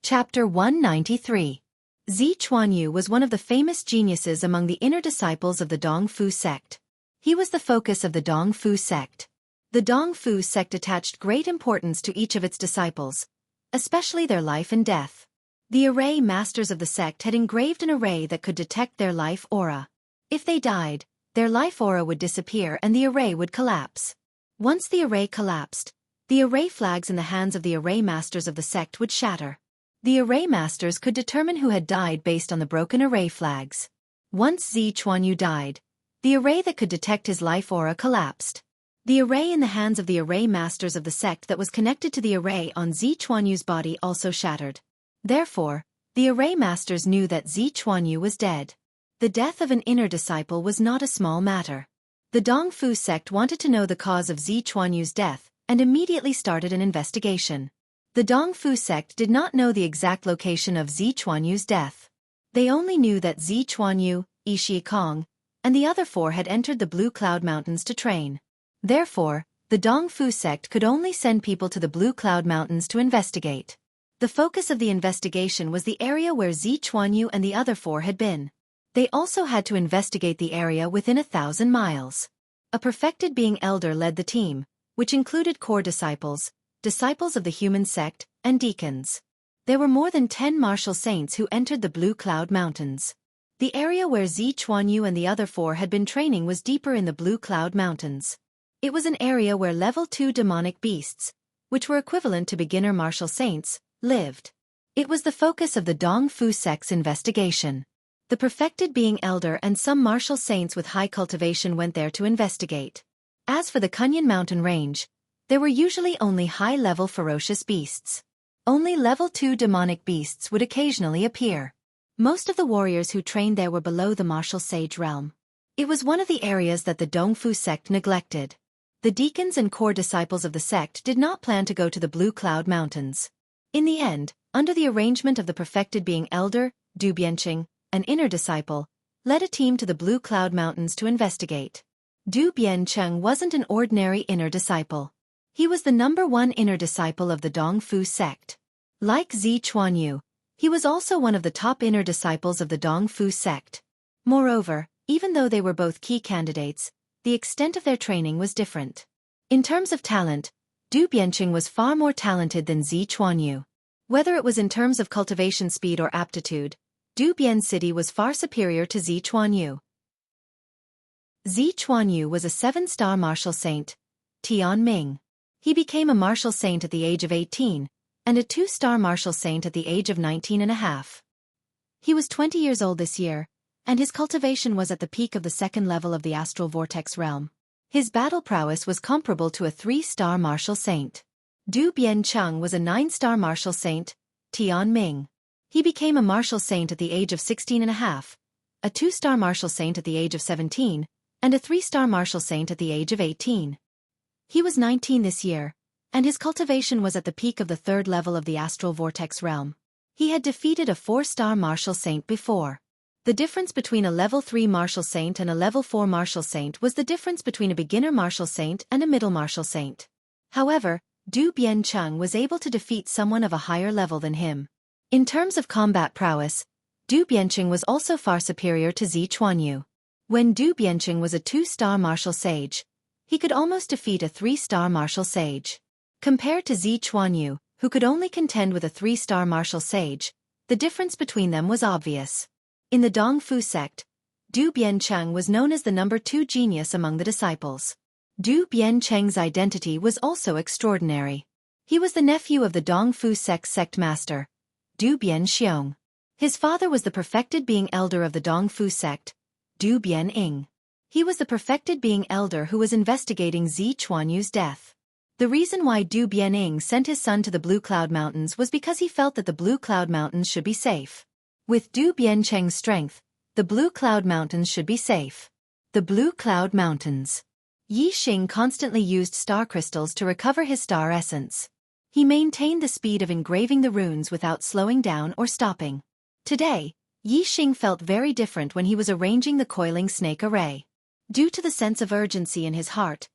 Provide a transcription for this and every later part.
Chapter 193. Zi Chuanyu was one of the famous geniuses among the inner disciples of the Dongfu sect. He was the focus of the Dongfu sect. The Dongfu sect attached great importance to each of its disciples, especially their life and death. The array masters of the sect had engraved an array that could detect their life aura. If they died, their life aura would disappear and the array would collapse. Once the array collapsed, the array flags in the hands of the array masters of the sect would shatter. The array masters could determine who had died based on the broken array flags. Once Zi Chuanyu died, the array that could detect his life aura collapsed. The array in the hands of the array masters of the sect that was connected to the array on Zi Chuanyu's body also shattered. Therefore, the array masters knew that Zi Chuanyu was dead. The death of an inner disciple was not a small matter. The Dongfu sect wanted to know the cause of Zi Chuanyu's death and immediately started an investigation. The Dongfu sect did not know the exact location of Zi Chuanyu's death. They only knew that Zi Chuanyu, Yi Kong, and the other four had entered the Blue Cloud Mountains to train. Therefore, the Dongfu sect could only send people to the Blue Cloud Mountains to investigate. The focus of the investigation was the area where Zi Chuanyu and the other four had been. They also had to investigate the area within 1,000 miles. A perfected being elder led the team, which included core disciples of the human sect, and deacons. There were more than 10 martial saints who entered the Blue Cloud Mountains. The area where Zi Chuanyu and the other four had been training was deeper in the Blue Cloud Mountains. It was an area where level 2 demonic beasts, which were equivalent to beginner martial saints, lived. It was the focus of the Dongfu sect's investigation. The perfected being elder and some martial saints with high cultivation went there to investigate. As for the Kunyan mountain range, there were usually only high-level ferocious beasts. Only level 2 demonic beasts would occasionally appear. Most of the warriors who trained there were below the martial sage realm. It was one of the areas that the Dongfu sect neglected. The deacons and core disciples of the sect did not plan to go to the Blue Cloud Mountains. In the end, under the arrangement of the perfected being elder, Du Bianqing, an inner disciple, led a team to the Blue Cloud Mountains to investigate. Du Bianqing wasn't an ordinary inner disciple. He was the #1 inner disciple of the Dongfu sect. Like Zi Chuanyu, he was also one of the top inner disciples of the Dongfu sect. Moreover, even though they were both key candidates, the extent of their training was different. In terms of talent, Du Bianqing was far more talented than Zi Chuanyu. Whether it was in terms of cultivation speed or aptitude, Du Bianqing was far superior to Zi Chuanyu. Zi Chuanyu was a 7-star martial saint, Tian Ming. He became a martial saint at the age of 18, and a 2-star martial saint at the age of 19.5. He was 20 years old this year, and his cultivation was at the peak of the 2nd level of the astral vortex realm. His battle prowess was comparable to a 3-star martial saint. Du Bianqing was a 9-star martial saint, Tian Ming. He became a martial saint at the age of 16.5, a 2-star martial saint at the age of 17, and a 3-star martial saint at the age of 18. He was 19 this year, and his cultivation was at the peak of the 3rd level of the astral vortex realm. He had defeated a 4-star martial saint before. The difference between a level 3 martial saint and a level 4 martial saint was the difference between a beginner martial saint and a middle martial saint. However, Du Bianqing was able to defeat someone of a higher level than him. In terms of combat prowess, Du Bianqing was also far superior to Zi Chuanyu. When Du Bianqing was a 2-star martial sage, he could almost defeat a 3-star martial sage. Compared to Zi Chuanyu, who could only contend with a 3-star martial sage, the difference between them was obvious. In the Dongfu sect, Du Bianqing was known as the #2 genius among the disciples. Du Bianqing's identity was also extraordinary. He was the nephew of the Dongfu sect master, Du Bianxiong. His father was the perfected being elder of the Dongfu sect, Du Bianqing. He was the perfected being elder who was investigating Zi Chuanyu's death. The reason why Du Bianqing sent his son to the Blue Cloud Mountains was because he felt that the Blue Cloud Mountains should be safe. With Du Bianqing's strength, the Blue Cloud Mountains should be safe. The Blue Cloud Mountains. Yi Xing constantly used star crystals to recover his star essence. He maintained the speed of engraving the runes without slowing down or stopping. Today, Yi Xing felt very different when he was arranging the coiling snake array. Due to the sense of urgency in his heart,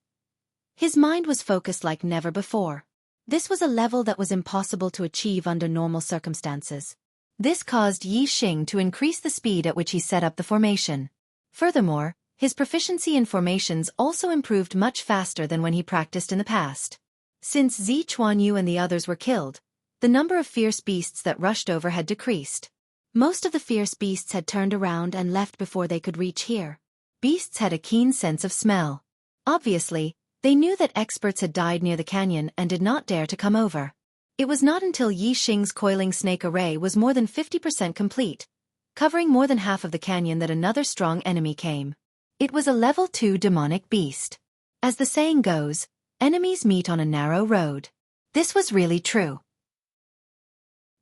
his mind was focused like never before. This was a level that was impossible to achieve under normal circumstances. This caused Yi Xing to increase the speed at which he set up the formation. Furthermore, his proficiency in formations also improved much faster than when he practiced in the past. Since Zi Chuanyu and the others were killed, the number of fierce beasts that rushed over had decreased. Most of the fierce beasts had turned around and left before they could reach here. Beasts had a keen sense of smell. Obviously, they knew that experts had died near the canyon and did not dare to come over. It was not until Yi Xing's coiling snake array was more than 50% complete, covering more than half of the canyon, that another strong enemy came. It was a level 2 demonic beast. As the saying goes, enemies meet on a narrow road. This was really true.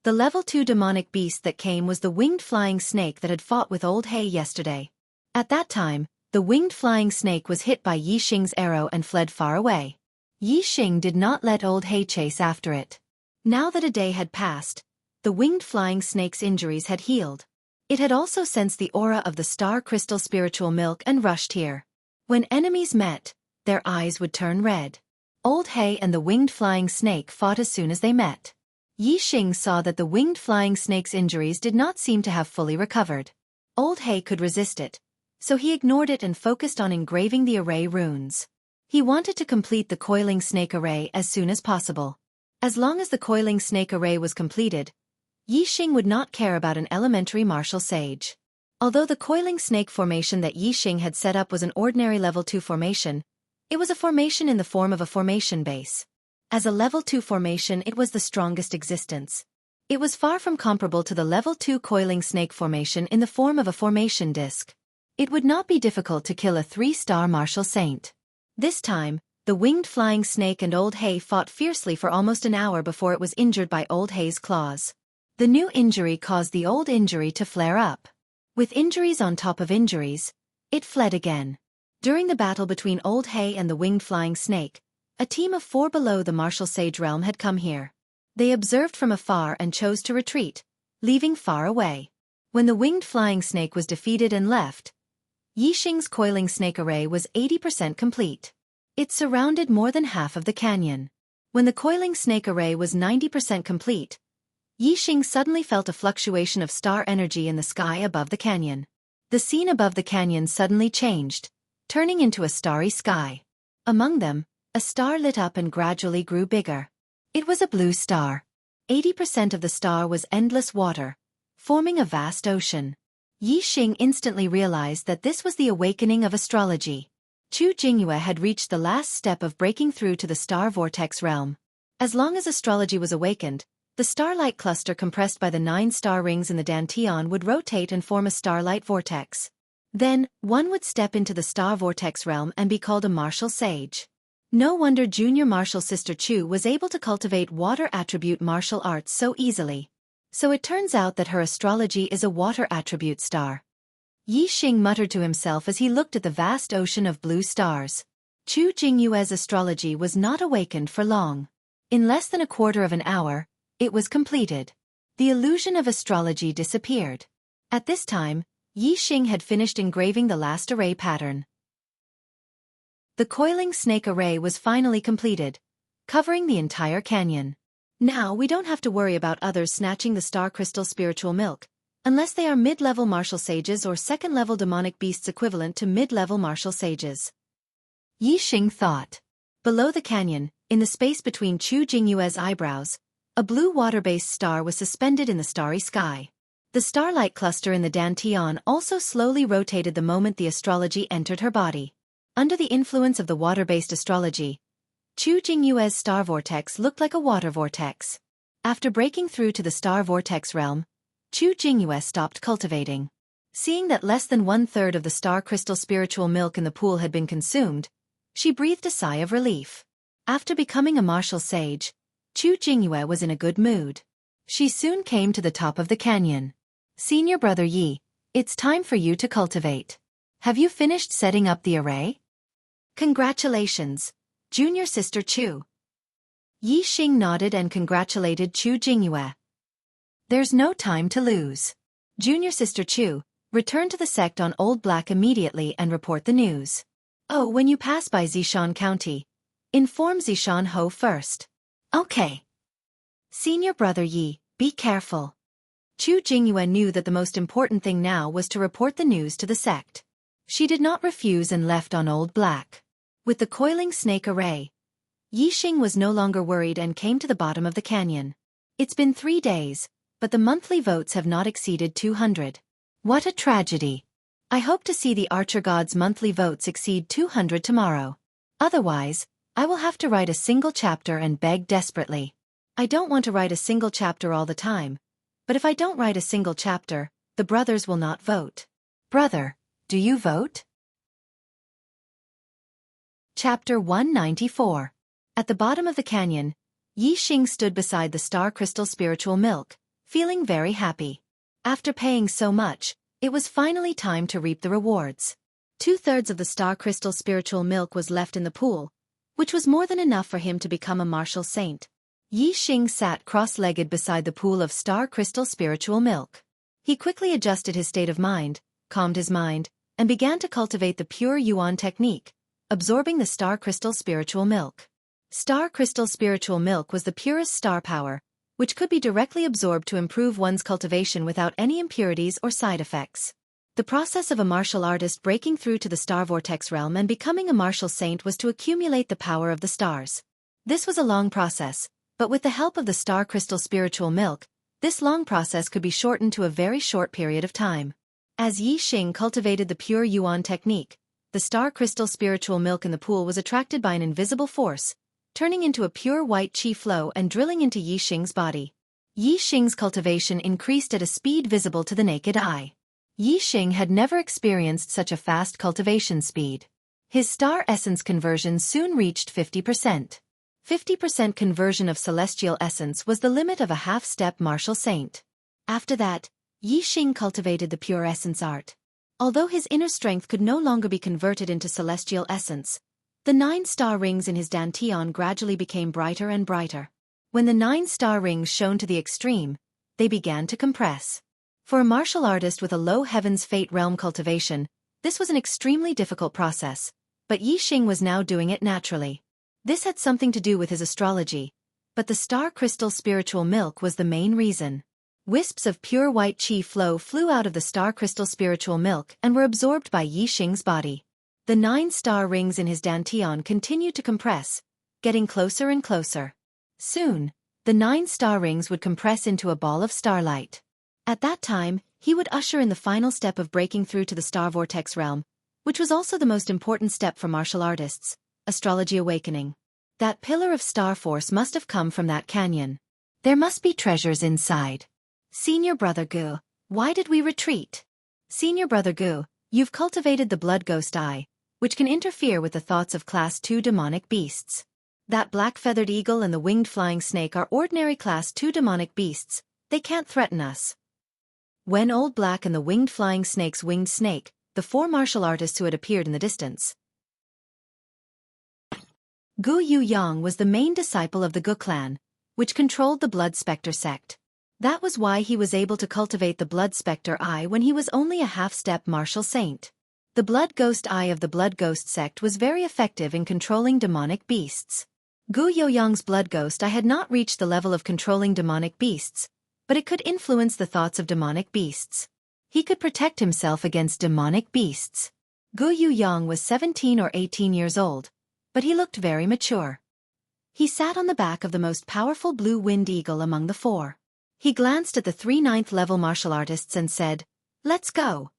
The level 2 demonic beast that came was the winged flying snake that had fought with Old Hay yesterday. At that time, the winged flying snake was hit by Yi Xing's arrow and fled far away. Yi Xing did not let Old Hay chase after it. Now that a day had passed, the winged flying snake's injuries had healed. It had also sensed the aura of the star crystal spiritual milk and rushed here. When enemies met, their eyes would turn red. Old Hay and the winged flying snake fought as soon as they met. Yi Xing saw that the winged flying snake's injuries did not seem to have fully recovered. Old Hay could resist it, so he ignored it and focused on engraving the array runes. He wanted to complete the coiling snake array as soon as possible. As long as the coiling snake array was completed, Yi Xing would not care about an elementary martial sage. Although the coiling snake formation that Yi Xing had set up was an ordinary level 2 formation, it was a formation in the form of a formation base. As a level 2 formation, it was the strongest existence. It was far from comparable to the level 2 coiling snake formation in the form of a formation disc. It would not be difficult to kill a 3-star martial saint. This time, the winged flying snake and Old Hay fought fiercely for almost an hour before it was injured by Old Hay's claws. The new injury caused the old injury to flare up. With injuries on top of injuries, it fled again. During the battle between Old Hay and the winged flying snake, a team of 4 below the martial sage realm had come here. They observed from afar and chose to retreat, leaving far away. When the winged flying snake was defeated and left, Yi Xing's coiling snake array was 80% complete. It surrounded more than half of the canyon. When the coiling snake array was 90% complete, Yi Xing suddenly felt a fluctuation of star energy in the sky above the canyon. The scene above the canyon suddenly changed, turning into a starry sky. Among them, a star lit up and gradually grew bigger. It was a blue star. 80% of the star was endless water, forming a vast ocean. Yi Xing instantly realized that this was the awakening of astrology. Chu Jingyue had reached the last step of breaking through to the star vortex realm. As long as astrology was awakened, the starlight cluster compressed by the 9 star rings in the Dantian would rotate and form a starlight vortex. Then, one would step into the star vortex realm and be called a martial sage. No wonder junior martial sister Chu was able to cultivate water attribute martial arts so easily. So it turns out that her astrology is a water attribute star. Yi Xing muttered to himself as he looked at the vast ocean of blue stars. Chu Jingyue's astrology was not awakened for long. In less than a quarter of an hour, it was completed. The illusion of astrology disappeared. At this time, Yi Xing had finished engraving the last array pattern. The coiling snake array was finally completed, covering the entire canyon. Now we don't have to worry about others snatching the star crystal spiritual milk, unless they are mid-level martial sages or second-level demonic beasts equivalent to mid-level martial sages. Yi Xing thought. Below the canyon, in the space between Chu Jingyue's eyebrows, a blue water-based star was suspended in the starry sky. The starlight cluster in the Dantian also slowly rotated the moment the astrology entered her body. Under the influence of the water-based astrology, Chu Jingyue's star vortex looked like a water vortex. After breaking through to the star vortex realm, Chu Jingyue stopped cultivating. Seeing that less than 1/3 of the star crystal spiritual milk in the pool had been consumed, she breathed a sigh of relief. After becoming a martial sage, Chu Jingyue was in a good mood. She soon came to the top of the canyon. Senior brother Yi, it's time for you to cultivate. Have you finished setting up the array? Congratulations, junior sister Chu. Yi Xing nodded and congratulated Chu Jingyue. There's no time to lose. Junior sister Chu, return to the sect on Old Black immediately and report the news. Oh, when you pass by Zishan County, inform Zishan Ho first. Okay. Senior brother Yi, be careful. Chu Jingyue knew that the most important thing now was to report the news to the sect. She did not refuse and left on Old Black. With the coiling snake array, Yi Xing was no longer worried and came to the bottom of the canyon. It's been 3 days, but the monthly votes have not exceeded 200. What a tragedy. I hope to see the Archer God's monthly votes exceed 200 tomorrow. Otherwise, I will have to write a single chapter and beg desperately. I don't want to write a single chapter all the time, but if I don't write a single chapter, the brothers will not vote. Brother, do you vote? Chapter 194. At the bottom of the canyon, Yi Xing stood beside the star crystal spiritual milk, feeling very happy. After paying so much, it was finally time to reap the rewards. 2/3 of the star crystal spiritual milk was left in the pool, which was more than enough for him to become a martial saint. Yi Xing sat cross-legged beside the pool of star crystal spiritual milk. He quickly adjusted his state of mind, calmed his mind, and began to cultivate the pure Yuan technique, absorbing the star crystal spiritual milk. Star crystal spiritual milk was the purest star power, which could be directly absorbed to improve one's cultivation without any impurities or side effects. The process of a martial artist breaking through to the star vortex realm and becoming a martial saint was to accumulate the power of the stars. This was a long process, but with the help of the star crystal spiritual milk, this long process could be shortened to a very short period of time. As Yi Xing cultivated the pure Yuan technique, the star crystal spiritual milk in the pool was attracted by an invisible force, turning into a pure white qi flow and drilling into Yi Xing's body. Yi Xing's cultivation increased at a speed visible to the naked eye. Yi Xing had never experienced such a fast cultivation speed. His star essence conversion soon reached 50%. 50% conversion of celestial essence was the limit of a half-step martial saint. After that, Yi Xing cultivated the pure essence art. Although his inner strength could no longer be converted into celestial essence, the 9 star rings in his dantian gradually became brighter and brighter. When the 9 star rings shone to the extreme, they began to compress. For a martial artist with a low heaven's fate realm cultivation, this was an extremely difficult process, but Yi Xing was now doing it naturally. This had something to do with his astrology, but the star crystal spiritual milk was the main reason. Wisps of pure white qi flow flew out of the star crystal spiritual milk and were absorbed by Yi Xing's body. The 9 star rings in his dantian continued to compress, getting closer and closer. Soon, the 9 star rings would compress into a ball of starlight. At that time, he would usher in the final step of breaking through to the star vortex realm, which was also the most important step for martial artists, astrology awakening. That pillar of star force must have come from that canyon. There must be treasures inside. Senior Brother Gu, why did we retreat? Senior Brother Gu, you've cultivated the blood ghost eye, which can interfere with the thoughts of Class 2 demonic beasts. That black-feathered eagle and the winged flying snake are ordinary Class 2 demonic beasts, they can't threaten us. When Old Black and the winged flying snake's winged snake, the 4 martial artists who had appeared in the distance. Gu Yuyang was the main disciple of the Gu clan, which controlled the Blood Spectre sect. That was why he was able to cultivate the Blood Spectre eye when he was only a half-step martial saint. The Blood Ghost eye of the Blood Ghost sect was very effective in controlling demonic beasts. Gu Youyang's Blood Ghost eye had not reached the level of controlling demonic beasts, but it could influence the thoughts of demonic beasts. He could protect himself against demonic beasts. Gu Youyang was 17 or 18 years old, but he looked very mature. He sat on the back of the most powerful blue-winged eagle among the 4. He glanced at the 3 9th-level martial artists and said, "Let's go.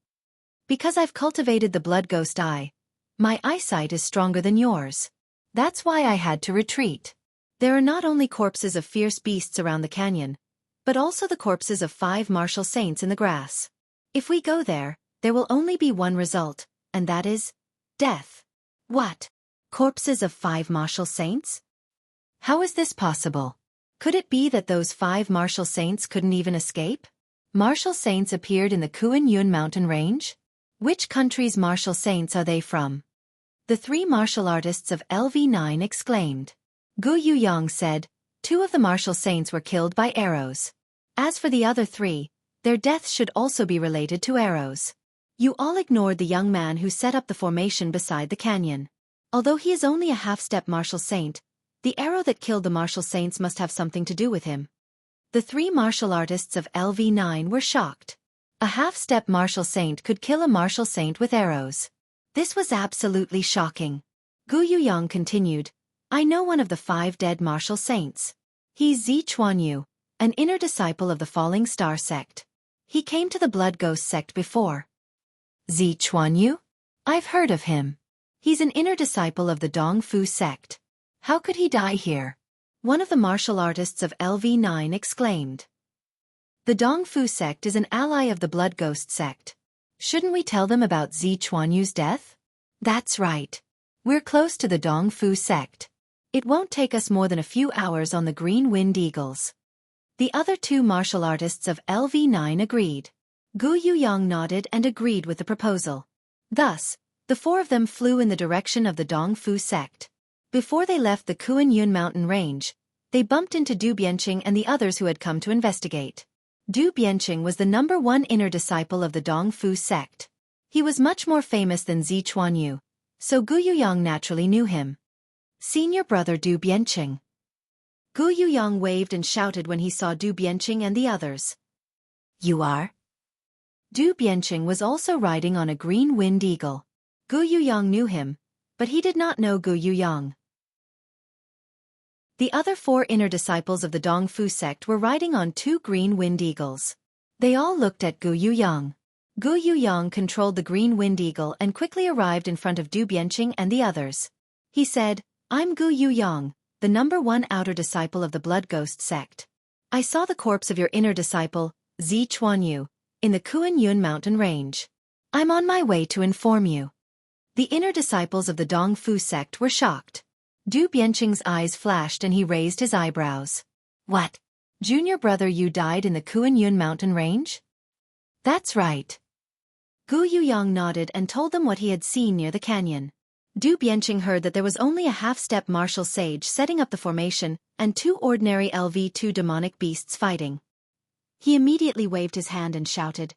Because I've cultivated the Blood Ghost eye, my eyesight is stronger than yours. That's why I had to retreat. There are not only corpses of fierce beasts around the canyon, but also the corpses of 5 martial saints in the grass. If we go there, there will only be one result, and that is death." What? Corpses of 5 martial saints? How is this possible? Could it be that those 5 martial saints couldn't even escape? Martial saints appeared in the Kuan-Yun mountain range? Which country's martial saints are they from? The 3 martial artists of LV9 exclaimed. Gu Youyang said, 2 of the martial saints were killed by arrows. As for the other 3, their deaths should also be related to arrows. You all ignored the young man who set up the formation beside the canyon. Although he is only a half-step martial saint, The arrow that killed the martial saints must have something to do with him. The three martial artists of LV9 were shocked. A half-step martial saint could kill a martial saint with arrows. This was absolutely shocking. Gu Yuyang continued, I know one of the 5 dead martial saints. He's Zi Chuanyu, an inner disciple of the Falling Star sect. He came to the Blood Ghost sect before. Zi Chuanyu? I've heard of him. He's an inner disciple of the Dongfu sect. How could he die here? One of the martial artists of LV9 exclaimed. The Dongfu sect is an ally of the Blood Ghost sect. Shouldn't we tell them about Zi Chuanyu's death? That's right. We're close to the Dongfu sect. It won't take us more than a few hours on the Green Wind Eagles. The other 2 martial artists of LV9 agreed. Gu Yuyang nodded and agreed with the proposal. Thus, the 4 of them flew in the direction of the Dongfu sect. Before they left the Kuan-Yun mountain range, they bumped into Du Bianqing and the others who had come to investigate. Du Bianqing was the #1 inner disciple of the Dongfu sect. He was much more famous than Zi Chuanyu, so Gu Yuyang naturally knew him. Senior brother Du Bianqing. Gu Yuyang waved and shouted when he saw Du Bianqing and the others. You are? Du Bianqing was also riding on a green wind eagle. Gu Yuyang knew him, but he did not know Gu Yuyang. The other 4 inner disciples of the Dongfu sect were riding on 2 green wind eagles. They all looked at Gu Yuyang. Gu Yuyang controlled the green wind eagle and quickly arrived in front of Du Bianqing and the others. He said, I'm Gu Yuyang, the #1 outer disciple of the Blood Ghost sect. I saw the corpse of your inner disciple, Zi Chuanyu, in the Kuan-Yun mountain range. I'm on my way to inform you. The inner disciples of the Dongfu sect were shocked. Du Bianqing's eyes flashed and he raised his eyebrows. What? Junior brother, you died in the Kuan-Yun mountain range? That's right. Gu Yuyang nodded and told them what he had seen near the canyon. Du Bianqing heard that there was only a half-step martial sage setting up the formation and 2 ordinary LV2 demonic beasts fighting. He immediately waved his hand and shouted,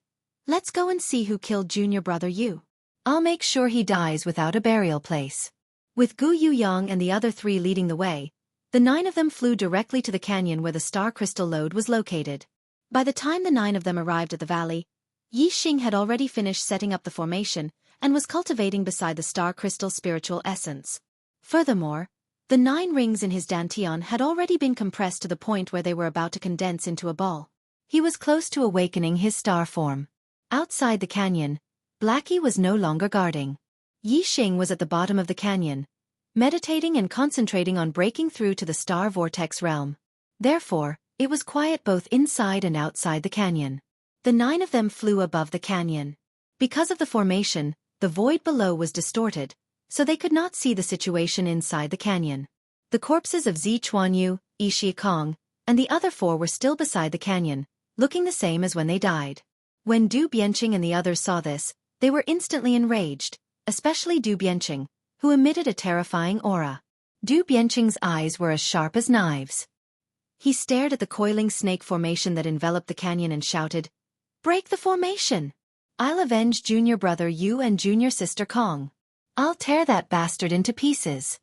Let's go and see who killed junior brother Yu. I'll make sure he dies without a burial place. With Gu Yuyang and the other 3 leading the way, the 9 of them flew directly to the canyon where the star crystal lode was located. By the time the 9 of them arrived at the valley, Yi Xing had already finished setting up the formation and was cultivating beside the star crystal spiritual essence. Furthermore, the 9 rings in his dantian had already been compressed to the point where they were about to condense into a ball. He was close to awakening his star form. Outside the canyon, Blackie was no longer guarding. Yi Xing was at the bottom of the canyon, meditating and concentrating on breaking through to the star vortex realm. Therefore, it was quiet both inside and outside the canyon. The 9 of them flew above the canyon. Because of the formation, the void below was distorted, so they could not see the situation inside the canyon. The corpses of Zi Chuanyu, Yi Shikong, and the other 4 were still beside the canyon, looking the same as when they died. When Du Bianqing and the others saw this, they were instantly enraged, especially Du Bianqing, who emitted a terrifying aura. Du Bianqing's eyes were as sharp as knives. He stared at the coiling snake formation that enveloped the canyon and shouted, Break the formation! I'll avenge junior brother Yu and junior sister Kong. I'll tear that bastard into pieces.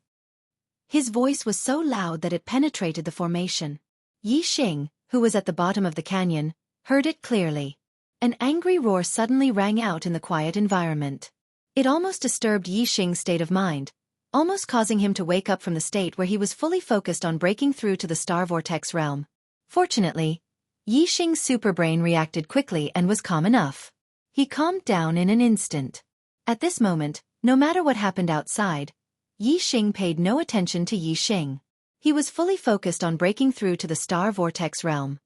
His voice was so loud that it penetrated the formation. Yi Xing, who was at the bottom of the canyon, heard it clearly. An angry roar suddenly rang out in the quiet environment. It almost disturbed Yi Xing's state of mind, almost causing him to wake up from the state where he was fully focused on breaking through to the star vortex realm. Fortunately, Yi Xing's superbrain reacted quickly and was calm enough. He calmed down in an instant. At this moment, no matter what happened outside, Yi Xing paid no attention to Yi Xing. He was fully focused on breaking through to the star vortex realm.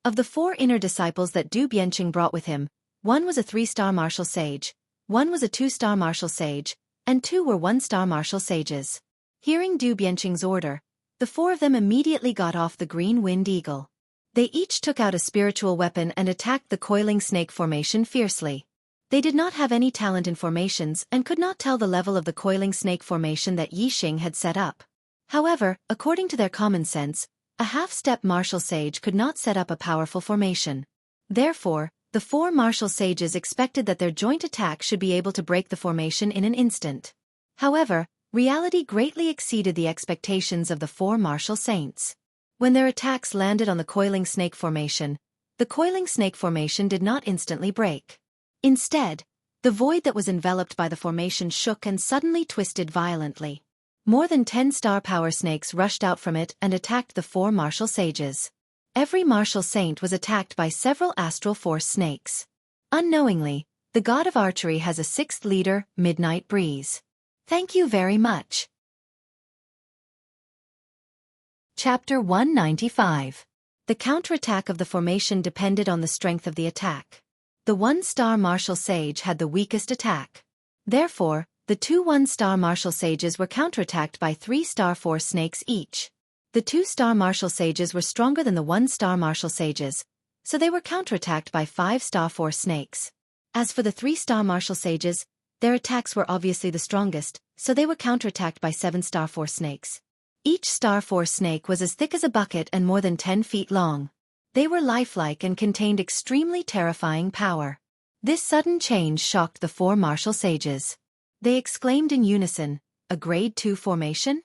Of the 4 inner disciples that Du Bianqing brought with him, 1 was a 3-star martial sage, 1 was a 2-star martial sage, and 2 were 1-star martial sages. Hearing Du Bianqing's order, the 4 of them immediately got off the green wind eagle. They each took out a spiritual weapon and attacked the coiling snake formation fiercely. They did not have any talent in formations and could not tell the level of the coiling snake formation that Yi Xing had set up. However, according to their common sense, a half-step martial sage could not set up a powerful formation. Therefore, the 4 martial sages expected that their joint attack should be able to break the formation in an instant. However, Reality greatly exceeded the expectations of the four martial saints. When their attacks landed on the coiling snake formation, the coiling snake formation did not instantly break. Instead, the void that was enveloped by the formation shook and suddenly twisted violently. More than 10 star power snakes rushed out from it and attacked the four martial sages. Every martial saint was attacked by several astral force snakes. Unknowingly, the god of archery has a sixth leader, Midnight Breeze. Thank you very much. Chapter 195. The counterattack of the formation depended on the strength of the attack. The 1-star martial sage had the weakest attack. Therefore, the two 1-star martial sages were counterattacked by 3-star force snakes each. The 2-star martial sages were stronger than the 1-star martial sages, so they were counterattacked by 5-star force snakes. As for the 3-star martial sages, their attacks were obviously the strongest, so they were counterattacked by 7-star force snakes. Each star force snake was as thick as a bucket and more than 10 feet long. They were lifelike and contained extremely terrifying power. This sudden change shocked the four martial sages. They exclaimed in unison, "A grade 2 formation?"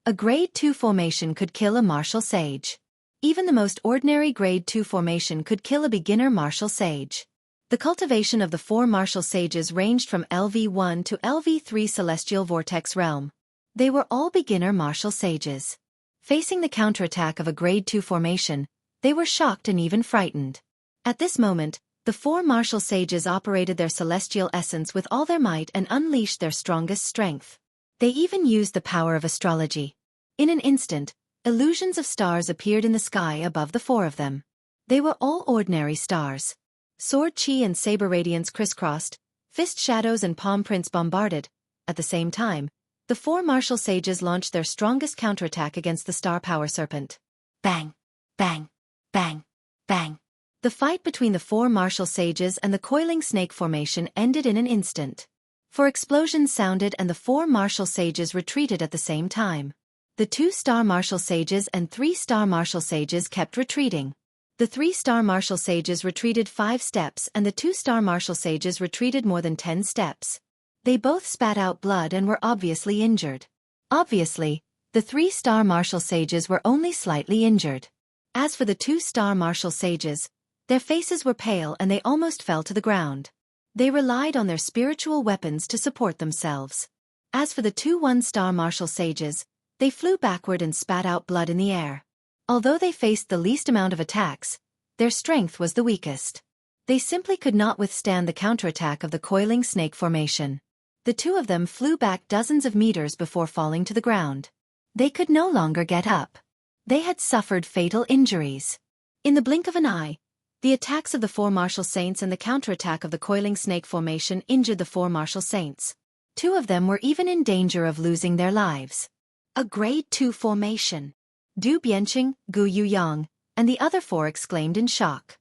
A grade 2 formation could kill a martial sage. Even the most ordinary grade 2 formation could kill a beginner martial sage. The cultivation of the four martial sages ranged from LV1 to LV3 Celestial Vortex Realm. They were all beginner martial sages. Facing the counterattack of a grade 2 formation, they were shocked and even frightened. At this moment, the four martial sages operated their celestial essence with all their might and unleashed their strongest strength. They even used the power of astrology. In an instant, illusions of stars appeared in the sky above the four of them. They were all ordinary stars. Sword chi and saber radiance crisscrossed, fist shadows and palm prints bombarded. At the same time, the four martial sages launched their strongest counterattack against the star power serpent. Bang! Bang! Bang! Bang! The fight between the four martial sages and the coiling snake formation ended in an instant. Four explosions sounded and the four martial sages retreated at the same time. The 2-star martial sages and 3-star martial sages kept retreating. The 3-star martial sages retreated 5 steps and the 2-star martial sages retreated more than 10 steps. They both spat out blood and were obviously injured. Obviously, the 3-star martial sages were only slightly injured. As for the 2-star martial sages, their faces were pale and they almost fell to the ground. They relied on their spiritual weapons to support themselves. As for the 2 1-star martial sages, they flew backward and spat out blood in the air. Although they faced the least amount of attacks, their strength was the weakest. They simply could not withstand the counterattack of the coiling snake formation. The two of them flew back dozens of meters before falling to the ground. They could no longer get up. They had suffered fatal injuries. In the blink of an eye, the attacks of the four martial saints and the counterattack of the coiling snake formation injured the four martial saints. 2 of them were even in danger of losing their lives. A grade 2 formation. Du Bianqing, Gu Yuyang, and the other 4 exclaimed in shock.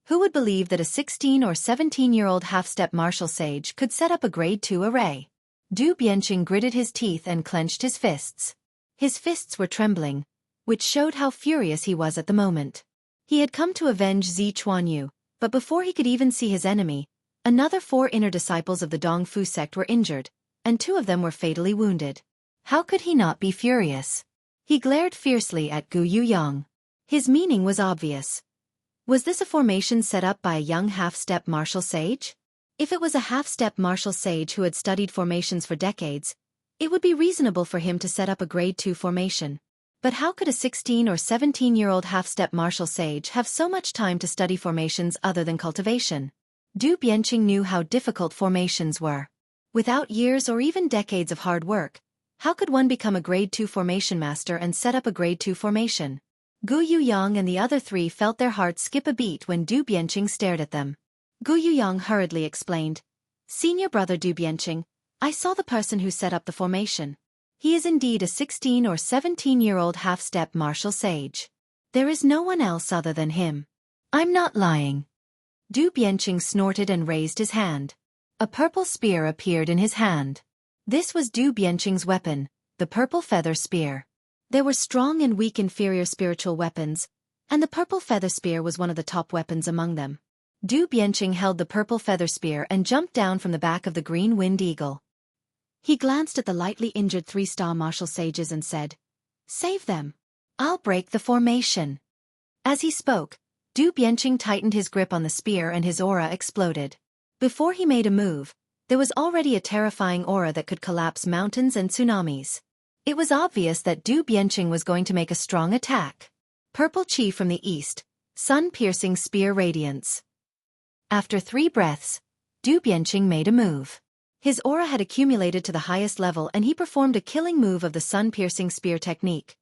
Who would believe that a 16 or 17-year-old half-step martial sage could set up a grade 2 array? Du Bianqing gritted his teeth and clenched his fists. His fists were trembling, which showed how furious he was at the moment. He had come to avenge Zi Chuanyu, but before he could even see his enemy, another 4 inner disciples of the Dongfu sect were injured, and 2 of them were fatally wounded. How could he not be furious? He glared fiercely at Gu Yuyang. His meaning was obvious. Was this a formation set up by a young half-step martial sage? If it was a half-step martial sage who had studied formations for decades, it would be reasonable for him to set up a grade 2 formation. But how could a 16 or 17-year-old half-step martial sage have so much time to study formations other than cultivation? Du Bianqing knew how difficult formations were. Without years or even decades of hard work, how could one become a grade 2 formation master and set up a grade 2 formation? Gu Yuyang and the other 3 felt their hearts skip a beat when Du Bianqing stared at them. Gu Yuyang hurriedly explained, "Senior brother Du Bianqing, I saw the person who set up the formation. He is indeed a 16 or 17-year-old half-step martial sage. There is no one else other than him. I'm not lying." Du Bianqing snorted and raised his hand. A purple spear appeared in his hand. This was Du Bianqing's weapon, the purple feather spear. There were strong and weak inferior spiritual weapons, and the purple feather spear was one of the top weapons among them. Du Bianqing held the purple feather spear and jumped down from the back of the green winged eagle. He glanced at the lightly injured 3-star martial sages and said, "Save them. I'll break the formation." As he spoke, Du Bianqing tightened his grip on the spear and his aura exploded. Before he made a move, there was already a terrifying aura that could collapse mountains and tsunamis. It was obvious that Du Bianqing was going to make a strong attack. Purple Qi from the east, sun-piercing spear radiance. After 3 breaths, Du Bianqing made a move. His aura had accumulated to the highest level and he performed a killing move of the sun-piercing spear technique.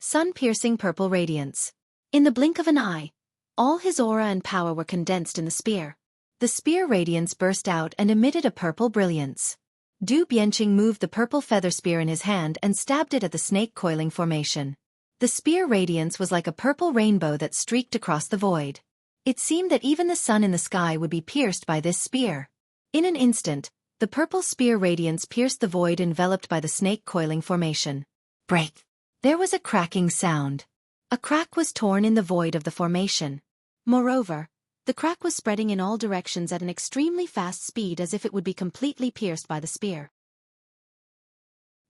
Sun-piercing purple radiance. In the blink of an eye, all his aura and power were condensed in the spear. The spear radiance burst out and emitted a purple brilliance. Du Bianqing moved the purple feather spear in his hand and stabbed it at the snake coiling formation. The spear radiance was like a purple rainbow that streaked across the void. It seemed that even the sun in the sky would be pierced by this spear. In an instant, the purple spear radiance pierced the void enveloped by the snake coiling formation. Break! There was a cracking sound. A crack was torn in the void of the formation. Moreover, the crack was spreading in all directions at an extremely fast speed as if it would be completely pierced by the spear.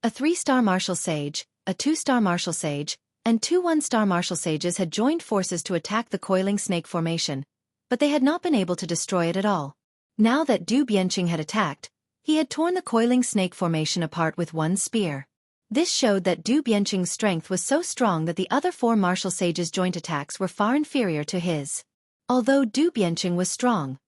A 3-star martial sage, a 2-star martial sage, and 2 1-star martial sages had joined forces to attack the coiling snake formation, but they had not been able to destroy it at all. Now that Du Bianqing had attacked, he had torn the coiling snake formation apart with one spear. This showed that Du Bianqing's strength was so strong that the other 4 martial sages' joint attacks were far inferior to his. Although Du Bianqing was strong,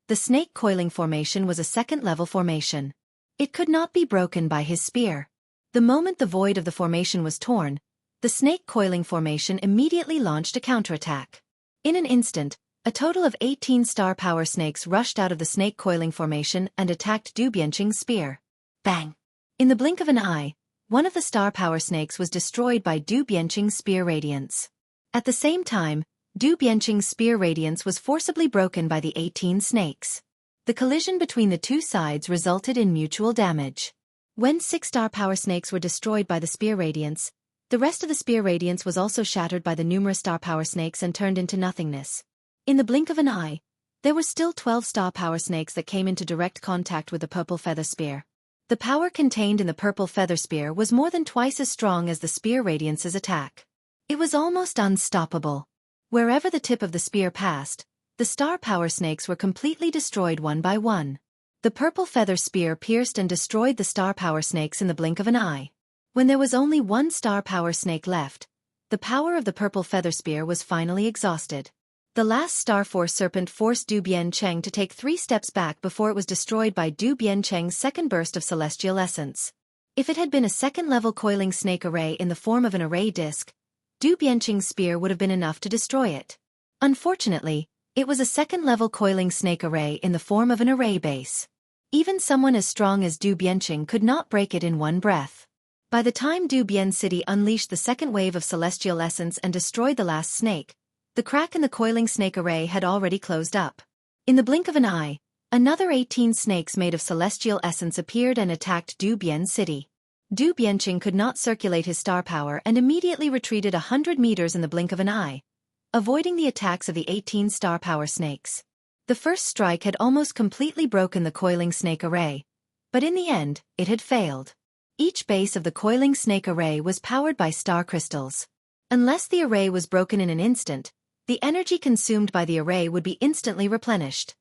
the snake coiling formation was a second-level formation. It could not be broken by his spear. The moment the void of the formation was torn, the snake coiling formation immediately launched a counterattack. In an instant, a total of 18 star power snakes rushed out of the snake coiling formation and attacked Du Bianqing's spear. Bang! In the blink of an eye, one of the star power snakes was destroyed by Du Bianqing's spear radiance. At the same time, Du Bianqing's spear radiance was forcibly broken by the 18 snakes. The collision between the two sides resulted in mutual damage. When 6 star power snakes were destroyed by the spear radiance, the rest of the spear radiance was also shattered by the numerous star power snakes and turned into nothingness. In the blink of an eye, there were still 12 star power snakes that came into direct contact with the purple feather spear. The power contained in the purple feather spear was more than twice as strong as the spear radiance's attack. It was almost unstoppable. Wherever the tip of the spear passed, the star power snakes were completely destroyed one by one. The purple feather spear pierced and destroyed the star power snakes in the blink of an eye. When there was only 1 star power snake left, the power of the purple feather spear was finally exhausted. The last Star Force Serpent forced Du Bianqing to take 3 steps back before it was destroyed by Du Bianqing's second burst of celestial essence. If it had been a second-level coiling snake array in the form of an array disc, Du Bianqing's spear would have been enough to destroy it. Unfortunately, it was a second-level coiling snake array in the form of an array base. Even someone as strong as Du Bianqing could not break it in one breath. By the time Du Bian City unleashed the second wave of celestial essence and destroyed the last snake, the crack in the coiling snake array had already closed up. In the blink of an eye, another 18 snakes made of celestial essence appeared and attacked Du Bian City. Du Bianqing could not circulate his star power and immediately retreated 100 meters in the blink of an eye, avoiding the attacks of the 18 star power snakes. The first strike had almost completely broken the coiling snake array, but in the end, it had failed. Each base of the coiling snake array was powered by star crystals. Unless the array was broken in an instant, the energy consumed by the array would be instantly replenished.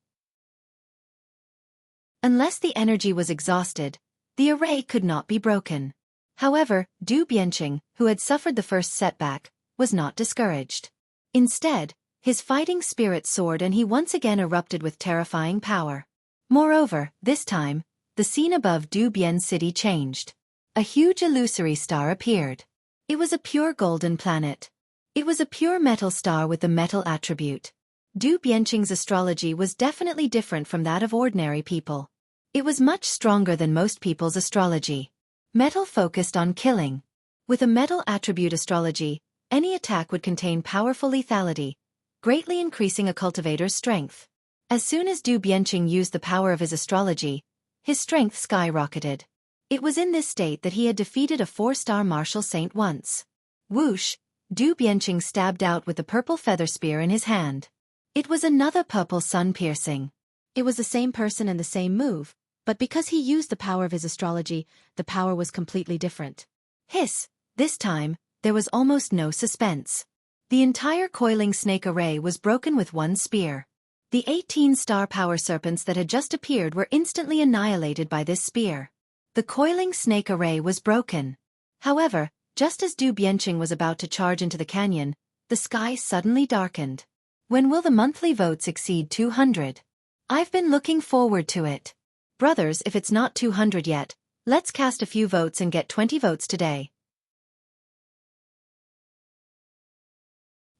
Unless the energy was exhausted, the array could not be broken. However, Du Bianqing, who had suffered the first setback, was not discouraged. Instead, his fighting spirit soared and he once again erupted with terrifying power. Moreover, this time, the scene above Du Bian City changed. A huge illusory star appeared. It was a pure golden planet. It was a pure metal star with the metal attribute. Du Bianqing's astrology was definitely different from that of ordinary people. It was much stronger than most people's astrology. Metal focused on killing. With a metal attribute astrology, any attack would contain powerful lethality, greatly increasing a cultivator's strength. As soon as Du Bianqing used the power of his astrology, his strength skyrocketed. It was in this state that he had defeated a 4-star martial saint once. Whoosh! Du Bianqing stabbed out with the purple feather spear in his hand. It was another purple sun piercing. It was the same person and the same move, But because he used the power of his astrology, the power was completely different. Hiss! This time, there was almost no suspense. The entire coiling snake array was broken with one spear. The 18 star power serpents that had just appeared were instantly annihilated by this spear. The coiling snake array was broken. However, just as Du Bianqing was about to charge into the canyon, the sky suddenly darkened. When will the monthly votes exceed 200? I've been looking forward to it. Brothers, if it's not 200 yet, let's cast a few votes and get 20 votes today.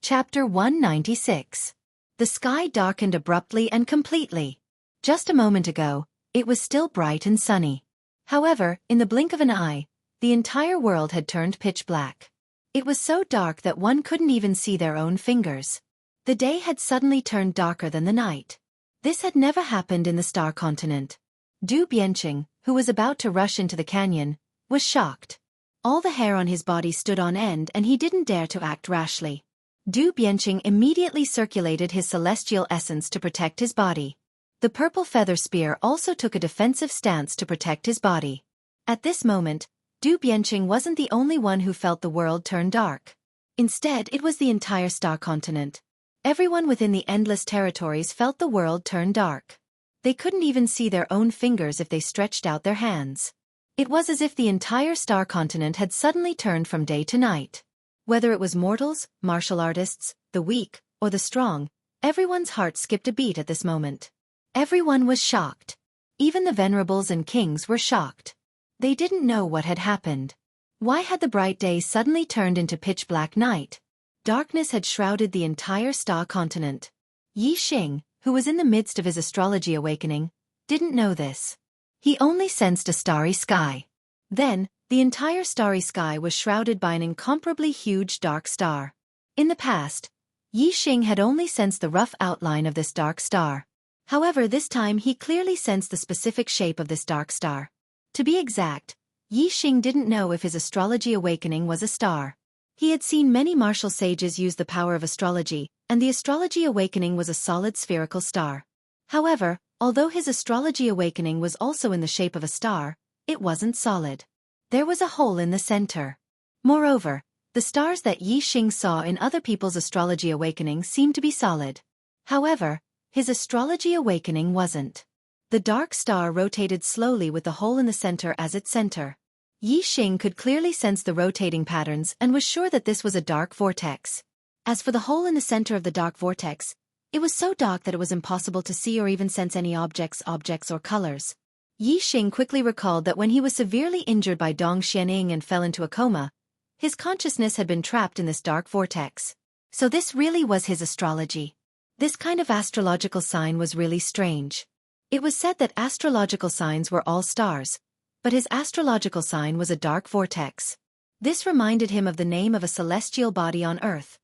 Chapter 196. The sky darkened abruptly and completely. Just a moment ago, it was still bright and sunny. However, in the blink of an eye, the entire world had turned pitch black. It was so dark that one couldn't even see their own fingers. The day had suddenly turned darker than the night. This had never happened in the star continent. Du Bianqing, who was about to rush into the canyon, was shocked. All the hair on his body stood on end and he didn't dare to act rashly. Du Bianqing immediately circulated his celestial essence to protect his body. The purple feather spear also took a defensive stance to protect his body. At this moment, Du Bianqing wasn't the only one who felt the world turn dark. Instead, it was the entire star continent. Everyone within the endless territories felt the world turn dark. They couldn't even see their own fingers if they stretched out their hands. It was as if the entire star continent had suddenly turned from day to night. Whether it was mortals, martial artists, the weak, or the strong, everyone's heart skipped a beat at this moment. Everyone was shocked. Even the venerables and kings were shocked. They didn't know what had happened. Why had the bright day suddenly turned into pitch-black night? Darkness had shrouded the entire star continent. Yi Xing, who was in the midst of his astrology awakening, didn't know this. He only sensed a starry sky. Then, the entire starry sky was shrouded by an incomparably huge dark star. In the past, Yi Xing had only sensed the rough outline of this dark star. However, this time he clearly sensed the specific shape of this dark star. To be exact, Yi Xing didn't know if his astrology awakening was a star. He had seen many martial sages use the power of astrology, and the astrology awakening was a solid spherical star. However, although his astrology awakening was also in the shape of a star, it wasn't solid. There was a hole in the center. Moreover, the stars that Yi Xing saw in other people's astrology awakening seemed to be solid. However, his astrology awakening wasn't. The dark star rotated slowly with the hole in the center as its center. Yi Xing could clearly sense the rotating patterns and was sure that this was a dark vortex. As for the hole in the center of the dark vortex, it was so dark that it was impossible to see or even sense any objects or colors. Yi Xing quickly recalled that when he was severely injured by Dong Xianing and fell into a coma, his consciousness had been trapped in this dark vortex. So this really was his astrology. This kind of astrological sign was really strange. It was said that astrological signs were all stars, but his astrological sign was a dark vortex. This reminded him of the name of a celestial body on Earth: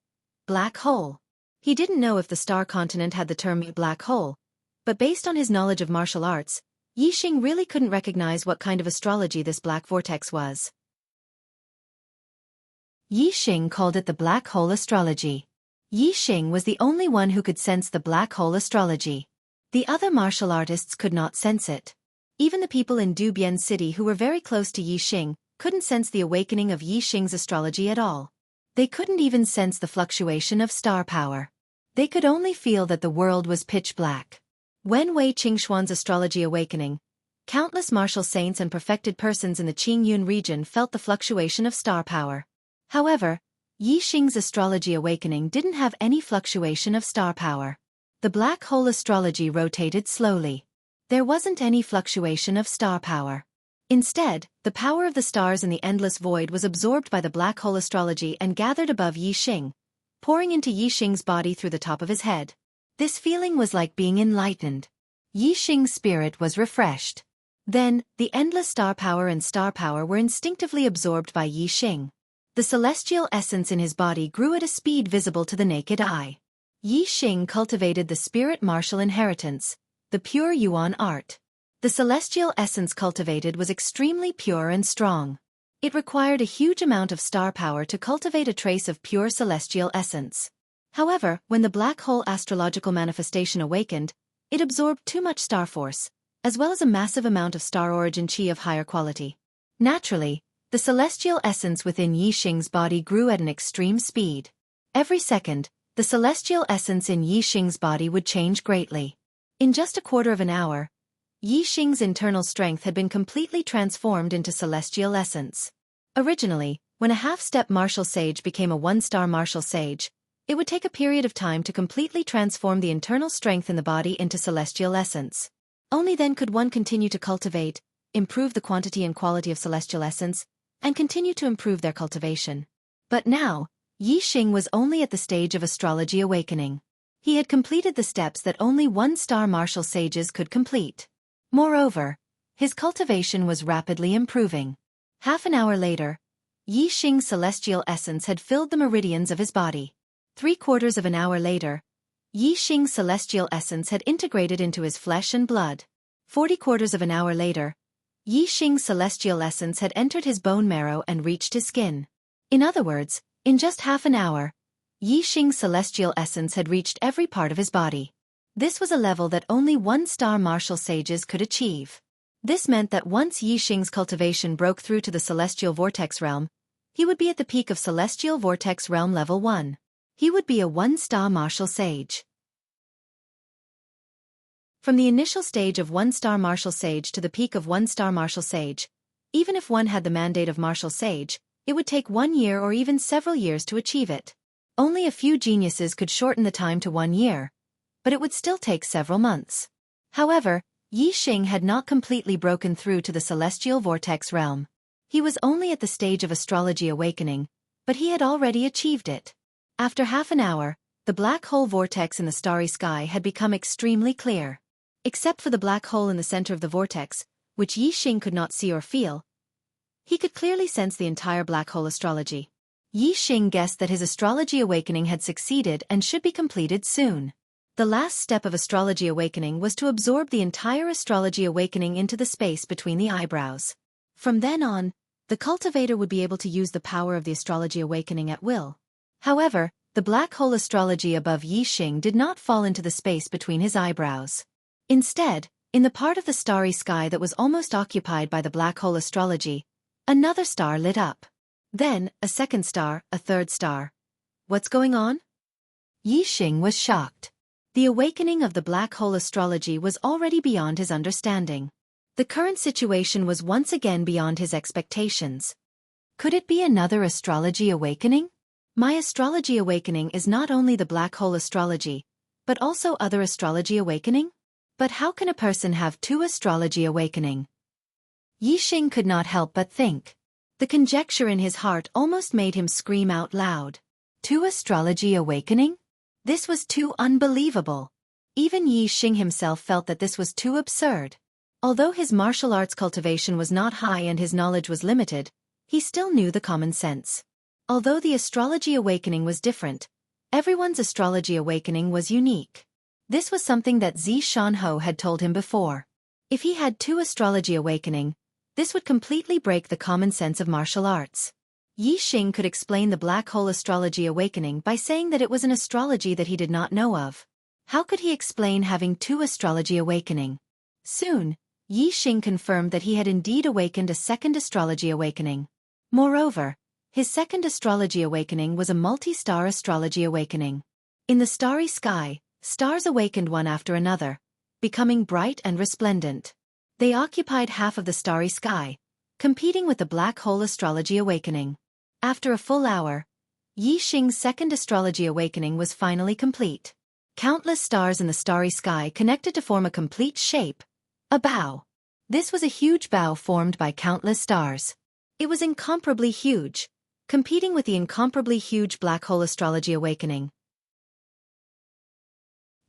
black hole. He didn't know if the star continent had the term black hole, but based on his knowledge of martial arts, Yi Xing really couldn't recognize what kind of astrology this black vortex was. Yi Xing called it the black hole astrology. Yi Xing was the only one who could sense the black hole astrology. The other martial artists could not sense it. Even the people in Dubian City who were very close to Yi Xing couldn't sense the awakening of Yi Xing's astrology at all. They couldn't even sense the fluctuation of star power. They could only feel that the world was pitch black. When Wei Qingxuan's astrology awakening, countless martial saints and perfected persons in the Qingyun region felt the fluctuation of star power. However, Yi Xing's astrology awakening didn't have any fluctuation of star power. The black hole astrology rotated slowly. There wasn't any fluctuation of star power. Instead, the power of the stars in the endless void was absorbed by the black hole astrology and gathered above Yi Xing, pouring into Yi Xing's body through the top of his head. This feeling was like being enlightened. Yi Xing's spirit was refreshed. Then, the endless star power were instinctively absorbed by Yi Xing. The celestial essence in his body grew at a speed visible to the naked eye. Yi Xing cultivated the spirit martial inheritance, the pure Yuan art. The celestial essence cultivated was extremely pure and strong. It required a huge amount of star power to cultivate a trace of pure celestial essence. However, when the black hole astrological manifestation awakened, it absorbed too much star force, as well as a massive amount of star origin chi of higher quality. Naturally, the celestial essence within Yi Xing's body grew at an extreme speed. Every second, the celestial essence in Yi Xing's body would change greatly. In just a quarter of an hour, Yi Xing's internal strength had been completely transformed into celestial essence. Originally, when a half-step martial sage became a one-star martial sage, it would take a period of time to completely transform the internal strength in the body into celestial essence. Only then could one continue to cultivate, improve the quantity and quality of celestial essence, and continue to improve their cultivation. But now, Yi Xing was only at the stage of astrology awakening. He had completed the steps that only one-star martial sages could complete. Moreover, his cultivation was rapidly improving. Half an hour later, Yi Xing's celestial essence had filled the meridians of his body. 3/4 of an hour later, Yi Xing's celestial essence had integrated into his flesh and blood. 40/4 of an hour later, Yi Xing's celestial essence had entered his bone marrow and reached his skin. In other words, in just half an hour, Yi Xing's celestial essence had reached every part of his body. This was a level that only one-star martial sages could achieve. This meant that once Yi Xing's cultivation broke through to the celestial vortex realm, he would be at the peak of celestial vortex realm level 1. He would be a one-star martial sage. From the initial stage of one-star martial sage to the peak of one-star martial sage, even if one had the mandate of martial sage, it would take 1 year or even several years to achieve it. Only a few geniuses could shorten the time to 1 year, but it would still take several months. However, Yi Xing had not completely broken through to the celestial vortex realm. He was only at the stage of astrology awakening, but he had already achieved it. After half an hour, the black hole vortex in the starry sky had become extremely clear. Except for the black hole in the center of the vortex, which Yi Xing could not see or feel, he could clearly sense the entire black hole astrology. Yi Xing guessed that his astrology awakening had succeeded and should be completed soon. The last step of astrology awakening was to absorb the entire astrology awakening into the space between the eyebrows. From then on, the cultivator would be able to use the power of the astrology awakening at will. However, the black hole astrology above Yi Xing did not fall into the space between his eyebrows. Instead, in the part of the starry sky that was almost occupied by the black hole astrology, another star lit up. Then, a second star, a third star. What's going on? Yi Xing was shocked. The awakening of the black hole astrology was already beyond his understanding. The current situation was once again beyond his expectations. Could it be another astrology awakening? My astrology awakening is not only the black hole astrology, but also other astrology awakening? But how can a person have 2 astrology awakening? Yi Xing could not help but think. The conjecture in his heart almost made him scream out loud. 2 astrology awakening? This was too unbelievable. Even Yi Xing himself felt that this was too absurd. Although his martial arts cultivation was not high and his knowledge was limited, he still knew the common sense. Although the astrology awakening was different, everyone's astrology awakening was unique. This was something that Zi Shanhou had told him before. If he had 2 astrology awakening, this would completely break the common sense of martial arts. Yi Xing could explain the black hole astrology awakening by saying that it was an astrology that he did not know of. How could he explain having 2 astrology awakening? Soon, Yi Xing confirmed that he had indeed awakened a second astrology awakening. Moreover, his second astrology awakening was a multi-star astrology awakening. In the starry sky, stars awakened one after another, becoming bright and resplendent. They occupied half of the starry sky, competing with the black hole astrology awakening. After a full hour, Yi Xing's second astrology awakening was finally complete. Countless stars in the starry sky connected to form a complete shape, a bow. This was a huge bow formed by countless stars. It was incomparably huge, competing with the incomparably huge black hole astrology awakening.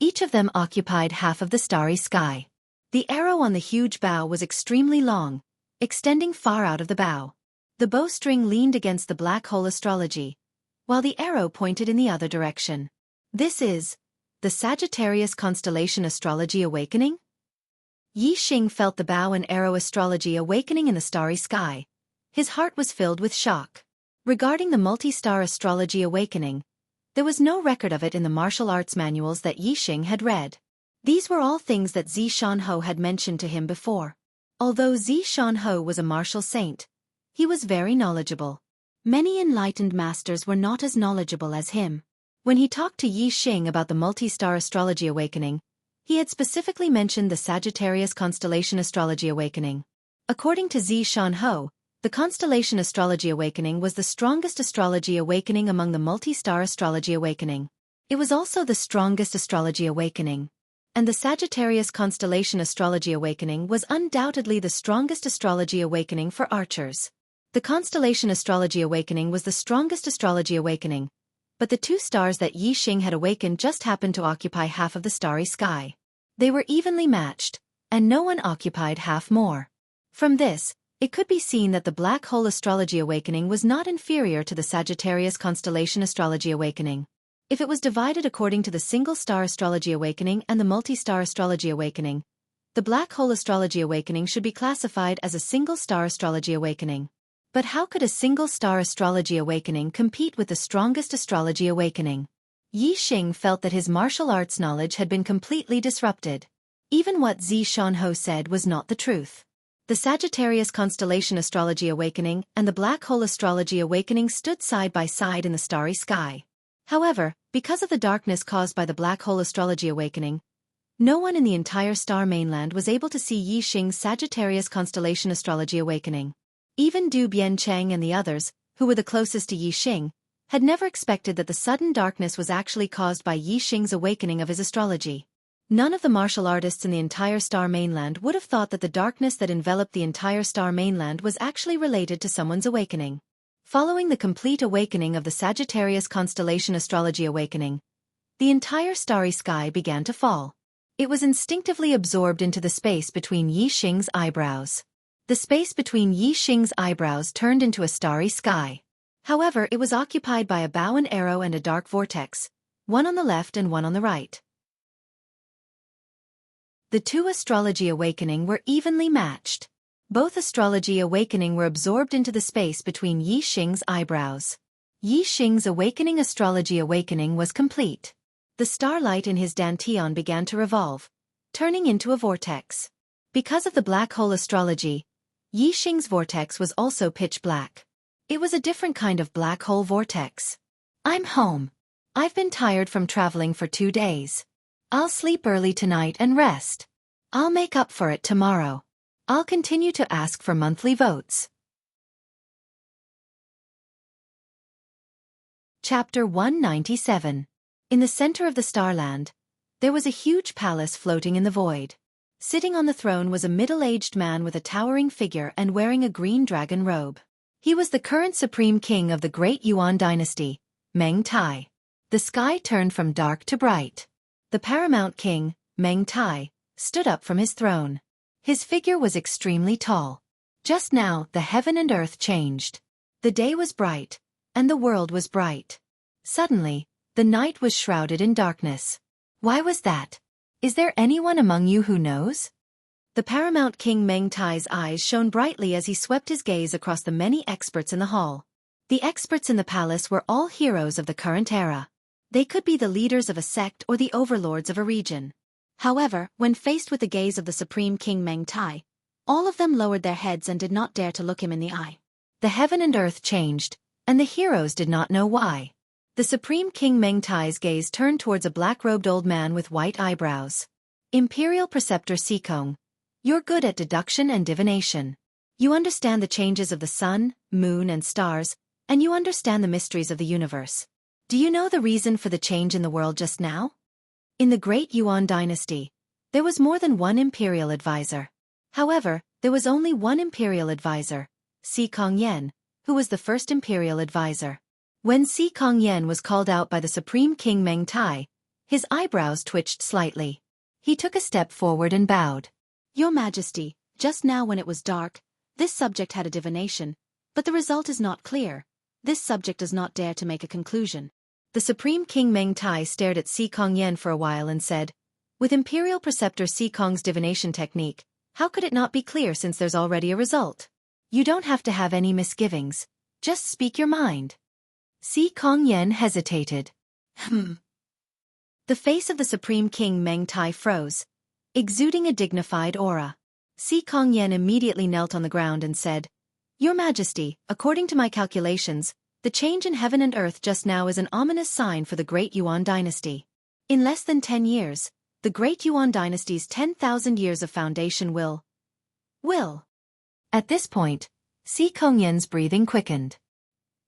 Each of them occupied half of the starry sky. The arrow on the huge bow was extremely long, extending far out of the bow. The bowstring leaned against the black hole astrology, while the arrow pointed in the other direction. This is the Sagittarius constellation astrology awakening? Yi Xing felt the bow and arrow astrology awakening in the starry sky. His heart was filled with shock. Regarding the multi-star astrology awakening, there was no record of it in the martial arts manuals that Yi Xing had read. These were all things that Zishanho had mentioned to him before. Although Zishanho was a martial saint, he was very knowledgeable. Many enlightened masters were not as knowledgeable as him. When he talked to Yi Xing about the multi-star astrology awakening, he had specifically mentioned the Sagittarius constellation astrology awakening. According to Zishanho, the constellation astrology awakening was the strongest astrology awakening among the multi-star astrology awakening. It was also the strongest astrology awakening. And the Sagittarius constellation astrology awakening was undoubtedly the strongest astrology awakening for archers. The constellation astrology awakening was the strongest astrology awakening, but the two stars that Yi Xing had awakened just happened to occupy half of the starry sky. They were evenly matched, and no one occupied half more. From this, it could be seen that the black hole astrology awakening was not inferior to the Sagittarius constellation astrology awakening. If it was divided according to the single star astrology awakening and the multi-star astrology awakening, the black hole astrology awakening should be classified as a single star astrology awakening. But how could a single-star astrology awakening compete with the strongest astrology awakening? Yi Xing felt that his martial arts knowledge had been completely disrupted. Even what Zishanho said was not the truth. The Sagittarius constellation astrology awakening and the black hole astrology awakening stood side by side in the starry sky. However, because of the darkness caused by the black hole astrology awakening, no one in the entire star mainland was able to see Yi Xing's Sagittarius constellation astrology awakening. Even Du Biancheng and the others, who were the closest to Yi Xing, had never expected that the sudden darkness was actually caused by Yi Xing's awakening of his astrology. None of the martial artists in the entire star mainland would have thought that the darkness that enveloped the entire star mainland was actually related to someone's awakening. Following the complete awakening of the Sagittarius constellation astrology awakening, the entire starry sky began to fall. It was instinctively absorbed into the space between Yi Xing's eyebrows. The space between Yi Xing's eyebrows turned into a starry sky. However, it was occupied by a bow and arrow and a dark vortex, one on the left and one on the right. The two astrology awakening were evenly matched. Both astrology awakening were absorbed into the space between Yi Xing's eyebrows. Yi Xing's awakening astrology awakening was complete. The starlight in his dantian began to revolve, turning into a vortex. Because of the black hole astrology, Yi Xing's vortex was also pitch black. It was a different kind of black hole vortex. I'm home. I've been tired from traveling for 2 days. I'll sleep early tonight and rest. I'll make up for it tomorrow. I'll continue to ask for monthly votes. Chapter 197. In the center of the starland, there was a huge palace floating in the void. Sitting on the throne was a middle-aged man with a towering figure and wearing a green dragon robe. He was the current supreme king of the Great Yuan dynasty, Meng Tai. The sky turned from dark to bright. The paramount king, Meng Tai, stood up from his throne. His figure was extremely tall. Just now, the heaven and earth changed. The day was bright, and the world was bright. Suddenly, the night was shrouded in darkness. Why was that? Is there anyone among you who knows? The paramount king Meng Tai's eyes shone brightly as he swept his gaze across the many experts in the hall. The experts in the palace were all heroes of the current era. They could be the leaders of a sect or the overlords of a region. However, when faced with the gaze of the supreme king Meng Tai, all of them lowered their heads and did not dare to look him in the eye. The heaven and earth changed, and the heroes did not know why. The supreme king Meng Tai's gaze turned towards a black-robed old man with white eyebrows. Imperial Preceptor Sikong, you're good at deduction and divination. You understand the changes of the sun, moon and stars, and you understand the mysteries of the universe. Do you know the reason for the change in the world just now? In the Great Yuan dynasty, there was more than one imperial advisor. However, there was only one imperial advisor, Sikong Yen, who was the first imperial advisor. When Sikong Yen was called out by the supreme king Meng Tai, his eyebrows twitched slightly. He took a step forward and bowed. Your Majesty, just now when it was dark, this subject had a divination, but the result is not clear. This subject does not dare to make a conclusion. The supreme king Meng Tai stared at Sikong Yen for a while and said, with Imperial Preceptor Sikong's divination technique, how could it not be clear since there's already a result? You don't have to have any misgivings. Just speak your mind. Sikong Yen hesitated. The face of the Supreme King Meng Tai froze, exuding a dignified aura. Si Kongyan immediately knelt on the ground and said, "Your Majesty, according to my calculations, the change in heaven and earth just now is an ominous sign for the Great Yuan dynasty. In less than 10 years, the Great Yuan dynasty's 10,000 years of foundation will. At this point, Si Kongyan's breathing quickened.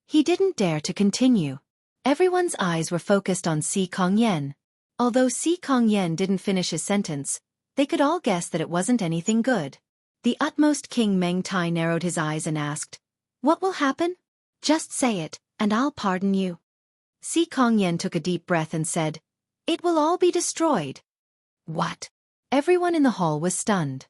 He didn't dare to continue. Everyone's eyes were focused on Si Kongyan. Although Si Kongyan didn't finish his sentence, they could all guess that it wasn't anything good. The utmost king Meng Tai narrowed his eyes and asked, "What will happen? Just say it, and I'll pardon you." Si Kongyan took a deep breath and said, "It will all be destroyed." What? Everyone in the hall was stunned.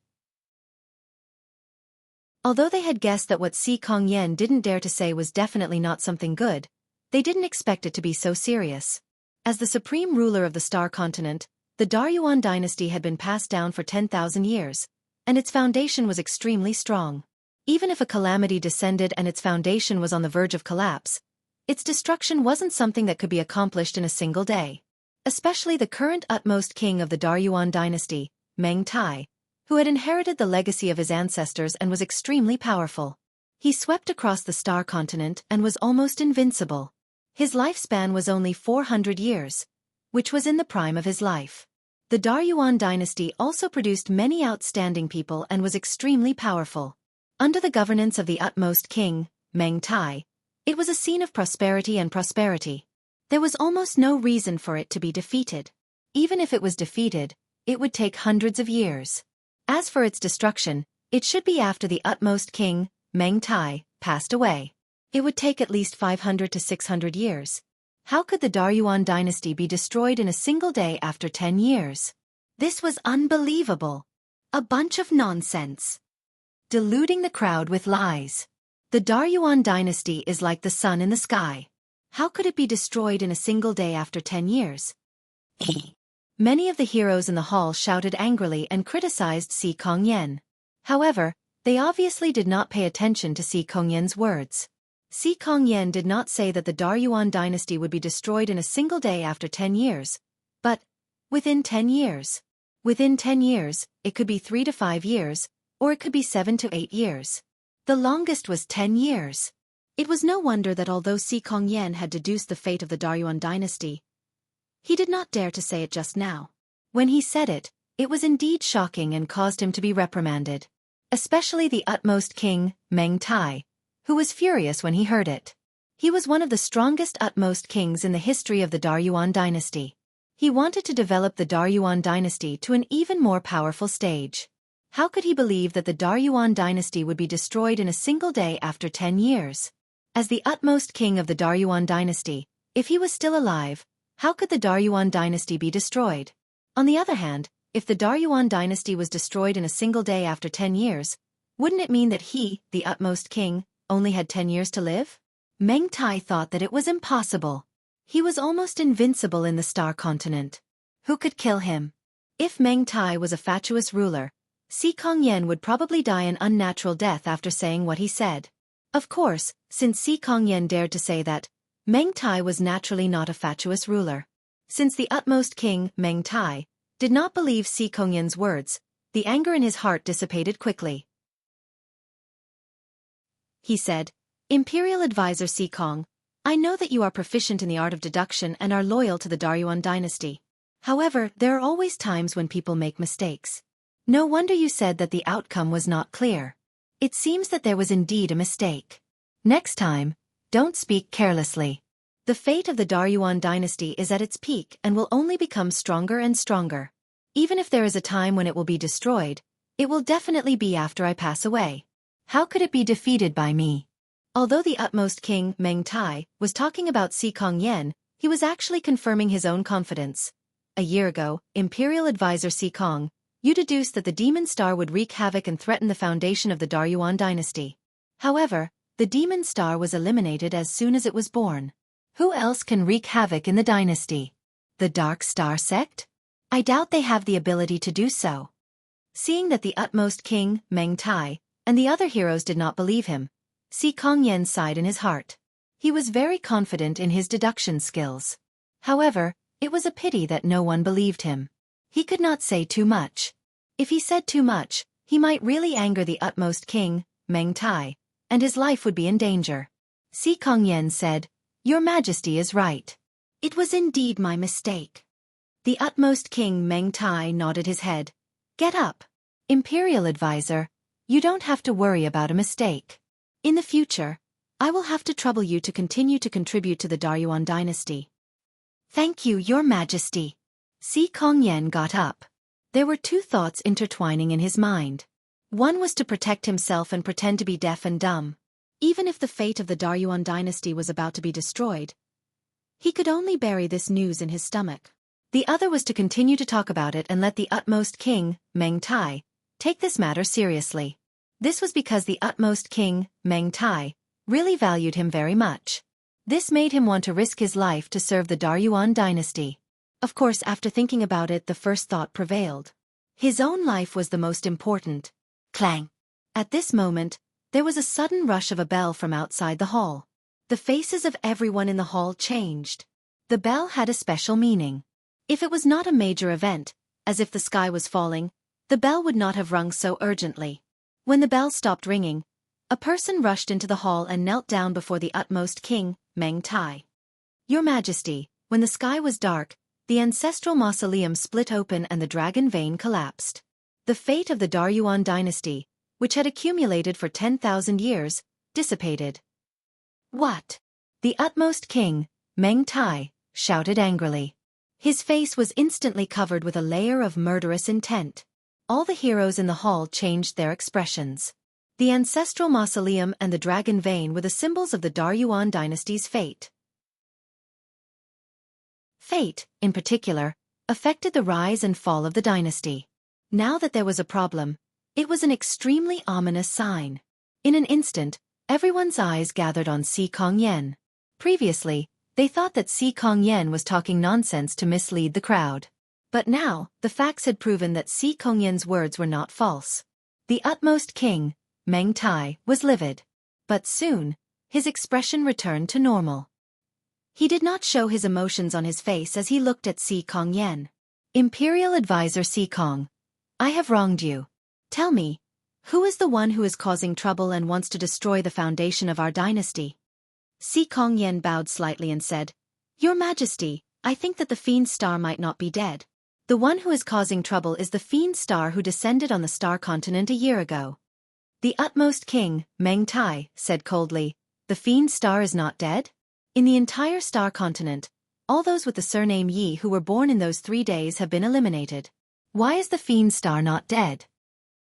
Although they had guessed that what Si Kongyan didn't dare to say was definitely not something good, they didn't expect it to be so serious. As the supreme ruler of the Star Continent, the Daryuan dynasty had been passed down for 10,000 years, and its foundation was extremely strong. Even if a calamity descended and its foundation was on the verge of collapse, its destruction wasn't something that could be accomplished in a single day. Especially the current utmost king of the Daryuan dynasty, Meng Tai, who had inherited the legacy of his ancestors and was extremely powerful. He swept across the Star Continent and was almost invincible. His lifespan was only 400 years, which was in the prime of his life. The Daryuan dynasty also produced many outstanding people and was extremely powerful. Under the governance of the utmost king, Meng Tai, it was a scene of prosperity and prosperity. There was almost no reason for it to be defeated. Even if it was defeated, it would take hundreds of years. As for its destruction, it should be after the utmost king, Meng Tai, passed away. It would take at least 500 to 600 years. How could the Daryuan dynasty be destroyed in a single day after 10 years? This was unbelievable. A bunch of nonsense. Deluding the crowd with lies. The Daryuan dynasty is like the sun in the sky. How could it be destroyed in a single day after 10 years? Many of the heroes in the hall shouted angrily and criticized Si Kongyan. However, they obviously did not pay attention to Si Kongyan's words. Si Kongyan did not say that the Daryuan dynasty would be destroyed in a single day after 10 years, but within 10 years. Within 10 years, it could be 3 to 5 years, or it could be 7 to 8 years. The longest was 10 years. It was no wonder that although Si Kongyan had deduced the fate of the Daryuan dynasty, he did not dare to say it just now. When he said it, it was indeed shocking and caused him to be reprimanded. Especially the utmost king, Meng Tai, who was furious when he heard it. He was one of the strongest utmost kings in the history of the Daryuan dynasty. He wanted to develop the Daryuan dynasty to an even more powerful stage. How could he believe that the Daryuan dynasty would be destroyed in a single day after 10 years? As the utmost king of the Daryuan dynasty, if he was still alive, how could the Daryuan dynasty be destroyed? On the other hand, if the Daryuan dynasty was destroyed in a single day after 10 years, wouldn't it mean that he, the utmost king, only had 10 years to live? Meng Tai thought that it was impossible. He was almost invincible in the Star Continent. Who could kill him? If Meng Tai was a fatuous ruler, Si Kongyan would probably die an unnatural death after saying what he said. Of course, since Si Kongyan dared to say that, Meng Tai was naturally not a fatuous ruler. Since the utmost king, Meng Tai, did not believe Si Kongyan's words, the anger in his heart dissipated quickly. He said, "Imperial Advisor Si Kong, I know that you are proficient in the art of deduction and are loyal to the Daryuan dynasty. However, there are always times when people make mistakes. No wonder you said that the outcome was not clear. It seems that there was indeed a mistake. Next time, don't speak carelessly. The fate of the Daryuan dynasty is at its peak and will only become stronger and stronger. Even if there is a time when it will be destroyed, it will definitely be after I pass away. How could it be defeated by me?" Although the utmost king, Meng Tai, was talking about Si Kongyan, he was actually confirming his own confidence. A year ago, Imperial Advisor Si Kong, you deduced that the demon star would wreak havoc and threaten the foundation of the Daryuan dynasty. However, the demon star was eliminated as soon as it was born. Who else can wreak havoc in the dynasty? The Dark Star sect? I doubt they have the ability to do so. Seeing that the utmost king, Meng Tai, and the other heroes did not believe him, Si Kongyan sighed in his heart. He was very confident in his deduction skills. However, It was a pity that no one believed him. He could not say too much. If he said too much, he might really anger the utmost king, Meng Tai, and his life would be in danger. Si Kongyan said, "Your Majesty is right. It was indeed my mistake." The utmost king Meng Tai nodded his head. "Get up. Imperial advisor, you don't have to worry about a mistake. In the future, I will have to trouble you to continue to contribute to the Daryuan dynasty." "Thank you, Your Majesty." Si Kongyan got up. There were two thoughts intertwining in his mind. One was to protect himself and pretend to be deaf and dumb. Even if the fate of the Daryuan dynasty was about to be destroyed, he could only bury this news in his stomach. The other was to continue to talk about it and let the utmost king, Meng Tai, take this matter seriously. This was because the utmost king, Meng Tai, really valued him very much. This made him want to risk his life to serve the Daryuan dynasty. Of course, after thinking about it, the first thought prevailed. His own life was the most important. Clang! At this moment, there was a sudden rush of a bell from outside the hall. The faces of everyone in the hall changed. The bell had a special meaning. If it was not a major event, as if the sky was falling, the bell would not have rung so urgently. When the bell stopped ringing, a person rushed into the hall and knelt down before the utmost king, Meng Tai. "Your Majesty," when the sky was dark, the ancestral mausoleum split open and the dragon vein collapsed. The fate of the Daryuan dynasty, which had accumulated for 10,000 years, dissipated. "What?" The utmost king, Meng Tai, shouted angrily. His face was instantly covered with a layer of murderous intent. All the heroes in the hall changed their expressions. The ancestral mausoleum and the dragon vein were the symbols of the Daryuan dynasty's fate. Fate, in particular, affected the rise and fall of the dynasty. Now that there was a problem, it was an extremely ominous sign. In an instant, everyone's eyes gathered on Si Kongyan. Previously, they thought that Si Kongyan was talking nonsense to mislead the crowd. But now, the facts had proven that Si Kongyan's words were not false. The utmost king, Meng Tai, was livid. But soon, his expression returned to normal. He did not show his emotions on his face as he looked at Si Kongyan. "Imperial advisor Si Kong, I have wronged you. Tell me, who is the one who is causing trouble and wants to destroy the foundation of our dynasty?" Si Kongyan bowed slightly and said, "Your Majesty, I think that the Fiend Star might not be dead. The one who is causing trouble is the Fiend Star who descended on the Star Continent a year ago." The utmost king, Meng Tai, said coldly, "The Fiend Star is not dead? In the entire Star Continent, all those with the surname Yi who were born in those 3 days have been eliminated. Why is the Fiend Star not dead?"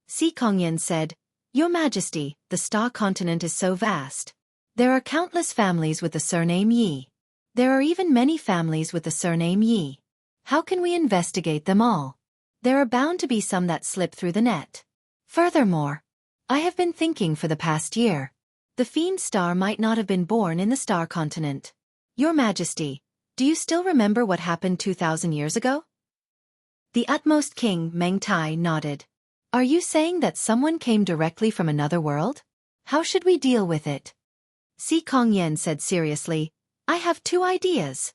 Si Kongyan said, "Your Majesty, the Star Continent is so vast. There are countless families with the surname Yi. There are even many families with the surname Yi. How can we investigate them all? There are bound to be some that slip through the net. Furthermore, I have been thinking for the past year. The Fiend Star might not have been born in the Star Continent. Your Majesty, do you still remember what happened 2,000 years ago?" The utmost king, Meng Tai, nodded. "Are you saying that someone came directly from another world? How should we deal with it?" Si Kongyan said seriously, "I have 2 ideas."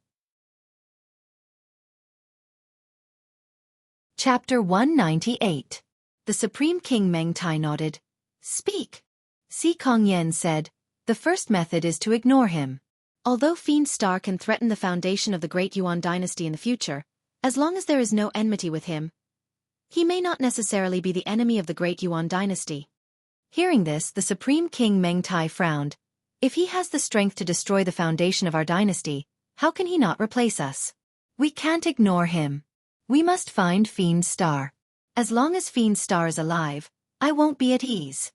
Chapter 198. The Supreme King Meng Tai nodded. "Speak." Si Kongyan said, "The first method is to ignore him. Although Fiend Star can threaten the foundation of the Great Yuan dynasty in the future, as long as there is no enmity with him, he may not necessarily be the enemy of the Great Yuan dynasty." Hearing this, the Supreme King Meng Tai frowned. "If he has the strength to destroy the foundation of our dynasty, how can he not replace us? We can't ignore him. We must find Fiend Star. As long as Fiend Star is alive, I won't be at ease."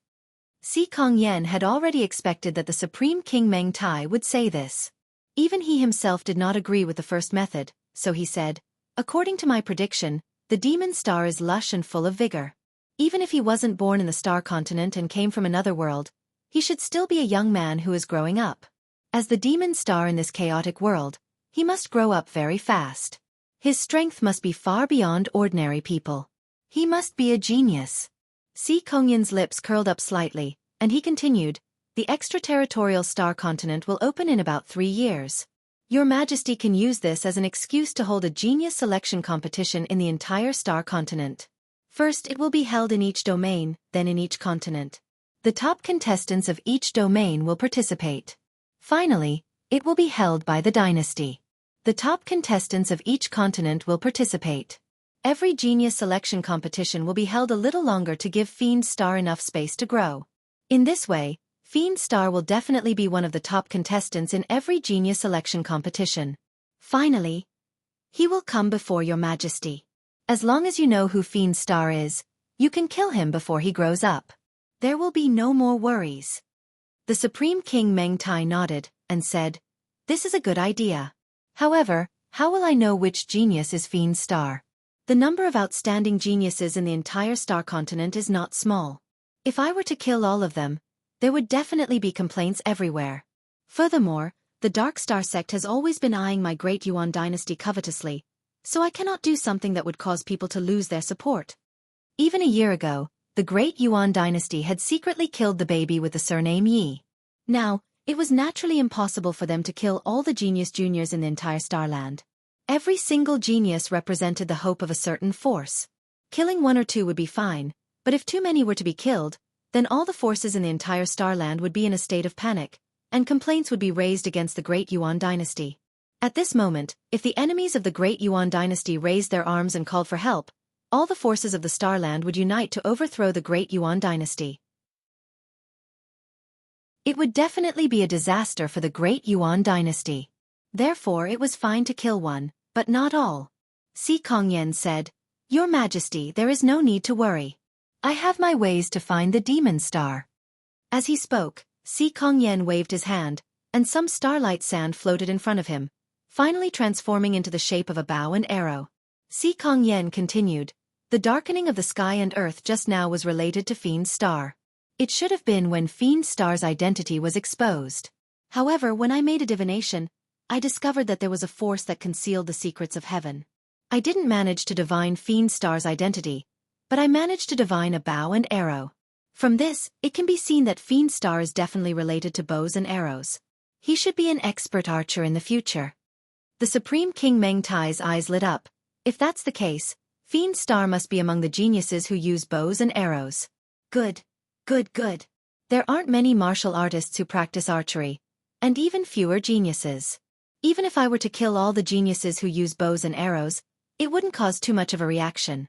Si Kongyan had already expected that the Supreme King Meng Tai would say this. Even he himself did not agree with the first method, so he said, "According to my prediction, the Demon Star is lush and full of vigor. Even if he wasn't born in the Star Continent and came from another world, he should still be a young man who is growing up. As the Demon Star in this chaotic world, he must grow up very fast. His strength must be far beyond ordinary people. He must be a genius." Si Kongyan's lips curled up slightly, and he continued, "The extraterritorial Star Continent will open in about 3 years. Your Majesty can use this as an excuse to hold a genius selection competition in the entire star continent. First, it will be held in each domain, then in each continent. The top contestants of each domain will participate. Finally, it will be held by the dynasty. The top contestants of each continent will participate. Every genius selection competition will be held a little longer to give Fiend Star enough space to grow. In this way, Fiend Star will definitely be one of the top contestants in every genius selection competition. Finally, he will come before your Majesty. As long as you know who Fiend Star is, you can kill him before he grows up. There will be no more worries. The Supreme King Meng Tai nodded and said, "This is a good idea. However, how will I know which genius is Fiend Star? The number of outstanding geniuses in the entire star continent is not small. If I were to kill all of them, there would definitely be complaints everywhere. Furthermore, the Dark Star sect has always been eyeing my great Yuan dynasty covetously, so I cannot do something that would cause people to lose their support." Even a year ago, the great Yuan dynasty had secretly killed the baby with the surname Yi. Now, it was naturally impossible for them to kill all the genius juniors in the entire starland. Every single genius represented the hope of a certain force. Killing one or two would be fine, but if too many were to be killed, then all the forces in the entire starland would be in a state of panic, and complaints would be raised against the great Yuan dynasty. At this moment, if the enemies of the great Yuan dynasty raised their arms and called for help, all the forces of the starland would unite to overthrow the great Yuan dynasty. It would definitely be a disaster for the great Yuan dynasty. Therefore it was fine to kill one, but not all. Si Kongyan said, "Your Majesty, there is no need to worry. I have my ways to find the demon star." As he spoke, Si Kongyan waved his hand, and some starlight sand floated in front of him, finally transforming into the shape of a bow and arrow. Si Kongyan continued, "The darkening of the sky and earth just now was related to Fiend Star. It should have been when Fiend Star's identity was exposed. However, when I made a divination, I discovered that there was a force that concealed the secrets of heaven. I didn't manage to divine Fiend Star's identity, but I managed to divine a bow and arrow. From this, it can be seen that Fiend Star is definitely related to bows and arrows. He should be an expert archer in the future." The Supreme King Meng Tai's eyes lit up. If that's the case, Fiend Star must be among the geniuses who use bows and arrows. Good. Good. There aren't many martial artists who practice archery, and even fewer geniuses. Even if I were to kill all the geniuses who use bows and arrows, it wouldn't cause too much of a reaction.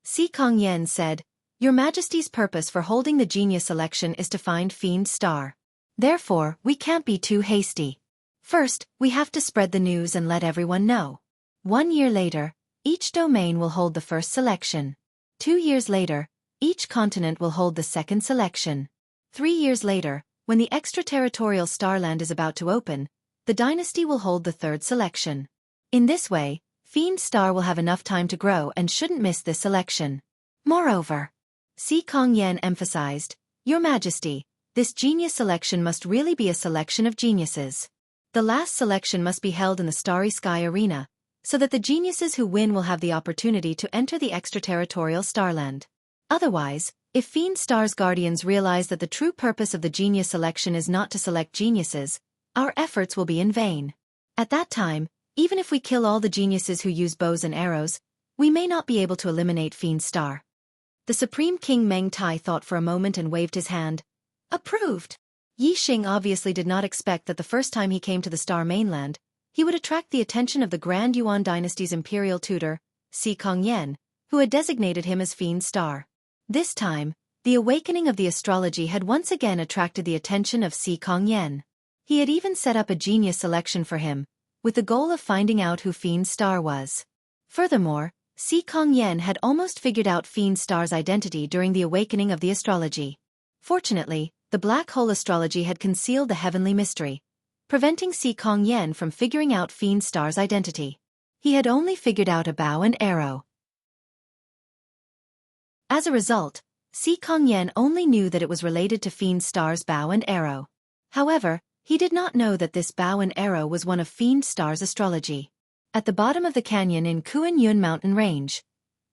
Si Kongyan said, "Your Majesty's purpose for holding the genius election is to find Fiend Star. Therefore, we can't be too hasty. First, we have to spread the news and let everyone know. 1 year later, each domain will hold the first selection. 2 years later, each continent will hold the second selection. 3 years later, when the extraterritorial starland is about to open, the dynasty will hold the third selection. In this way, Fiend Star will have enough time to grow and shouldn't miss this selection. Moreover," Si Kongyan emphasized, "Your Majesty, this genius selection must really be a selection of geniuses. The last selection must be held in the Starry Sky Arena, so that the geniuses who win will have the opportunity to enter the extraterritorial starland. Otherwise, if Fiend Star's guardians realize that the true purpose of the genius selection is not to select geniuses, our efforts will be in vain. At that time, even if we kill all the geniuses who use bows and arrows, we may not be able to eliminate Fiend Star." The Supreme King Meng Tai thought for a moment and waved his hand. "Approved." Yi Xing obviously did not expect that the first time he came to the Star mainland, he would attract the attention of the Grand Yuan dynasty's imperial tutor, Si Kongyan, who had designated him as Fiend Star. This time, the awakening of the astrology had once again attracted the attention of Si Kongyan. He had even set up a genius selection for him, with the goal of finding out who Fiend Star was. Furthermore, Si Kongyan had almost figured out Fiend Star's identity during the awakening of the astrology. Fortunately, the black hole astrology had concealed the heavenly mystery, preventing Si Kongyan from figuring out Fiend Star's identity. He had only figured out a bow and arrow. As a result, Si Kongyan only knew that it was related to Fiend Star's bow and arrow. However, he did not know that this bow and arrow was one of Fiend Star's astrology. At the bottom of the canyon in Kuan-Yun mountain range,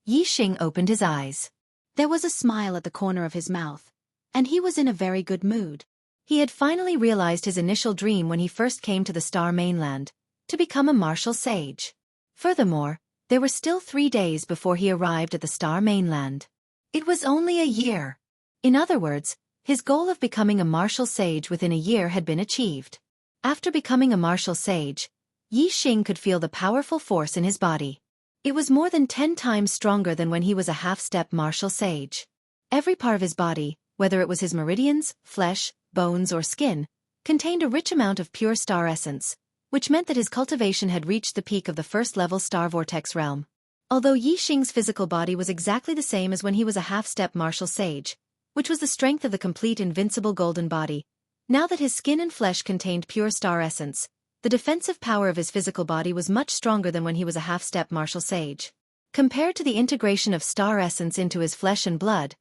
Yi Xing opened his eyes. There was a smile at the corner of his mouth, and he was in a very good mood. He had finally realized his initial dream when he first came to the Star mainland, to become a martial sage. Furthermore, there were still 3 days before he arrived at the Star Mainland. It was only a year. In other words, his goal of becoming a martial sage within a year had been achieved. After becoming a martial sage, Yi Xing could feel the powerful force in his body. It was more than 10 times stronger than when he was a half-step martial sage. Every part of his body, whether it was his meridians, flesh, bones or skin, contained a rich amount of pure star essence, which meant that his cultivation had reached the peak of the first-level star vortex realm. Although Yi Xing's physical body was exactly the same as when he was a half-step martial sage, which was the strength of the complete invincible golden body, now that his skin and flesh contained pure star essence, the defensive power of his physical body was much stronger than when he was a half-step martial sage. Compared to the integration of star essence into his flesh and blood,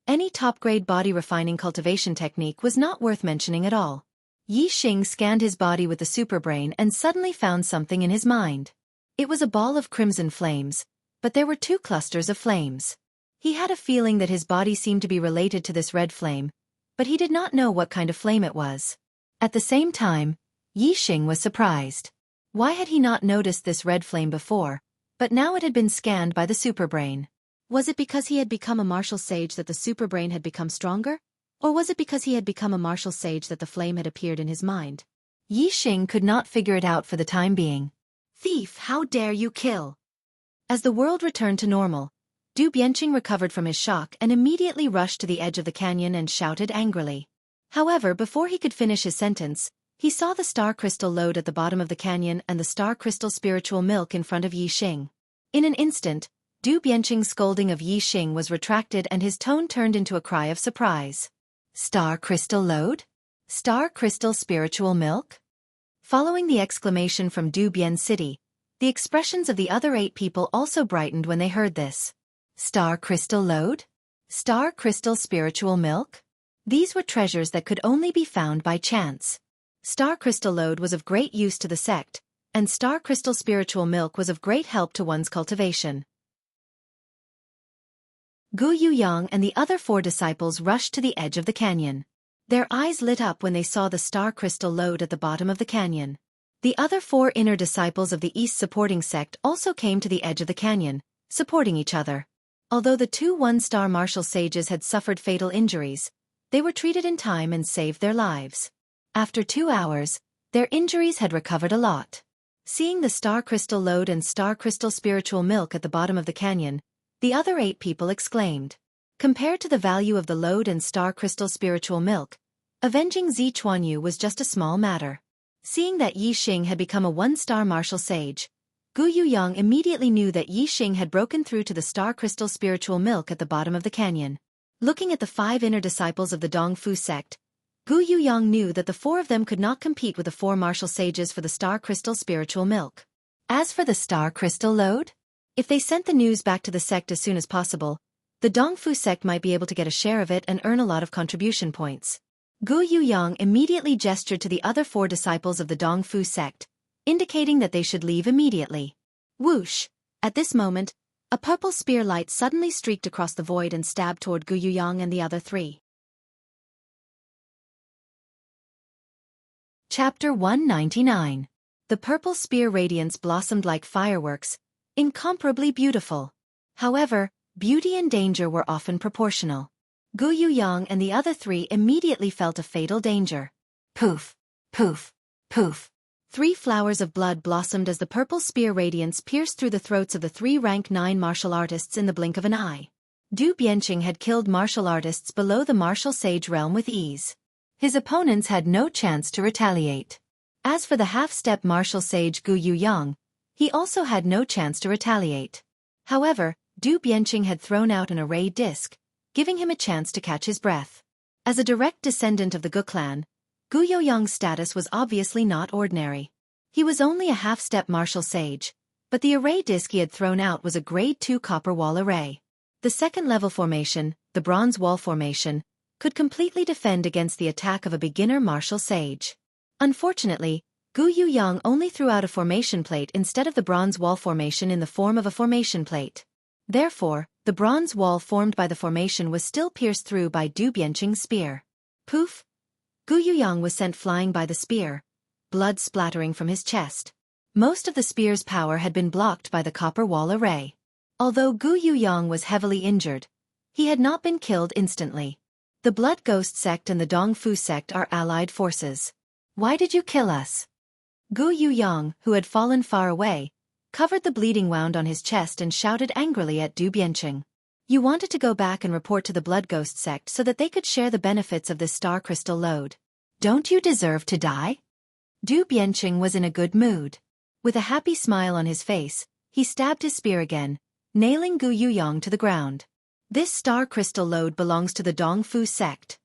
any top-grade body-refining cultivation technique was not worth mentioning at all. Yi Xing scanned his body with the superbrain and suddenly found something in his mind. It was a ball of crimson flames, but there were 2 clusters of flames. He had a feeling that his body seemed to be related to this red flame, but he did not know what kind of flame it was. At the same time, Yi Xing was surprised. Why had he not noticed this red flame before, but now it had been scanned by the superbrain? Was it because he had become a martial sage that the superbrain had become stronger? Or was it because he had become a martial sage that the flame had appeared in his mind? Yi Xing could not figure it out for the time being. Thief, how dare you kill? As the world returned to normal, Du Bianqing recovered from his shock and immediately rushed to the edge of the canyon and shouted angrily. However, before he could finish his sentence, he saw the star crystal lode at the bottom of the canyon and the star crystal spiritual milk in front of Yi Xing. In an instant, Du Bianqing's scolding of Yi Xing was retracted and his tone turned into a cry of surprise. Star crystal lode? Star crystal spiritual milk? Following the exclamation from Du Bian City, the expressions of the other 8 people also brightened when they heard this. Star crystal lode? Star crystal spiritual milk? These were treasures that could only be found by chance. Star crystal lode was of great use to the sect, and star crystal spiritual milk was of great help to one's cultivation. Gu Yuyang and the other 4 disciples rushed to the edge of the canyon. Their eyes lit up when they saw the star crystal lode at the bottom of the canyon. The other 4 inner disciples of the East supporting sect also came to the edge of the canyon, supporting each other. Although the 2 one-star martial sages had suffered fatal injuries, they were treated in time and saved their lives. After 2 hours, their injuries had recovered a lot. Seeing the star crystal lode and star crystal spiritual milk at the bottom of the canyon, the other 8 people exclaimed. Compared to the value of the lode and star crystal spiritual milk, avenging Zichuanyu was just a small matter. Seeing that Yi Xing had become a 1-star martial sage, Gu Yuyang immediately knew that Yi Xing had broken through to the star crystal spiritual milk at the bottom of the canyon. Looking at the 5 inner disciples of the Dongfu sect, Gu Yuyang knew that the 4 of them could not compete with the 4 martial sages for the star crystal spiritual milk. As for the star crystal lode, if they sent the news back to the sect as soon as possible, the Dongfu sect might be able to get a share of it and earn a lot of contribution points. Gu Yuyang immediately gestured to the other 4 disciples of the Dongfu sect, indicating that they should leave immediately. Whoosh! At this moment, a purple spear light suddenly streaked across the void and stabbed toward Gu Yuyang and the other 3. Chapter 199. The purple spear radiance blossomed like fireworks, incomparably beautiful. However, beauty and danger were often proportional. Gu Yuyang and the other 3 immediately felt a fatal danger. Poof! Poof! Poof! 3 flowers of blood blossomed as the purple spear radiance pierced through the throats of the 3 rank 9 martial artists in the blink of an eye. Du Bianqing had killed martial artists below the martial sage realm with ease. His opponents had no chance to retaliate. As for the half-step martial sage Gu Yuyang, he also had no chance to retaliate. However, Du Bianqing had thrown out an array disc, giving him a chance to catch his breath. As a direct descendant of the Gu clan, Gu Yuyang's status was obviously not ordinary. He was only a half-step martial sage, but the array disc he had thrown out was a grade 2 copper wall array. The second-level formation, the bronze wall formation, could completely defend against the attack of a beginner martial sage. Unfortunately, Gu Yuyang only threw out a formation plate instead of the bronze wall formation in the form of a formation plate. Therefore, the bronze wall formed by the formation was still pierced through by Du Bianqing's spear. Poof! Gu Yuyang was sent flying by the spear, blood splattering from his chest. Most of the spear's power had been blocked by the copper wall array. Although Gu Yuyang was heavily injured, he had not been killed instantly. The Blood Ghost sect and the Dongfu sect are allied forces. Why did you kill us? Gu Yuyang, who had fallen far away, covered the bleeding wound on his chest and shouted angrily at Du Bianqing. You wanted to go back and report to the Blood Ghost sect so that they could share the benefits of this star crystal load. Don't you deserve to die? Du Bianqing was in a good mood. With a happy smile on his face, he stabbed his spear again, nailing Gu Yuyang to the ground. This star crystal load belongs to the Dongfu sect.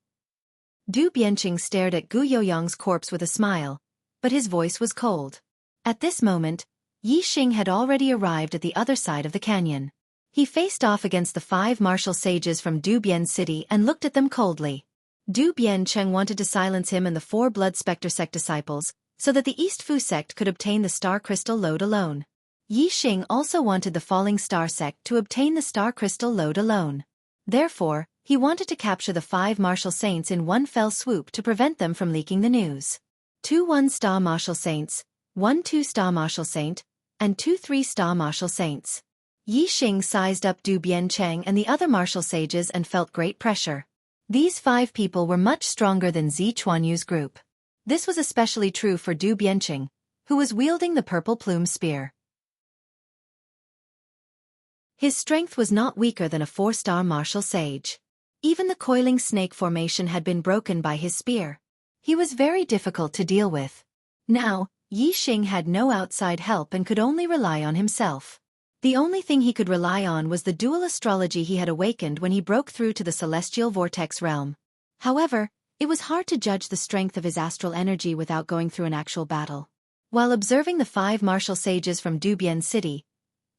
Du Bianqing stared at Gu Yuyang's corpse with a smile, but his voice was cold. At this moment, Yi Xing had already arrived at the other side of the canyon. He faced off against the 5 martial sages from Du Bian City and looked at them coldly. Du Bianqing wanted to silence him and the 4 Blood Spectre sect disciples, so that the East Fu sect could obtain the star crystal load alone. Yi Xing also wanted the Falling Star sect to obtain the star crystal load alone. Therefore, he wanted to capture the 5 martial saints in one fell swoop to prevent them from leaking the news. 2 1-star martial saints, 1 2-star martial saint, and 2 3-star martial saints. Yi Xing sized up Du Bianqing and the other martial sages and felt great pressure. These 5 people were much stronger than Zi Chuanyu's group. This was especially true for Du Bianqing, who was wielding the purple plume spear. His strength was not weaker than a 4-star martial sage. Even the coiling snake formation had been broken by his spear. He was very difficult to deal with. Now, Yi Xing had no outside help and could only rely on himself. The only thing he could rely on was the dual astrology he had awakened when he broke through to the celestial vortex realm. However, it was hard to judge the strength of his astral energy without going through an actual battle. While observing the 5 martial sages from Dubian City,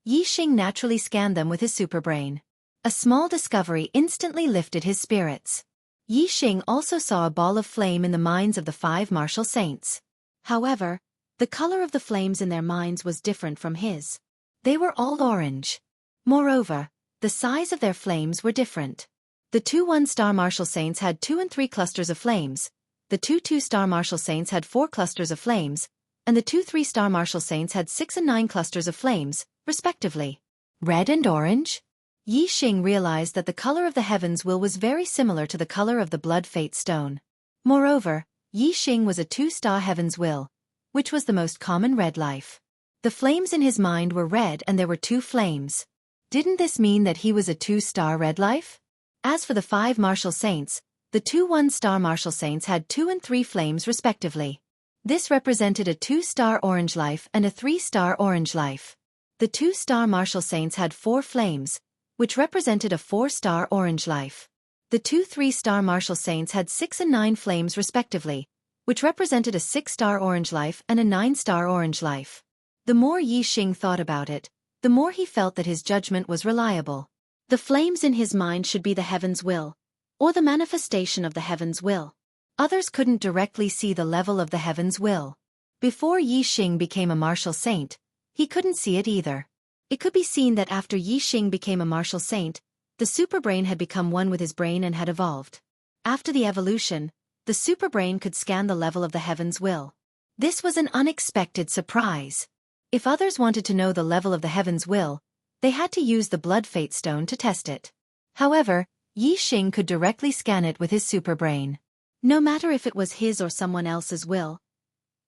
Yi Xing naturally scanned them with his superbrain. A small discovery instantly lifted his spirits. Yi Xing also saw a ball of flame in the minds of the 5 martial saints. However, the color of the flames in their minds was different from his. They were all orange. Moreover, the size of their flames were different. The 2 1-star martial saints had 2 and 3 clusters of flames, the 2 2-star martial saints had 4 clusters of flames, and the 2 3-star martial saints had 6 and 9 clusters of flames, respectively. Red and orange? Yi Xing realized that the color of the heaven's will was very similar to the color of the blood fate stone. Moreover, Yi Xing was a 2-star heaven's will, which was the most common red life. The flames in his mind were red and there were 2 flames. Didn't this mean that he was a 2-star red life? As for the 5 martial saints, the 2 1-star martial saints had 2 and 3 flames respectively. This represented a 2-star orange life and a 3-star orange life. The 2-star martial saints had 4 flames, which represented a 4-star orange life. The 2 3-star martial saints had 6 and 9 flames respectively, which represented a 6-star orange life and a 9-star orange life. The more Yi Xing thought about it, the more he felt that his judgment was reliable. The flames in his mind should be the heaven's will, or the manifestation of the heaven's will. Others couldn't directly see the level of the heaven's will. Before Yi Xing became a martial saint, he couldn't see it either. It could be seen that after Yi Xing became a martial saint, the superbrain had become one with his brain and had evolved. After the evolution, the superbrain could scan the level of the heaven's will. This was an unexpected surprise. If others wanted to know the level of the heaven's will, they had to use the blood fate stone to test it. However, Yi Xing could directly scan it with his superbrain. No matter if it was his or someone else's will,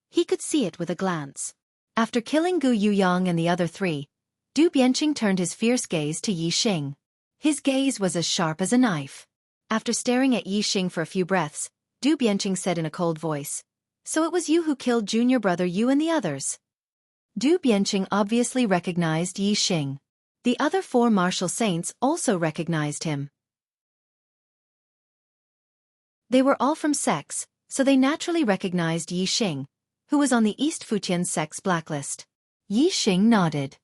he could see it with a glance. After killing Gu Yuyang and the other 3, Du Bianqing turned his fierce gaze to Yi Xing. His gaze was as sharp as a knife. After staring at Yi Xing for a few breaths, Du Bianqing said in a cold voice, "So it was you who killed junior brother Yu and the others?" Du Bianqing obviously recognized Yi Xing. The other 4 martial saints also recognized him. They were all from sects, so they naturally recognized Yi Xing, who was on the East Futian sect's blacklist. Yi Xing nodded.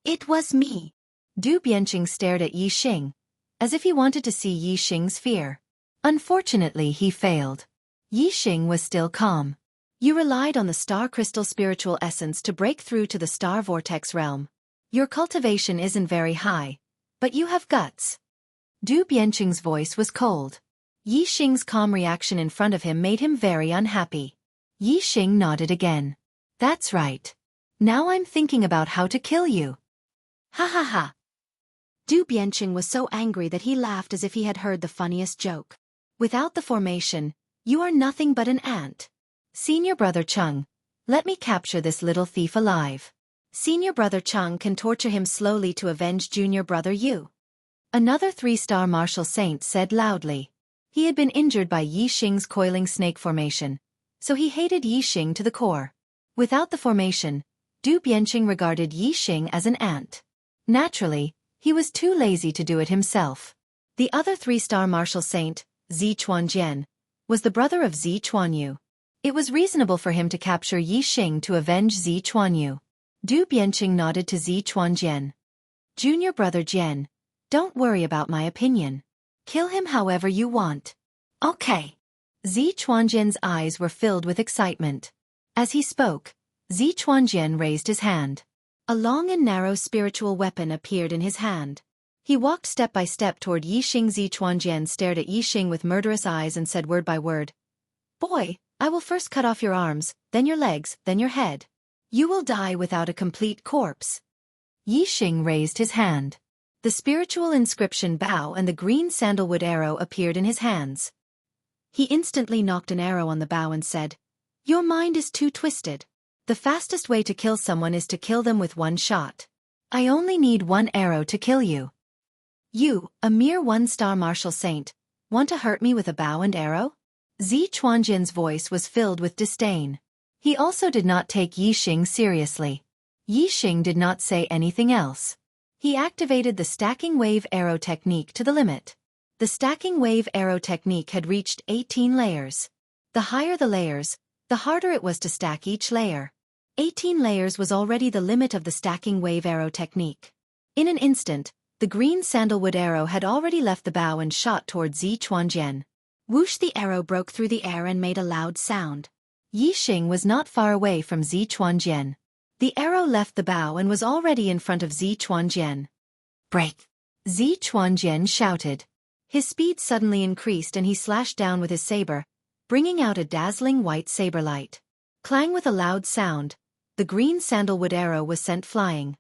"It was me." Du Bianqing stared at Yi Xing, as if he wanted to see Yi Xing's fear. Unfortunately, he failed. Yi Xing was still calm. "You relied on the star crystal spiritual essence to break through to the star vortex realm. Your cultivation isn't very high, but you have guts." Du Bianqing's voice was cold. Yi Xing's calm reaction in front of him made him very unhappy. Yi Xing nodded again. "That's right. Now I'm thinking about how to kill you. Ha ha ha. Du Bianqing was so angry that he laughed as if he had heard the funniest joke. Without the formation, you are nothing but an ant. Senior Brother Chung, let me capture this little thief alive. Senior Brother Chung can torture him slowly to avenge Junior Brother Yu. Another 3-star martial saint said loudly. He had been injured by Yi Xing's coiling snake formation, so he hated Yi Xing to the core. Without the formation, Du Bianqing regarded Yi Xing as an ant. Naturally, he was too lazy to do it himself. The other 3-star martial saint, Zi Chuanjian, was the brother of Zi Chuanyu. It was reasonable for him to capture Yi Xing to avenge Zi Chuanyu. Du Bianqing nodded to Zi Chuanjian. Junior Brother Jian, don't worry about my opinion. Kill him however you want. Okay. Zi Chuanjian's eyes were filled with excitement. As he spoke, Zi Chuanjian raised his hand. A long and narrow spiritual weapon appeared in his hand. He walked step by step toward Yi Xing. Zi Chuanjian stared at Yi Xing with murderous eyes and said word by word, "Boy, I will first cut off your arms, then your legs, then your head. You will die without a complete corpse." Yi Xing raised his hand. The spiritual inscription bow and the green sandalwood arrow appeared in his hands. He instantly knocked an arrow on the bow and said, "Your mind is too twisted. The fastest way to kill someone is to kill them with one shot. I only need one arrow to kill you. You, a mere 1-star martial saint, want to hurt me with a bow and arrow?" Zi Chuanjian's voice was filled with disdain. He also did not take Yi Xing seriously. Yi Xing did not say anything else. He activated the stacking wave arrow technique to the limit. The stacking wave arrow technique had reached 18 layers. The higher the layers, the harder it was to stack each layer. 18 layers was already the limit of the stacking wave arrow technique. In an instant, the green sandalwood arrow had already left the bow and shot toward Zi Chuanjian. Whoosh! The arrow broke through the air and made a loud sound. Yi Xing was not far away from Zi Chuanjian. The arrow left the bow and was already in front of Zi Chuanjian. "Break!" Zi Chuanjian shouted. His speed suddenly increased and he slashed down with his saber, bringing out a dazzling white saber light. Clang! With a loud sound, the green sandalwood arrow was sent flying.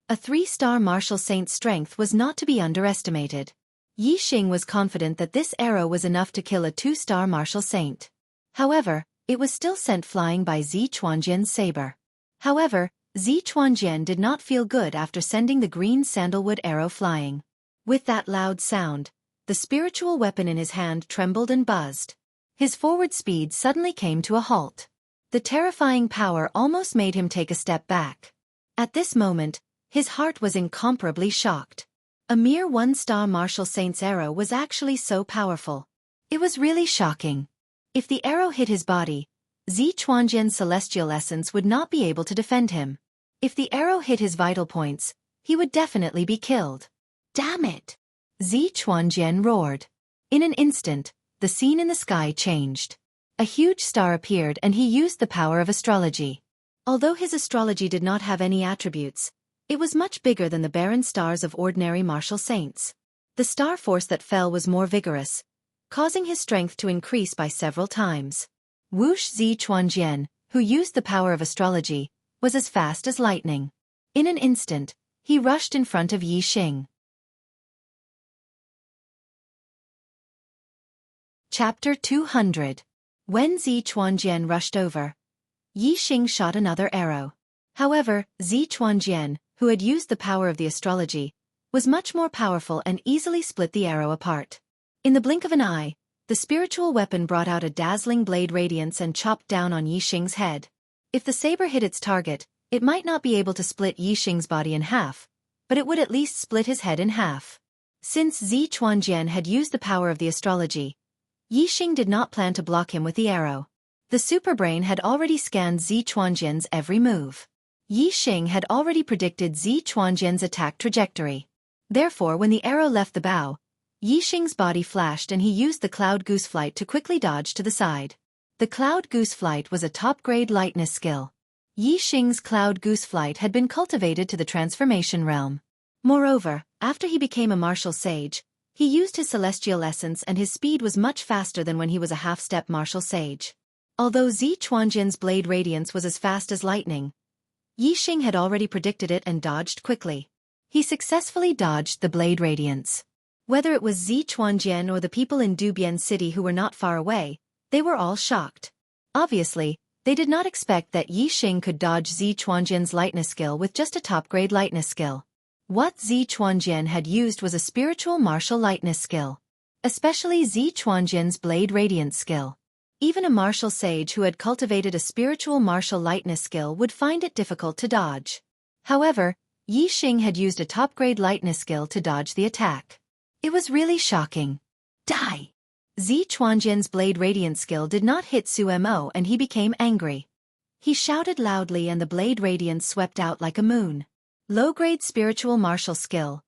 A 3-star martial saint's strength was not to be underestimated. Yi Xing was confident that this arrow was enough to kill a 2-star martial saint. However, it was still sent flying by Zi Chuanjian's saber. However, Zi Chuanjian did not feel good after sending the green sandalwood arrow flying. With that loud sound, the spiritual weapon in his hand trembled and buzzed. His forward speed suddenly came to a halt. The terrifying power almost made him take a step back. At this moment, his heart was incomparably shocked. A mere 1-star martial saint's arrow was actually so powerful. It was really shocking. If the arrow hit his body, Zi Chuanjian's celestial essence would not be able to defend him. If the arrow hit his vital points, he would definitely be killed. Damn it! Zi Chuanjian roared. In an instant, the scene in the sky changed. A huge star appeared and he used the power of astrology. Although his astrology did not have any attributes, it was much bigger than the barren stars of ordinary martial saints. The star force that fell was more vigorous, causing his strength to increase by several times. Whoosh! Zi Chuanjian, who used the power of astrology, was as fast as lightning. In an instant, he rushed in front of Yi Xing. Chapter 200. When Zi Chuanjian rushed over, Yi Xing shot another arrow. However, Zi Chuanjian, who had used the power of the astrology, was much more powerful and easily split the arrow apart. In the blink of an eye, the spiritual weapon brought out a dazzling blade radiance and chopped down on Yi Xing's head. If the saber hit its target, it might not be able to split Yi Xing's body in half, but it would at least split his head in half. Since Zi Chuanjian had used the power of the astrology, Yi Xing did not plan to block him with the arrow. The superbrain had already scanned Zi Chuanjian's every move. Yi Xing had already predicted Zi Chuanjian's attack trajectory. Therefore, when the arrow left the bow, Yi Xing's body flashed and he used the cloud goose flight to quickly dodge to the side. The cloud goose flight was a top-grade lightness skill. Yi Xing's cloud goose flight had been cultivated to the transformation realm. Moreover, after he became a martial sage, he used his celestial essence and his speed was much faster than when he was a half-step martial sage. Although Zi Chuanjian's blade radiance was as fast as lightning, Yi Xing had already predicted it and dodged quickly. He successfully dodged the blade radiance. Whether it was Zi Chuanjian or the people in Dubian City who were not far away, they were all shocked. Obviously, they did not expect that Yi Xing could dodge Zi Chuanjian's lightness skill with just a top-grade lightness skill. What Zi Chuanjian had used was a spiritual martial lightness skill. Especially Zi Chuanjian's blade radiance skill. Even a martial sage who had cultivated a spiritual martial lightness skill would find it difficult to dodge. However, Yi Xing had used a top-grade lightness skill to dodge the attack. It was really shocking. Die! Zi Chuanjian's blade radiance skill did not hit Su Mo and he became angry. He shouted loudly and the blade radiance swept out like a moon. Low-grade spiritual martial skill.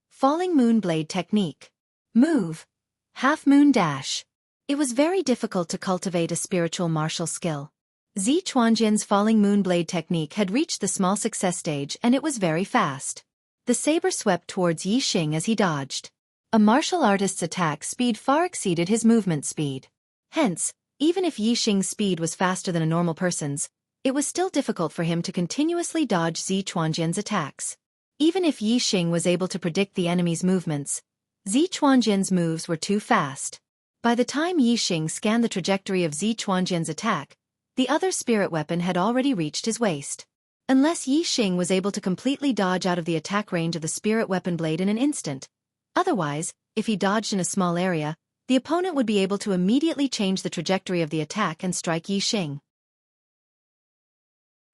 Falling moon blade technique. Move. Half moon dash. It was very difficult to cultivate a spiritual martial skill. Zi Chuanjian's falling moon blade technique had reached the small success stage and it was very fast. The saber swept towards Yi Xing as he dodged. A martial artist's attack speed far exceeded his movement speed. Hence, even if Yi Xing's speed was faster than a normal person's, it was still difficult for him to continuously dodge Zi Chuanjian's attacks. Even if Yi Xing was able to predict the enemy's movements, Zi Chuanjian's moves were too fast. By the time Yi Xing scanned the trajectory of Zi Chuanjian's attack, the other spirit weapon had already reached his waist. Unless Yi Xing was able to completely dodge out of the attack range of the spirit weapon blade in an instant. Otherwise, if he dodged in a small area, the opponent would be able to immediately change the trajectory of the attack and strike Yi Xing.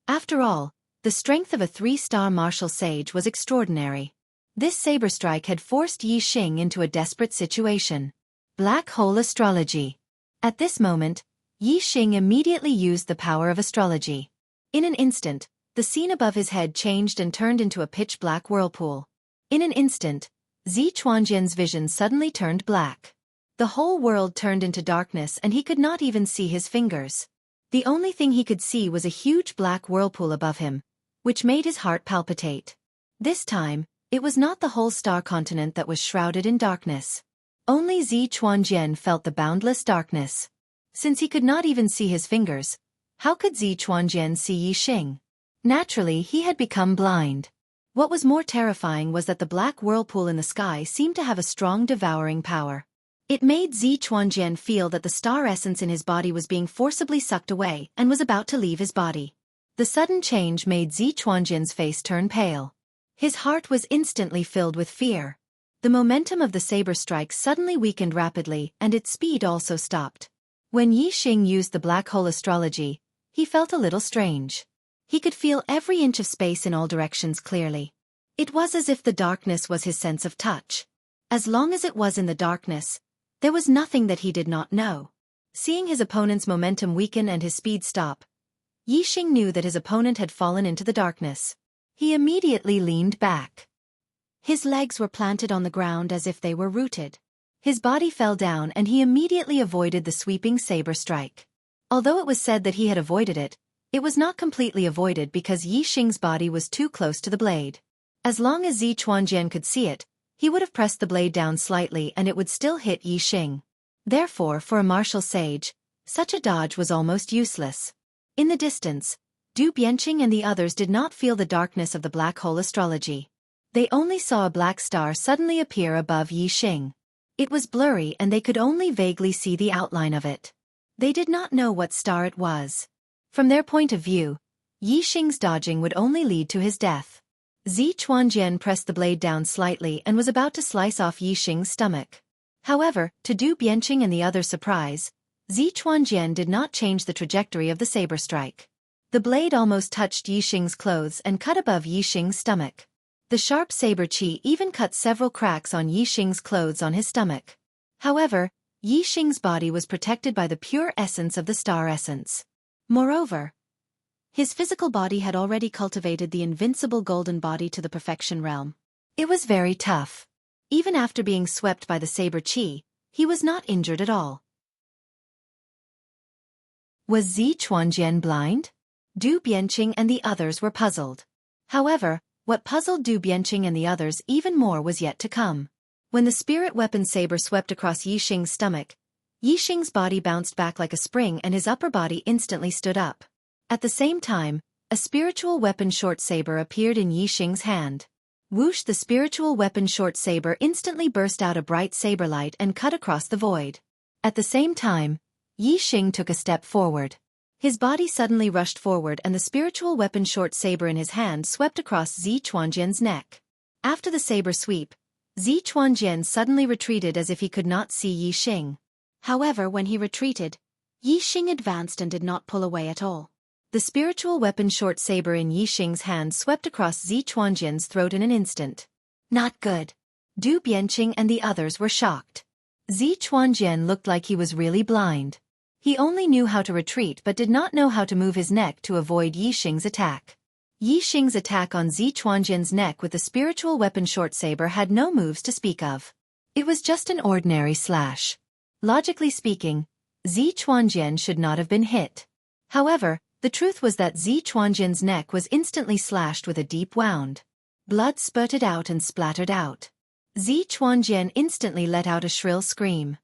After all, the strength of a 3-star martial sage was extraordinary. This saber strike had forced Yi Xing into a desperate situation. Black hole astrology. At this moment, Yi Xing immediately used the power of astrology. In an instant, the scene above his head changed and turned into a pitch-black whirlpool. In an instant, Zi Chuanjian's vision suddenly turned black. The whole world turned into darkness and he could not even see his fingers. The only thing he could see was a huge black whirlpool above him, which made his heart palpitate. This time, it was not the whole star continent that was shrouded in darkness. Only Zi Chuanjian felt the boundless darkness. Since he could not even see his fingers, how could Zi Chuanjian see Yi Xing? Naturally, he had become blind. What was more terrifying was that the black whirlpool in the sky seemed to have a strong devouring power. It made Zi Chuanjian feel that the star essence in his body was being forcibly sucked away and was about to leave his body. The sudden change made Zi Chuanjian's face turn pale. His heart was instantly filled with fear. The momentum of the saber strike suddenly weakened rapidly and its speed also stopped. When Yi Xing used the black hole astrology, he felt a little strange. He could feel every inch of space in all directions clearly. It was as if the darkness was his sense of touch. As long as it was in the darkness, there was nothing that he did not know. Seeing his opponent's momentum weaken and his speed stop, Yi Xing knew that his opponent had fallen into the darkness. He immediately leaned back. His legs were planted on the ground as if they were rooted. His body fell down and he immediately avoided the sweeping saber strike. Although it was said that he had avoided it, it was not completely avoided because Yi Xing's body was too close to the blade. As long as Zi Chuanjian could see it, he would have pressed the blade down slightly and it would still hit Yi Xing. Therefore, for a martial sage, such a dodge was almost useless. In the distance, Du Bianqing and the others did not feel the darkness of the black hole astrology. They only saw a black star suddenly appear above Yi Xing. It was blurry and they could only vaguely see the outline of it. They did not know what star it was. From their point of view, Yi Xing's dodging would only lead to his death. Zi Chuanjian pressed the blade down slightly and was about to slice off Yi Xing's stomach. However, to Du Bianqing and the others' surprise, Zi Chuanjian did not change the trajectory of the saber strike. The blade almost touched Yi Xing's clothes and cut above Yi Xing's stomach. The sharp saber qi even cut several cracks on Yi Xing's clothes on his stomach. However, Yi Xing's body was protected by the pure essence of the star essence. Moreover, his physical body had already cultivated the invincible golden body to the perfection realm. It was very tough. Even after being swept by the saber qi, he was not injured at all. Was Zi Chuanjian blind? Du Bianqing and the others were puzzled. However, what puzzled Du Bianqing and the others even more was yet to come. When the spirit weapon saber swept across Yi Xing's stomach, Yixing's body bounced back like a spring and his upper body instantly stood up. At the same time, a spiritual weapon short saber appeared in Yixing's hand. Whoosh! The spiritual weapon short saber instantly burst out a bright saber light and cut across the void. At the same time, Yixing took a step forward. His body suddenly rushed forward and the spiritual weapon short saber in his hand swept across Zichuanjian's neck. After the saber sweep, Zichuanjian suddenly retreated as if he could not see Yixing. However, when he retreated, Yixing advanced and did not pull away at all. The spiritual weapon short saber in Yixing's hand swept across Zichuanjian's throat in an instant. Not good. Du Bianqing and the others were shocked. Zichuanjian looked like he was really blind. He only knew how to retreat but did not know how to move his neck to avoid Yixing's attack. Yixing's attack on Zichuanjian's neck with the spiritual weapon short saber had no moves to speak of. It was just an ordinary slash. Logically speaking, Zichuanjian should not have been hit. However, the truth was that Zichuanjian's neck was instantly slashed with a deep wound. Blood spurted out and splattered out. Zichuanjian instantly let out a shrill scream.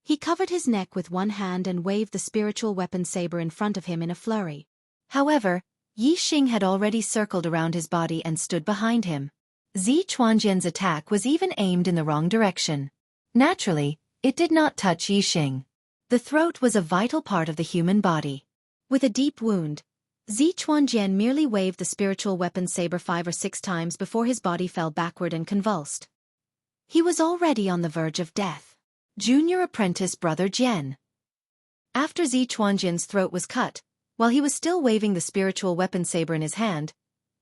He covered his neck with one hand and waved the spiritual weapon saber in front of him in a flurry. However, Yixing had already circled around his body and stood behind him. Zichuanjian's attack was even aimed in the wrong direction. Naturally, it did not touch Yixing. The throat was a vital part of the human body. With a deep wound, Zichuanjian merely waved the spiritual weapon saber 5 or 6 times before his body fell backward and convulsed. He was already on the verge of death. Junior apprentice brother Jian. After Zichuanjian's throat was cut, while he was still waving the spiritual weapon saber in his hand,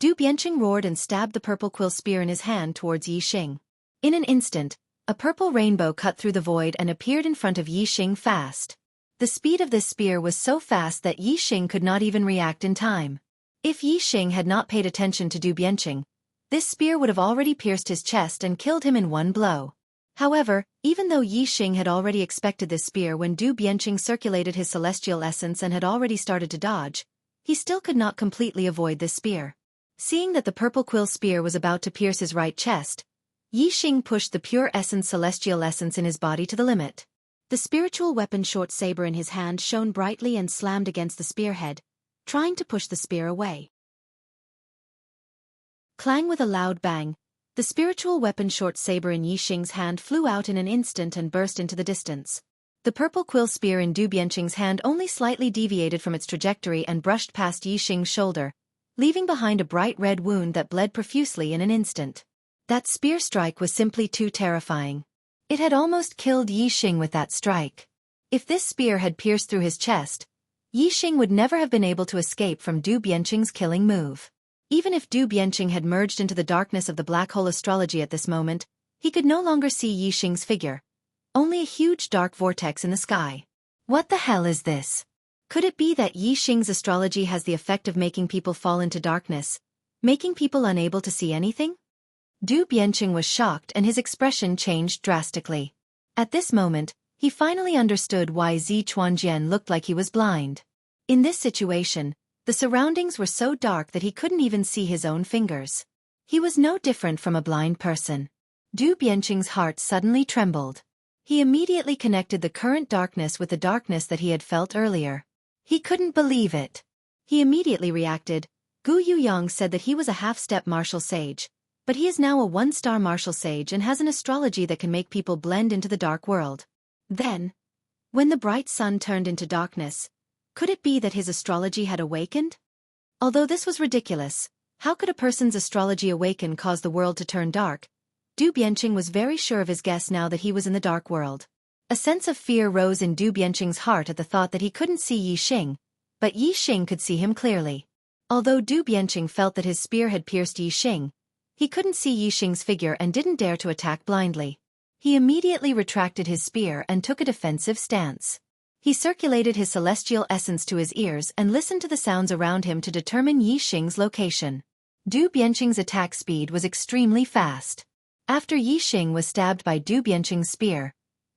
Du Bianqing roared and stabbed the purple quill spear in his hand towards Yixing. In an instant, a purple rainbow cut through the void and appeared in front of Yixing fast. The speed of this spear was so fast that Yixing could not even react in time. If Yixing had not paid attention to Du Bianqing, this spear would have already pierced his chest and killed him in one blow. However, even though Yixing had already expected this spear when Du Bianqing circulated his celestial essence and had already started to dodge, he still could not completely avoid this spear. Seeing that the purple quill spear was about to pierce his right chest, Yixing pushed the pure essence celestial essence in his body to the limit. The spiritual weapon short saber in his hand shone brightly and slammed against the spearhead, trying to push the spear away. Clang! With a loud bang, the spiritual weapon short saber in Yixing's hand flew out in an instant and burst into the distance. The purple quill spear in Du Bianqing's hand only slightly deviated from its trajectory and brushed past Yixing's shoulder, leaving behind a bright red wound that bled profusely in an instant. That spear strike was simply too terrifying. It had almost killed Yixing with that strike. If this spear had pierced through his chest, Yixing would never have been able to escape from Du Bianqing's killing move. Even if Du Bianqing had merged into the darkness of the black hole astrology at this moment, he could no longer see Yixing's figure. Only a huge dark vortex in the sky. What the hell is this? Could it be that Yixing's astrology has the effect of making people fall into darkness, making people unable to see anything? Du Bianqing was shocked and his expression changed drastically. At this moment, he finally understood why Zichuanjian looked like he was blind. In this situation, the surroundings were so dark that he couldn't even see his own fingers. He was no different from a blind person. Du Bianqing's heart suddenly trembled. He immediately connected the current darkness with the darkness that he had felt earlier. He couldn't believe it. He immediately reacted. Gu Yuyang said that he was a half-step martial sage, but he is now a 1-star martial sage and has an astrology that can make people blend into the dark world. Then, when the bright sun turned into darkness, could it be that his astrology had awakened? Although this was ridiculous, how could a person's astrology awaken cause the world to turn dark? Du Bianqing was very sure of his guess now that he was in the dark world. A sense of fear rose in Du Bianqing's heart at the thought that he couldn't see Yixing, but Yixing could see him clearly. Although Du Bianqing felt that his spear had pierced Yixing, he couldn't see Yixing's figure and didn't dare to attack blindly. He immediately retracted his spear and took a defensive stance. He circulated his celestial essence to his ears and listened to the sounds around him to determine Yixing's location. Du Bianqing's attack speed was extremely fast. After Yixing was stabbed by Du Bianqing's spear,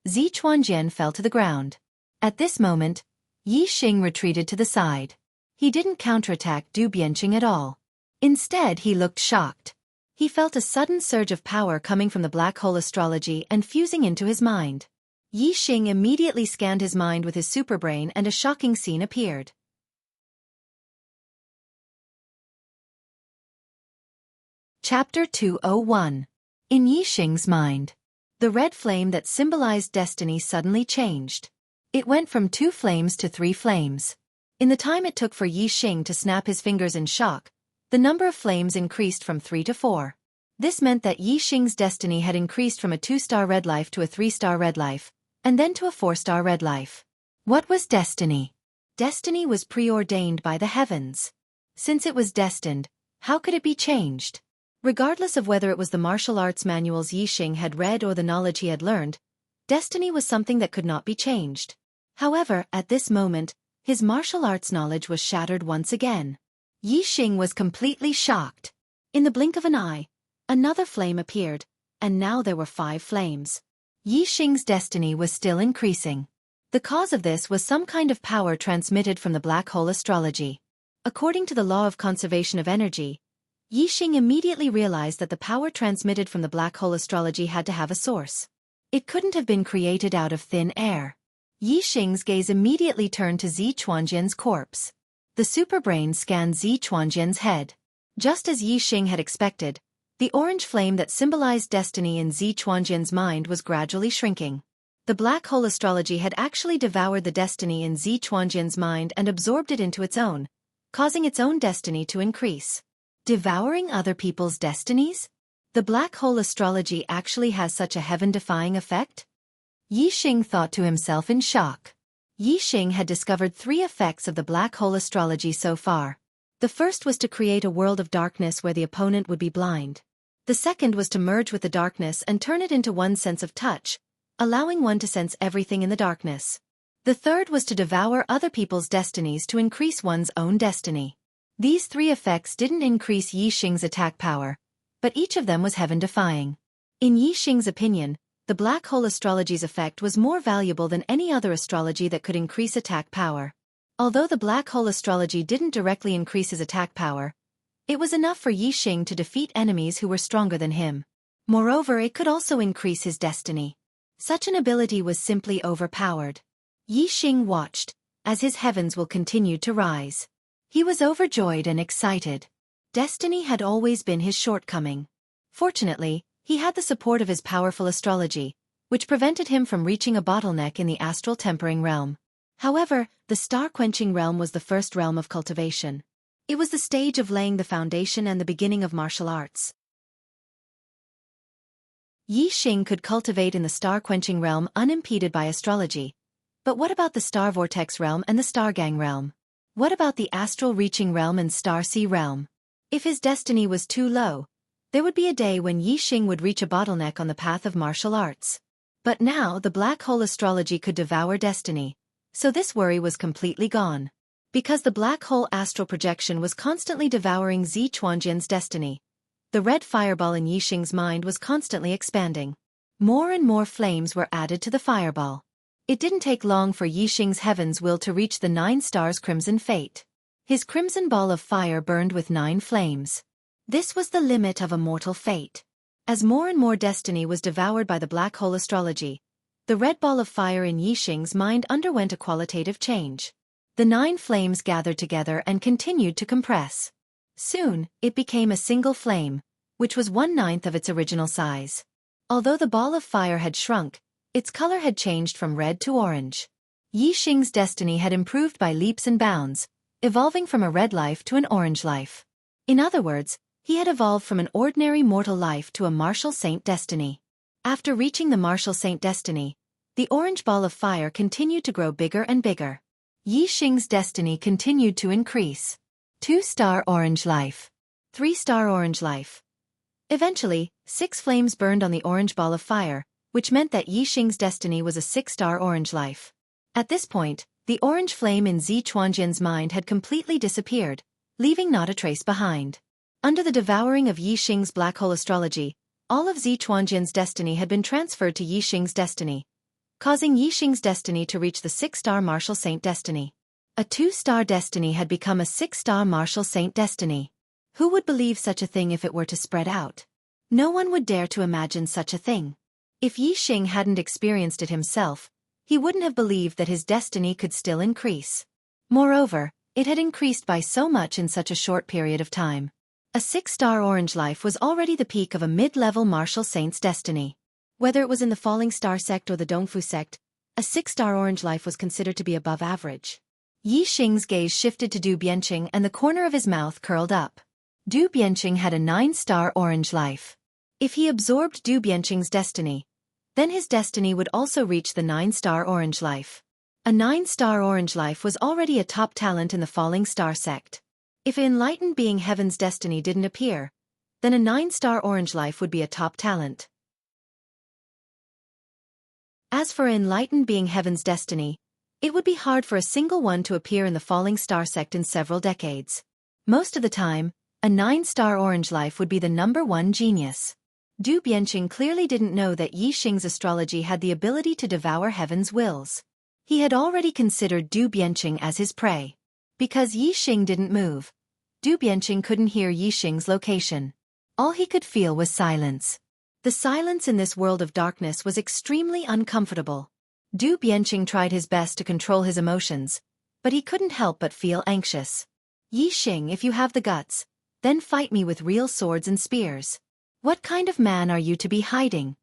Zichuanjian fell to the ground. At this moment, Yixing retreated to the side. He didn't counterattack Du Bianqing at all. Instead, he looked shocked. He felt a sudden surge of power coming from the black hole astrology and fusing into his mind. Yi Xing immediately scanned his mind with his superbrain and a shocking scene appeared. Chapter 201. In Yi Xing's mind. The red flame that symbolized destiny suddenly changed. It went from 2 flames to 3 flames. In the time it took for Yi Xing to snap his fingers in shock, the number of flames increased from 3 to 4. This meant that Yi Xing's destiny had increased from a 2-star red life to a 3-star red life, and then to a 4-star red life. What was destiny? Destiny was preordained by the heavens. Since it was destined, how could it be changed? Regardless of whether it was the martial arts manuals Yi Xing had read or the knowledge he had learned, destiny was something that could not be changed. However, at this moment, his martial arts knowledge was shattered once again. Yi Xing was completely shocked. In the blink of an eye, another flame appeared, and now there were 5 flames. Yi Xing's destiny was still increasing. The cause of this was some kind of power transmitted from the black hole astrology. According to the law of conservation of energy, Yi Xing immediately realized that the power transmitted from the black hole astrology had to have a source. It couldn't have been created out of thin air. Yi Xing's gaze immediately turned to Zi Chuanjian's corpse. The superbrain scanned Zi Chuanjian's head. Just as Yi Xing had expected, the orange flame that symbolized destiny in Zi Chuanjian's mind was gradually shrinking. The black hole astrology had actually devoured the destiny in Zi Chuanjian's mind and absorbed it into its own, causing its own destiny to increase. Devouring other people's destinies? The black hole astrology actually has such a heaven-defying effect? Yi Xing thought to himself in shock. Yi Xing had discovered 3 effects of the black hole astrology so far. The first was to create a world of darkness where the opponent would be blind. The second was to merge with the darkness and turn it into one's sense of touch, allowing one to sense everything in the darkness. The third was to devour other people's destinies to increase one's own destiny. These 3 effects didn't increase Yi Xing's attack power, but each of them was heaven-defying. In Yi Xing's opinion, the black hole astrology's effect was more valuable than any other astrology that could increase attack power. Although the black hole astrology didn't directly increase his attack power, it was enough for Yi Xing to defeat enemies who were stronger than him. Moreover, it could also increase his destiny. Such an ability was simply overpowered. Yi Xing watched, as his heavens will continue to rise. He was overjoyed and excited. Destiny had always been his shortcoming. Fortunately, he had the support of his powerful astrology, which prevented him from reaching a bottleneck in the astral tempering realm. However, the star-quenching realm was the first realm of cultivation. It was the stage of laying the foundation and the beginning of martial arts. Yi Xing could cultivate in the star-quenching realm unimpeded by astrology. But what about the star vortex realm and the star gang realm? What about the astral reaching realm and star sea realm? If his destiny was too low, there would be a day when Yi Xing would reach a bottleneck on the path of martial arts. But now the black hole astrology could devour destiny, so this worry was completely gone. Because the black hole astral projection was constantly devouring Zi Chuanjian's destiny, the red fireball in Yi Xing's mind was constantly expanding. More and more flames were added to the fireball. It didn't take long for Yi Xing's heaven's will to reach the 9 stars' crimson fate. His crimson ball of fire burned with 9 flames. This was the limit of a mortal fate. As more and more destiny was devoured by the black hole astrology, the red ball of fire in Yi Xing's mind underwent a qualitative change. The 9 flames gathered together and continued to compress. Soon, it became a single flame, which was 1/9 of its original size. Although the ball of fire had shrunk, its color had changed from red to orange. Yi Xing's destiny had improved by leaps and bounds, evolving from a red life to an orange life. In other words, he had evolved from an ordinary mortal life to a martial saint destiny. After reaching the martial saint destiny, the orange ball of fire continued to grow bigger and bigger. Yi Xing's destiny continued to increase. 2-star orange life. 3-star orange life. Eventually, 6 flames burned on the orange ball of fire, which meant that Yi Xing's destiny was a 6-star orange life. At this point, the orange flame in Zi Chuanjian's mind had completely disappeared, leaving not a trace behind. Under the devouring of Yi Xing's black hole astrology, all of Zi Chuanjian's destiny had been transferred to Yi Xing's destiny, causing Yi Xing's destiny to reach the 6-star martial saint destiny. A 2-star destiny had become a 6-star martial saint destiny. Who would believe such a thing if it were to spread out? No one would dare to imagine such a thing. If Yi Xing hadn't experienced it himself, he wouldn't have believed that his destiny could still increase. Moreover, it had increased by so much in such a short period of time. A 6-star orange life was already the peak of a mid-level martial saint's destiny. Whether it was in the Falling Star sect or the Dongfu sect, a 6-star orange life was considered to be above average. Yi Xing's gaze shifted to Du Bianqing and the corner of his mouth curled up. Du Bianqing had a 9-star orange life. If he absorbed Du Bianqing's destiny, then his destiny would also reach the 9-star orange life. A 9-star orange life was already a top talent in the Falling Star sect. If enlightened being Heaven's destiny didn't appear, then a 9-star orange life would be a top talent. As for enlightened being Heaven's destiny, it would be hard for a single one to appear in the Falling Star sect in several decades. Most of the time, a 9-star orange life would be the #1 genius. Du Bianqing clearly didn't know that Yi Xing's astrology had the ability to devour Heaven's wills. He had already considered Du Bianqing as his prey. Because Yi Xing didn't move, Du Bianqing couldn't hear Yi Xing's location. All he could feel was silence. The silence in this world of darkness was extremely uncomfortable. Du Bianqing tried his best to control his emotions, but he couldn't help but feel anxious. Yi Xing, if you have the guts, then fight me with real swords and spears. What kind of man are you to be hiding?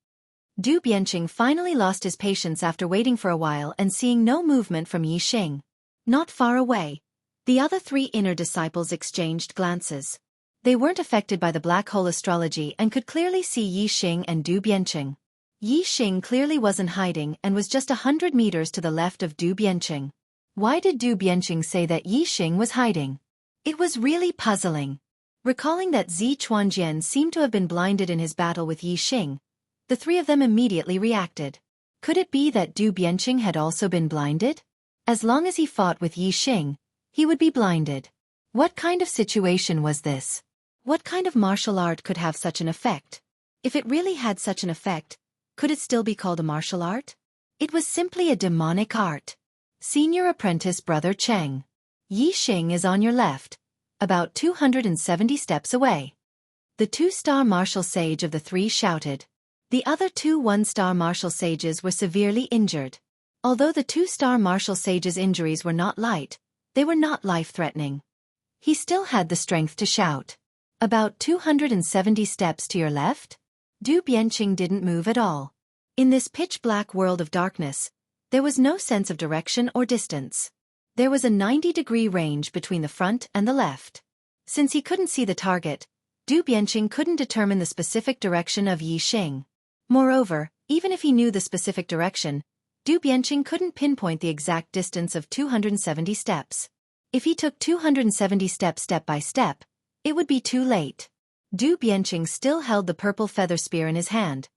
Du Bianqing finally lost his patience after waiting for a while and seeing no movement from Yi Xing. Not far away, the other 3 inner disciples exchanged glances. They weren't affected by the black hole astrology and could clearly see Yi Xing and Du Bianqing. Yi Xing clearly wasn't hiding and was just 100 meters to the left of Du Bianqing. Why did Du Bianqing say that Yi Xing was hiding? It was really puzzling. Recalling that Zi Chuanjian seemed to have been blinded in his battle with Yi Xing, the 3 of them immediately reacted. Could it be that Du Bianqing had also been blinded? As long as he fought with Yi Xing, he would be blinded. What kind of situation was this? What kind of martial art could have such an effect? If it really had such an effect, could it still be called a martial art? It was simply a demonic art. Senior Apprentice Brother Cheng. Yi Xing is on your left, about 270 steps away. The 2-star martial sage of the 3 shouted. The other 2 1-star martial sages were severely injured. Although the 2-star martial sage's injuries were not light, they were not life-threatening. He still had the strength to shout. About 270 steps to your left? Du Bianqing didn't move at all. In this pitch-black world of darkness, there was no sense of direction or distance. There was a 90-degree range between the front and the left. Since he couldn't see the target, Du Bianqing couldn't determine the specific direction of Yi Xing. Moreover, even if he knew the specific direction, Du Bianqing couldn't pinpoint the exact distance of 270 steps. If he took 270 steps step by step, it would be too late. Du Bianqing still held the purple feather spear in his hand,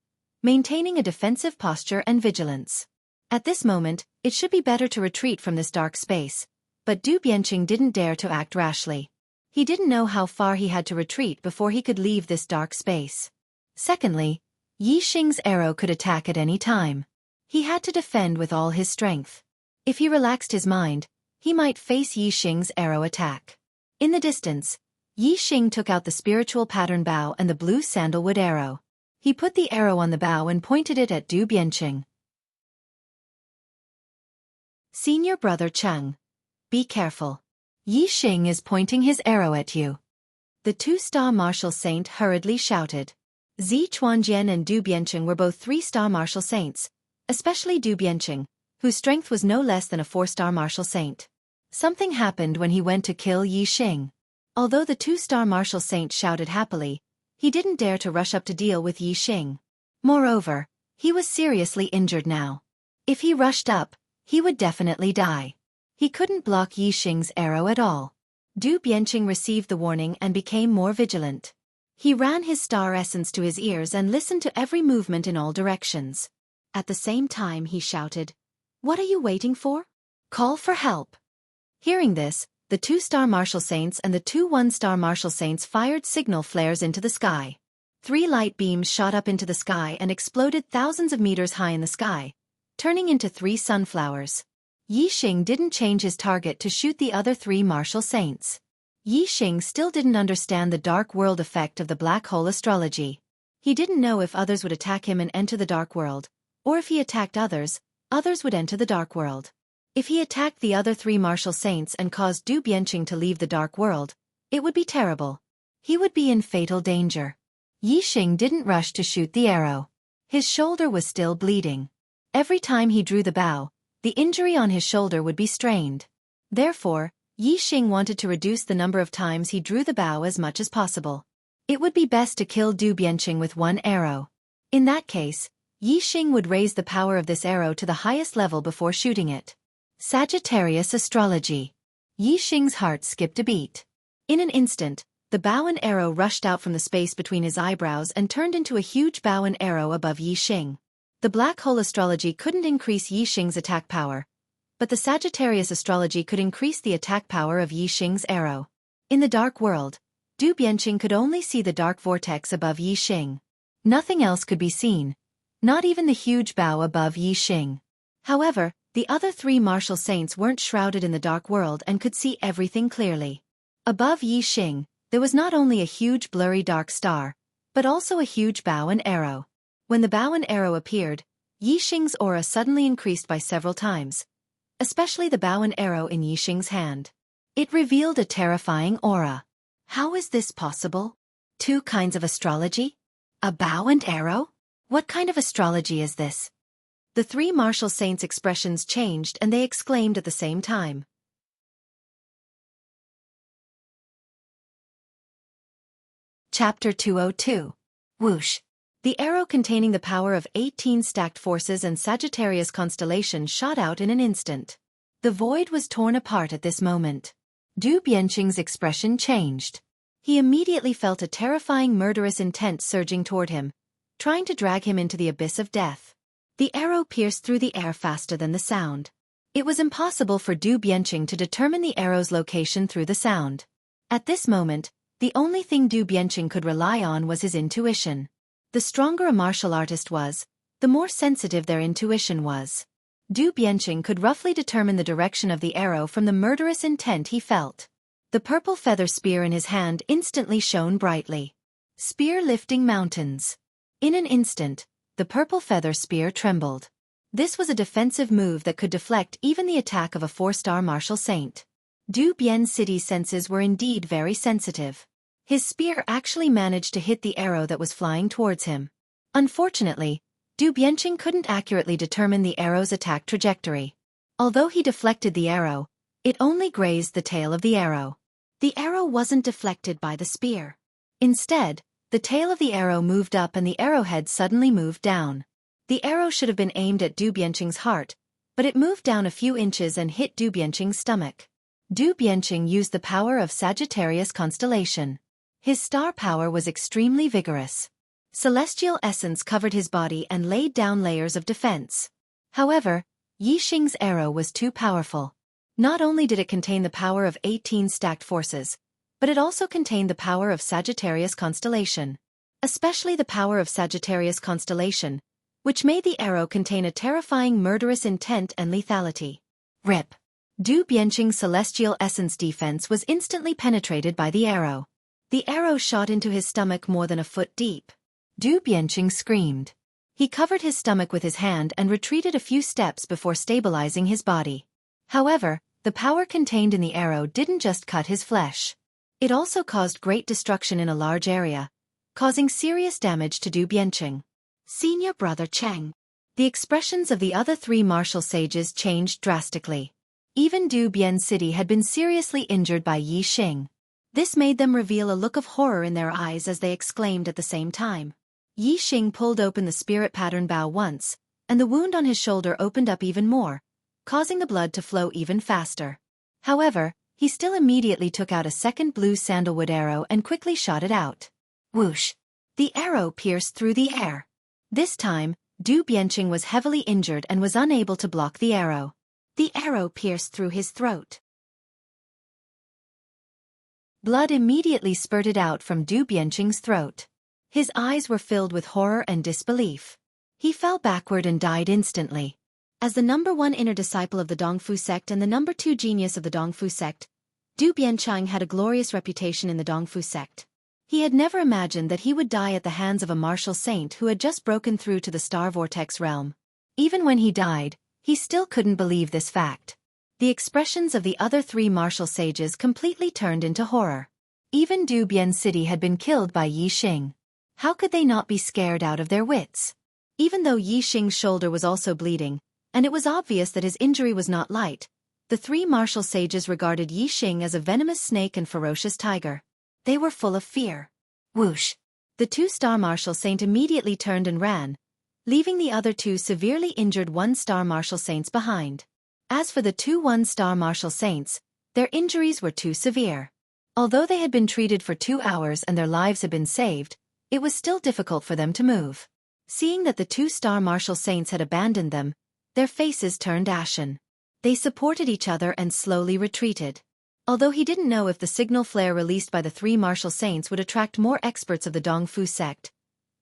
maintaining a defensive posture and vigilance. At this moment, it should be better to retreat from this dark space, but Du Bianqing didn't dare to act rashly. He didn't know how far he had to retreat before he could leave this dark space. Secondly, Yi Xing's arrow could attack at any time. He had to defend with all his strength. If he relaxed his mind, he might face Yi Xing's arrow attack. In the distance, Yi Xing took out the spiritual pattern bow and the blue sandalwood arrow. He put the arrow on the bow and pointed it at Du Bianqing. Senior Brother Cheng, be careful. Yi Xing is pointing his arrow at you. The 2-star martial saint hurriedly shouted. Zi Chuanjian and Du Bianqing were both 3-star martial saints, especially Du Bianqing, whose strength was no less than a 4-star martial saint. Something happened when he went to kill Yi Xing. Although the 2-star martial saint shouted happily, he didn't dare to rush up to deal with Yi Xing. Moreover, he was seriously injured now. If he rushed up, he would definitely die. He couldn't block Yi Xing's arrow at all. Du Bianqing received the warning and became more vigilant. He ran his star essence to his ears and listened to every movement in all directions. At the same time he shouted, "What are you waiting for? Call for help." Hearing this, the 2-star martial saints and the 2 1-star martial saints fired signal flares into the sky. 3 light beams shot up into the sky and exploded thousands of meters high in the sky, turning into 3 sunflowers. Yi Xing didn't change his target to shoot the other 3 martial saints. Yi Xing still didn't understand the dark world effect of the black hole astrology. He didn't know if others would attack him and enter the dark world, or if he attacked others, others would enter the dark world. If he attacked the other three martial saints and caused Du Bianqing to leave the dark world, it would be terrible. He would be in fatal danger. Yi Xing didn't rush to shoot the arrow. His shoulder was still bleeding. Every time he drew the bow, the injury on his shoulder would be strained. Therefore, Yi Xing wanted to reduce the number of times he drew the bow as much as possible. It would be best to kill Du Bianqing with one arrow. In that case, Yi Xing would raise the power of this arrow to the highest level before shooting it. Sagittarius Astrology. Yi Xing's heart skipped a beat. In an instant, the bow and arrow rushed out from the space between his eyebrows and turned into a huge bow and arrow above Yi Xing. The black hole astrology couldn't increase Yi Xing's attack power, but the Sagittarius astrology could increase the attack power of Yi Xing's arrow. In the dark world, Du Bianqing could only see the dark vortex above Yi Xing. Nothing else could be seen, not even the huge bow above Yi Xing. However, the other three martial saints weren't shrouded in the dark world and could see everything clearly. Above Yi Xing, there was not only a huge blurry dark star, but also a huge bow and arrow. When the bow and arrow appeared, Yi Xing's aura suddenly increased by several times, especially the bow and arrow in Yi Xing's hand. It revealed a terrifying aura. How is this possible? Two kinds of astrology? A bow and arrow? What kind of astrology is this? The three martial saints' expressions changed and they exclaimed at the same time. Chapter 202. Whoosh. The arrow containing the power of 18 stacked forces and Sagittarius constellation shot out in an instant. The void was torn apart at this moment. Du Bianqing's expression changed. He immediately felt a terrifying murderous intent surging toward him, trying to drag him into the abyss of death. The arrow pierced through the air faster than the sound. It was impossible for Du Bianqing to determine the arrow's location through the sound. At this moment, the only thing Du Bianqing could rely on was his intuition. The stronger a martial artist was, the more sensitive their intuition was. Du Bianqing could roughly determine the direction of the arrow from the murderous intent he felt. The purple feather spear in his hand instantly shone brightly. Spear lifting mountains. In an instant, the purple feather spear trembled. This was a defensive move that could deflect even the attack of a 4-star martial saint. Du Bianqi's senses were indeed very sensitive. His spear actually managed to hit the arrow that was flying towards him. Unfortunately, Du Bianqing couldn't accurately determine the arrow's attack trajectory. Although he deflected the arrow, it only grazed the tail of the arrow. The arrow wasn't deflected by the spear. Instead, the tail of the arrow moved up and the arrowhead suddenly moved down. The arrow should have been aimed at Du Bianqing's heart, but it moved down a few inches and hit Du Bianqing's stomach. Du Bianqing used the power of Sagittarius constellation. His star power was extremely vigorous. Celestial essence covered his body and laid down layers of defense. However, Yi Xing's arrow was too powerful. Not only did it contain the power of 18 stacked forces, but it also contained the power of Sagittarius constellation. Especially the power of Sagittarius constellation, which made the arrow contain a terrifying murderous intent and lethality. Rip. Du Bianqing's celestial essence defense was instantly penetrated by the arrow. The arrow shot into his stomach more than a foot deep. Du Bianqing screamed. He covered his stomach with his hand and retreated a few steps before stabilizing his body. However, the power contained in the arrow didn't just cut his flesh. It also caused great destruction in a large area, causing serious damage to Du Bianqing. Senior Brother Cheng. The expressions of the other three martial sages changed drastically. Even Du Bianqi had been seriously injured by Yi Xing. This made them reveal a look of horror in their eyes as they exclaimed at the same time. Yi Xing pulled open the spirit pattern bow once, and the wound on his shoulder opened up even more, causing the blood to flow even faster. However, he still immediately took out a second blue sandalwood arrow and quickly shot it out. Whoosh! The arrow pierced through the air. This time, Du Bianqing was heavily injured and was unable to block the arrow. The arrow pierced through his throat. Blood immediately spurted out from Du Bianqing's throat. His eyes were filled with horror and disbelief. He fell backward and died instantly. As the #1 inner disciple of the Dongfu sect and the #2 genius of the Dongfu sect, Du Bianqing had a glorious reputation in the Dongfu sect. He had never imagined that he would die at the hands of a martial saint who had just broken through to the Star Vortex realm. Even when he died, he still couldn't believe this fact. The expressions of the other three martial sages completely turned into horror. Even Du Bian City had been killed by Yi Xing. How could they not be scared out of their wits? Even though Yi Xing's shoulder was also bleeding, and it was obvious that his injury was not light, the three martial sages regarded Yi Xing as a venomous snake and ferocious tiger. They were full of fear. Whoosh! The two-star martial saint immediately turned and ran, leaving the other two severely injured one-star martial saints behind. As for the two one-star martial saints, their injuries were too severe. Although they had been treated for 2 hours and their lives had been saved, it was still difficult for them to move. Seeing that the two-star martial saints had abandoned them, their faces turned ashen. They supported each other and slowly retreated. Although he didn't know if the signal flare released by the three martial saints would attract more experts of the Dongfu sect,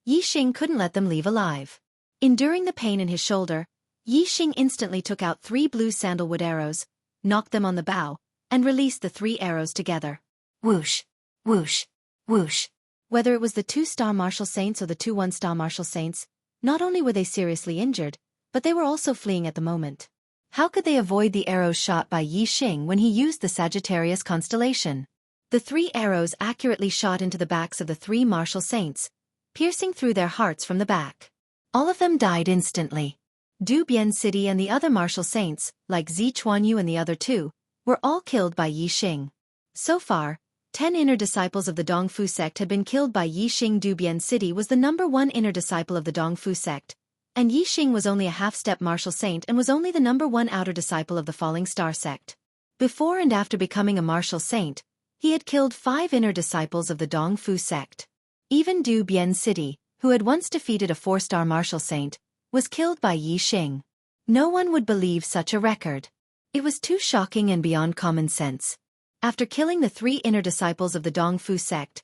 Yi Xing couldn't let them leave alive. Enduring the pain in his shoulder, Yi Xing instantly took out 3 blue sandalwood arrows, knocked them on the bow, and released the 3 arrows together. Whoosh! Whoosh! Whoosh! Whether it was the two-star martial saints or the two one-star martial saints, not only were they seriously injured, but they were also fleeing at the moment. How could they avoid the arrows shot by Yi Xing when he used the Sagittarius constellation? The 3 arrows accurately shot into the backs of the 3 martial saints, piercing through their hearts from the back. All of them died instantly. Du Bian City and the other martial saints, like Zi Chuanyu and the other 2, were all killed by Yi Xing. So far, 10 inner disciples of the Dongfu sect had been killed by Yi Xing. Du Bian City was the number 1 inner disciple of the Dongfu sect, and Yi Xing was only a half-step martial saint and was only the number 1 outer disciple of the Falling Star sect. Before and after becoming a martial saint, he had killed 5 inner disciples of the Dongfu sect. Even Du Bian City, who had once defeated a 4-star martial saint, was killed by Yi Xing. No one would believe such a record. It was too shocking and beyond common sense. After killing the 3 inner disciples of the Dongfu sect,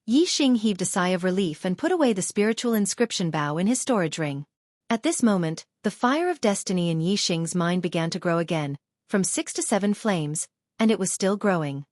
Yi Xing heaved a sigh of relief and put away the spiritual inscription bow in his storage ring. At this moment, the fire of destiny in Yi Xing's mind began to grow again, from 6 to 7 flames, and it was still growing.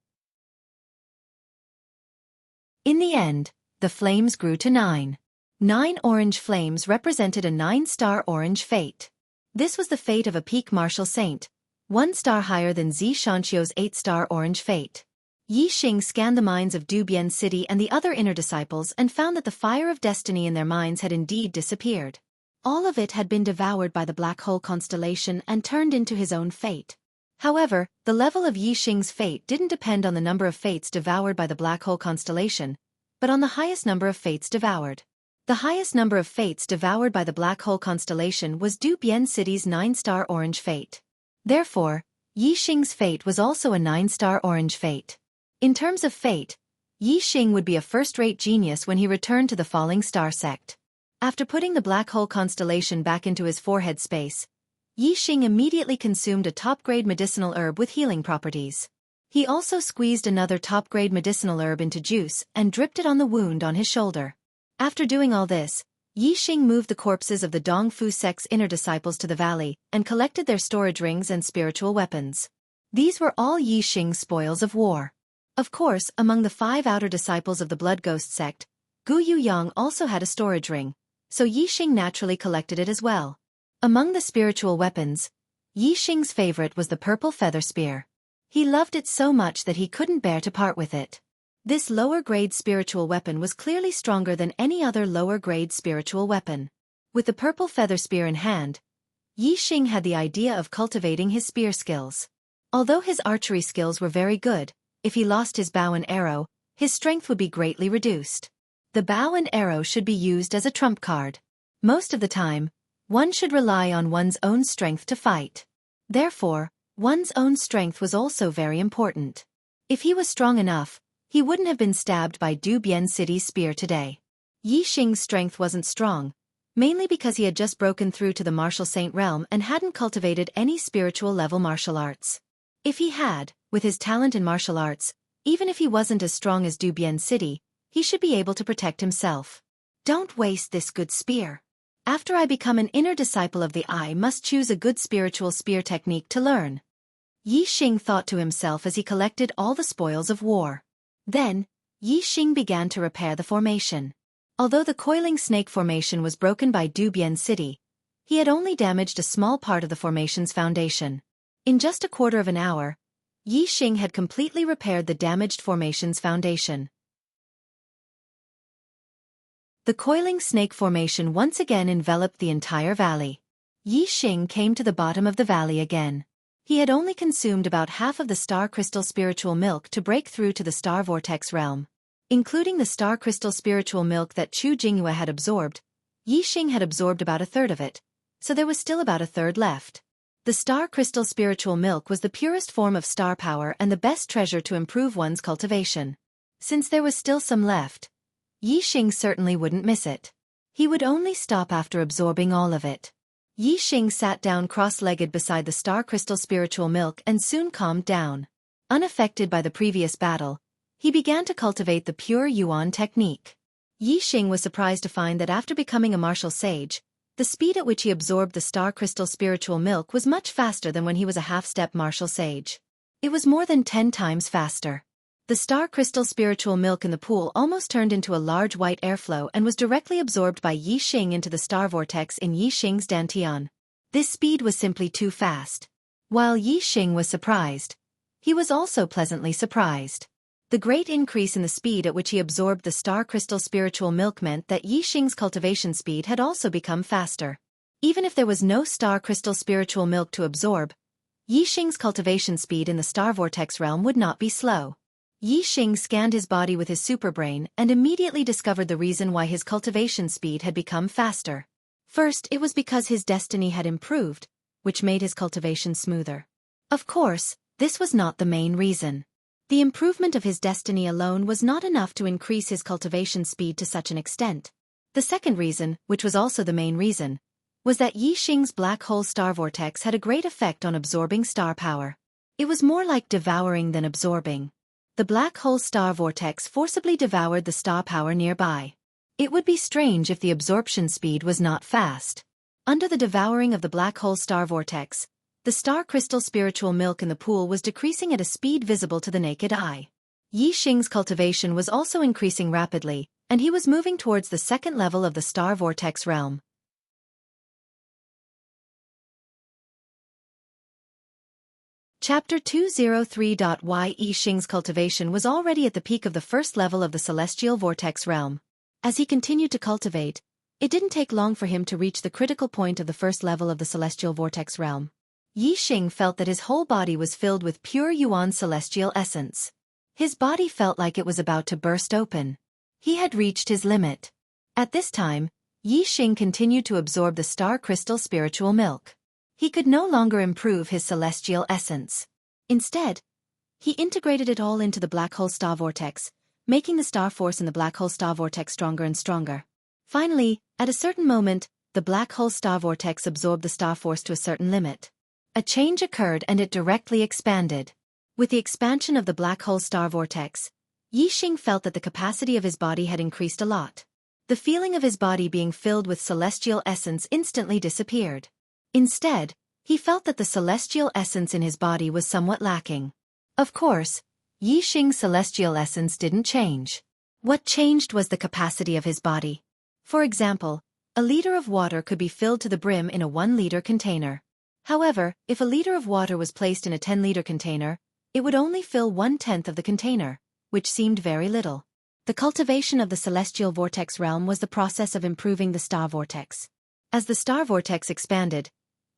In the end, the flames grew to 9. 9 orange flames represented a 9-star orange fate. This was the fate of a peak martial saint, 1 star higher than Zi Shanqiu's 8-star orange fate. Yi Xing scanned the minds of Du Bian City and the other inner disciples and found that the fire of destiny in their minds had indeed disappeared. All of it had been devoured by the black hole constellation and turned into his own fate. However, the level of Yi Xing's fate didn't depend on the number of fates devoured by the black hole constellation, but on the highest number of fates devoured. The highest number of fates devoured by the black hole constellation was Du Bian City's 9-star orange fate. Therefore, Yi Xing's fate was also a 9-star orange fate. In terms of fate, Yi Xing would be a first-rate genius when he returned to the Falling Star sect. After putting the black hole constellation back into his forehead space, Yi Xing immediately consumed a top-grade medicinal herb with healing properties. He also squeezed another top-grade medicinal herb into juice and dripped it on the wound on his shoulder. After doing all this, Yi Xing moved the corpses of the Dongfu sect's inner disciples to the valley and collected their storage rings and spiritual weapons. These were all Yi Xing's spoils of war. Of course, among the 5 outer disciples of the Blood Ghost sect, Gu Yuyang also had a storage ring, so Yi Xing naturally collected it as well. Among the spiritual weapons, Yi Xing's favorite was the purple feather spear. He loved it so much that he couldn't bear to part with it. This lower-grade spiritual weapon was clearly stronger than any other lower-grade spiritual weapon. With the purple feather spear in hand, Yi Xing had the idea of cultivating his spear skills. Although his archery skills were very good, if he lost his bow and arrow, his strength would be greatly reduced. The bow and arrow should be used as a trump card. Most of the time, one should rely on one's own strength to fight. Therefore, one's own strength was also very important. If he was strong enough, he wouldn't have been stabbed by Du Bian City's spear today. Yi Xing's strength wasn't strong, mainly because he had just broken through to the martial saint realm and hadn't cultivated any spiritual level martial arts. If he had, with his talent in martial arts, even if he wasn't as strong as Du Bian City, he should be able to protect himself. Don't waste this good spear. After I become an inner disciple of the I must choose a good spiritual spear technique to learn. Yi Xing thought to himself as he collected all the spoils of war. Then, Yi Xing began to repair the formation. Although the coiling snake formation was broken by Dubian City, he had only damaged a small part of the formation's foundation. In just a quarter of an hour, Yi Xing had completely repaired the damaged formation's foundation. The coiling snake formation once again enveloped the entire valley. Yi Xing came to the bottom of the valley again. He had only consumed about half of the star crystal spiritual milk to break through to the star vortex realm. Including the star crystal spiritual milk that Chu Jingyue had absorbed, Yi Xing had absorbed about a third of it, so there was still about a third left. The star crystal spiritual milk was the purest form of star power and the best treasure to improve one's cultivation. Since there was still some left, Yi Xing certainly wouldn't miss it. He would only stop after absorbing all of it. Yi Xing sat down cross-legged beside the star crystal spiritual milk and soon calmed down. Unaffected by the previous battle, he began to cultivate the pure Yuan technique. Yi Xing was surprised to find that after becoming a martial sage, the speed at which he absorbed the star crystal spiritual milk was much faster than when he was a half-step martial sage. It was more than 10 times faster. The star crystal spiritual milk in the pool almost turned into a large white airflow and was directly absorbed by Yi Xing into the star vortex in Yi Xing's dantian. This speed was simply too fast. While Yi Xing was surprised, he was also pleasantly surprised. The great increase in the speed at which he absorbed the star crystal spiritual milk meant that Yi Xing's cultivation speed had also become faster. Even if there was no star crystal spiritual milk to absorb, Yi Xing's cultivation speed in the star vortex realm would not be slow. Yi Xing scanned his body with his superbrain and immediately discovered the reason why his cultivation speed had become faster. First, it was because his destiny had improved, which made his cultivation smoother. Of course, this was not the main reason. The improvement of his destiny alone was not enough to increase his cultivation speed to such an extent. The second reason, which was also the main reason, was that Yi Xing's black hole star vortex had a great effect on absorbing star power. It was more like devouring than absorbing. The black hole star vortex forcibly devoured the star power nearby. It would be strange if the absorption speed was not fast. Under the devouring of the black hole star vortex, the star crystal spiritual milk in the pool was decreasing at a speed visible to the naked eye. Yi Xing's cultivation was also increasing rapidly, and he was moving towards the second level of the star vortex realm. Chapter 203. Yi Xing's cultivation was already at the peak of the first level of the celestial vortex realm. As he continued to cultivate, it didn't take long for him to reach the critical point of the first level of the celestial vortex realm. Yi Xing felt that his whole body was filled with pure Yuan celestial essence. His body felt like it was about to burst open. He had reached his limit. At this time, Yi Xing continued to absorb the star crystal spiritual milk. He could no longer improve his celestial essence. Instead, he integrated it all into the black hole star vortex, making the star force in the black hole star vortex stronger and stronger. Finally, at a certain moment, the black hole star vortex absorbed the star force to a certain limit. A change occurred and it directly expanded. With the expansion of the black hole star vortex, Yi Xing felt that the capacity of his body had increased a lot. The feeling of his body being filled with celestial essence instantly disappeared. Instead, he felt that the celestial essence in his body was somewhat lacking. Of course, Yi Xing's celestial essence didn't change. What changed was the capacity of his body. For example, a liter of water could be filled to the brim in a 1-liter container. However, if a liter of water was placed in a 10-liter container, it would only fill 1/10 of the container, which seemed very little. The cultivation of the celestial vortex realm was the process of improving the star vortex. As the star vortex expanded,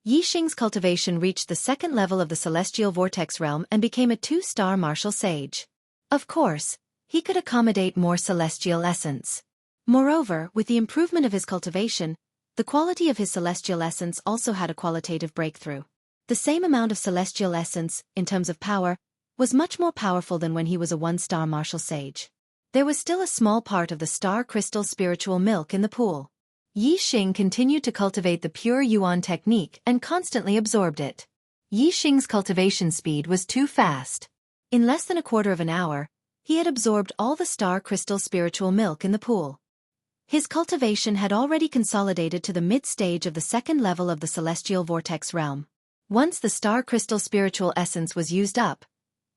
Yi Xing's cultivation reached the second level of the celestial vortex realm and became a 2-star martial sage. Of course, he could accommodate more celestial essence. Moreover, with the improvement of his cultivation, the quality of his celestial essence also had a qualitative breakthrough. The same amount of celestial essence, in terms of power, was much more powerful than when he was a 1-star martial sage. There was still a small part of the star crystal spiritual milk in the pool. Yi Xing continued to cultivate the pure Yuan technique and constantly absorbed it. Yi Xing's cultivation speed was too fast. In less than a quarter of an hour, he had absorbed all the star crystal spiritual milk in the pool. His cultivation had already consolidated to the mid-stage of the second level of the celestial vortex realm. Once the star crystal spiritual essence was used up,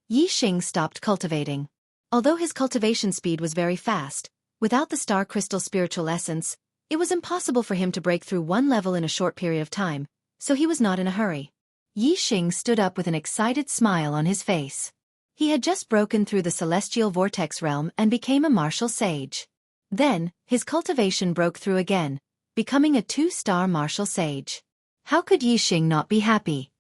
Yi Xing stopped cultivating. Although his cultivation speed was very fast, without the star crystal spiritual essence, it was impossible for him to break through one level in a short period of time, so he was not in a hurry. Yi Xing stood up with an excited smile on his face. He had just broken through the celestial vortex realm and became a martial sage. Then, his cultivation broke through again, becoming a 2-star martial sage. How could Yi Xing not be happy?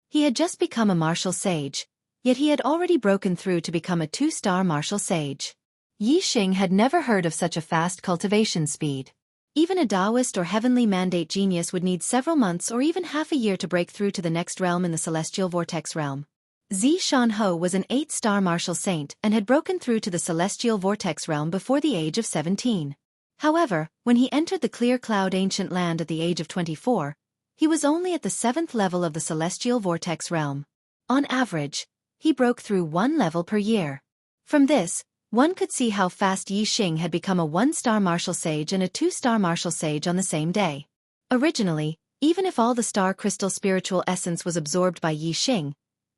He had just become a martial sage, yet he had already broken through to become a 2-star martial sage. Yi Xing had never heard of such a fast cultivation speed. Even a Taoist or heavenly mandate genius would need several months or even half a year to break through to the next realm in the celestial vortex realm. Zi Shanho was an 8-star martial saint and had broken through to the celestial vortex realm before the age of 17. However, when he entered the clear cloud ancient land at the age of 24, he was only at the 7th level of the celestial vortex realm. On average, he broke through 1 level per year. From this, one could see how fast Yi Xing had become a 1-star martial sage and a 2-star martial sage on the same day. Originally, even if all the star crystal spiritual essence was absorbed by Yi Xing,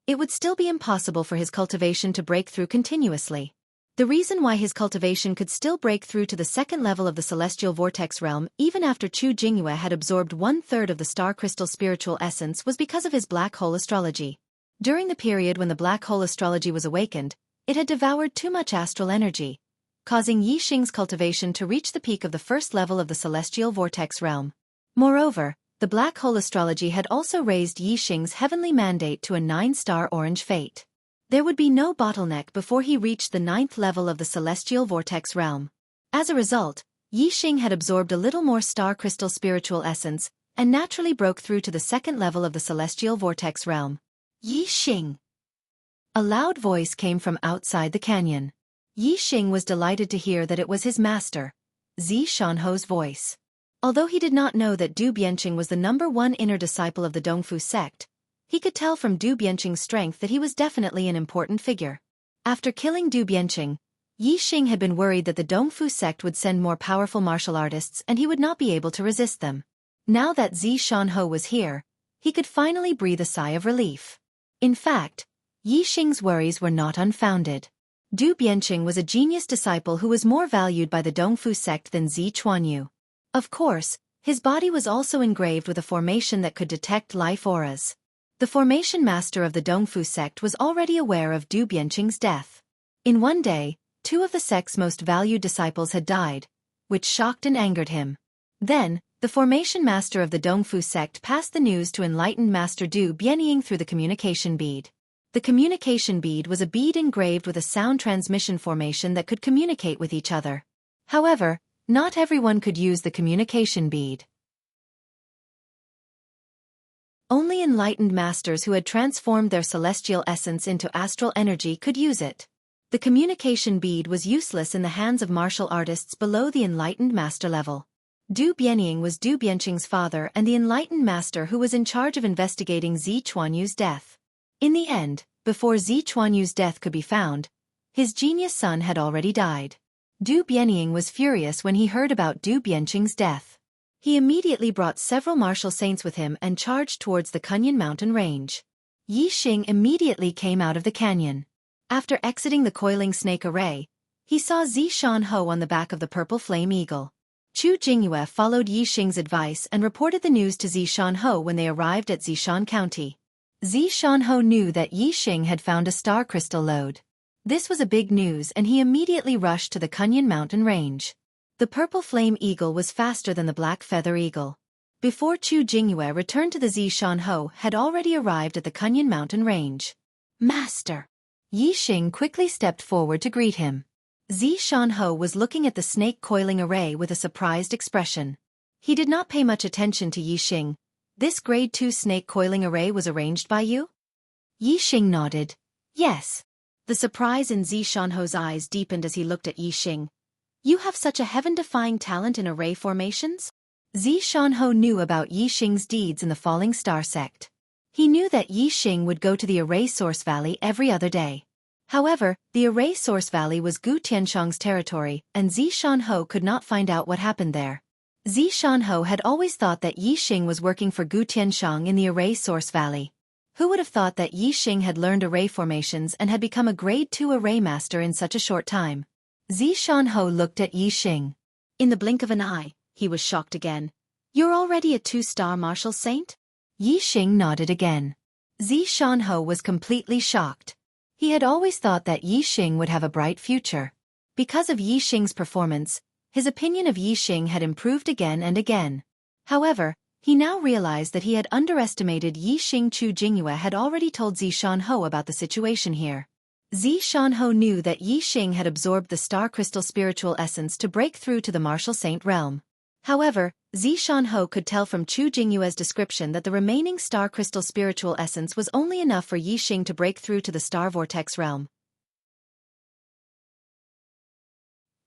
it would still be impossible for his cultivation to break through continuously. The reason why his cultivation could still break through to the 2nd level of the celestial vortex realm even after Chu Jingyue had absorbed 1/3 of the star crystal spiritual essence was because of his black hole astrology. During the period when the black hole astrology was awakened, it had devoured too much astral energy, causing Yi Xing's cultivation to reach the peak of the 1st level of the celestial vortex realm. Moreover, the black hole astrology had also raised Yi Xing's heavenly mandate to a 9-star orange fate. There would be no bottleneck before he reached the 9th level of the celestial vortex realm. As a result, Yi Xing had absorbed a little more star crystal spiritual essence and naturally broke through to the 2nd level of the celestial vortex realm. Yi Xing! A loud voice came from outside the canyon. Yi Xing was delighted to hear that it was his master, Zi Shanho's voice. Although he did not know that Du Bianqing was the #1 inner disciple of the Dongfu sect, he could tell from Du Bianqing's strength that he was definitely an important figure. After killing Du Bianqing, Yi Xing had been worried that the Dongfu sect would send more powerful martial artists and he would not be able to resist them. Now that Zi Shanho was here, he could finally breathe a sigh of relief. In fact, Yi Xing's worries were not unfounded. Du Bianqing was a genius disciple who was more valued by the Dongfu sect than Zi Chuanyu. Of course, his body was also engraved with a formation that could detect life auras. The formation master of the Dongfu sect was already aware of Du Bianqing's death. In one day, 2 of the sect's most valued disciples had died, which shocked and angered him. Then, the formation master of the Dongfu sect passed the news to enlightened Master Du Bianying through the communication bead. The communication bead was a bead engraved with a sound transmission formation that could communicate with each other. However, not everyone could use the communication bead. Only enlightened masters who had transformed their celestial essence into astral energy could use it. The communication bead was useless in the hands of martial artists below the enlightened master level. Du Bianying was Du Bianqing's father and the enlightened master who was in charge of investigating Zi Chuanyu's death. In the end, before Zi Chuanyu's death could be found, his genius son had already died. Du Bianying was furious when he heard about Du Bianqing's death. He immediately brought several martial saints with him and charged towards the Kunyan mountain range. Yi Xing immediately came out of the canyon. After exiting the coiling snake array, he saw Zi Shanho on the back of the purple flame eagle. Chu Jingyue followed Yi Xing's advice and reported the news to Zi Shanho when they arrived at Zishan County. Zi Shanho knew that Yi Xing had found a star crystal lode. This was a big news and he immediately rushed to the Kunyan mountain range. The purple flame eagle was faster than the black feather eagle. Before Chu Jingyue returned to the Zi Shanho had already arrived at the Kunyan mountain range. Master! Yi Xing quickly stepped forward to greet him. Zi Shanho was looking at the snake coiling array with a surprised expression. He did not pay much attention to Yi Xing. This grade 2 snake coiling array was arranged by you? Yi Xing nodded. Yes. The surprise in Zi Shanho's eyes deepened as he looked at Yi Xing. You have such a heaven-defying talent in array formations? Zi Shanho knew about Yi Xing's deeds in the Falling Star sect. He knew that Yi Xing would go to the array source valley every other day. However, the array source valley was Gu Tianshang's territory, and Zi Shanho could not find out what happened there. Zi Shanho had always thought that Yi Xing was working for Gu Tianshang in the array source valley. Who would have thought that Yi Xing had learned array formations and had become a grade 2 array master in such a short time? Zishanho looked at Yi Xing. In the blink of an eye, he was shocked again. You're already a 2-star martial saint? Yi Xing nodded again. Zishanho was completely shocked. He had always thought that Yi Xing would have a bright future. Because of Yi Xing's performance, his opinion of Yi Xing had improved again and again. However, he now realized that he had underestimated Yi Xing. Chu Jingyue had already told Zishanho about the situation here. Zishanho knew that Yi Xing had absorbed the star crystal spiritual essence to break through to the martial saint realm. However, Zishanho could tell from Chu Jingyue's description that the remaining star crystal spiritual essence was only enough for Yi Xing to break through to the star vortex realm.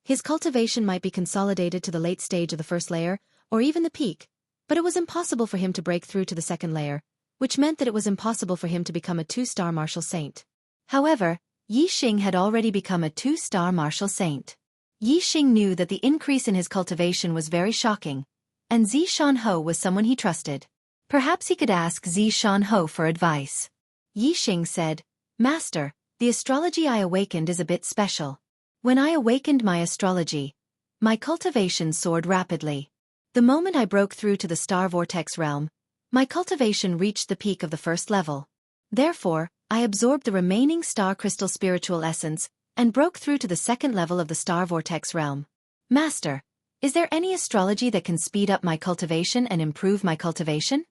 His cultivation might be consolidated to the late stage of the first layer, or even the peak, but it was impossible for him to break through to the second layer, which meant that it was impossible for him to become a 2-star martial saint. However, Yi Xing had already become a 2-star martial saint. Yi Xing knew that the increase in his cultivation was very shocking, and Zishanho was someone he trusted. Perhaps he could ask Zishanho for advice. Yi Xing said, Master, the astrology I awakened is a bit special. When I awakened my astrology, my cultivation soared rapidly. The moment I broke through to the star vortex realm, my cultivation reached the peak of the first level. Therefore, I absorbed the remaining star crystal spiritual essence and broke through to the second level of the star vortex realm. Master, is there any astrology that can speed up my cultivation and improve my cultivation?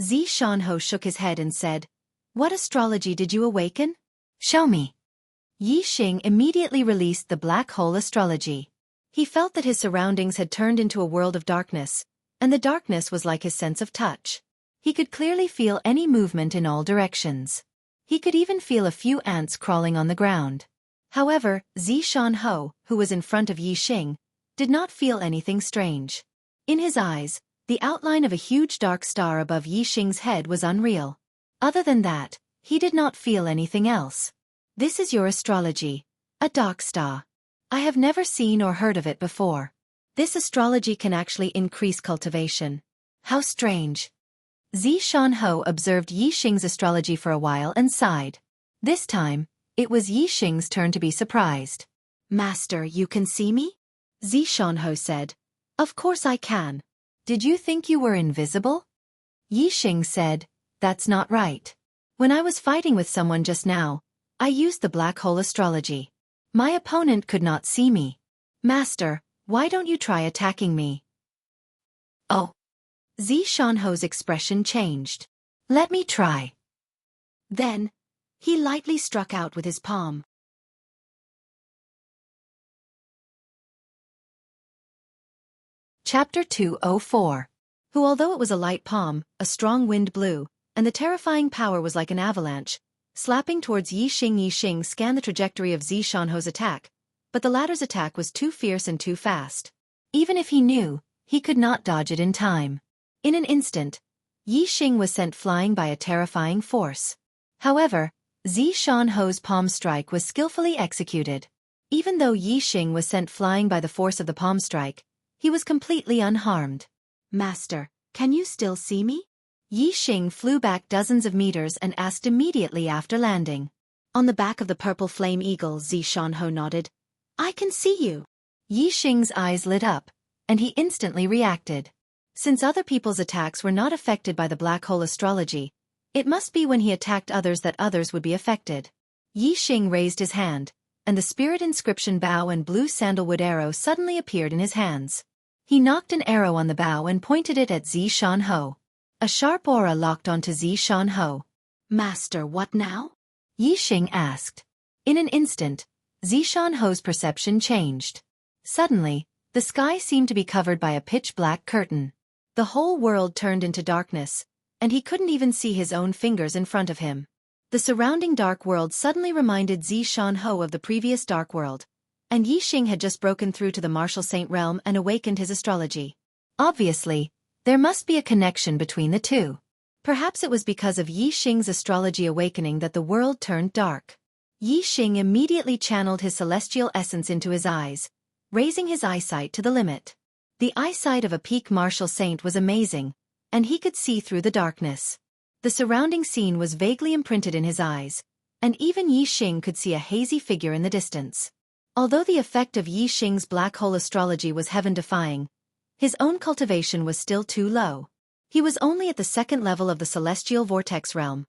Zishanho shook his head and said, What astrology did you awaken? Show me. Yi Xing immediately released the black hole astrology. He felt that his surroundings had turned into a world of darkness, and the darkness was like his sense of touch. He could clearly feel any movement in all directions. He could even feel a few ants crawling on the ground. However, Zishanho, who was in front of Yi Xing, did not feel anything strange. In his eyes, the outline of a huge dark star above Yi Xing's head was unreal. Other than that, he did not feel anything else. This is your astrology, a dark star. I have never seen or heard of it before. This astrology can actually increase cultivation. How strange. Zishanho observed Yi Xing's astrology for a while and sighed. This time, it was Yi Xing's turn to be surprised. Master, you can see me? Zishanho said. Of course I can. Did you think you were invisible? Yi Xing said, That's not right. When I was fighting with someone just now, I used the black hole astrology. My opponent could not see me. Master, why don't you try attacking me? Oh. Zishanho's expression changed. Let me try. Then, he lightly struck out with his palm. Chapter 204. Who although it was a light palm, a strong wind blew, and the terrifying power was like an avalanche, slapping towards Yi Xing. Yi Xing scanned the trajectory of Zishanho's attack, but the latter's attack was too fierce and too fast. Even if he knew, he could not dodge it in time. In an instant, Yi Xing was sent flying by a terrifying force. However, Zishanho's palm strike was skillfully executed. Even though Yi Xing was sent flying by the force of the palm strike, he was completely unharmed. Master, can you still see me? Yi Xing flew back dozens of meters and asked immediately after landing. On the back of the purple flame eagle, Zishanho nodded. I can see you. Yi Xing's eyes lit up, and he instantly reacted. Since other people's attacks were not affected by the black hole astrology, it must be when he attacked others that others would be affected. Yi Xing raised his hand, and the spirit inscription bow and blue sandalwood arrow suddenly appeared in his hands. He knocked an arrow on the bow and pointed it at Zishanho. A sharp aura locked onto Zishanho. Master, what now? Yi Xing asked. In an instant, Zishanho's perception changed. Suddenly, the sky seemed to be covered by a pitch-black curtain. The whole world turned into darkness, and he couldn't even see his own fingers in front of him. The surrounding dark world suddenly reminded Zishanho of the previous dark world, and Yi Xing had just broken through to the martial saint realm and awakened his astrology. Obviously, there must be a connection between the two. Perhaps it was because of Yi Xing's astrology awakening that the world turned dark. Yi Xing immediately channeled his celestial essence into his eyes, raising his eyesight to the limit. The eyesight of a peak martial saint was amazing, and he could see through the darkness. The surrounding scene was vaguely imprinted in his eyes, and even Yi Xing could see a hazy figure in the distance. Although the effect of Yi Xing's black hole astrology was heaven-defying, his own cultivation was still too low. He was only at the second level of the celestial vortex realm,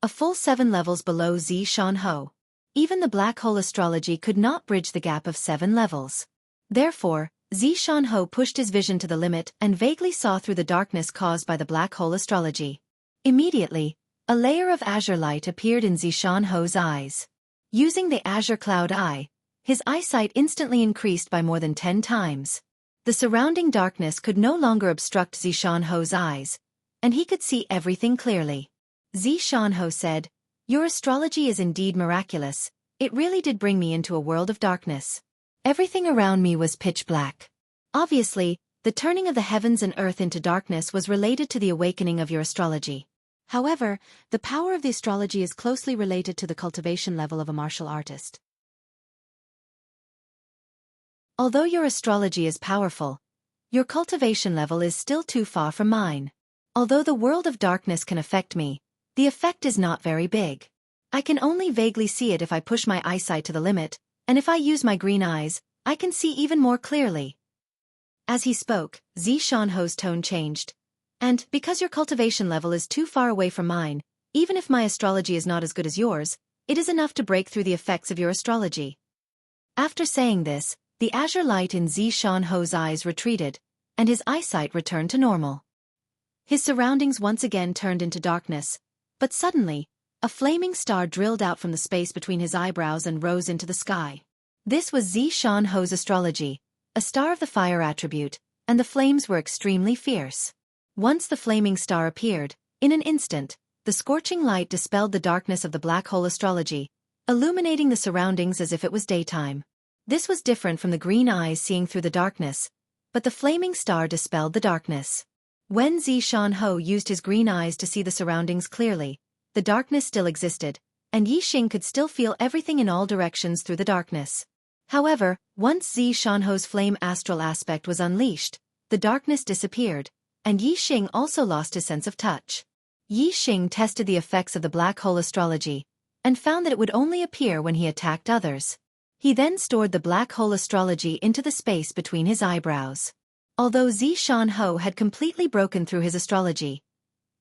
a full 7 levels below Zi Shanho. Even the black hole astrology could not bridge the gap of 7 levels. Therefore, Zi Shanho pushed his vision to the limit and vaguely saw through the darkness caused by the black hole astrology. Immediately, a layer of azure light appeared in Zi Shanho's eyes. Using the azure cloud eye, his eyesight instantly increased by more than 10 times. The surrounding darkness could no longer obstruct Zi Shanho's eyes, and he could see everything clearly. Zi Shanho said, "Your astrology is indeed miraculous. It really did bring me into a world of darkness. Everything around me was pitch black." Obviously, the turning of the heavens and earth into darkness was related to the awakening of your astrology. However, the power of the astrology is closely related to the cultivation level of a martial artist. Although your astrology is powerful, your cultivation level is still too far from mine. Although the world of darkness can affect me, the effect is not very big. I can only vaguely see it if I push my eyesight to the limit, and if I use my green eyes, I can see even more clearly. As he spoke, Zi Shanho's tone changed. "And, because your cultivation level is too far away from mine, even if my astrology is not as good as yours, it is enough to break through the effects of your astrology." After saying this, the azure light in Zi Shanho's eyes retreated, and his eyesight returned to normal. His surroundings once again turned into darkness, but suddenly, a flaming star drilled out from the space between his eyebrows and rose into the sky. This was Zi Shanho's astrology, a star of the fire attribute, and the flames were extremely fierce. Once the flaming star appeared, in an instant, the scorching light dispelled the darkness of the black hole astrology, illuminating the surroundings as if it was daytime. This was different from the green eyes seeing through the darkness, but the flaming star dispelled the darkness. When Zi Shanho used his green eyes to see the surroundings clearly, the darkness still existed, and Yi Xing could still feel everything in all directions through the darkness. However, once Zi Shanho's flame astral aspect was unleashed, the darkness disappeared, and Yi Xing also lost his sense of touch. Yi Xing tested the effects of the black hole astrology, and found that it would only appear when he attacked others. He then stored the black hole astrology into the space between his eyebrows. Although Zi Shanho had completely broken through his astrology,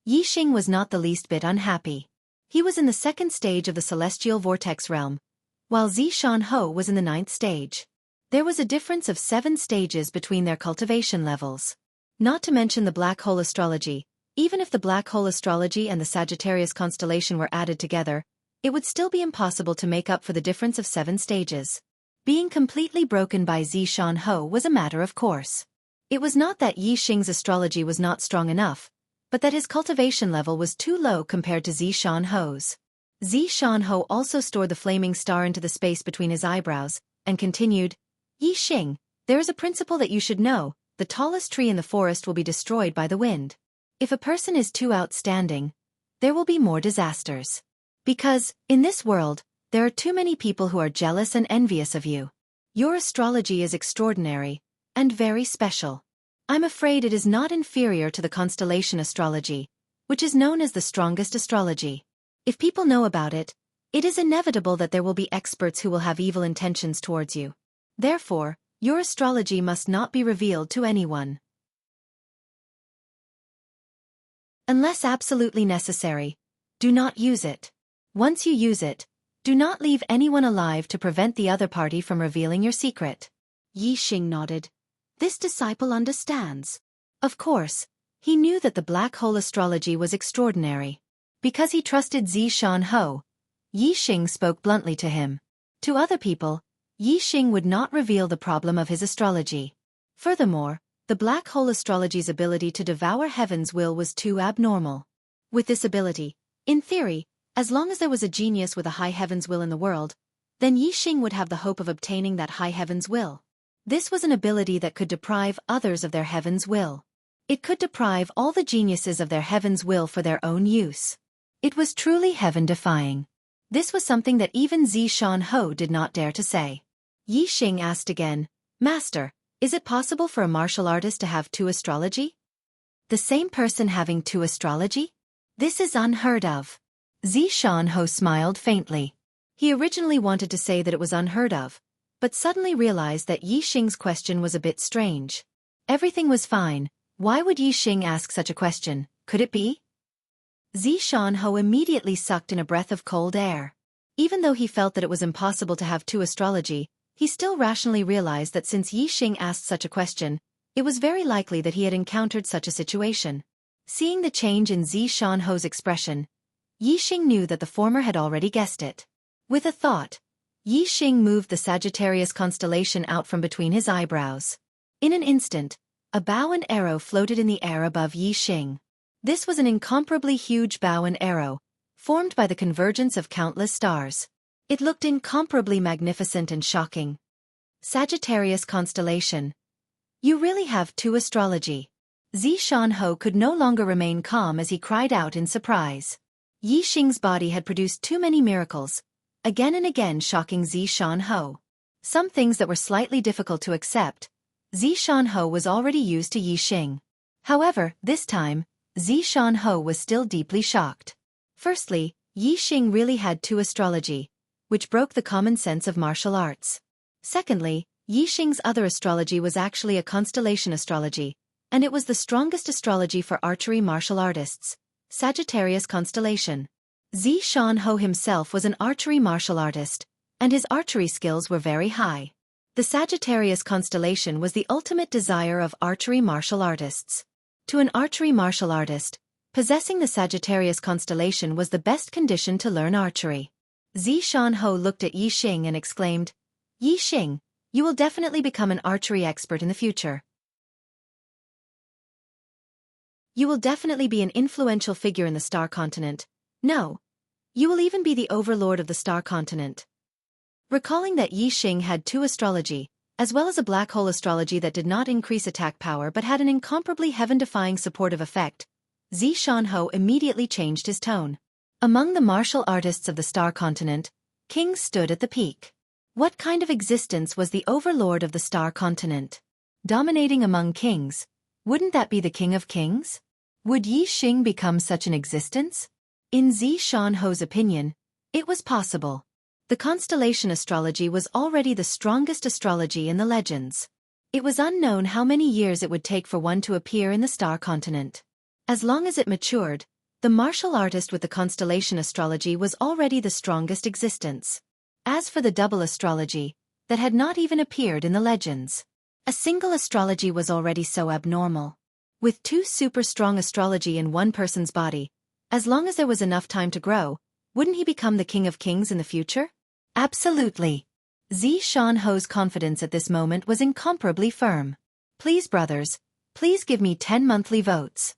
Yi Xing was not the least bit unhappy. He was in the second stage of the celestial vortex realm, while Zi Shanho was in the 9th stage. There was a difference of 7 stages between their cultivation levels. Not to mention the black hole astrology, even if the black hole astrology and the Sagittarius constellation were added together, it would still be impossible to make up for the difference of 7 stages. Being completely broken by Zi Shanho was a matter of course. It was not that Yi Xing's astrology was not strong enough, but that his cultivation level was too low compared to Zi Shanho's. Zi Shanho also stored the flaming star into the space between his eyebrows, and continued, "Yi Xing, there is a principle that you should know: the tallest tree in the forest will be destroyed by the wind. If a person is too outstanding, there will be more disasters. Because, in this world, there are too many people who are jealous and envious of you. Your astrology is extraordinary, and very special. I'm afraid it is not inferior to the constellation astrology, which is known as the strongest astrology. If people know about it, it is inevitable that there will be experts who will have evil intentions towards you. Therefore, your astrology must not be revealed to anyone. Unless absolutely necessary, do not use it. Once you use it, do not leave anyone alive to prevent the other party from revealing your secret." Yi Xing nodded. This disciple understands. Of course, he knew that the black hole astrology was extraordinary. Because he trusted Zi Shanho, Yi Xing spoke bluntly to him. To other people, Yi Xing would not reveal the problem of his astrology. Furthermore, the black hole astrology's ability to devour heaven's will was too abnormal. With this ability, in theory, as long as there was a genius with a high heaven's will in the world, then Yi Xing would have the hope of obtaining that high heaven's will. This was an ability that could deprive others of their heaven's will. It could deprive all the geniuses of their heaven's will for their own use. It was truly heaven-defying. This was something that even Zi Shanho did not dare to say. Yi Xing asked again, "Master, is it possible for a martial artist to have 2 astrology?" "The same person having 2 astrology?" This is unheard of. Zishan-ho smiled faintly. He originally wanted to say that it was unheard of, but suddenly realized that Yi Xing's question was a bit strange. Everything was fine. Why would Yi Xing ask such a question? Could it be? Zishan-ho immediately sucked in a breath of cold air. Even though he felt that it was impossible to have two astrology, he still rationally realized that since Yi Xing asked such a question, it was very likely that he had encountered such a situation. Seeing the change in Zishan-ho's expression, Yi Xing knew that the former had already guessed it. With a thought, Yi Xing moved the Sagittarius constellation out from between his eyebrows. In an instant, a bow and arrow floated in the air above Yi Xing. This was an incomparably huge bow and arrow, formed by the convergence of countless stars. It looked incomparably magnificent and shocking. Sagittarius constellation. You really have two astrology. Zishan-ho could no longer remain calm as he cried out in surprise. Yi Xing's body had produced too many miracles, again and again shocking Zishan-ho. Some things that were slightly difficult to accept, Zishan-ho was already used to Yi Xing. However, this time, Zishan-ho was still deeply shocked. Firstly, Yi Xing really had two astrology, which broke the common sense of martial arts. Secondly, Yi Xing's other astrology was actually a constellation astrology, and it was the strongest astrology for archery martial artists, Sagittarius constellation. Zishan-ho himself was an archery martial artist, and his archery skills were very high. The Sagittarius constellation was the ultimate desire of archery martial artists. To an archery martial artist, possessing the Sagittarius constellation was the best condition to learn archery. Zishan-ho looked at Yi Xing and exclaimed, Yi Xing, you will definitely become an archery expert in the future. You will definitely be an influential figure in the Star Continent. No. You will even be the overlord of the Star Continent. Recalling that Yi Xing had two astrology, as well as a black hole astrology that did not increase attack power but had an incomparably heaven-defying supportive effect, Zishan-ho immediately changed his tone. Among the martial artists of the Star Continent, kings stood at the peak. What kind of existence was the overlord of the Star Continent? Dominating among kings, wouldn't that be the King of Kings? Would Yi Xing become such an existence? In Zishan-ho's opinion, it was possible. The constellation astrology was already the strongest astrology in the legends. It was unknown how many years it would take for one to appear in the Star Continent. As long as it matured, the martial artist with the constellation astrology was already the strongest existence. As for the double astrology, that had not even appeared in the legends. A single astrology was already so abnormal. With two super strong astrology in one person's body, as long as there was enough time to grow, wouldn't he become the King of Kings in the future? Absolutely. Zishan-ho's confidence at this moment was incomparably firm. Please brothers, please give me 10 monthly votes.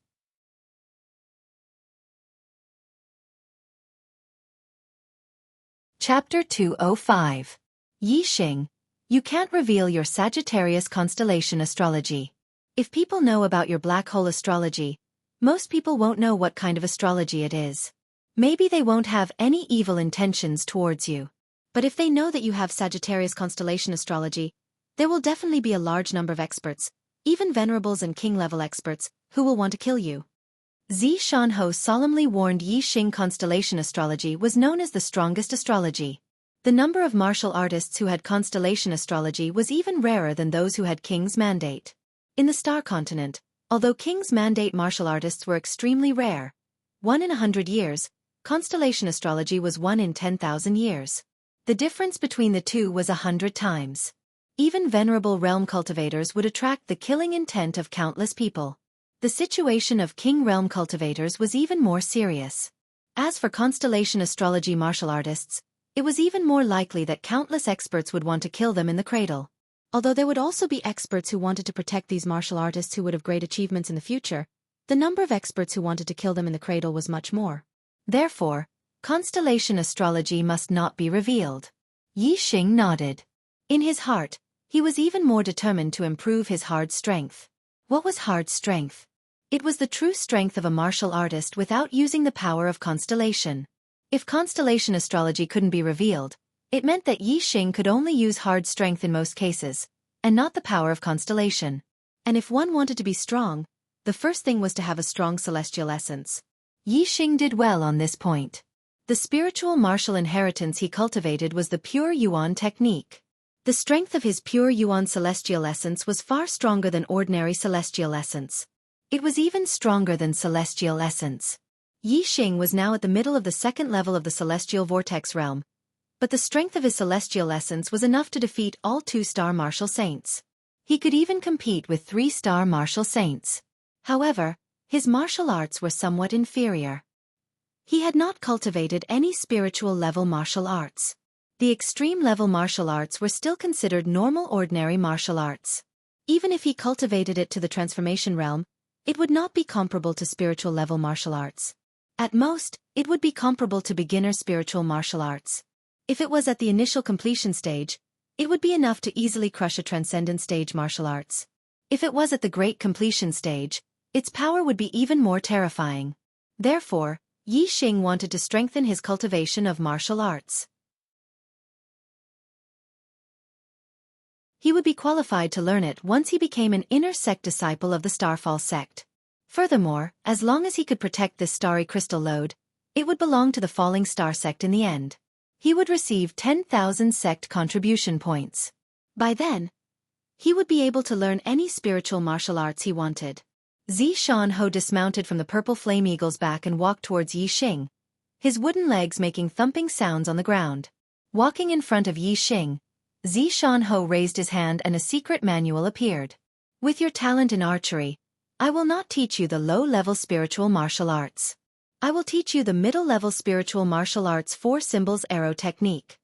Chapter 205. Yi Xing, you can't reveal your Sagittarius constellation astrology. If people know about your black hole astrology, most people won't know what kind of astrology it is. Maybe they won't have any evil intentions towards you. But if they know that you have Sagittarius constellation astrology, there will definitely be a large number of experts, even venerables and king-level experts, who will want to kill you. Zishan-ho solemnly warned Yi Xing constellation astrology was known as the strongest astrology. The number of martial artists who had constellation astrology was even rarer than those who had King's Mandate. In the Star Continent, although King's Mandate martial artists were extremely rare, 1 in 100 years, constellation astrology was 1 in 10,000 years. The difference between the two was 100 times. Even venerable realm cultivators would attract the killing intent of countless people. The situation of king realm cultivators was even more serious. As for constellation astrology martial artists, it was even more likely that countless experts would want to kill them in the cradle. Although there would also be experts who wanted to protect these martial artists who would have great achievements in the future, the number of experts who wanted to kill them in the cradle was much more. Therefore, constellation astrology must not be revealed. Yi Xing nodded. In his heart, he was even more determined to improve his hard strength. What was hard strength? It was the true strength of a martial artist without using the power of constellation. If constellation astrology couldn't be revealed, it meant that Yi Xing could only use hard strength in most cases, and not the power of constellation. And if one wanted to be strong, the first thing was to have a strong celestial essence. Yi Xing did well on this point. The spiritual martial inheritance he cultivated was the pure Yuan technique. The strength of his pure Yuan celestial essence was far stronger than ordinary celestial essence. It was even stronger than celestial essence. Yi Xing was now at the middle of the second level of the celestial vortex realm, but the strength of his celestial essence was enough to defeat all 2-star martial saints. He could even compete with 3-star martial saints. However, his martial arts were somewhat inferior. He had not cultivated any spiritual level martial arts. The extreme level martial arts were still considered normal ordinary martial arts. Even if he cultivated it to the transformation realm, it would not be comparable to spiritual level martial arts. At most, it would be comparable to beginner spiritual martial arts. If it was at the initial completion stage, it would be enough to easily crush a transcendent stage martial arts. If it was at the great completion stage, its power would be even more terrifying. Therefore, Yi Xing wanted to strengthen his cultivation of martial arts. He would be qualified to learn it once he became an inner sect disciple of the Starfall sect. Furthermore, as long as he could protect this starry crystal lode, it would belong to the Falling Star sect in the end. He would receive 10,000 sect contribution points. By then, he would be able to learn any spiritual martial arts he wanted. Zishan Ho dismounted from the purple flame eagle's back and walked towards Yi Xing, his wooden legs making thumping sounds on the ground. Walking in front of Yi Xing, Zishan Ho raised his hand and a secret manual appeared. With your talent in archery, I will not teach you the low-level spiritual martial arts. I will teach you the middle-level spiritual martial arts 4 symbols arrow technique.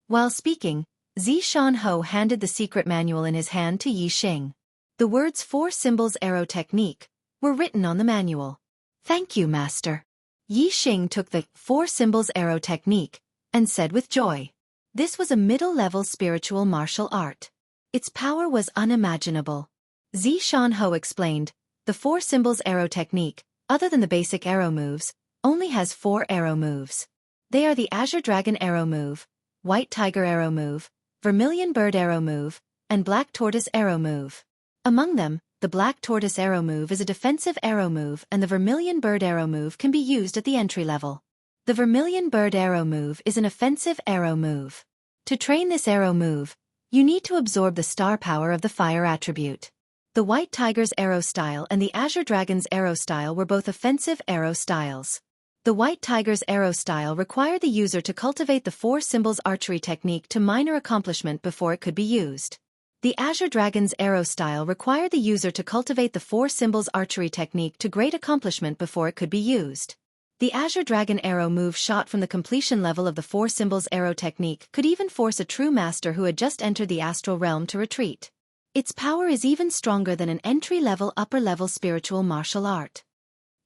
While speaking, Zishan Ho handed the secret manual in his hand to Yi Xing. The words 4 symbols arrow technique were written on the manual. Thank you, master. Yi Xing took the 4 symbols arrow technique and said with joy. This was a middle-level spiritual martial art. Its power was unimaginable. Zishan Ho explained, the 4 symbols arrow technique, other than the basic arrow moves, only has 4 arrow moves. They are the Azure Dragon arrow move, White Tiger arrow move, Vermilion Bird arrow move, and Black Tortoise arrow move. Among them, the Black Tortoise arrow move is a defensive arrow move and the Vermilion Bird arrow move can be used at the entry level. The Vermilion Bird arrow move is an offensive arrow move. To train this arrow move, you need to absorb the star power of the fire attribute. The White Tiger's arrow style and the Azure Dragon's arrow style were both offensive arrow styles. The White Tiger's arrow style required the user to cultivate the 4 symbols archery technique to minor accomplishment before it could be used. The Azure Dragon's arrow style required the user to cultivate the 4 symbols archery technique to great accomplishment before it could be used. The Azure Dragon arrow move shot from the completion level of the 4 symbols arrow technique could even force a true master who had just entered the astral realm to retreat. Its power is even stronger than an entry-level upper-level spiritual martial art.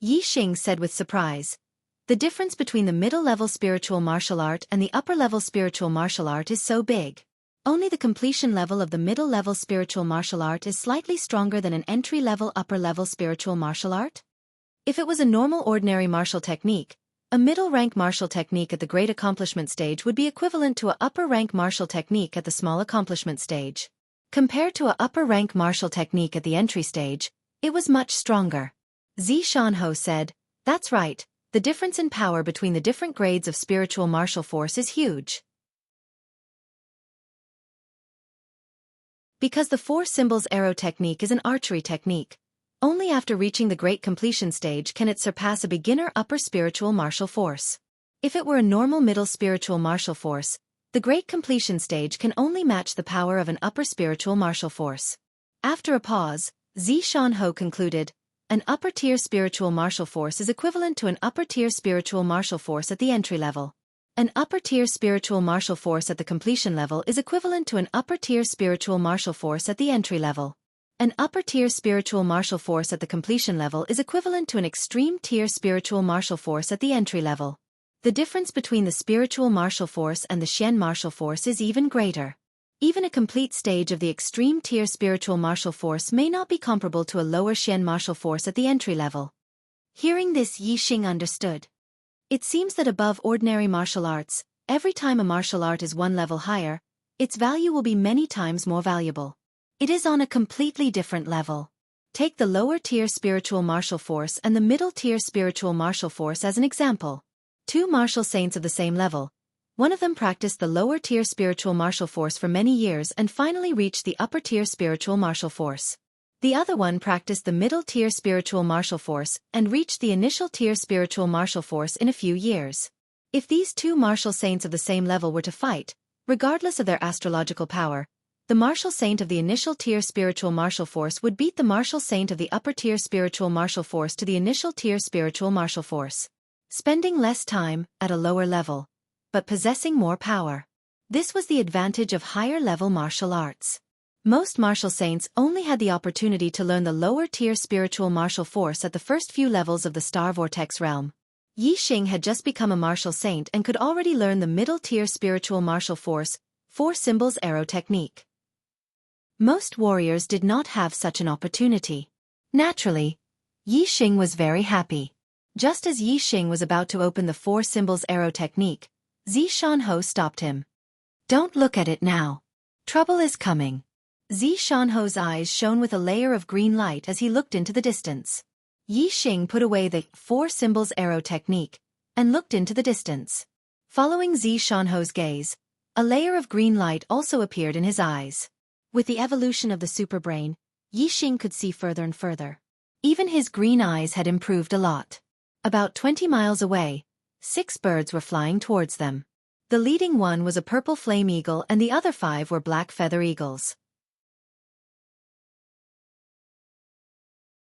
Yi Xing said with surprise. The difference between the middle-level spiritual martial art and the upper-level spiritual martial art is so big. Only the completion level of the middle-level spiritual martial art is slightly stronger than an entry-level upper-level spiritual martial art? If it was a normal ordinary martial technique, a middle-rank martial technique at the great accomplishment stage would be equivalent to a upper-rank martial technique at the small accomplishment stage. Compared to a upper-rank martial technique at the entry stage, it was much stronger. Zishan Ho said, that's right, the difference in power between the different grades of spiritual martial force is huge. Because the 4 symbols arrow technique is an archery technique, only after reaching the great completion stage can it surpass a beginner upper spiritual martial force. If it were a normal middle spiritual martial force, the great completion stage can only match the power of an upper spiritual martial force. After a pause, Zishan Ho concluded, an upper-tier spiritual martial force is equivalent to an upper-tier spiritual martial force at the entry level. An upper-tier spiritual martial force at the completion level is equivalent to an upper-tier spiritual martial force at the entry level. An upper-tier spiritual martial force at the completion level is equivalent to an extreme-tier spiritual martial force at the entry level. The difference between the spiritual martial force and the Xian martial force is even greater. Even a complete stage of the extreme-tier spiritual martial force may not be comparable to a lower Xian martial force at the entry level. Hearing this, Yi Xing understood. It seems that above ordinary martial arts, every time a martial art is 1 level higher, its value will be many times more valuable. It is on a completely different level. Take the lower-tier spiritual martial force and the middle-tier spiritual martial force as an example. Two martial saints of the same level. One of them practiced the lower-tier spiritual martial force for many years and finally reached the upper-tier spiritual martial force. The other one practiced the middle-tier spiritual martial force and reached the initial-tier spiritual martial force in a few years. If these two martial saints of the same level were to fight, regardless of their astrological power, the martial saint of the initial-tier spiritual martial force would beat the martial saint of the upper-tier spiritual martial force to the initial-tier spiritual martial force, spending less time at a lower level, but possessing more power. This was the advantage of higher-level martial arts. Most martial saints only had the opportunity to learn the lower-tier spiritual martial force at the first few levels of the Star Vortex realm. Yi Xing had just become a martial saint and could already learn the middle-tier spiritual martial force, 4 symbols arrow technique. Most warriors did not have such an opportunity. Naturally, Yi Xing was very happy. Just as Yi Xing was about to open the 4 symbols arrow technique, Zi Shanho stopped him. "Don't look at it now. Trouble is coming." Zi Shanho's eyes shone with a layer of green light as he looked into the distance. Yi Xing put away the 4 symbols arrow technique and looked into the distance. Following Zi Shanho's gaze, a layer of green light also appeared in his eyes. With the evolution of the superbrain, Yi Xing could see further and further. Even his green eyes had improved a lot. About 20 miles away, 6 birds were flying towards them. The leading one was a purple flame eagle and the other 5 were black feather eagles.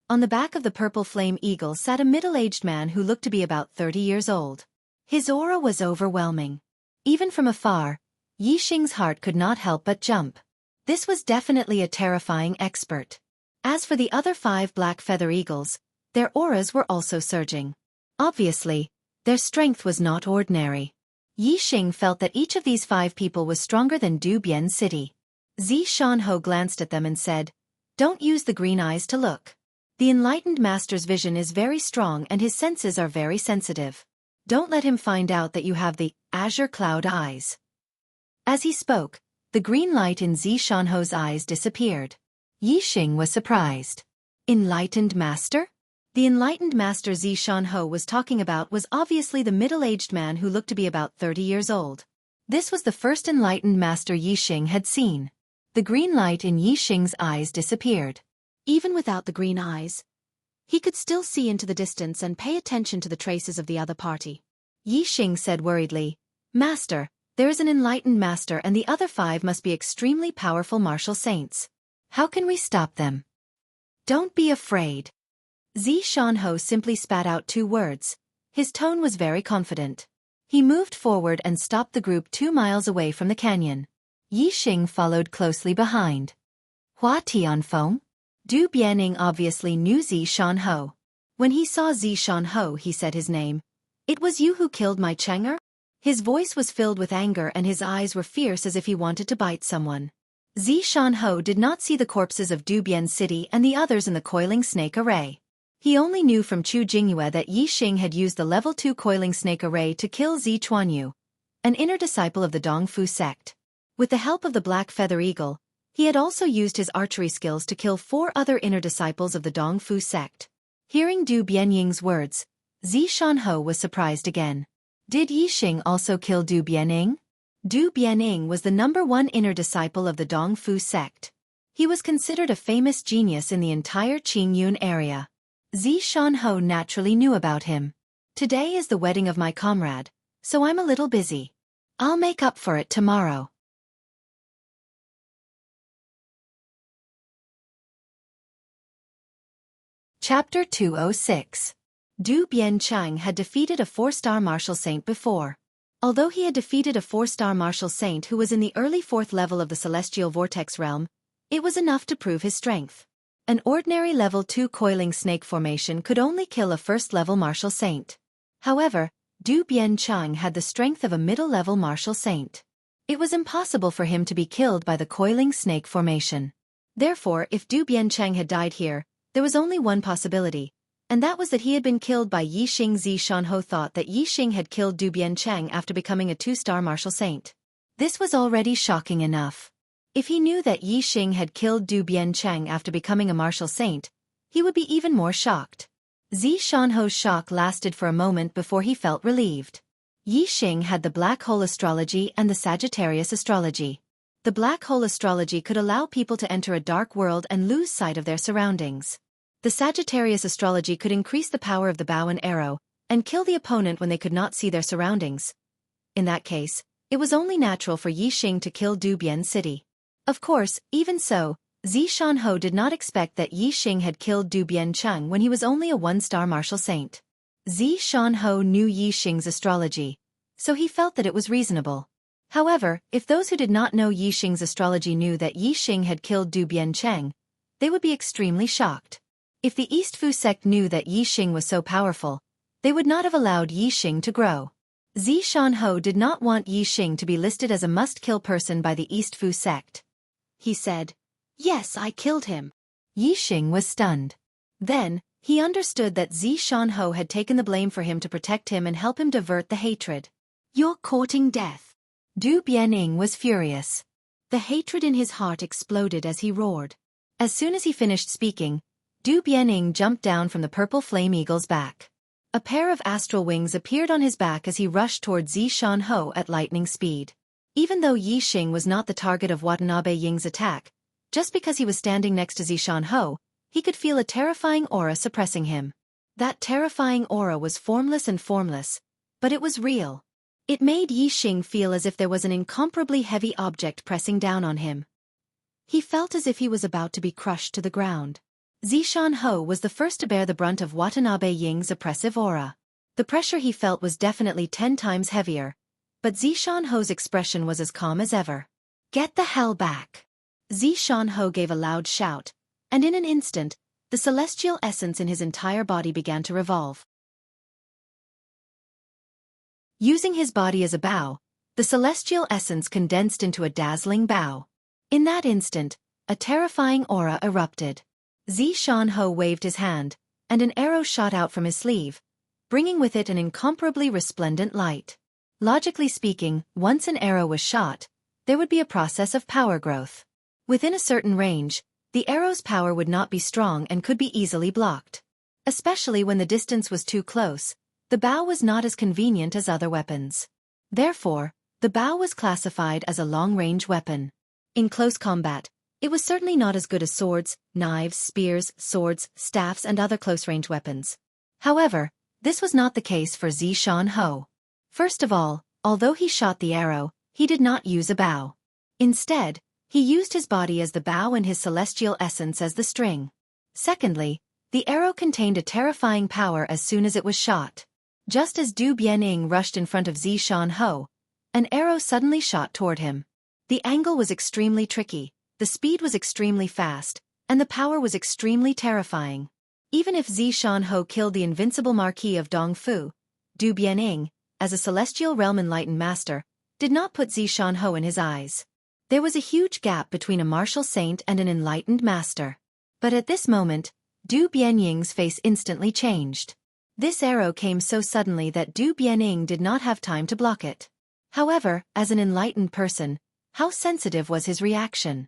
On the back of the purple flame eagle sat a middle-aged man who looked to be about 30 years old. His aura was overwhelming. Even from afar, Yi Xing's heart could not help but jump. This was definitely a terrifying expert. As for the other 5 black feather eagles, their auras were also surging. Obviously, their strength was not ordinary. Yi Xing felt that each of these 5 people was stronger than Du Bian City. Zi Shanho glanced at them and said, "Don't use the green eyes to look. The enlightened master's vision is very strong and his senses are very sensitive. Don't let him find out that you have the azure cloud eyes." As he spoke, the green light in Zi Shanho's eyes disappeared. Yi Xing was surprised. Enlightened master? The enlightened master Zi Shanho was talking about was obviously the middle-aged man who looked to be about 30 years old. This was the first enlightened master Yi Xing had seen. The green light in Yi Xing's eyes disappeared. Even without the green eyes, he could still see into the distance and pay attention to the traces of the other party. Yi Xing said worriedly, "Master, there is an enlightened master and the other 5 must be extremely powerful martial saints. How can we stop them?" "Don't be afraid." Zi Shanho simply spat out 2 words. His tone was very confident. He moved forward and stopped the group 2 miles away from the canyon. Yi Xing followed closely behind. "Hua Tianfeng?" Du Bianing obviously knew Zi Shanho. When he saw Zi Shanho, he said his name. "It was you who killed my Cheng'er?" His voice was filled with anger and his eyes were fierce as if he wanted to bite someone. Zi Shanho did not see the corpses of Du Bian City and the others in the coiling snake array. He only knew from Chu Jingyue that Yi Xing had used the level 2 coiling snake array to kill Zi Chuanyu, an inner disciple of the Dongfu sect. With the help of the black feather eagle, he had also used his archery skills to kill 4 other inner disciples of the Dongfu sect. Hearing Du Bianying's words, Zi Shanho was surprised again. Did Yi Xing also kill Du Bianing? Du Bianing was the #1 inner disciple of the Dongfu sect. He was considered a famous genius in the entire Qingyun area. Zi Shanho naturally knew about him. "Today is the wedding of my comrade, so I'm a little busy. I'll make up for it tomorrow." Chapter 206. Du Biancheng had defeated a 4-star martial saint before. Although he had defeated a 4-star martial saint who was in the early 4th level of the celestial vortex realm, it was enough to prove his strength. An ordinary level 2 coiling snake formation could only kill a 1st-level martial saint. However, Du Biancheng had the strength of a middle-level martial saint. It was impossible for him to be killed by the coiling snake formation. Therefore, if Du Biancheng had died here, there was only one possibility, and that was that he had been killed by Yi Xing. Zi Shanho thought that Yi Xing had killed Du Biancheng after becoming a 2-star martial saint. This was already shocking enough. If he knew that Yi Xing had killed Du Biancheng after becoming a martial saint, he would be even more shocked. Zishanho's shock lasted for a moment before he felt relieved. Yi Xing had the black hole astrology and the Sagittarius astrology. The black hole astrology could allow people to enter a dark world and lose sight of their surroundings. The Sagittarius astrology could increase the power of the bow and arrow, and kill the opponent when they could not see their surroundings. In that case, it was only natural for Yi Xing to kill Dubian City. Of course, even so, Zishanho did not expect that Yi Xing had killed Dubian Cheng when he was only a one-star martial saint. Zishanho knew Yi Xing's astrology, so he felt that it was reasonable. However, if those who did not know Yi Xing's astrology knew that Yi Xing had killed Dubian Cheng, they would be extremely shocked. If the East Fu sect knew that Yi Xing was so powerful, they would not have allowed Yi Xing to grow. Zishanho did not want Yi Xing to be listed as a must-kill person by the East Fu sect. He said, "Yes, I killed him." Yi Xing was stunned. Then, he understood that Zishanho had taken the blame for him to protect him and help him divert the hatred. "You're courting death." Du Bianing was furious. The hatred in his heart exploded as he roared. As soon as he finished speaking, Du Bianing jumped down from the purple flame eagle's back. A pair of astral wings appeared on his back as he rushed toward Zishanho at lightning speed. Even though Yi Xing was not the target of Watanabe Ying's attack, just because he was standing next to Zishanho, he could feel a terrifying aura suppressing him. That terrifying aura was formless and formless, but it was real. It made Yi Xing feel as if there was an incomparably heavy object pressing down on him. He felt as if he was about to be crushed to the ground. Zishanho was the first to bear the brunt of Watanabe Ying's oppressive aura. The pressure he felt was definitely 10 times heavier, but Zishanho's expression was as calm as ever. "Get the hell back!" Zishanho gave a loud shout, and in an instant, the celestial essence in his entire body began to revolve. Using his body as a bow, the celestial essence condensed into a dazzling bow. In that instant, a terrifying aura erupted. Zishanho waved his hand, and an arrow shot out from his sleeve, bringing with it an incomparably resplendent light. Logically speaking, once an arrow was shot, there would be a process of power growth. Within a certain range, the arrow's power would not be strong and could be easily blocked. Especially when the distance was too close, the bow was not as convenient as other weapons. Therefore, the bow was classified as a long-range weapon. In close combat, it was certainly not as good as swords, knives, spears, swords, staffs and other close-range weapons. However, this was not the case for Zishanho. First of all, although he shot the arrow, he did not use a bow. Instead, he used his body as the bow and his celestial essence as the string. Secondly, the arrow contained a terrifying power as soon as it was shot. Just as Du Bianing rushed in front of Zishanho, an arrow suddenly shot toward him. The angle was extremely tricky, the speed was extremely fast, and the power was extremely terrifying. Even if Zishanho killed the invincible Marquis of Dongfu, Du Bianing, as a celestial realm enlightened master, did not put Zishanho in his eyes. There was a huge gap between a martial saint and an enlightened master. But at this moment, Du Bianying's face instantly changed. This arrow came so suddenly that Du Bianing did not have time to block it. However, as an enlightened person, how sensitive was his reaction?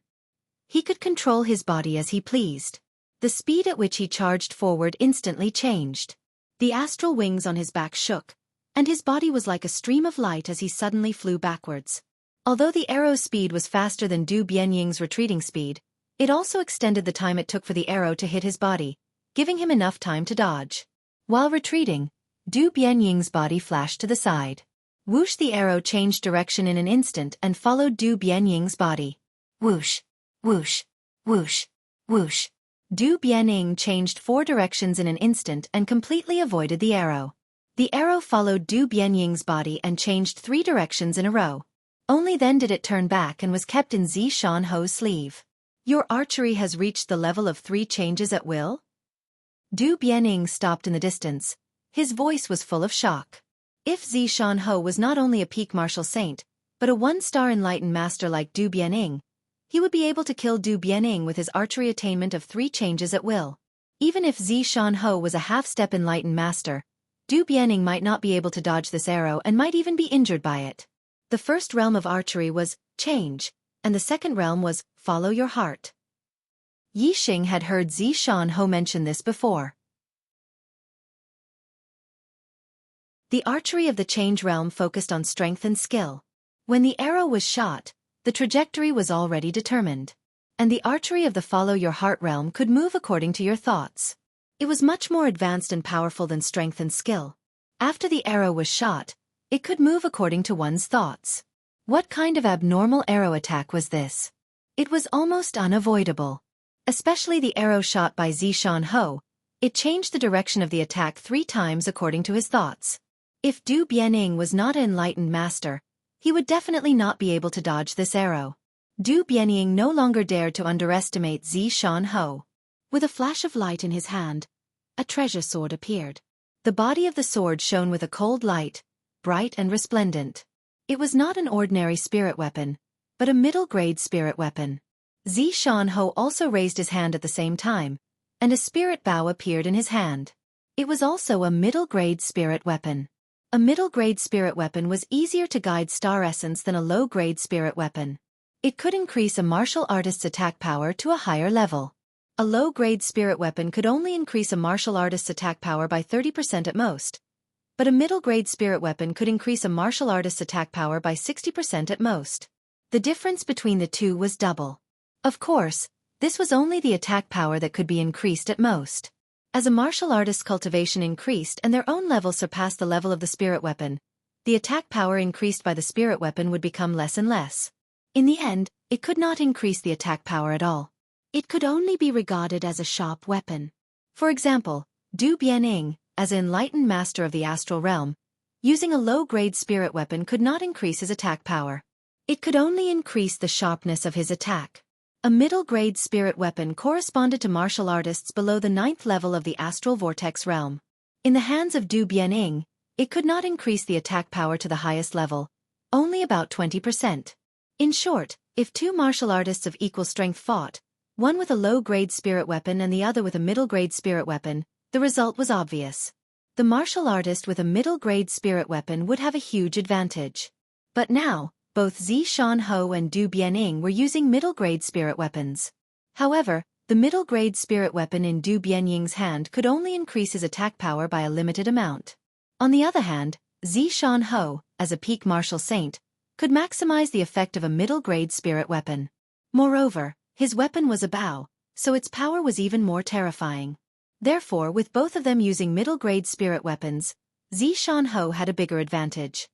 He could control his body as he pleased. The speed at which he charged forward instantly changed. The astral wings on his back shook, and his body was like a stream of light as he suddenly flew backwards. Although the arrow's speed was faster than Du Bianying's retreating speed, it also extended the time it took for the arrow to hit his body, giving him enough time to dodge. While retreating, Du Bianying's body flashed to the side. Whoosh! The arrow changed direction in an instant and followed Du Bianying's body. Whoosh! Whoosh! Whoosh! Whoosh! Du Bianing changed 4 directions in an instant and completely avoided the arrow. The arrow followed Du Bianying's body and changed 3 directions in a row. Only then did it turn back and was kept in Zishanho's sleeve. "Your archery has reached the level of 3 changes at will?" Du Bianing stopped in the distance. His voice was full of shock. If Zishanho was not only a peak martial saint, but a 1-star enlightened master like Du Bianing, he would be able to kill Du Bianing with his archery attainment of 3 changes at will. Even if Zishanho was a half-step enlightened master, Du Bianing might not be able to dodge this arrow and might even be injured by it. The first realm of archery was change, and the second realm was follow your heart. Yixing had heard Zishan Ho mention this before. The archery of the Change Realm focused on strength and skill. When the arrow was shot, the trajectory was already determined. And the archery of the Follow Your Heart realm could move according to your thoughts. It was much more advanced and powerful than strength and skill. After the arrow was shot, it could move according to one's thoughts. What kind of abnormal arrow attack was this? It was almost unavoidable. Especially the arrow shot by Zishan Ho. It changed the direction of the attack 3 times according to his thoughts. If Du Bianing was not an enlightened master, he would definitely not be able to dodge this arrow. Du Bianing no longer dared to underestimate Zishan Ho. With a flash of light in his hand, a treasure sword appeared. The body of the sword shone with a cold light, bright and resplendent. It was not an ordinary spirit weapon, but a middle-grade spirit weapon. Zishan Ho also raised his hand at the same time, and a spirit bow appeared in his hand. It was also a middle-grade spirit weapon. A middle-grade spirit weapon was easier to guide star essence than a low-grade spirit weapon. It could increase a martial artist's attack power to a higher level. A low-grade spirit weapon could only increase a martial artist's attack power by 30% at most. But a middle-grade spirit weapon could increase a martial artist's attack power by 60% at most. The difference between the two was double. Of course, this was only the attack power that could be increased at most. As a martial artist's cultivation increased and their own level surpassed the level of the spirit weapon, the attack power increased by the spirit weapon would become less and less. In the end, it could not increase the attack power at all. It could only be regarded as a sharp weapon. For example, Du Bianing, as an enlightened master of the astral realm, using a low-grade spirit weapon could not increase his attack power. It could only increase the sharpness of his attack. A middle-grade spirit weapon corresponded to martial artists below the 9th level of the astral vortex realm. In the hands of Du Bianing, it could not increase the attack power to the highest level, only about 20%. In short, if 2 martial artists of equal strength fought, one with a low-grade spirit weapon and the other with a middle-grade spirit weapon, the result was obvious. The martial artist with a middle-grade spirit weapon would have a huge advantage. But now, both Zishan Ho and Du Bianing were using middle-grade spirit weapons. However, the middle-grade spirit weapon in Du Bianing's hand could only increase his attack power by a limited amount. On the other hand, Zishan Ho, as a peak martial saint, could maximize the effect of a middle-grade spirit weapon. Moreover, his weapon was a bow, so its power was even more terrifying. Therefore, with both of them using middle-grade spirit weapons, Zishan Ho had a bigger advantage.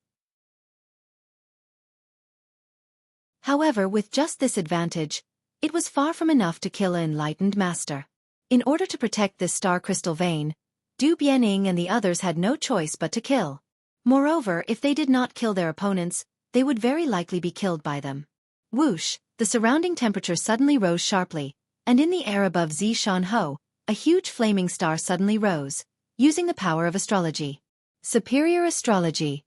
However, with just this advantage, it was far from enough to kill an enlightened master. In order to protect this star crystal vein, Du Bianing and the others had no choice but to kill. Moreover, if they did not kill their opponents, they would very likely be killed by them. Whoosh, the surrounding temperature suddenly rose sharply, and in the air above Zishan Ho, a huge flaming star suddenly rose, using the power of astrology. Superior astrology.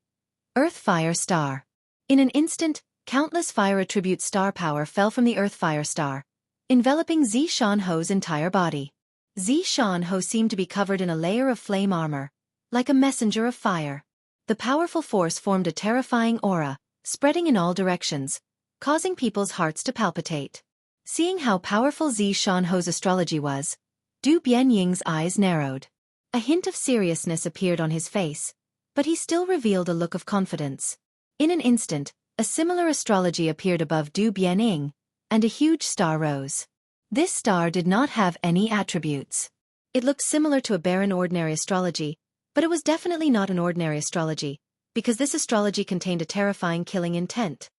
Earth-fire star. In an instant, countless fire-attribute star power fell from the Earth-fire star, enveloping Zishan Ho's entire body. Zishan Ho seemed to be covered in a layer of flame armor, like a messenger of fire. The powerful force formed a terrifying aura, spreading in all directions, causing people's hearts to palpitate. Seeing how powerful Zishan Ho's astrology was, Du Bianying's eyes narrowed. A hint of seriousness appeared on his face, but he still revealed a look of confidence. In an instant, a similar astrology appeared above Du Bianying, and a huge star rose. This star did not have any attributes. It looked similar to a barren ordinary astrology, but it was definitely not an ordinary astrology, because this astrology contained a terrifying killing intent.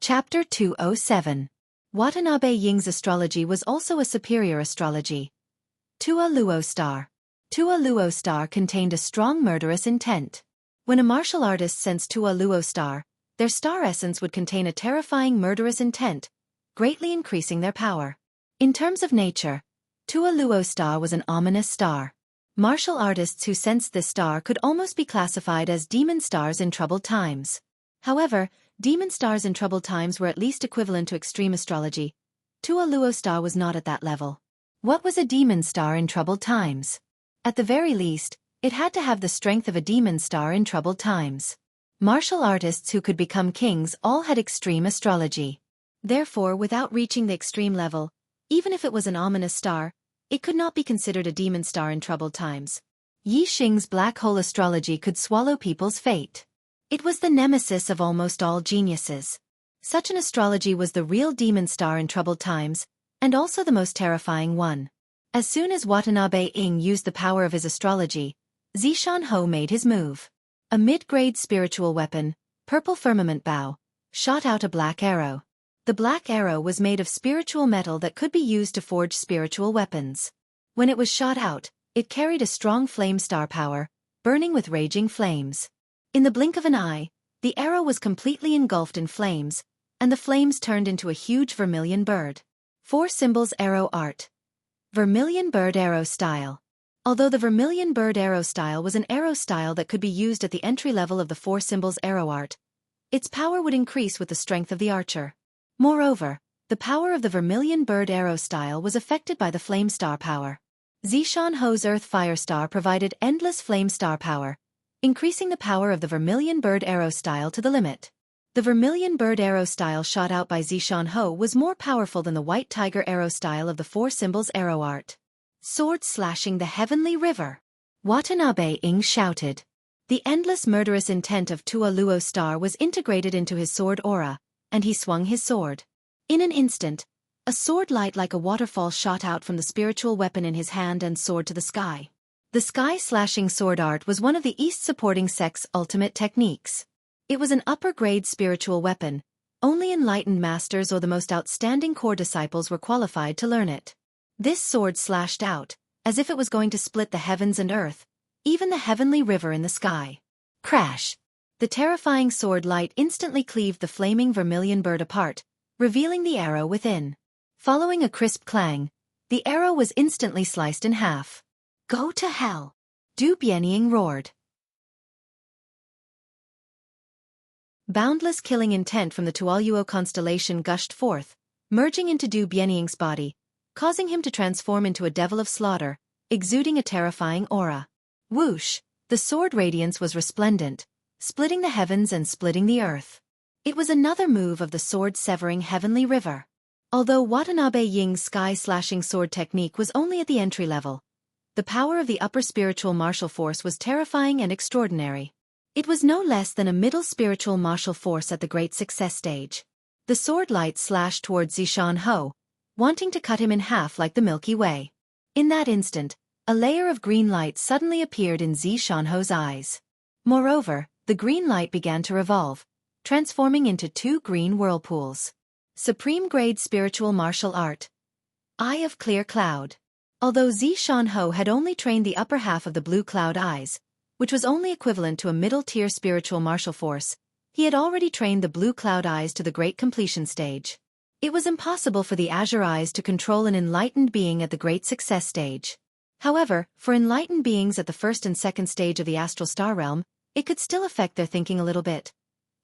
Chapter 207. Watanabe Ying's astrology was also a superior astrology. Tua Luo Star. Tua Luo Star contained a strong murderous intent. When a martial artist sensed Tua Luo Star, their star essence would contain a terrifying murderous intent, greatly increasing their power. In terms of nature, Tua Luo Star was an ominous star. Martial artists who sensed this star could almost be classified as demon stars in troubled times. However, demon stars in troubled times were at least equivalent to extreme astrology. Tua Luo Star was not at that level. What was a demon star in troubled times? At the very least, it had to have the strength of a demon star in troubled times. Martial artists who could become kings all had extreme astrology. Therefore, without reaching the extreme level, even if it was an ominous star, it could not be considered a demon star in troubled times. Yi Xing's black hole astrology could swallow people's fate. It was the nemesis of almost all geniuses. Such an astrology was the real demon star in troubled times, and also the most terrifying one. As soon as Watanabe Ing used the power of his astrology, Zishan Ho made his move. A mid-grade spiritual weapon, Purple Firmament Bow, shot out a black arrow. The black arrow was made of spiritual metal that could be used to forge spiritual weapons. When it was shot out, it carried a strong flame star power, burning with raging flames. In the blink of an eye, the arrow was completely engulfed in flames, and the flames turned into a huge vermilion bird. 4 Symbols Arrow Art. Vermilion Bird Arrow Style. Although the vermilion bird arrow style was an arrow style that could be used at the entry level of the 4 Symbols Arrow Art, its power would increase with the strength of the archer. Moreover, the power of the vermilion bird arrow style was affected by the flame star power. Zishan Ho's Earth Fire Star provided endless flame star power, increasing the power of the vermilion bird arrow style to the limit. The vermilion bird arrow style shot out by Zishan Ho was more powerful than the white tiger arrow style of the 4 Symbols Arrow Art. Sword slashing the heavenly river. Watanabe Ing shouted. The endless murderous intent of Tua Luo Star was integrated into his sword aura, and he swung his sword. In an instant, a sword light like a waterfall shot out from the spiritual weapon in his hand and soared to the sky. The sky-slashing sword art was one of the East supporting sect's ultimate techniques. It was an upper-grade spiritual weapon. Only enlightened masters or the most outstanding core disciples were qualified to learn it. This sword slashed out, as if it was going to split the heavens and earth, even the heavenly river in the sky. Crash! The terrifying sword light instantly cleaved the flaming vermilion bird apart, revealing the arrow within. Following a crisp clang, the arrow was instantly sliced in half. Go to hell! Du Bianying roared. Boundless killing intent from the Tualuo constellation gushed forth, merging into Du Bianying's body, causing him to transform into a devil of slaughter, exuding a terrifying aura. Whoosh! The sword radiance was resplendent, splitting the heavens and splitting the earth. It was another move of the sword-severing heavenly river. Although Watanabe Ying's sky-slashing sword technique was only at the entry level, the power of the upper spiritual martial force was terrifying and extraordinary. It was no less than a middle spiritual martial force at the great success stage. The sword light slashed towards Zishan Ho, wanting to cut him in half like the Milky Way. In that instant, a layer of green light suddenly appeared in Zishan Ho's eyes. Moreover, the green light began to revolve, transforming into 2 green whirlpools. Supreme Grade Spiritual Martial Art. Eye of Clear Cloud. Although Zishan Ho had only trained the upper half of the blue cloud eyes, which was only equivalent to a middle-tier spiritual martial force, he had already trained the blue cloud eyes to the great completion stage. It was impossible for the azure eyes to control an enlightened being at the great success stage. However, for enlightened beings at the first and second stage of the astral star realm, it could still affect their thinking a little bit,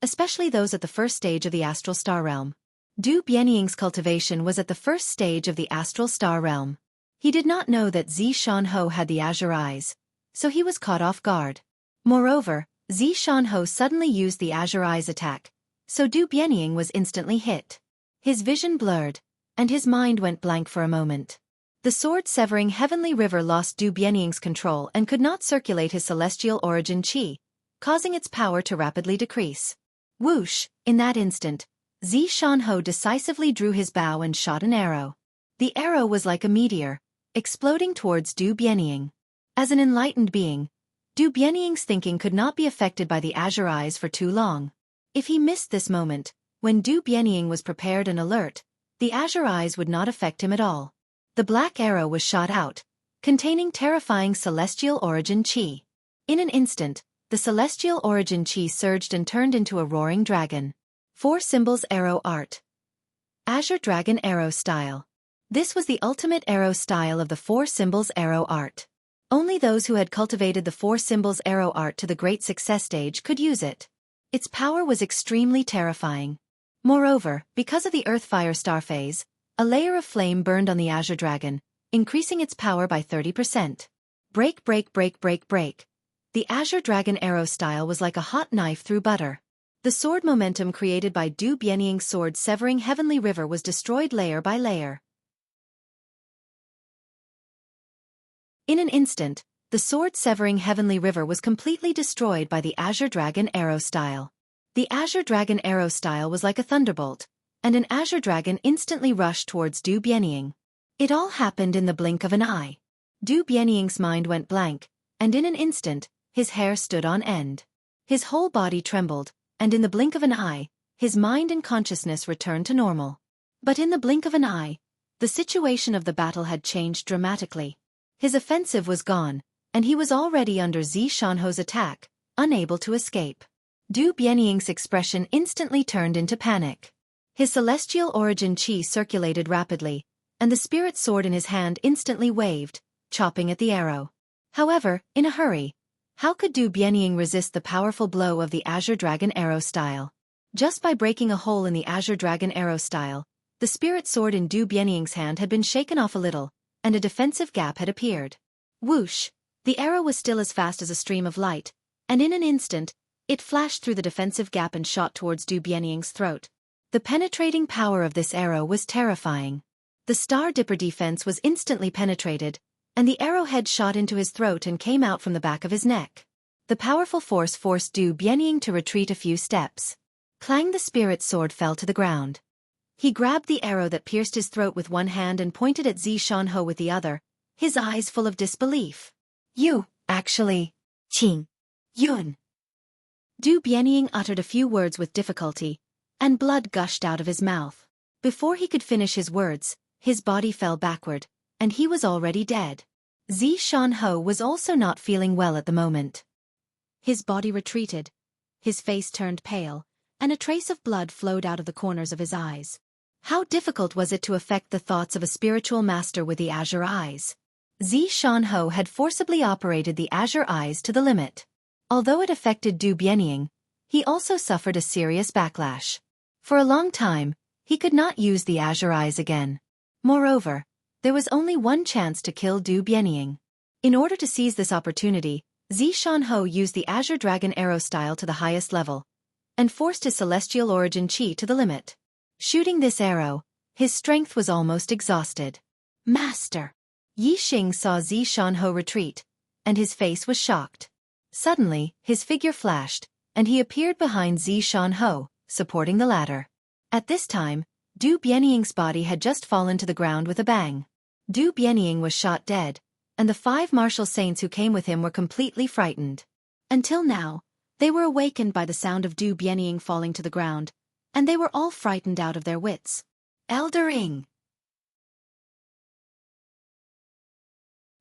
especially those at the first stage of the astral star realm. Du Bianying's cultivation was at the first stage of the astral star realm. He did not know that Zishan Ho had the azure eyes, so he was caught off guard. Moreover, Zishan Ho suddenly used the azure eyes attack, so Du Bianying was instantly hit. His vision blurred, and his mind went blank for a moment. The sword-severing heavenly river lost Du Bianying's control and could not circulate his celestial origin qi, causing its power to rapidly decrease. Whoosh! In that instant, Zishan Ho decisively drew his bow and shot an arrow. The arrow was like a meteor, exploding towards Du Bianying. As an enlightened being, Du Bianying's thinking could not be affected by the azure eyes for too long. If he missed this moment, when Du Bianying was prepared and alert, the azure eyes would not affect him at all. The black arrow was shot out, containing terrifying celestial origin qi. In an instant, the celestial origin qi surged and turned into a roaring dragon. 4 Symbols Arrow Art. Azure Dragon Arrow Style. This was the ultimate arrow style of the 4 Symbols Arrow Art. Only those who had cultivated the 4 Symbols Arrow Art to the great success stage could use it. Its power was extremely terrifying. Moreover, because of the Earth Fire Star phase, a layer of flame burned on the Azure Dragon, increasing its power by 30%. Break, break, break, break, break. The Azure Dragon arrow style was like a hot knife through butter. The sword momentum created by Du Bianying's sword severing Heavenly River was destroyed layer by layer. In an instant, the sword severing Heavenly River was completely destroyed by the Azure Dragon arrow style. The Azure Dragon arrow style was like a thunderbolt, and an Azure Dragon instantly rushed towards Du Bianying. It all happened in the blink of an eye. Du Bianying's mind went blank, and in an instant, his hair stood on end. His whole body trembled, and in the blink of an eye, his mind and consciousness returned to normal. But in the blink of an eye, the situation of the battle had changed dramatically. His offensive was gone, and he was already under Zishanho's attack, unable to escape. Du Bianying's expression instantly turned into panic. His celestial origin chi circulated rapidly, and the spirit sword in his hand instantly waved, chopping at the arrow. However, in a hurry, how could Du Bianying resist the powerful blow of the Azure Dragon arrow style? Just by breaking a hole in the Azure Dragon arrow style, the spirit sword in Du Bianying's hand had been shaken off a little, and a defensive gap had appeared. Whoosh! The arrow was still as fast as a stream of light, and in an instant, it flashed through the defensive gap and shot towards Du Bianying's throat. The penetrating power of this arrow was terrifying. The Star Dipper defense was instantly penetrated, and the arrowhead shot into his throat and came out from the back of his neck. The powerful force forced Du Bianying to retreat a few steps. Clang! The spirit sword fell to the ground. He grabbed the arrow that pierced his throat with one hand and pointed at Zishanho with the other, his eyes full of disbelief. You, actually, Qing Yun. Du Bianying uttered a few words with difficulty, and blood gushed out of his mouth. Before he could finish his words, his body fell backward, and he was already dead. Zishanho was also not feeling well at the moment. His body retreated, his face turned pale, and a trace of blood flowed out of the corners of his eyes. How difficult was it to affect the thoughts of a spiritual master with the azure eyes? Zishanho had forcibly operated the azure eyes to the limit. Although it affected Du Bianying, he also suffered a serious backlash. For a long time, he could not use the azure eyes again. Moreover, there was only one chance to kill Du Bianying. In order to seize this opportunity, Zishanho used the Azure Dragon arrow style to the highest level, and forced his celestial origin chi to the limit. Shooting this arrow, his strength was almost exhausted. Master! Yixing saw Zishanho retreat, and his face was shocked. Suddenly, his figure flashed, and he appeared behind Zishanho, supporting the ladder. At this time, Du Bianying's body had just fallen to the ground with a bang. Du Bianying was shot dead, and the 5 martial saints who came with him were completely frightened. Until now, they were awakened by the sound of Du Bianying falling to the ground, and they were all frightened out of their wits. Eldering!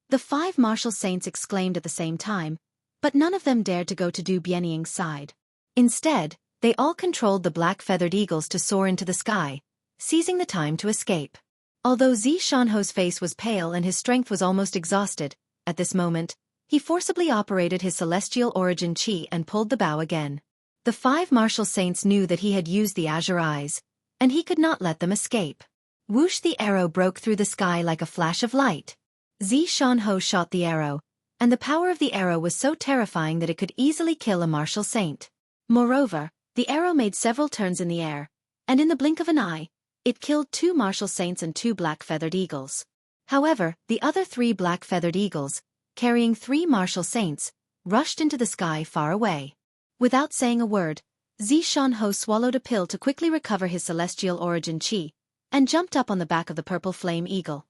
The 5 martial saints exclaimed at the same time, but none of them dared to go to Du Bianying's side. Instead, they all controlled the black-feathered eagles to soar into the sky, seizing the time to escape. Although Zishanho's face was pale and his strength was almost exhausted, at this moment, he forcibly operated his celestial origin chi and pulled the bow again. The 5 martial saints knew that he had used the azure eyes, and he could not let them escape. Whoosh! The arrow broke through the sky like a flash of light. Zishanho shot the arrow, and the power of the arrow was so terrifying that it could easily kill a martial saint. Moreover, the arrow made several turns in the air, and in the blink of an eye, it killed 2 martial saints and 2 black-feathered eagles. However, the other 3 black-feathered eagles, carrying 3 martial saints, rushed into the sky far away. Without saying a word, Zishanho swallowed a pill to quickly recover his celestial origin chi, and jumped up on the back of the purple flame eagle.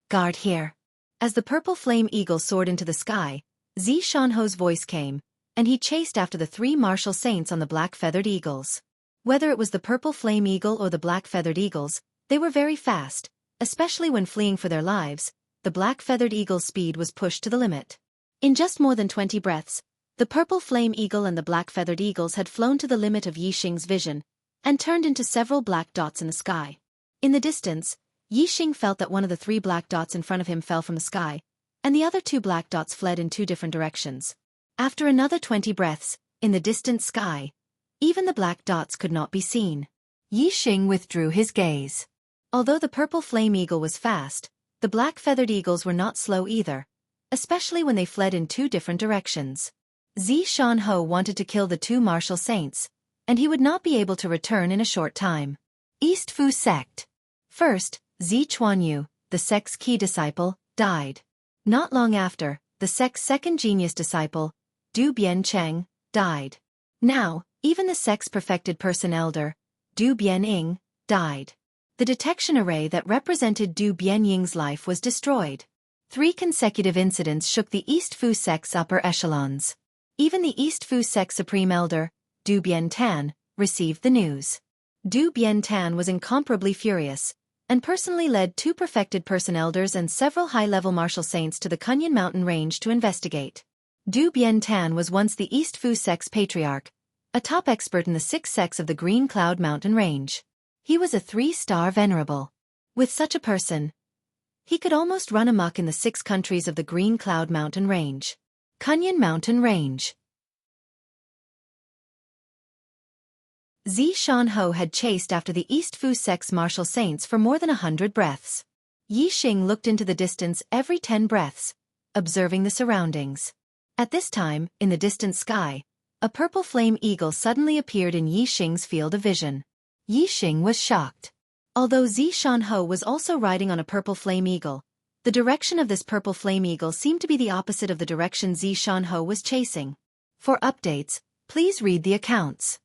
Guard here. As the purple flame eagle soared into the sky, Zishanho's voice came, and he chased after the 3 martial saints on the black-feathered eagles. Whether it was the purple flame eagle or the black-feathered eagles, they were very fast, especially when fleeing for their lives. The black-feathered eagle's speed was pushed to the limit. In just more than 20 breaths, the purple flame eagle and the black-feathered eagles had flown to the limit of Yixing's vision, and turned into several black dots in the sky. In the distance, Yixing felt that one of the 3 black dots in front of him fell from the sky, and the other 2 black dots fled in 2 different directions. After another 20 breaths, in the distant sky, even the black dots could not be seen. Yixing withdrew his gaze. Although the purple flame eagle was fast, the black-feathered eagles were not slow either, especially when they fled in 2 different directions. Shanho wanted to kill the two martial saints, and he would not be able to return in a short time. East Fu sect. First, Chuanyu, the sect's key disciple, died. Not long after, the sect's second genius disciple, Du Biancheng, died. Now, even the sect's perfected person elder, Du Bianying, died. The detection array that represented Du Bianying's life was destroyed. 3 consecutive incidents shook the East Fu sect's upper echelons. Even the East Fu sect's supreme elder, Du Biantan, received the news. Du Biantan was incomparably furious, and personally led 2 perfected person elders and several high-level martial saints to the Kunyan mountain range to investigate. Du Biantan was once the East Fu sect's patriarch, a top expert in the 6 sects of the Green Cloud mountain range. He was a 3-star venerable. With such a person, he could almost run amok in the 6 countries of the Green Cloud mountain range. Kunyan mountain range. Shanho had chased after the East Fu sect's martial saints for more than 100 breaths. Yixing looked into the distance every 10 breaths, observing the surroundings. At this time, in the distant sky, a purple flame eagle suddenly appeared in Yixing's field of vision. Yixing was shocked. Although Shanho was also riding on a purple flame eagle, the direction of this purple flame eagle seemed to be the opposite of the direction Shanho was chasing. For updates, please read the accounts.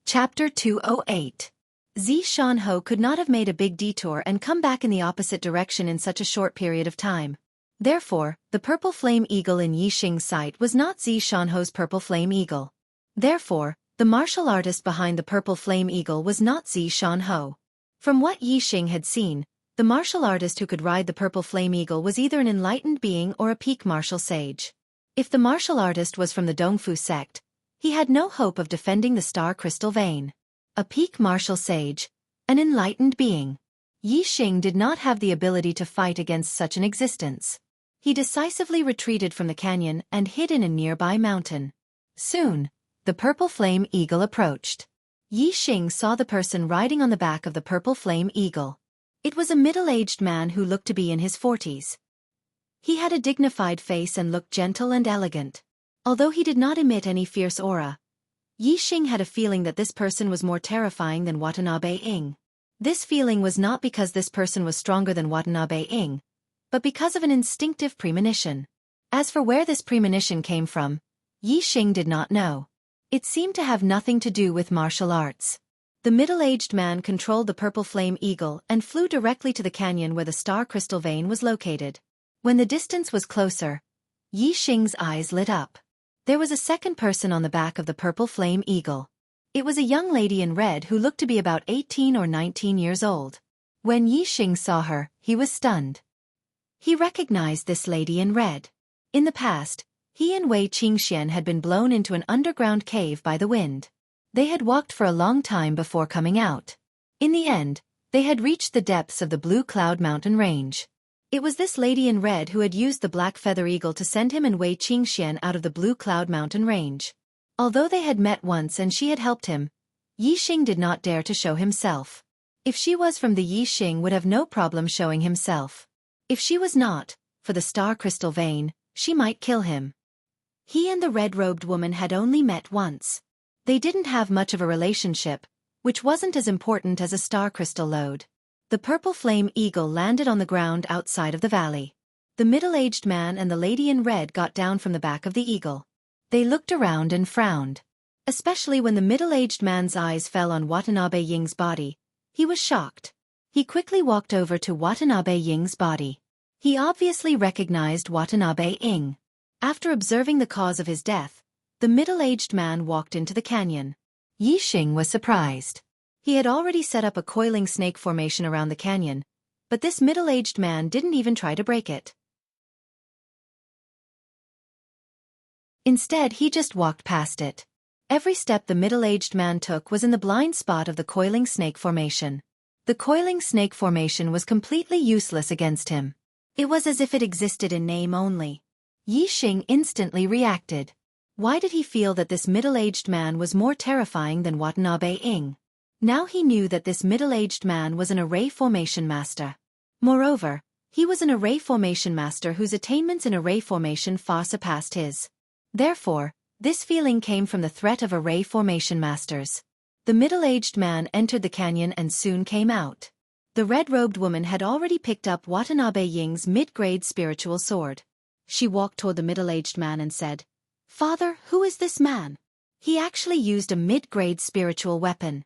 Chapter 208. Shanho could not have made a big detour and come back in the opposite direction in such a short period of time. Therefore, the purple flame eagle in Yixing's sight was not Shanho's purple flame eagle. Therefore, the martial artist behind the purple flame eagle was not Shanho. From what Yixing had seen, the martial artist who could ride the purple flame eagle was either an enlightened being or a peak martial sage. If the martial artist was from the Dongfu sect, he had no hope of defending the star crystal vein. A peak martial sage, an enlightened being. Yixing did not have the ability to fight against such an existence. He decisively retreated from the canyon and hid in a nearby mountain. Soon, the purple flame eagle approached. Yixing saw the person riding on the back of the purple flame eagle. It was a middle-aged man who looked to be in his 40s. He had a dignified face and looked gentle and elegant. Although he did not emit any fierce aura, Yixing had a feeling that this person was more terrifying than Watanabe Ing. This feeling was not because this person was stronger than Watanabe Ing, but because of an instinctive premonition. As for where this premonition came from, Yixing did not know. It seemed to have nothing to do with martial arts. The middle-aged man controlled the purple flame eagle and flew directly to the canyon where the star crystal vein was located. When the distance was closer, Yixing's eyes lit up. There was a second person on the back of the purple flame eagle. It was a young lady in red who looked to be about 18 or 19 years old. When Yixing saw her, he was stunned. He recognized this lady in red. In the past, he and Wei Qingxian had been blown into an underground cave by the wind. They had walked for a long time before coming out. In the end, they had reached the depths of the Blue Cloud mountain range. It was this lady in red who had used the black feather eagle to send him and Wei Qingxian out of the Blue Cloud mountain range. Although they had met once and she had helped him, Yixing did not dare to show himself. If she was from the Yixing would have no problem showing himself. If she was not, for the star crystal vein, she might kill him. He and the red-robed woman had only met once. They didn't have much of a relationship, which wasn't as important as a star crystal load. The purple flame eagle landed on the ground outside of the valley. The middle-aged man and the lady in red got down from the back of the eagle. They looked around and frowned. Especially when the middle-aged man's eyes fell on Watanabe Ying's body. He was shocked. He quickly walked over to Watanabe Ying's body. He obviously recognized Watanabe Ing. After observing the cause of his death, the middle-aged man walked into the canyon. Yixing was surprised. He had already set up a coiling snake formation around the canyon, but this middle-aged man didn't even try to break it. Instead, he just walked past it. Every step the middle-aged man took was in the blind spot of the coiling snake formation. The coiling snake formation was completely useless against him. It was as if it existed in name only. Yixing instantly reacted. Why did he feel that this middle-aged man was more terrifying than Watanabe Ing? Now he knew that this middle-aged man was an array formation master. Moreover, he was an array formation master whose attainments in array formation far surpassed his. Therefore, this feeling came from the threat of array formation masters. The middle-aged man entered the canyon and soon came out. The red-robed woman had already picked up Watanabe Ying's mid-grade spiritual sword. She walked toward the middle-aged man and said, "Father, who is this man? He actually used a mid-grade spiritual weapon."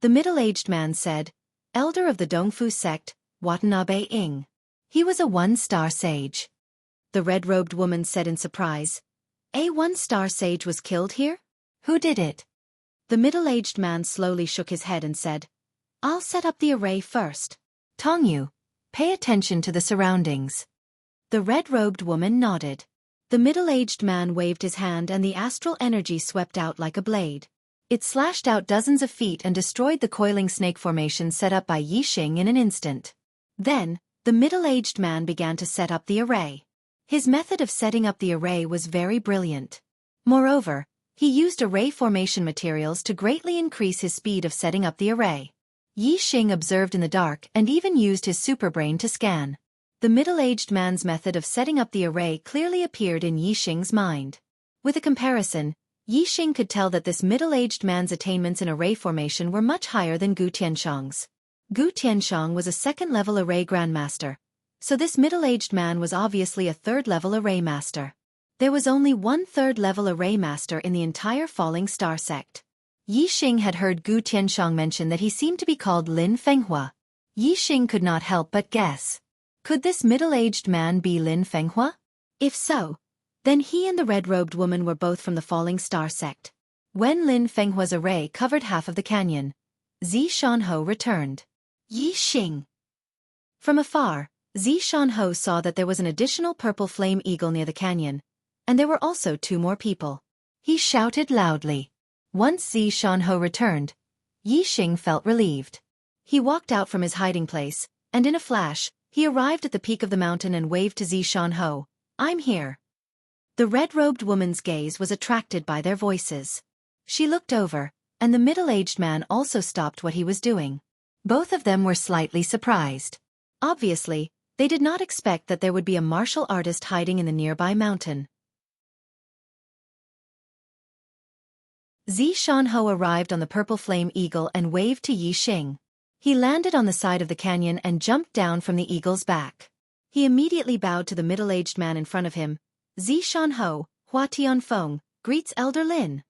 The middle-aged man said, "Elder of the Dongfu sect, Watanabe Ying. He was a one-star sage." The red-robed woman said in surprise, "A one-star sage was killed here? Who did it?" The middle-aged man slowly shook his head and said, "I'll set up the array first. Tongyu, pay attention to the surroundings." The red-robed woman nodded. The middle-aged man waved his hand and the astral energy swept out like a blade. It slashed out dozens of feet and destroyed the coiling snake formation set up by Yixing in an instant. Then, the middle-aged man began to set up the array. His method of setting up the array was very brilliant. Moreover, he used array formation materials to greatly increase his speed of setting up the array. Yixing observed in the dark and even used his superbrain to scan. The middle-aged man's method of setting up the array clearly appeared in Yixing's mind. With a comparison, Yixing could tell that this middle-aged man's attainments in array formation were much higher than Gu Tianshang's. Gu Tianshang was a second-level array grandmaster, so this middle-aged man was obviously a third-level array master. There was only one third-level array master in the entire Falling Star sect. Yixing had heard Gu Tianshang mention that he seemed to be called Lin Fenghua. Yixing could not help but guess. Could this middle-aged man be Lin Fenghua? If so, then he and the red-robed woman were both from the Falling Star sect. When Lin Fenghua's array covered half of the canyon, Zishanho returned. Yixing. From afar, Zishanho saw that there was an additional purple flame eagle near the canyon, and there were also 2 more people. He shouted loudly. Once Zishanho returned, Yixing felt relieved. He walked out from his hiding place, and in a flash, he arrived at the peak of the mountain and waved to Zishanho, "I'm here." The red-robed woman's gaze was attracted by their voices. She looked over, and the middle-aged man also stopped what he was doing. Both of them were slightly surprised. Obviously, they did not expect that there would be a martial artist hiding in the nearby mountain. Zishanho arrived on the purple flame eagle and waved to Yixing. He landed on the side of the canyon and jumped down from the eagle's back. He immediately bowed to the middle-aged man in front of him. Zishanho, Hua Tianfeng, greets Elder Lin.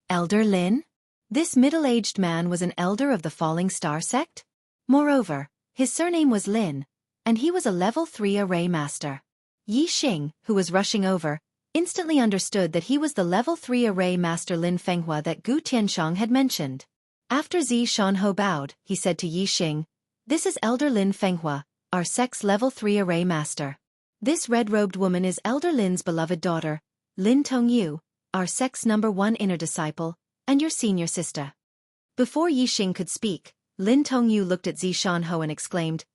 Elder Lin? This middle-aged man was an elder of the Falling Star sect? Moreover, his surname was Lin, and he was a level 3 array master. Yixing, who was rushing over, instantly understood that he was the level 3 array master Lin Fenghua that Gu Tianshang had mentioned. After Zishanho bowed, he said to Yixing, "This is Elder Lin Fenghua, our sect's level 3 array master. This red-robed woman is Elder Lin's beloved daughter, Lin Tongyu, our sect's #1 inner disciple, and your senior sister." Before Yixing could speak, Lin Tongyu looked at Zishanho and exclaimed,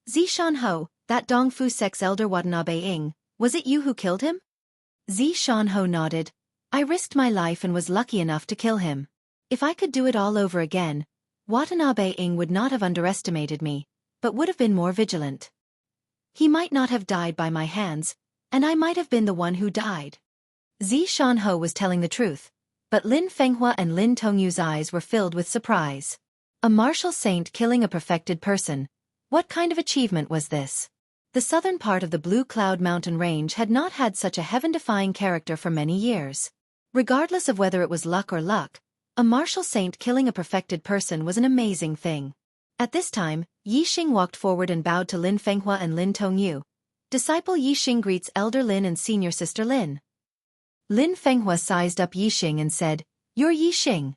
"Zishanho, that Dongfu sect's elder Watanabe Ying, was it you who killed him?" Zishanho nodded. "I risked my life and was lucky enough to kill him. If I could do it all over again, Watanabe Ying would not have underestimated me, but would have been more vigilant. He might not have died by my hands, and I might have been the one who died." Zishanho was telling the truth, but Lin Fenghua and Lin Tongyu's eyes were filled with surprise. A martial saint killing a perfected person. What kind of achievement was this? The southern part of the Blue Cloud Mountain Range had not had such a heaven-defying character for many years. Regardless of whether it was luck or luck, a martial saint killing a perfected person was an amazing thing. At this time, Yixing walked forward and bowed to Lin Fenghua and Lin Tongyu. Disciple Yixing greets Elder Lin and senior sister Lin. Lin Fenghua sized up Yixing and said, "You're Yixing."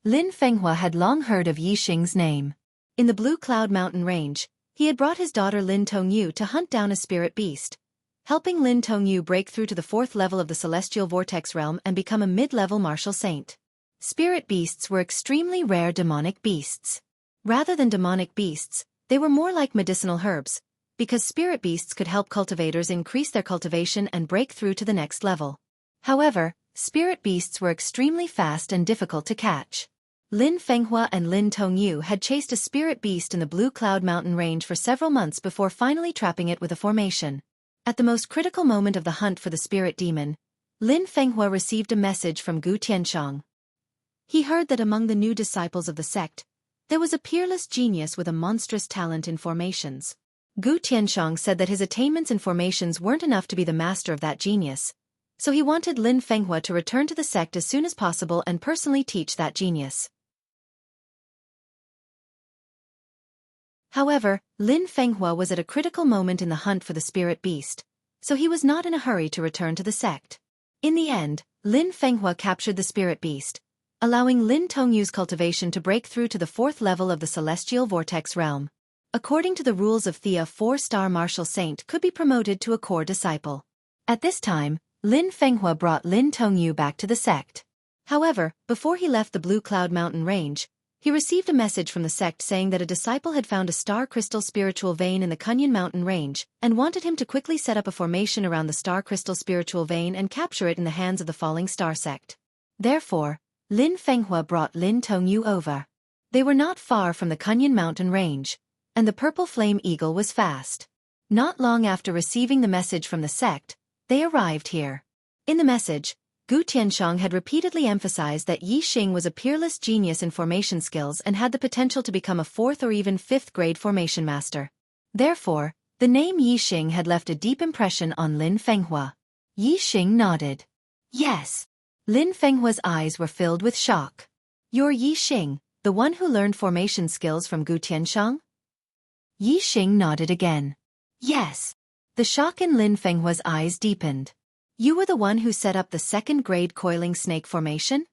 Lin Fenghua had long heard of Yixing's name. In the Blue Cloud Mountain Range, he had brought his daughter Lin Tongyu to hunt down a spirit beast, helping Lin Tongyu break through to the 4th level of the Celestial Vortex Realm and become a mid-level martial saint. Spirit beasts were extremely rare demonic beasts. Rather than demonic beasts, they were more like medicinal herbs, because spirit beasts could help cultivators increase their cultivation and break through to the next level. However, spirit beasts were extremely fast and difficult to catch. Lin Fenghua and Lin Tongyu had chased a spirit beast in the Blue Cloud Mountain range for several months before finally trapping it with a formation. At the most critical moment of the hunt for the spirit demon, Lin Fenghua received a message from Gu Tianshang. He heard that among the new disciples of the sect, there was a peerless genius with a monstrous talent in formations. Gu Tianshang said that his attainments in formations weren't enough to be the master of that genius, so he wanted Lin Fenghua to return to the sect as soon as possible and personally teach that genius. However, Lin Fenghua was at a critical moment in the hunt for the spirit beast, so he was not in a hurry to return to the sect. In the end, Lin Fenghua captured the spirit beast, allowing Lin Tongyu's cultivation to break through to the 4th level of the celestial vortex realm. According to the rules of Thea, 4-star martial saint could be promoted to a core disciple. At this time, Lin Fenghua brought Lin Tongyu back to the sect. However, before he left the Blue Cloud Mountain range, he received a message from the sect saying that a disciple had found a star crystal spiritual vein in the Kunyan Mountain range and wanted him to quickly set up a formation around the star crystal spiritual vein and capture it in the hands of the falling star sect. Therefore, Lin Fenghua brought Lin Tongyu over. They were not far from the Kunyan Mountain range, and the purple flame eagle was fast. Not long after receiving the message from the sect, they arrived here. In the message, Gu Tianshang had repeatedly emphasized that Yi Xing was a peerless genius in formation skills and had the potential to become a 4th or even 5th grade formation master. Therefore, the name Yi Xing had left a deep impression on Lin Fenghua. Yi Xing nodded. Yes. Lin Fenghua's eyes were filled with shock. You're Yi Xing, the one who learned formation skills from Gu Tianshang? Yi Xing nodded again. Yes. The shock in Lin Fenghua's eyes deepened. You were the one who set up the 2nd grade coiling snake formation?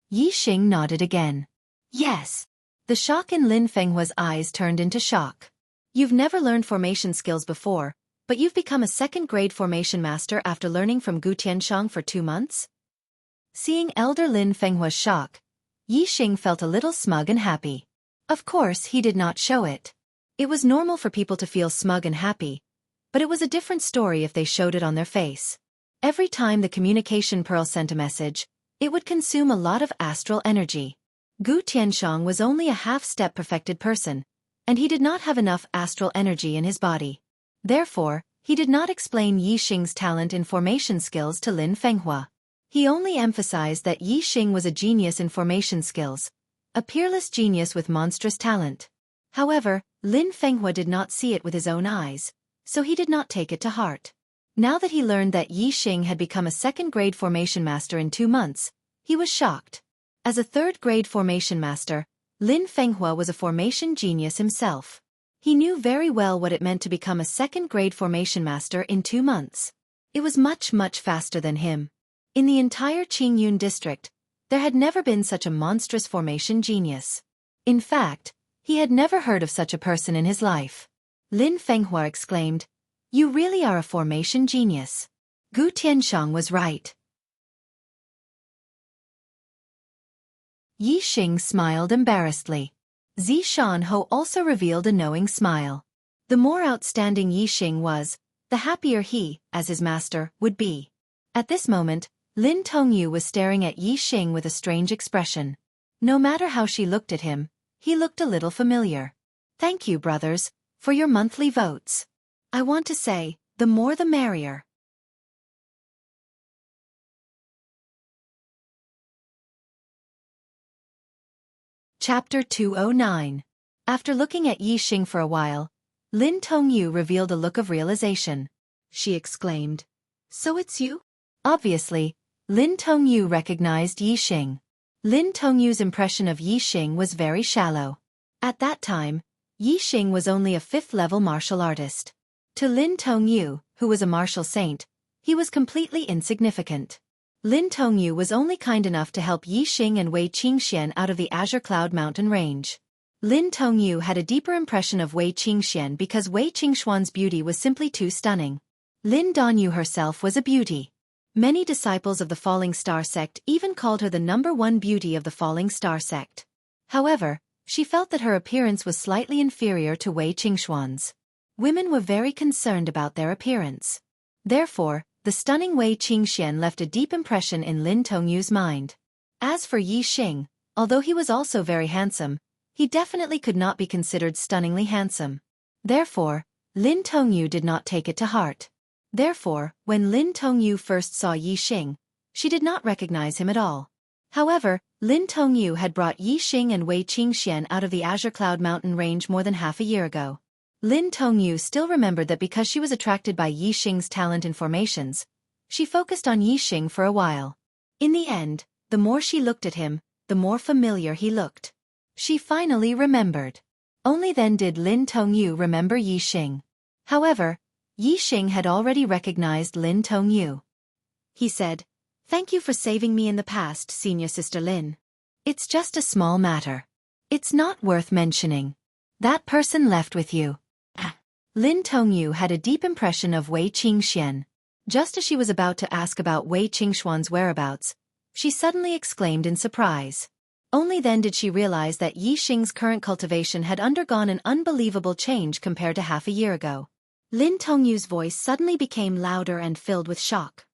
Yi Xing nodded again. Yes. The shock in Lin Fenghua's eyes turned into shock. You've never learned formation skills before, but you've become a 2nd grade formation master after learning from Gu Tianshang for 2 months? Seeing elder Lin Fenghua's shock, Yi Xing felt a little smug and happy. Of course, he did not show it. It was normal for people to feel smug and happy, but it was a different story if they showed it on their face. Every time the communication pearl sent a message, it would consume a lot of astral energy. Gu Tianshang was only a half-step perfected person, and he did not have enough astral energy in his body. Therefore, he did not explain Yi Xing's talent in formation skills to Lin Fenghua. He only emphasized that Yi Xing was a genius in formation skills, a peerless genius with monstrous talent. However, Lin Fenghua did not see it with his own eyes, so he did not take it to heart. Now that he learned that Yi Xing had become a 2nd grade formation master in 2 months, he was shocked. As a 3rd grade formation master, Lin Fenghua was a formation genius himself. He knew very well what it meant to become a 2nd grade formation master in 2 months. It was much faster than him. In the entire Qingyun district, there had never been such a monstrous formation genius. In fact, he had never heard of such a person in his life. Lin Fenghua exclaimed, "You really are a formation genius." Gu Tianshang was right. Yi Xing smiled embarrassedly. Zi Shanho also revealed a knowing smile. The more outstanding Yi Xing was, the happier he, as his master, would be. At this moment, Lin Tongyu was staring at Yi Xing with a strange expression. No matter how she looked at him, he looked a little familiar. Thank you, brothers, for your monthly votes. I want to say, the more the merrier. Chapter 209. After looking at Yi Xing for a while, Lin Tongyu revealed a look of realization. She exclaimed, "So it's you?" Obviously, Lin Tongyu recognized Yi Xing. Lin Tongyu's impression of Yi Xing was very shallow. At that time, Yi Xing was only a 5th-level martial artist. To Lin Tongyu, who was a martial saint, he was completely insignificant. Lin Tongyu was only kind enough to help Yi Xing and Wei Qingxian out of the Azure Cloud Mountain range. Lin Tongyu had a deeper impression of Wei Qingxian because Wei Qingxuan's beauty was simply too stunning. Lin Danyu herself was a beauty. Many disciples of the Falling Star sect even called her the #1 beauty of the Falling Star sect. However, she felt that her appearance was slightly inferior to Wei Qingxuan's. Women were very concerned about their appearance. Therefore, the stunning Wei Qingxian left a deep impression in Lin Tongyu's mind. As for Yi Xing, Although he was also very handsome, he definitely could not be considered stunningly handsome. Therefore, Lin Tongyu did not take it to heart. Therefore, when Lin Tongyu first saw Yi Xing, she did not recognize him at all. However, Lin Tongyu had brought Yi Xing and Wei Qingxian out of the Azure Cloud Mountain range more than half a year ago. Lin Tongyu still remembered that because she was attracted by Yi Xing's talent and formations, she focused on Yi Xing for a while. In the end, the more she looked at him, the more familiar he looked. She finally remembered. Only then did Lin Tongyu remember Yi Xing. However, Yi Xing had already recognized Lin Tongyu. He said, "Thank you for saving me in the past, senior sister Lin. It's just a small matter. It's not worth mentioning. That person left with you." Lin Tongyu had a deep impression of Wei Qingxian. Just as she was about to ask about Wei Qingxuan's whereabouts, she suddenly exclaimed in surprise. Only then did she realize that Yi Xing's current cultivation had undergone an unbelievable change compared to half a year ago. Lin Tongyu's voice suddenly became louder and filled with shock.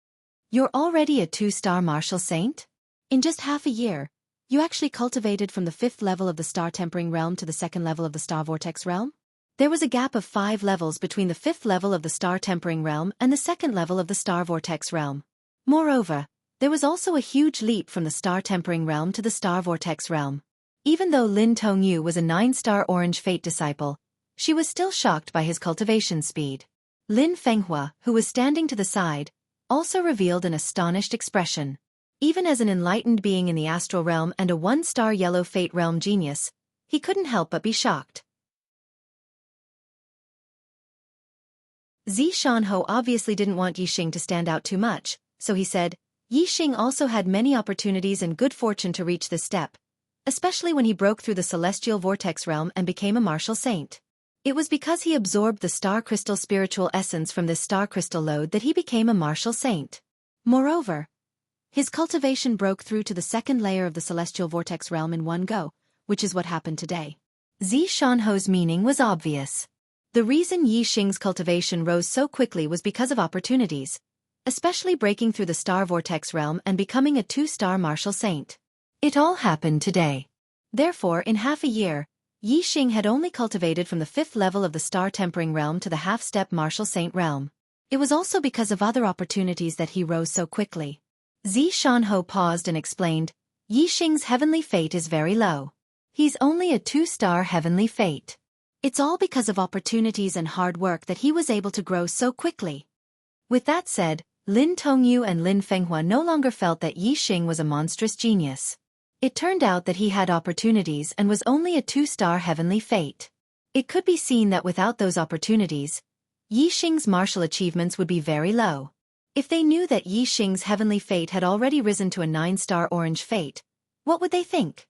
"You're already a 2-star martial saint? In just half a year, you actually cultivated from the 5th level of the Star Tempering Realm to the 2nd level of the Star Vortex Realm?" There was a gap of 5 levels between the 5th level of the Star Tempering Realm and the 2nd level of the Star Vortex Realm. Moreover, there was also a huge leap from the Star Tempering Realm to the Star Vortex Realm. Even though Lin Tongyu was a 9-star Orange Fate disciple, she was still shocked by his cultivation speed. Lin Fenghua, who was standing to the side, also revealed an astonished expression. Even as an enlightened being in the astral realm and a 1-star Yellow Fate realm genius, he couldn't help but be shocked. Zi Shanho obviously didn't want Yi Xing to stand out too much, so he said, "Yi Xing also had many opportunities and good fortune to reach this step, especially when he broke through the celestial vortex realm and became a martial saint. It was because he absorbed the star crystal spiritual essence from this star crystal lode that he became a martial saint. Moreover, his cultivation broke through to the 2nd layer of the celestial vortex realm in one go, which is what happened today." Zi Shanho's meaning was obvious. The reason Yi Xing's cultivation rose so quickly was because of opportunities, especially breaking through the star vortex realm and becoming a 2-star martial saint. It all happened today. Therefore, in half a year, Yi Xing had only cultivated from the 5th level of the Star Tempering Realm to the half-step martial saint realm. It was also because of other opportunities that he rose so quickly. Zi Shanho paused and explained, "Yi Xing's heavenly fate is very low. He's only a 2-star heavenly fate. It's all because of opportunities and hard work that he was able to grow so quickly." With that said, Lin Tongyu and Lin Fenghua no longer felt that Yi Xing was a monstrous genius. It turned out that he had opportunities and was only a 2-star heavenly fate. It could be seen that without those opportunities, Yi Xing's martial achievements would be very low. If they knew that Yi Xing's heavenly fate had already risen to a 9-star orange fate, what would they think?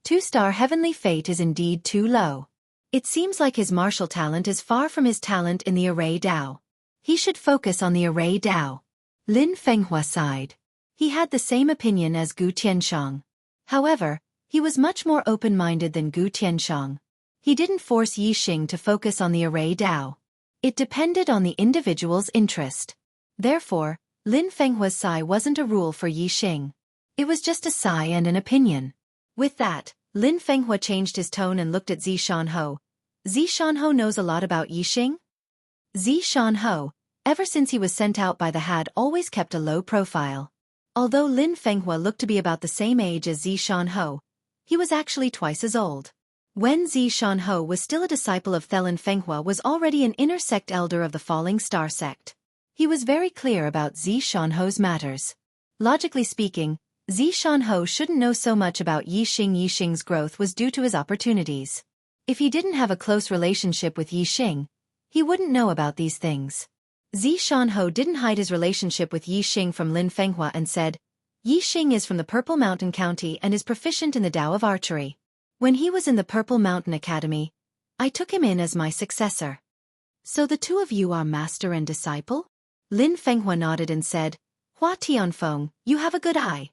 2-star heavenly fate is indeed too low. It seems like his martial talent is far from his talent in the Array Dao. He should focus on the Array Dao. Lin Fenghua sighed. He had the same opinion as Gu Tianshang. However, he was much more open-minded than Gu Tianshang. He didn't force Yi Xing to focus on the Array Dao. It depended on the individual's interest. Therefore, Lin Fenghua's sigh wasn't a rule for Yi Xing. It was just a sigh and an opinion. With that, Lin Fenghua changed his tone and looked at Zi Shanho. "Zi Shanho knows a lot about Yi Xing?" Zi Shanho, ever since he was sent out by the had always kept a low profile. Although Lin Fenghua looked to be about the same age as Zi Shanho, he was actually twice as old. When Zi Shanho was still a disciple of Thelin Fenghua was already an inner sect elder of the Falling Star sect. He was very clear about Zi Shanho's matters. Logically speaking, Zi Shanho shouldn't know so much about Yi Xing. Yi Xing's growth was due to his opportunities. If he didn't have a close relationship with Yi Xing, he wouldn't know about these things. Zi Shanho didn't hide his relationship with Yi Xing from Lin Fenghua and said, "Yi Xing is from the Purple Mountain County and is proficient in the Tao of Archery. When he was in the Purple Mountain Academy, I took him in as my successor." "So the two of you are master and disciple?" Lin Fenghua nodded and said, "Hua Tianfeng, you have a good eye."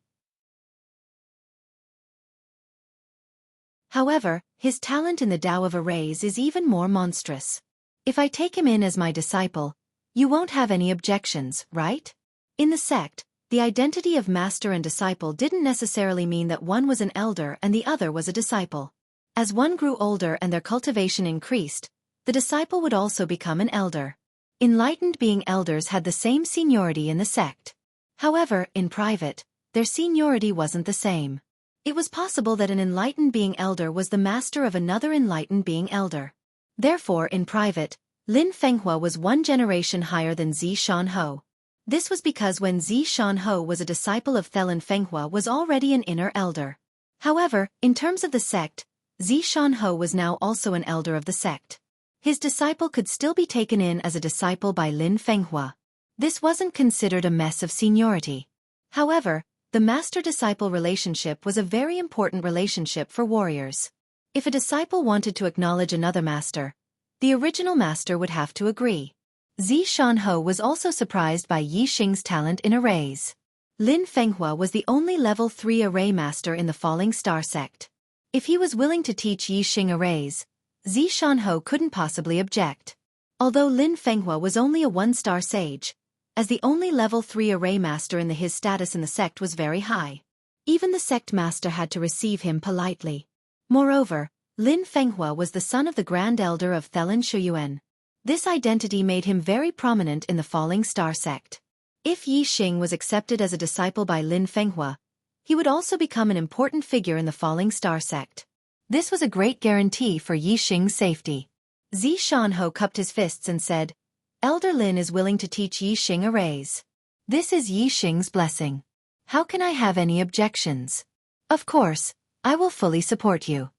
However, his talent in the Tao of Arrays is even more monstrous. If I take him in as my disciple, you won't have any objections, right? In the sect, The identity of master and disciple didn't necessarily mean that one was an elder and the other was a disciple. As one grew older and their cultivation increased, the disciple would also become an elder. Enlightened being elders had the same seniority in the sect. However, in private, their seniority wasn't the same. It was possible that an enlightened being elder was the master of another enlightened being elder. Therefore, in private, Lin Fenghua was one generation higher than Zi Shanho. This was because when Zi Shanho was a disciple of Thelin Fenghua was already an inner elder. However, in terms of the sect, Zi Shanho was now also an elder of the sect. His disciple could still be taken in as a disciple by Lin Fenghua. This wasn't considered a mess of seniority. However, the master-disciple relationship was a very important relationship for warriors. If a disciple wanted to acknowledge another master, the original master would have to agree. Zi Shanho was also surprised by Yi Xing's talent in arrays. Lin Fenghua was the only level 3 array master in the Falling Star sect. If he was willing to teach Yi Xing arrays, Zi Shanho couldn't possibly object. Although Lin Fenghua was only a 1-star sage, as the only level 3 array master his status in the sect was very high. Even the sect master had to receive him politely. Moreover, Lin Fenghua was the son of the Grand Elder of Thelin Shuyuan. This identity made him very prominent in the Falling Star sect. If Yi Xing was accepted as a disciple by Lin Fenghua, he would also become an important figure in the Falling Star sect. This was a great guarantee for Yi Xing's safety. Zi Shanho cupped his fists and said, "Elder Lin is willing to teach Yi Xing arrays. This is Yi Xing's blessing. How can I have any objections? Of course, I will fully support you."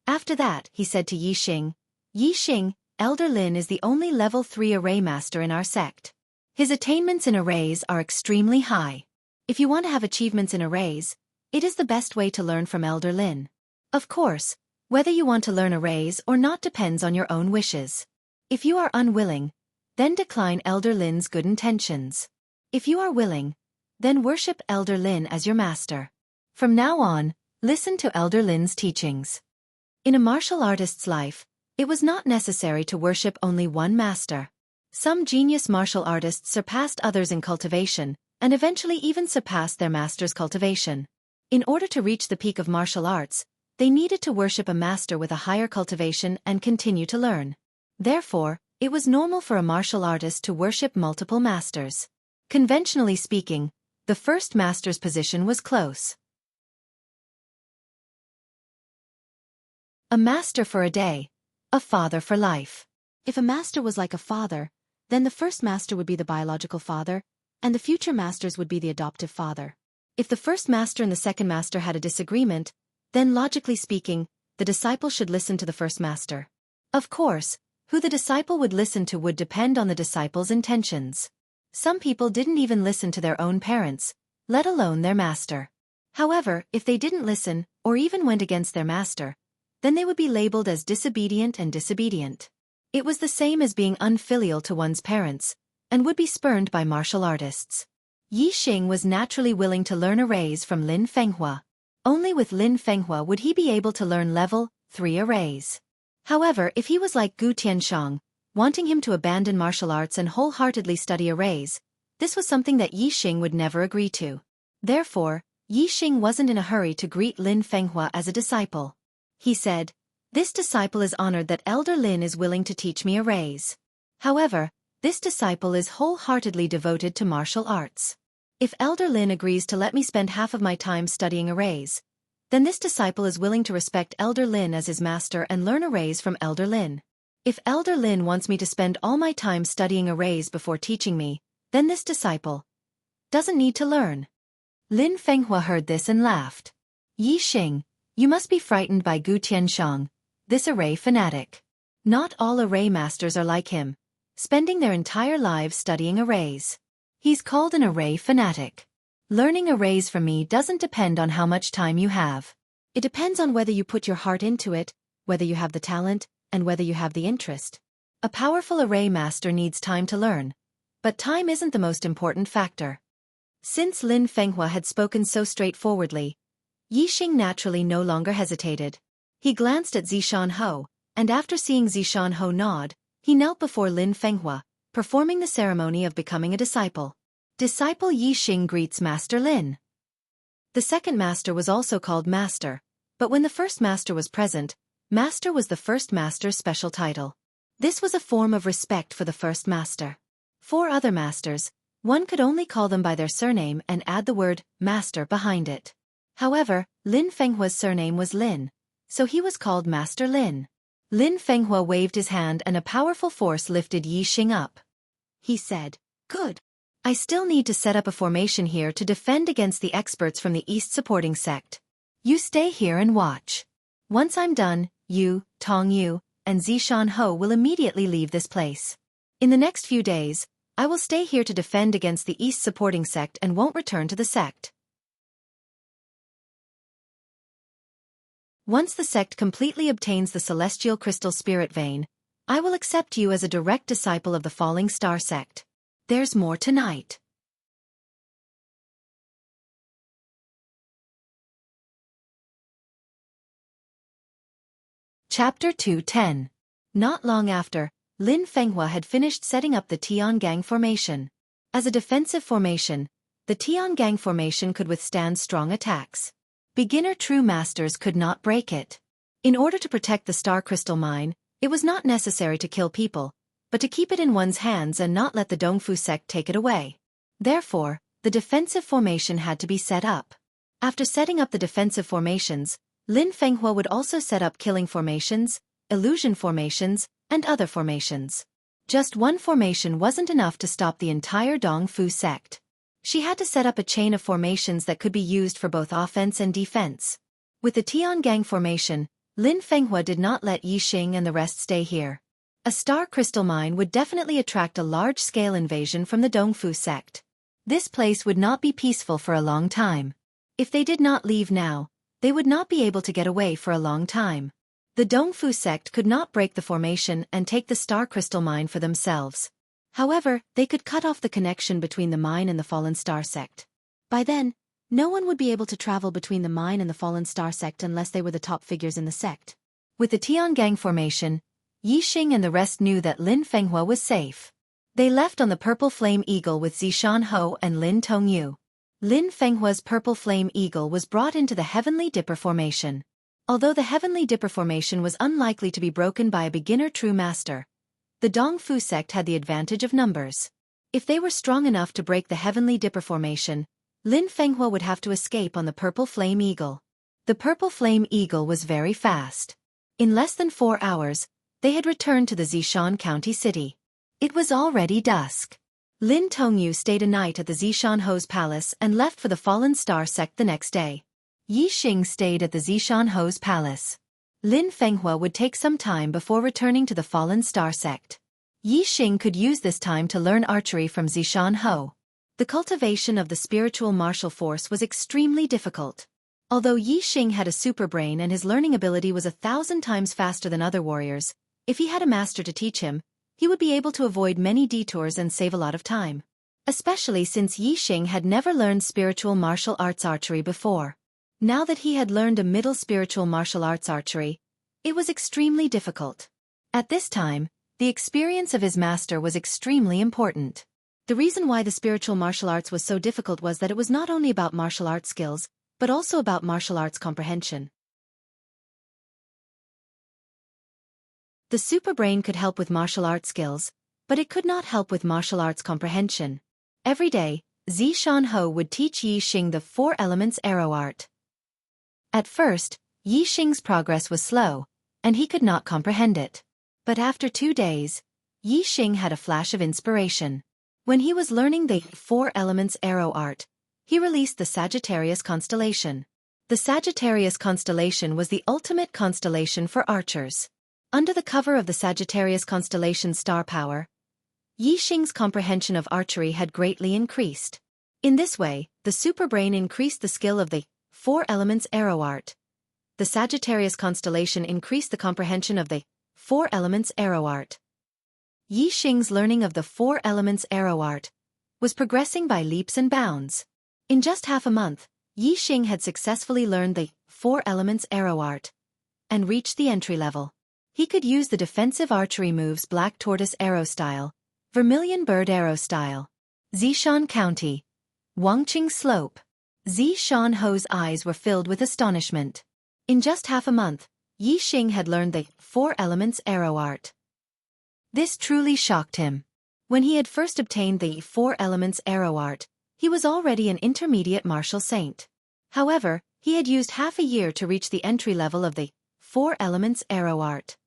After that, he said to Yi Xing, Elder Lin is the only level 3 array master in our sect. His attainments in arrays are extremely high. If you want to have achievements in arrays, it is the best way to learn from Elder Lin. Of course, whether you want to learn arrays or not depends on your own wishes. If you are unwilling, then decline Elder Lin's good intentions. If you are willing, then worship Elder Lin as your master. From now on, listen to Elder Lin's teachings. In a martial artist's life, it was not necessary to worship only one master. Some genius martial artists surpassed others in cultivation, and eventually even surpassed their master's cultivation. In order to reach the peak of martial arts, they needed to worship a master with a higher cultivation and continue to learn. Therefore, it was normal for a martial artist to worship multiple masters. Conventionally speaking, the first master's position was close. A master for a day, a father for life. If a master was like a father, then the first master would be the biological father, and the future masters would be the adoptive father. If the first master and the second master had a disagreement, then logically speaking, the disciple should listen to the first master. Of course, who the disciple would listen to would depend on the disciple's intentions. Some people didn't even listen to their own parents, let alone their master. However, if they didn't listen, or even went against their master, then they would be labeled as disobedient and disobedient. It was the same as being unfilial to one's parents, and would be spurned by martial artists. Yi Xing was naturally willing to learn arrays from Lin Fenghua. Only with Lin Fenghua would he be able to learn level 3 arrays. However, if he was like Gu Tianshang, wanting him to abandon martial arts and wholeheartedly study arrays, this was something that Yi Xing would never agree to. Therefore, Yi Xing wasn't in a hurry to greet Lin Fenghua as a disciple. He said, "This disciple is honored that Elder Lin is willing to teach me arrays. However, this disciple is wholeheartedly devoted to martial arts. If Elder Lin agrees to let me spend half of my time studying arrays, then this disciple is willing to respect Elder Lin as his master and learn arrays from Elder Lin. If Elder Lin wants me to spend all my time studying arrays before teaching me, then this disciple doesn't need to learn." Lin Fenghua heard this and laughed. "Yi Xing, you must be frightened by Gu Tianshang, this array fanatic. Not all array masters are like him, spending their entire lives studying arrays. He's called an array fanatic. Learning arrays from me doesn't depend on how much time you have. It depends on whether you put your heart into it, whether you have the talent, and whether you have the interest. A powerful array master needs time to learn, but time isn't the most important factor." Since Lin Fenghua had spoken so straightforwardly, Yi Xing naturally no longer hesitated. He glanced at Zishan-ho, and after seeing Zishan-ho nod, he knelt before Lin Fenghua, performing the ceremony of becoming a disciple. Disciple Yi Xing greets Master Lin. The second master was also called Master, but when the first master was present, Master was the first master's special title. This was a form of respect for the first master. For other masters, one could only call them by their surname and add the word master behind it. However, Lin Fenghua's surname was Lin, so he was called Master Lin. Lin Fenghua waved his hand and a powerful force lifted Yi Xing up. He said, "Good. I still need to set up a formation here to defend against the experts from the East supporting sect. You stay here and watch. Once I'm done, you, Tong Yu, and Zishan Ho will immediately leave this place. In the next few days, I will stay here to defend against the East supporting sect and won't return to the sect. Once the sect completely obtains the celestial crystal spirit vein, I will accept you as a direct disciple of the falling star sect. There's more tonight." Chapter 2:10. Not long after, Lin Fenghua had finished setting up the Tiangang formation. As a defensive formation, the Tiangang formation could withstand strong attacks. Beginner true masters could not break it. In order to protect the star crystal mine, it was not necessary to kill people, but to keep it in one's hands and not let the Dongfu sect take it away. Therefore, the defensive formation had to be set up. After setting up the defensive formations, Lin Fenghua would also set up killing formations, illusion formations, and other formations. Just one formation wasn't enough to stop the entire Dongfu sect. She had to set up a chain of formations that could be used for both offense and defense. With the Tiangang formation, Lin Fenghua did not let Yi Xing and the rest stay here. A star crystal mine would definitely attract a large-scale invasion from the Dongfu sect. This place would not be peaceful for a long time. If they did not leave now, they would not be able to get away for a long time. The Dongfu sect could not break the formation and take the star crystal mine for themselves. However, they could cut off the connection between the mine and the fallen star sect. By then, no one would be able to travel between the mine and the fallen star sect unless they were the top figures in the sect. With the Tiangang formation, Yi Xing and the rest knew that Lin Fenghua was safe. They left on the Purple Flame Eagle with Zishan Ho and Lin Tongyu. Lin Fenghua's Purple Flame Eagle was brought into the Heavenly Dipper formation. Although the Heavenly Dipper formation was unlikely to be broken by a beginner true master, the Dongfu sect had the advantage of numbers. If they were strong enough to break the Heavenly Dipper formation, Lin Fenghua would have to escape on the Purple Flame Eagle. The Purple Flame Eagle was very fast. In less than 4 hours, they had returned to the Zishan County city. It was already dusk. Lin Tongyu stayed a night at the Zishan Ho's palace and left for the Fallen Star sect the next day. Yi Xing stayed at the Zishan Ho's palace. Lin Fenghua would take some time before returning to the Fallen Star sect. Yi Xing could use this time to learn archery from Zishan Ho. The cultivation of the spiritual martial force was extremely difficult. Although Yi Xing had a super brain and his learning ability was 1,000 times faster than other warriors, if he had a master to teach him, he would be able to avoid many detours and save a lot of time. Especially since Yi Xing had never learned spiritual martial arts archery before. Now that he had learned a middle spiritual martial arts archery, it was extremely difficult. At this time, the experience of his master was extremely important. The reason why the spiritual martial arts was so difficult was that it was not only about martial arts skills, but also about martial arts comprehension. The super brain could help with martial arts skills, but it could not help with martial arts comprehension. Every day, Zishan Ho would teach Yi Xing the 4 elements arrow art. At first, Yi Xing's progress was slow, and he could not comprehend it. But after 2 days, Yi Xing had a flash of inspiration. When he was learning the 4 elements arrow art, he released the Sagittarius constellation. The Sagittarius constellation was the ultimate constellation for archers. Under the cover of the Sagittarius constellation's star power, Yi Xing's comprehension of archery had greatly increased. In this way, the superbrain increased the skill of the 4 elements arrow art. The Sagittarius constellation increased the comprehension of the 4 elements arrow art. Yi Xing's learning of the 4 elements arrow art was progressing by leaps and bounds. In just half a month, Yi Xing had successfully learned the 4 elements arrow art and reached the entry level. He could use the defensive archery moves Black Tortoise Arrow Style, Vermilion Bird Arrow Style, Zishan County. Wangqing Slope. Zishan Ho's eyes were filled with astonishment. In just half a month, Yi Xing had learned the 4 elements arrow art. This truly shocked him. When he had first obtained the 4 elements arrow art, he was already an intermediate martial saint. However, he had used half a year to reach the entry level of the 4 elements arrow art.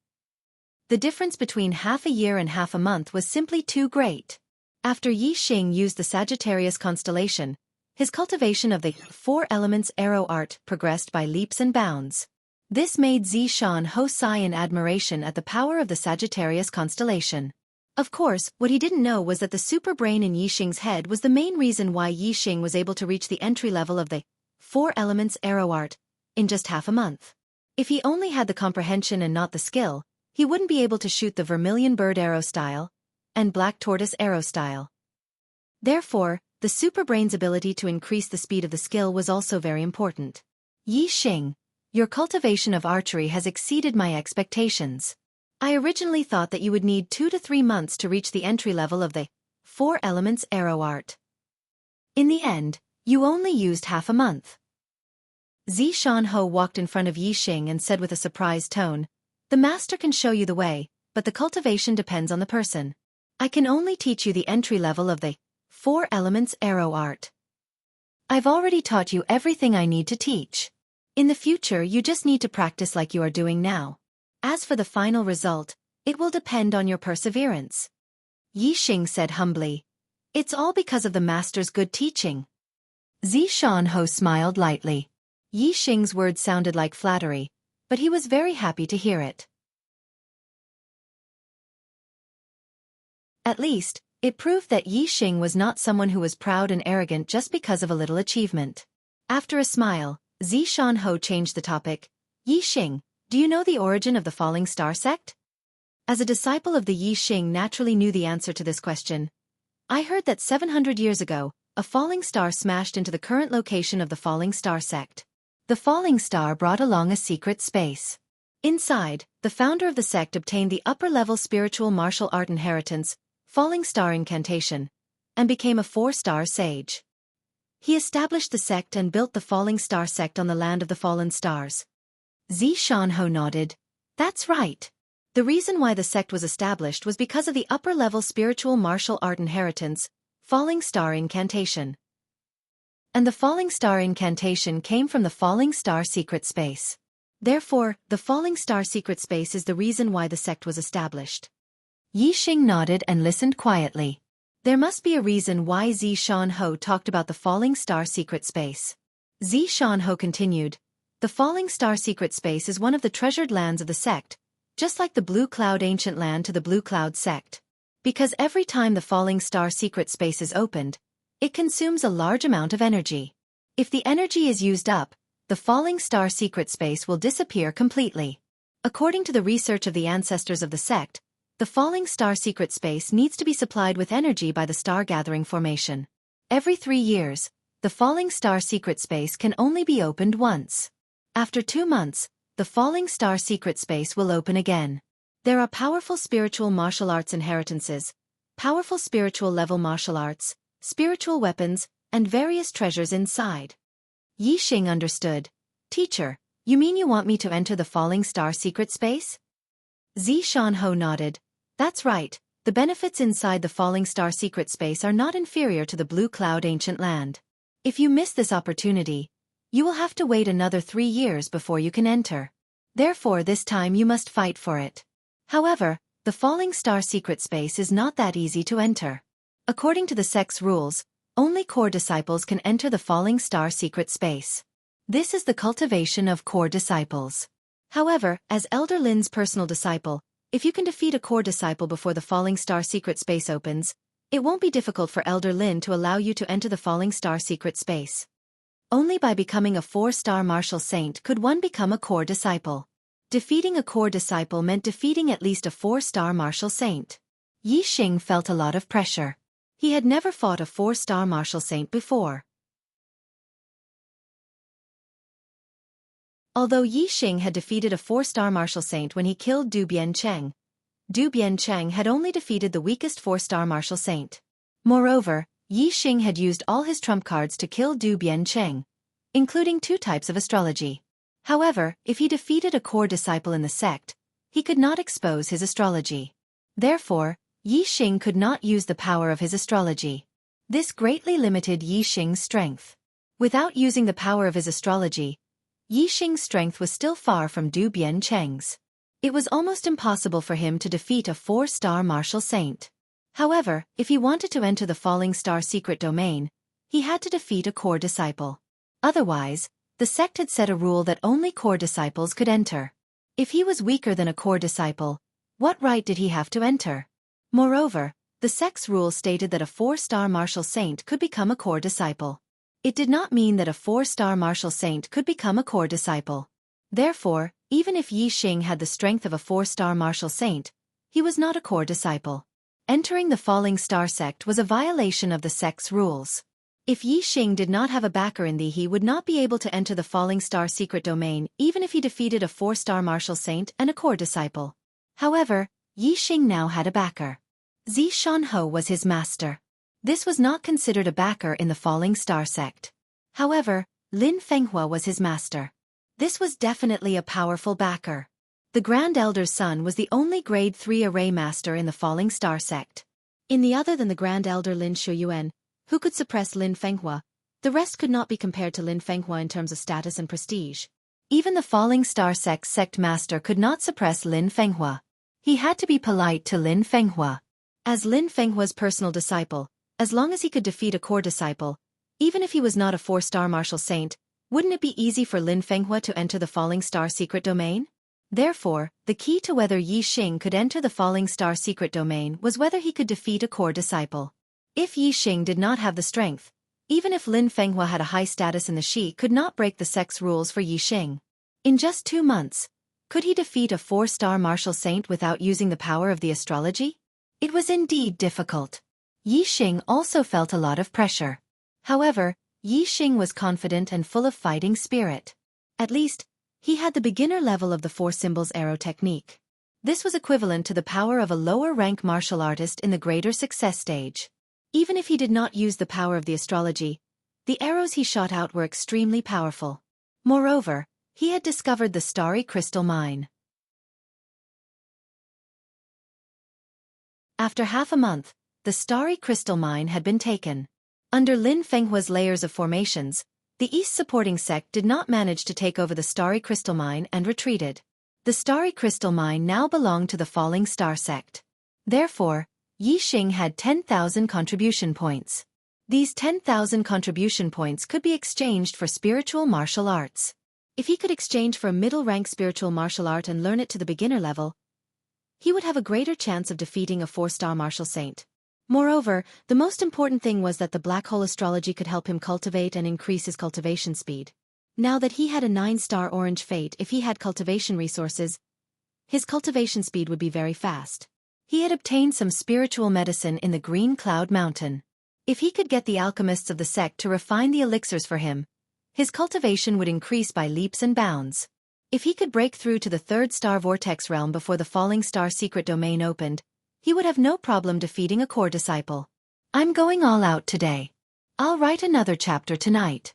The difference between half a year and half a month was simply too great. After Yi Xing used the Sagittarius constellation, his cultivation of the 4 elements arrow art progressed by leaps and bounds. This made Zishan Ho sigh in admiration at the power of the Sagittarius constellation. Of course, what he didn't know was that the super brain in Yi Xing's head was the main reason why Yi Xing was able to reach the entry level of the 4 elements arrow art in just half a month. If he only had the comprehension and not the skill, he wouldn't be able to shoot the vermilion bird arrow style and black tortoise arrow style. Therefore, the superbrain's ability to increase the speed of the skill was also very important. Yi Xing, your cultivation of archery has exceeded my expectations. I originally thought that you would need 2 to 3 months to reach the entry level of the 4 elements arrow art. In the end, you only used half a month. Zishan Ho walked in front of Yi Xing and said with a surprised tone, "The master can show you the way, but the cultivation depends on the person. I can only teach you the entry level of the 4 elements arrow art. I've already taught you everything I need to teach. In the future you just need to practice like you are doing now. As for the final result, it will depend on your perseverance." Yi Xing said humbly, "It's all because of the master's good teaching." Zishan Ho smiled lightly. Yi Xing's words sounded like flattery, but he was very happy to hear it. At least, it proved that Yi Xing was not someone who was proud and arrogant just because of a little achievement. After a smile, Zishan Ho changed the topic. "Yi Xing, do you know the origin of the Falling Star sect?" As a disciple of the Yi Xing naturally knew the answer to this question. "I heard that 700 years ago, a falling star smashed into the current location of the Falling Star sect. The falling star brought along a secret space. Inside, the founder of the sect obtained the upper-level spiritual martial art inheritance, Falling Star Incantation, and became a 4-star sage. He established the sect and built the Falling Star sect on the land of the fallen stars." Zishan Ho nodded. "That's right. The reason why the sect was established was because of the upper-level spiritual martial art inheritance, Falling Star Incantation. And the Falling Star Incantation came from the Falling Star secret space. Therefore, the Falling Star secret space is the reason why the sect was established." Yi Xing nodded and listened quietly. There must be a reason why Zishan Ho talked about the Falling Star secret space. Zishan Ho continued, "The Falling Star secret space is one of the treasured lands of the sect, just like the Blue Cloud ancient land to the Blue Cloud sect. Because every time the Falling Star secret space is opened, it consumes a large amount of energy. If the energy is used up, the Falling Star secret space will disappear completely. According to the research of the ancestors of the sect, the Falling Star secret space needs to be supplied with energy by the star-gathering formation. Every 3 years, the Falling Star secret space can only be opened once. After 2 months, the Falling Star secret space will open again. There are powerful spiritual martial arts inheritances, powerful spiritual level martial arts, spiritual weapons, and various treasures inside." Yi Xing understood. "Teacher, you mean you want me to enter the Falling Star secret space?" Zishan Ho nodded. "That's right, the benefits inside the Falling Star secret space are not inferior to the Blue Cloud ancient land. If you miss this opportunity, you will have to wait another 3 years before you can enter. Therefore this time you must fight for it. However, the Falling Star secret space is not that easy to enter. According to the sect's rules, only core disciples can enter the Falling Star secret space. This is the cultivation of core disciples. However, as Elder Lin's personal disciple, if you can defeat a core disciple before the Falling Star secret space opens, it won't be difficult for Elder Lin to allow you to enter the Falling Star secret space. Only by becoming a 4-star martial saint could one become a core disciple. Defeating a core disciple meant defeating at least a 4-star martial saint. Yi Xing felt a lot of pressure. He had never fought a 4-star martial saint before. Although Yi Xing had defeated a 4-star martial saint when he killed Du Biancheng, Du Biancheng had only defeated the weakest 4-star martial saint. Moreover, Yi Xing had used all his trump cards to kill Du Biancheng, including 2 types of astrology. However, if he defeated a core disciple in the sect, he could not expose his astrology. Therefore, Yi Xing could not use the power of his astrology. This greatly limited Yi Xing's strength. Without using the power of his astrology, Yi Xing's strength was still far from Du Biancheng's. It was almost impossible for him to defeat a 4-star martial saint. However, if he wanted to enter the Falling Star secret domain, he had to defeat a core disciple. Otherwise, the sect had set a rule that only core disciples could enter. If he was weaker than a core disciple, what right did he have to enter? Moreover, the sect's rule stated that a 4-star martial saint could become a core disciple. It did not mean that a 4-star martial saint could become a core disciple. Therefore, even if Yi Xing had the strength of a 4-star martial saint, he was not a core disciple. Entering the Falling Star sect was a violation of the sect's rules. If Yi Xing did not have a backer in he would not be able to enter the Falling Star secret domain even if he defeated a 4-star martial saint and a core disciple. However, Yi Xing now had a backer. Zi Shanho was his master. This was not considered a backer in the Falling Star sect. However, Lin Fenghua was his master. This was definitely a powerful backer. The Grand Elder's son was the only Grade 3 array master in the Falling Star sect. In the other than the Grand Elder Lin Shuyuan, who could suppress Lin Fenghua, the rest could not be compared to Lin Fenghua in terms of status and prestige. Even the Falling Star sect's sect master could not suppress Lin Fenghua. He had to be polite to Lin Fenghua. As Lin Fenghua's personal disciple, as long as he could defeat a core disciple, even if he was not a 4-star martial saint, wouldn't it be easy for Lin Fenghua to enter the Falling Star secret domain? Therefore, the key to whether Yi Xing could enter the Falling Star secret domain was whether he could defeat a core disciple. If Yi Xing did not have the strength, even if Lin Fenghua had a high status in the Shi could not break the sect's rules for Yi Xing. In just 2 months, could he defeat a 4-star martial saint without using the power of the astrology? It was indeed difficult. Yi Xing also felt a lot of pressure. However, Yi Xing was confident and full of fighting spirit. At least, he had the beginner level of the 4 symbols arrow technique. This was equivalent to the power of a lower-rank martial artist in the greater success stage. Even if he did not use the power of the astrology, the arrows he shot out were extremely powerful. Moreover, he had discovered the starry crystal mine. After half a month, the starry crystal mine had been taken. Under Lin Fenghua's layers of formations, the East supporting sect did not manage to take over the starry crystal mine and retreated. The starry crystal mine now belonged to the Falling Star sect. Therefore, Yi Xing had 10,000 contribution points. These 10,000 contribution points could be exchanged for spiritual martial arts. If he could exchange for a middle-rank spiritual martial art and learn it to the beginner level, he would have a greater chance of defeating a 4-star martial saint. Moreover, the most important thing was that the black hole astrology could help him cultivate and increase his cultivation speed. Now that he had a 9-star orange fate, if he had cultivation resources, his cultivation speed would be very fast. He had obtained some spiritual medicine in the Green Cloud Mountain. If he could get the alchemists of the sect to refine the elixirs for him, his cultivation would increase by leaps and bounds. If he could break through to the 3rd-star vortex realm before the Falling Star secret domain opened, he would have no problem defeating a core disciple. I'm going all out today. I'll write another chapter tonight.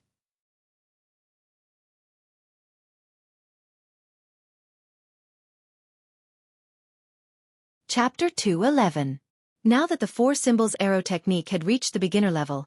Chapter 2:11. Now that the 4 symbols arrow technique had reached the beginner level,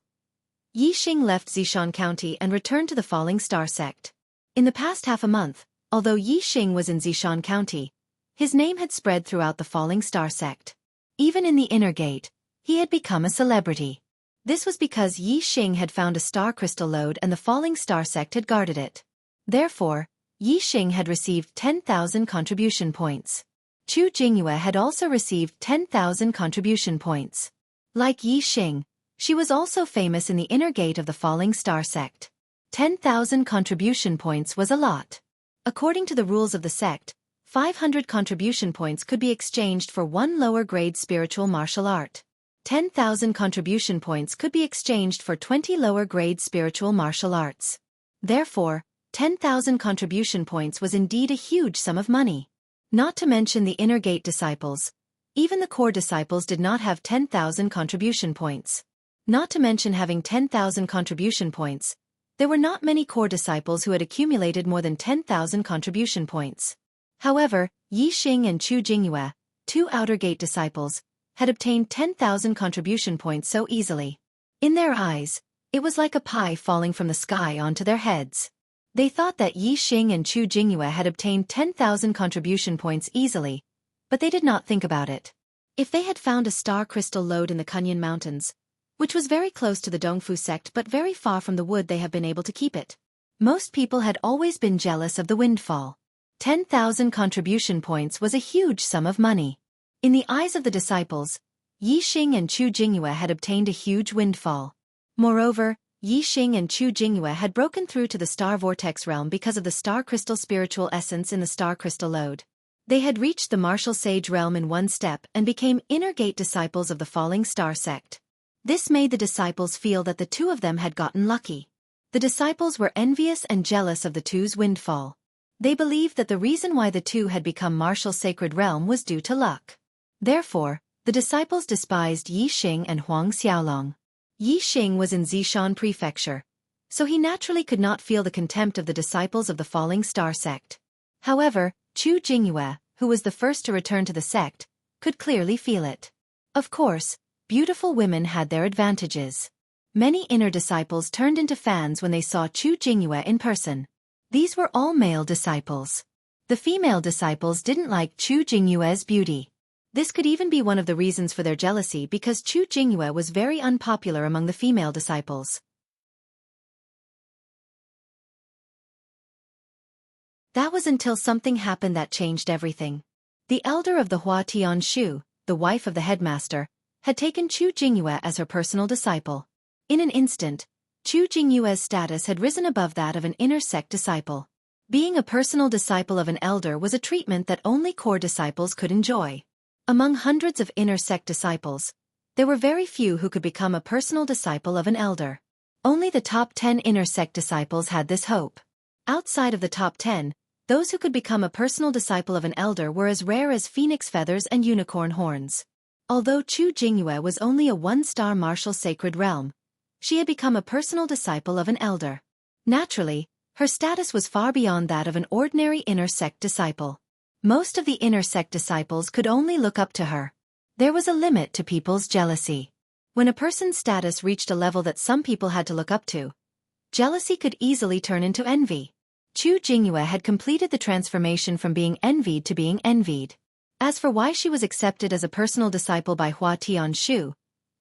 Yi Xing left Zishan County and returned to the Falling Star sect. In the past half a month, although Yi Xing was in Zishan County, his name had spread throughout the Falling Star sect. Even in the inner gate, he had become a celebrity. This was because Yi Xing had found a star crystal lode and the Falling Star sect had guarded it. Therefore, Yi Xing had received 10,000 contribution points. Chu Jingyue had also received 10,000 contribution points. Like Yi Xing, she was also famous in the inner gate of the Falling Star sect. 10,000 contribution points was a lot. According to the rules of the sect, 500 contribution points could be exchanged for 1 lower-grade spiritual martial art. 10,000 contribution points could be exchanged for 20 lower-grade spiritual martial arts. Therefore, 10,000 contribution points was indeed a huge sum of money. Not to mention the inner gate disciples. Even the core disciples did not have 10,000 contribution points. Not to mention having 10,000 contribution points, there were not many core disciples who had accumulated more than 10,000 contribution points. However, Yi Xing and Chu Jingyue, two outer gate disciples, had obtained 10,000 contribution points so easily. In their eyes, it was like a pie falling from the sky onto their heads. They thought that Yi Xing and Chu Jingyue had obtained 10,000 contribution points easily, but they did not think about it. If they had found a star crystal lode in the Kunyan Mountains, which was very close to the Dongfu sect but very far from the wood, they have been able to keep it. Most people had always been jealous of the windfall. 10,000 contribution points was a huge sum of money. In the eyes of the disciples, Yi Xing and Chu Jingyue had obtained a huge windfall. Moreover, Yi Xing and Chu Jingyue had broken through to the star vortex realm because of the star crystal spiritual essence in the star crystal lode. They had reached the martial sage realm in one step and became inner gate disciples of the falling star sect. This made the disciples feel that the two of them had gotten lucky. The disciples were envious and jealous of the two's windfall. They believed that the reason why the two had become martial sacred realm was due to luck. Therefore, the disciples despised Yi Xing and Huang Xiaolong. Yi Xing was in Zishan Prefecture, so he naturally could not feel the contempt of the disciples of the falling star sect. However, Chu Jingyue, who was the first to return to the sect, could clearly feel it. Of course, beautiful women had their advantages. Many inner disciples turned into fans when they saw Chu Jingyue in person. These were all male disciples. The female disciples didn't like Chu Jingyue's beauty. This could even be one of the reasons for their jealousy because Chu Jingyue was very unpopular among the female disciples. That was until something happened that changed everything. The elder of the Hua Tianshu, the wife of the headmaster, had taken Chu Jingyue as her personal disciple. In an instant, Chu Jingyue's status had risen above that of an inner sect disciple. Being a personal disciple of an elder was a treatment that only core disciples could enjoy. Among hundreds of inner sect disciples, there were very few who could become a personal disciple of an elder. Only the top 10 inner sect disciples had this hope. Outside of the top 10, those who could become a personal disciple of an elder were as rare as phoenix feathers and unicorn horns. Although Chu Jingyue was only a one-star martial sacred realm, she had become a personal disciple of an elder. Naturally, her status was far beyond that of an ordinary inner sect disciple. Most of the inner sect disciples could only look up to her. There was a limit to people's jealousy. When a person's status reached a level that some people had to look up to, jealousy could easily turn into envy. Chu Jingyue had completed the transformation from being envied to being envied. As for why she was accepted as a personal disciple by Hua Tianshu,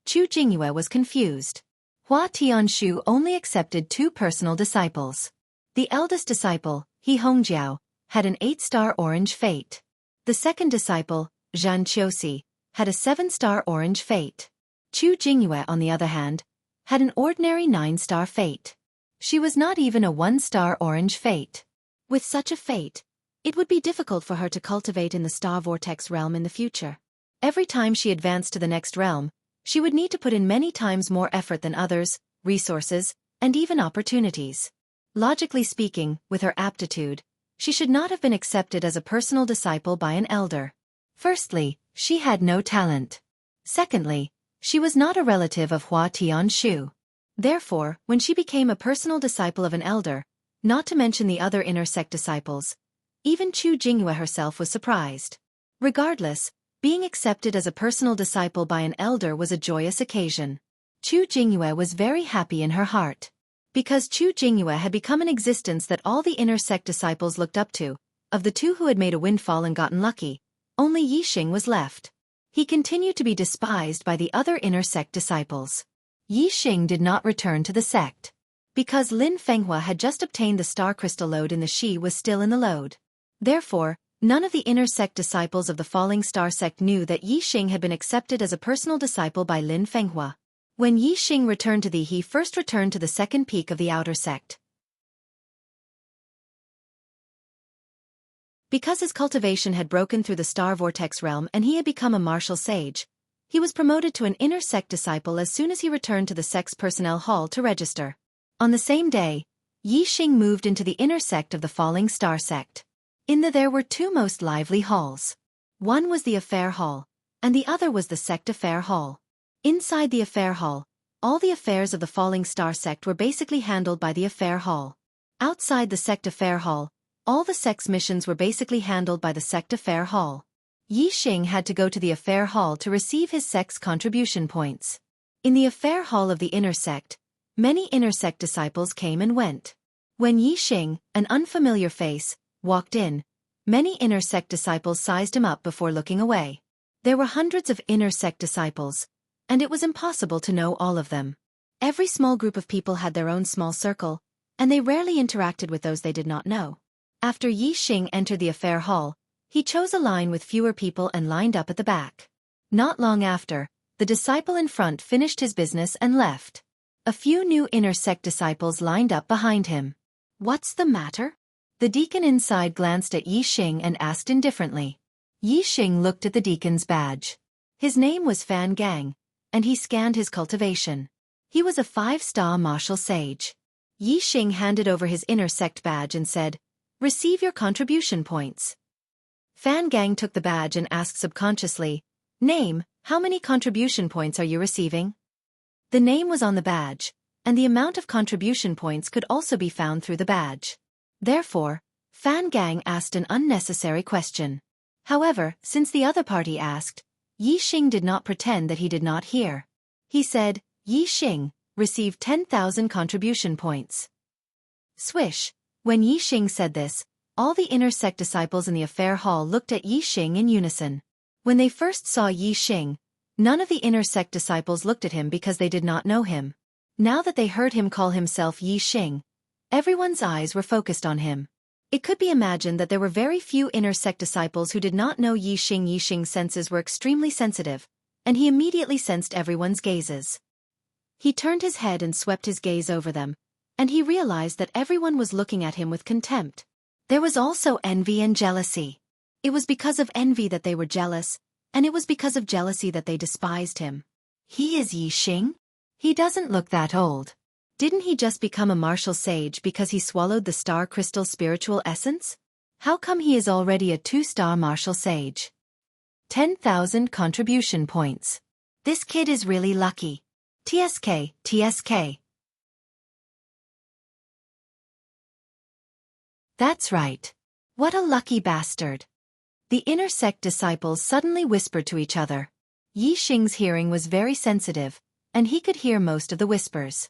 Chu Jingyue was confused. Hua Tianshu only accepted 2 personal disciples. The eldest disciple, He Hongjiao, had an 8-star orange fate. The second disciple, Zhan Qiusi, had a 7-star orange fate. Chu Jingyue, on the other hand, had an ordinary 9-star fate. She was not even a 1-star orange fate. With such a fate, it would be difficult for her to cultivate in the star vortex realm in the future. Every time she advanced to the next realm, she would need to put in many times more effort than others, resources, and even opportunities. Logically speaking, with her aptitude, she should not have been accepted as a personal disciple by an elder. Firstly, she had no talent. Secondly, she was not a relative of Hua Tianshu. Therefore, when she became a personal disciple of an elder, not to mention the other inner sect disciples, even Chu Jingyue herself was surprised. Regardless, being accepted as a personal disciple by an elder was a joyous occasion. Chu Jingyue was very happy in her heart. Because Chu Jingyue had become an existence that all the inner sect disciples looked up to, of the 2 who had made a windfall and gotten lucky, only Yi Xing was left. He continued to be despised by the other inner sect disciples. Yi Xing did not return to the sect. Because Lin Fenghua had just obtained the star crystal lode and the Shi was still in the lode. Therefore, none of the inner sect disciples of the falling star sect knew that Yi Xing had been accepted as a personal disciple by Lin Fenghua. When Yi Xing returned to he first returned to the second peak of the outer sect. Because his cultivation had broken through the star vortex realm and he had become a martial sage, he was promoted to an inner sect disciple as soon as he returned to the sect's personnel hall to register. On the same day, Yi Xing moved into the inner sect of the falling star sect. There were 2 most lively halls. One was the affair hall, and the other was the sect affair hall. Inside the affair hall, all the affairs of the Falling Star sect were basically handled by the affair hall. Outside the sect affair hall, all the sect's missions were basically handled by the sect affair hall. Yi Xing had to go to the affair hall to receive his sect's contribution points. In the affair hall of the inner sect, many inner sect disciples came and went. When Yi Xing, an unfamiliar face, walked in, many inner sect disciples sized him up before looking away. There were hundreds of inner sect disciples, and it was impossible to know all of them. Every small group of people had their own small circle, and they rarely interacted with those they did not know. After Yi Xing entered the affair hall, he chose a line with fewer people and lined up at the back. Not long after, the disciple in front finished his business and left. A few new inner sect disciples lined up behind him. "What's the matter?" The deacon inside glanced at Yi Xing and asked indifferently. Yi Xing looked at the deacon's badge. His name was Fan Gang, and he scanned his cultivation. He was a 5-star martial sage. Yi Xing handed over his inner sect badge and said, "Receive your contribution points." Fan Gang took the badge and asked subconsciously, "Name, how many contribution points are you receiving?" The name was on the badge, and the amount of contribution points could also be found through the badge. Therefore, Fan Gang asked an unnecessary question. However, since the other party asked, Yi Xing did not pretend that he did not hear. He said, "Yi Xing, receive 10,000 contribution points." Swish! When Yi Xing said this, all the inner sect disciples in the affair hall looked at Yi Xing in unison. When they first saw Yi Xing, none of the inner sect disciples looked at him because they did not know him. Now that they heard him call himself Yi Xing, everyone's eyes were focused on him. It could be imagined that there were very few inner sect disciples who did not know Yi Xing. Yi Xing's senses were extremely sensitive, and he immediately sensed everyone's gazes. He turned his head and swept his gaze over them, and he realized that everyone was looking at him with contempt. There was also envy and jealousy. It was because of envy that they were jealous, and it was because of jealousy that they despised him. He is Yi Xing? He doesn't look that old. Didn't he just become a martial sage because he swallowed the star crystal spiritual essence? How come he is already a 2-star martial sage? 10,000 contribution points. This kid is really lucky. TSK, TSK. That's right. What a lucky bastard. The inner sect disciples suddenly whispered to each other. Yi Xing's hearing was very sensitive, and he could hear most of the whispers.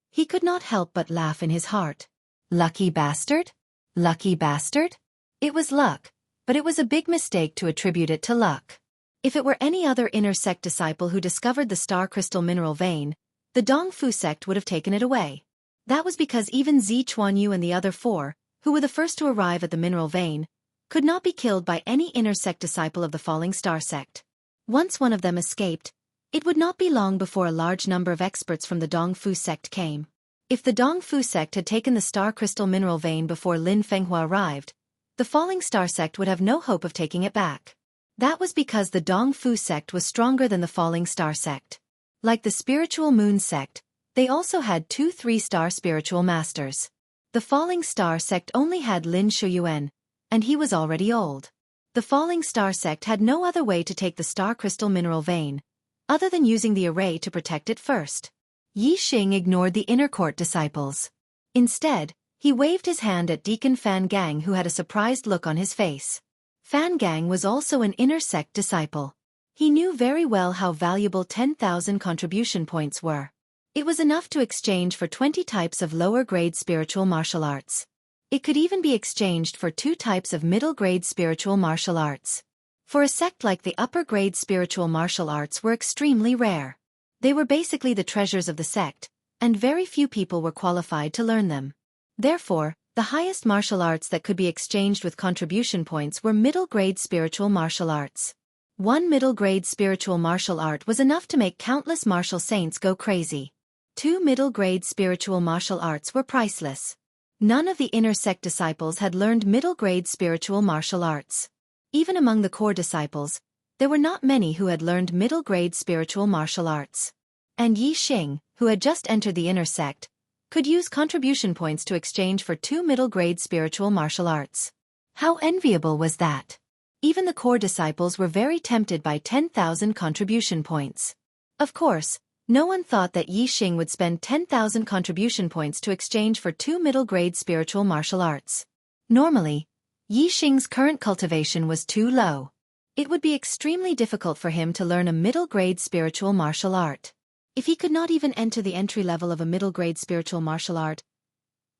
He could not help but laugh in his heart. Lucky bastard? Lucky bastard? It was luck, but it was a big mistake to attribute it to luck. If it were any other inner sect disciple who discovered the star crystal mineral vein, the Dongfu sect would have taken it away. That was because even Zi Chuanyu and the other 4, who were the first to arrive at the mineral vein, could not be killed by any inner sect disciple of the Falling Star sect. Once one of them escaped, it would not be long before a large number of experts from the Dongfu sect came. If the Dongfu sect had taken the star crystal mineral vein before Lin Fenghua arrived, the Falling Star sect would have no hope of taking it back. That was because the Dongfu sect was stronger than the Falling Star sect. Like the Spiritual Moon sect, they also had 2 3-star spiritual masters. The Falling Star sect only had Lin Shuyuan, and he was already old. The Falling Star sect had no other way to take the star crystal mineral vein, other than using the array to protect it first. Yi Xing ignored the inner court disciples. Instead, he waved his hand at Deacon Fan Gang, who had a surprised look on his face. Fan Gang was also an inner sect disciple. He knew very well how valuable 10,000 contribution points were. It was enough to exchange for 20 types of lower-grade spiritual martial arts. It could even be exchanged for 2 types of middle-grade spiritual martial arts. For a sect like the upper-grade spiritual martial arts were extremely rare. They were basically the treasures of the sect, and very few people were qualified to learn them. Therefore, the highest martial arts that could be exchanged with contribution points were middle-grade spiritual martial arts. One middle-grade spiritual martial art was enough to make countless martial saints go crazy. 2 middle-grade spiritual martial arts were priceless. None of the inner sect disciples had learned middle-grade spiritual martial arts. Even among the core disciples, there were not many who had learned middle-grade spiritual martial arts. And Yi Xing, who had just entered the inner sect, could use contribution points to exchange for 2 middle-grade spiritual martial arts. How enviable was that? Even the core disciples were very tempted by 10,000 contribution points. Of course, No one thought that Yi Xing would spend 10,000 contribution points to exchange for 2 middle-grade spiritual martial arts. Normally, Yi Xing's current cultivation was too low. It would be extremely difficult for him to learn a middle-grade spiritual martial art. If he could not even enter the entry level of a middle-grade spiritual martial art,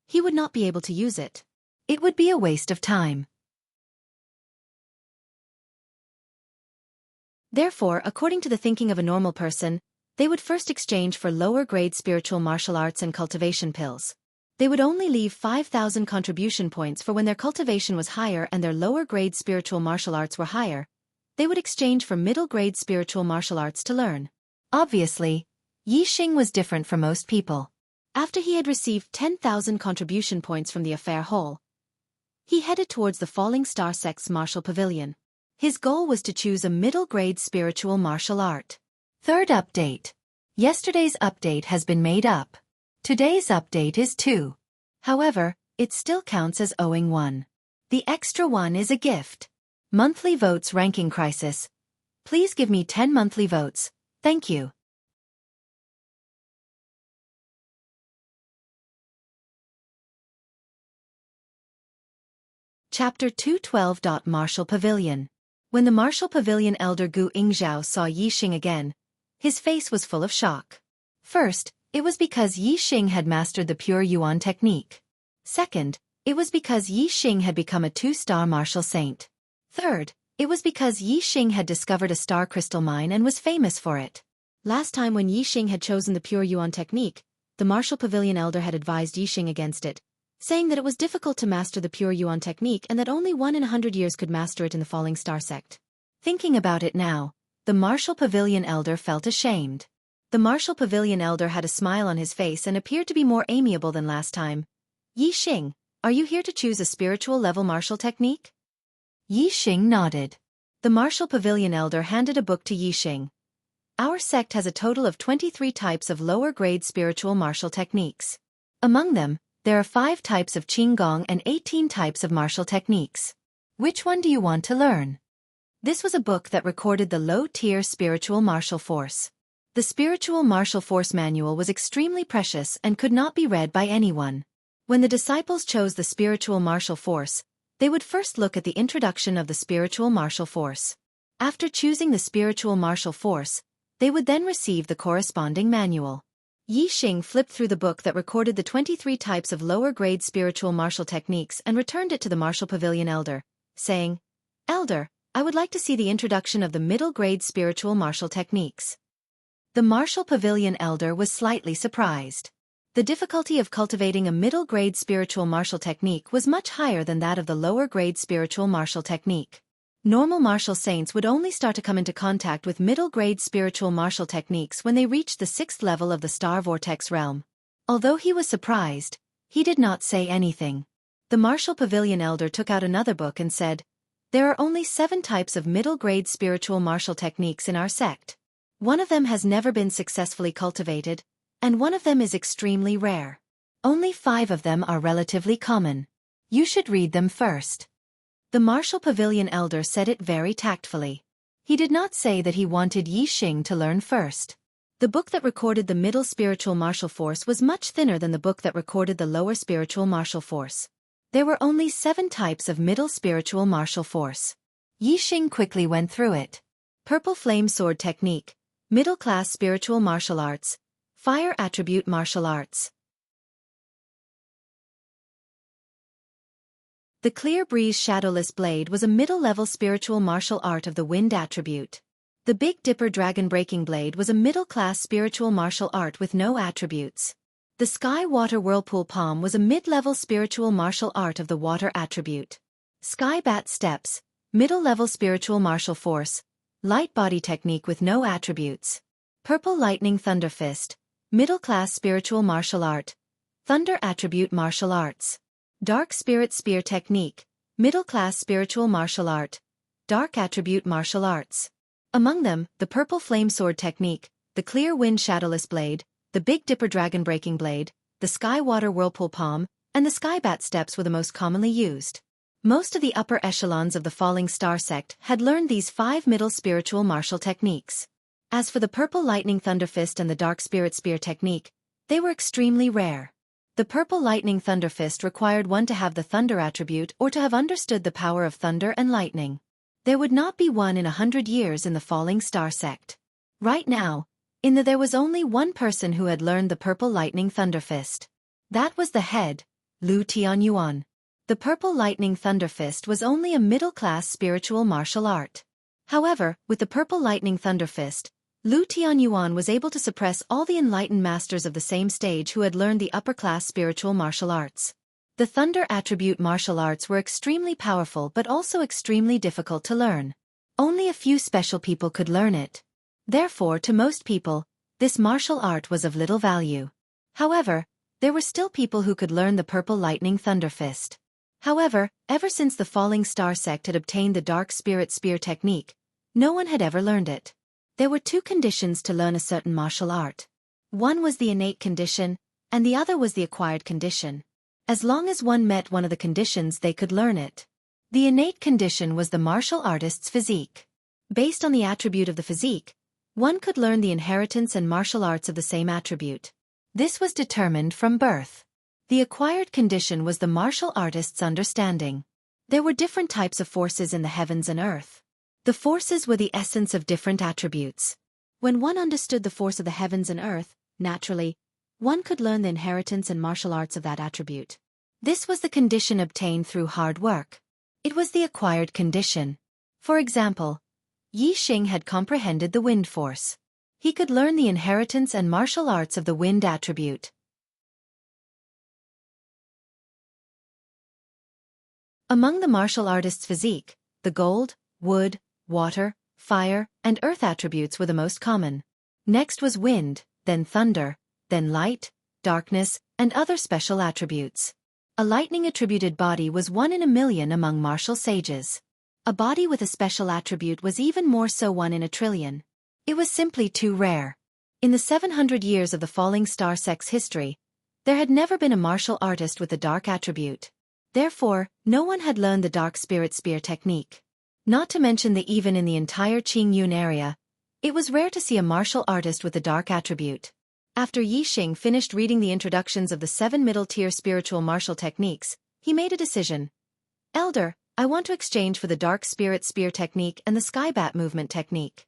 he would not be able to use it. It would be a waste of time. Therefore, according to the thinking of a normal person, they would first exchange for lower-grade spiritual martial arts and cultivation pills. They would only leave 5,000 contribution points for when their cultivation was higher and their lower-grade spiritual martial arts were higher. They would exchange for middle-grade spiritual martial arts to learn. Obviously, Yi Xing was different from most people. After he had received 10,000 contribution points from the affair hall, he headed towards the Falling Star Sect's martial pavilion. His goal was to choose a middle-grade spiritual martial art. Third update. Yesterday's update has been made up. Today's update is 2. However, it still counts as owing 1. The extra 1 is a gift. Monthly votes ranking crisis. Please give me 10 monthly votes. Thank you. Chapter 212. Martial Pavilion. When the Martial Pavilion elder Gu Ingzhao saw Yi Xing again, his face was full of shock. First, it was because Yi Xing had mastered the pure Yuan technique. Second, it was because Yi Xing had become a 2-star martial saint. Third, it was because Yi Xing had discovered a star crystal mine and was famous for it. Last time when Yi Xing had chosen the pure Yuan technique, the Martial Pavilion elder had advised Yi Xing against it, saying that it was difficult to master the pure Yuan technique and that only 1 in 100 years could master it in the Falling Star sect. Thinking about it now, the Martial Pavilion elder felt ashamed. The Martial Pavilion elder had a smile on his face and appeared to be more amiable than last time. Yi Xing, are you here to choose a spiritual level martial technique? Yi Xing nodded. The Martial Pavilion elder handed a book to Yi Xing. Our sect has a total of 23 types of lower-grade spiritual martial techniques. Among them, there are 5 types of Qinggong and 18 types of martial techniques. Which one do you want to learn? This was a book that recorded the low-tier spiritual martial force. The Spiritual Martial Force Manual was extremely precious and could not be read by anyone. When the disciples chose the Spiritual Martial Force, they would first look at the introduction of the Spiritual Martial Force. After choosing the Spiritual Martial Force, they would then receive the corresponding manual. Yi Xing flipped through the book that recorded the 23 types of lower-grade spiritual martial techniques and returned it to the Martial Pavilion elder, saying, "Elder, I would like to see the introduction of the middle-grade spiritual martial techniques." The Martial Pavilion elder was slightly surprised. The difficulty of cultivating a middle-grade spiritual martial technique was much higher than that of the lower-grade spiritual martial technique. Normal martial saints would only start to come into contact with middle-grade spiritual martial techniques when they reached the 6th level of the Star Vortex realm. Although he was surprised, he did not say anything. The Martial Pavilion elder took out another book and said, "There are only 7 types of middle-grade spiritual martial techniques in our sect. One of them has never been successfully cultivated, and one of them is extremely rare. Only 5 of them are relatively common. You should read them first." The Martial Pavilion elder said it very tactfully. He did not say that he wanted Yi Xing to learn first. The book that recorded the middle spiritual martial force was much thinner than the book that recorded the lower spiritual martial force. There were only 7 types of middle spiritual martial force. Yi Xing quickly went through it. Purple Flame Sword Technique, Middle Class Spiritual Martial Arts, Fire Attribute Martial Arts. The Clear Breeze Shadowless Blade was a middle-level spiritual martial art of the wind attribute. The Big Dipper Dragon Breaking Blade was a middle-class spiritual martial art with no attributes. The Sky Water Whirlpool Palm was a mid-level spiritual martial art of the water attribute. Sky Bat Steps, middle-level spiritual martial force, light body technique with no attributes. Purple Lightning Thunder Fist, middle-class spiritual martial art, thunder attribute martial arts. Dark Spirit Spear Technique, middle-class spiritual martial art, dark attribute martial arts. Among them, the Purple Flame Sword Technique, the Clear Wind Shadowless Blade, the Big Dipper Dragon Breaking Blade, the Sky Water Whirlpool Palm, and the Sky Bat Steps were the most commonly used. Most of the upper echelons of the Falling Star sect had learned these 5 middle spiritual martial techniques. As for the Purple Lightning Thunder Fist and the Dark Spirit Spear technique, they were extremely rare. The Purple Lightning Thunder Fist required one to have the thunder attribute or to have understood the power of thunder and lightning. There would not be one in 100 years in the Falling Star sect. Right now, there was only one person who had learned the Purple Lightning Thunder Fist. That was the head, Lu Tianyuan. The Purple Lightning Thunder Fist was only a middle-class spiritual martial art. However, with the Purple Lightning Thunder Fist, Lu Tianyuan was able to suppress all the enlightened masters of the same stage who had learned the upper-class spiritual martial arts. The thunder attribute martial arts were extremely powerful but also extremely difficult to learn. Only a few special people could learn it. Therefore, to most people, this martial art was of little value. However, there were still people who could learn the Purple Lightning Thunder Fist. However, ever since the Falling Star sect had obtained the Dark Spirit Spear technique, no one had ever learned it. There were two conditions to learn a certain martial art. One was the innate condition, and the other was the acquired condition. As long as one met one of the conditions, they could learn it. The innate condition was the martial artist's physique. Based on the attribute of the physique, one could learn the inheritance and martial arts of the same attribute. This was determined from birth. The acquired condition was the martial artist's understanding. There were different types of forces in the heavens and earth. The forces were the essence of different attributes. When one understood the force of the heavens and earth, naturally, one could learn the inheritance and martial arts of that attribute. This was the condition obtained through hard work. It was the acquired condition. For example, Yi Xing had comprehended the wind force. He could learn the inheritance and martial arts of the wind attribute. Among the martial artist's physique, the gold, wood, water, fire, and earth attributes were the most common. Next was wind, then thunder, then light, darkness, and other special attributes. A lightning-attributed body was 1 in a million among martial sages. A body with a special attribute was even more so 1 in a trillion. It was simply too rare. In the 700 years of the Falling Star sect's history, there had never been a martial artist with the dark attribute. Therefore, no one had learned the Dark Spirit Spear technique. Not to mention that even in the entire Qingyun area, it was rare to see a martial artist with the dark attribute. After Yi Xing finished reading the introductions of the 7 middle-tier spiritual martial techniques, he made a decision. Elder, I want to exchange for the Dark Spirit Spear technique and the Skybat movement technique.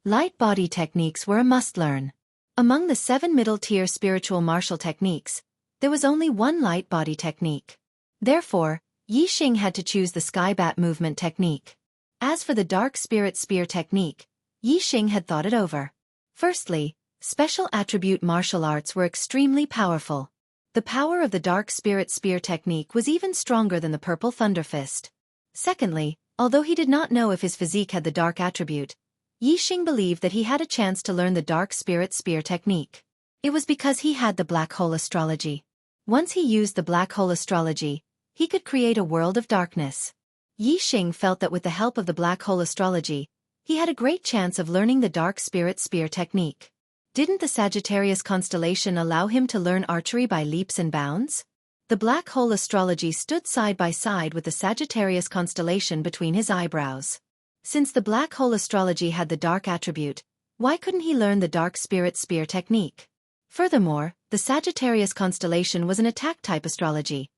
Light body techniques were a must-learn. Among the 7 middle-tier spiritual martial techniques, there was only one light body technique. Therefore, Yi Xing had to choose the Skybat movement technique. As for the Dark Spirit Spear technique, Yi Xing had thought it over. Firstly, special attribute martial arts were extremely powerful. The power of the Dark Spirit Spear technique was even stronger than the Purple Thunder Fist. Secondly, although he did not know if his physique had the dark attribute, Yi Xing believed that he had a chance to learn the Dark Spirit Spear technique. It was because he had the Black Hole Astrology. Once he used the Black Hole Astrology, he could create a world of darkness. Yi Xing felt that with the help of the Black Hole Astrology, he had a great chance of learning the Dark Spirit Spear technique. Didn't the Sagittarius constellation allow him to learn archery by leaps and bounds? The Black Hole Astrology stood side by side with the Sagittarius constellation between his eyebrows. Since the Black Hole Astrology had the dark attribute, why couldn't he learn the Dark Spirit Spear technique? Furthermore, the Sagittarius constellation was an attack-type astrology,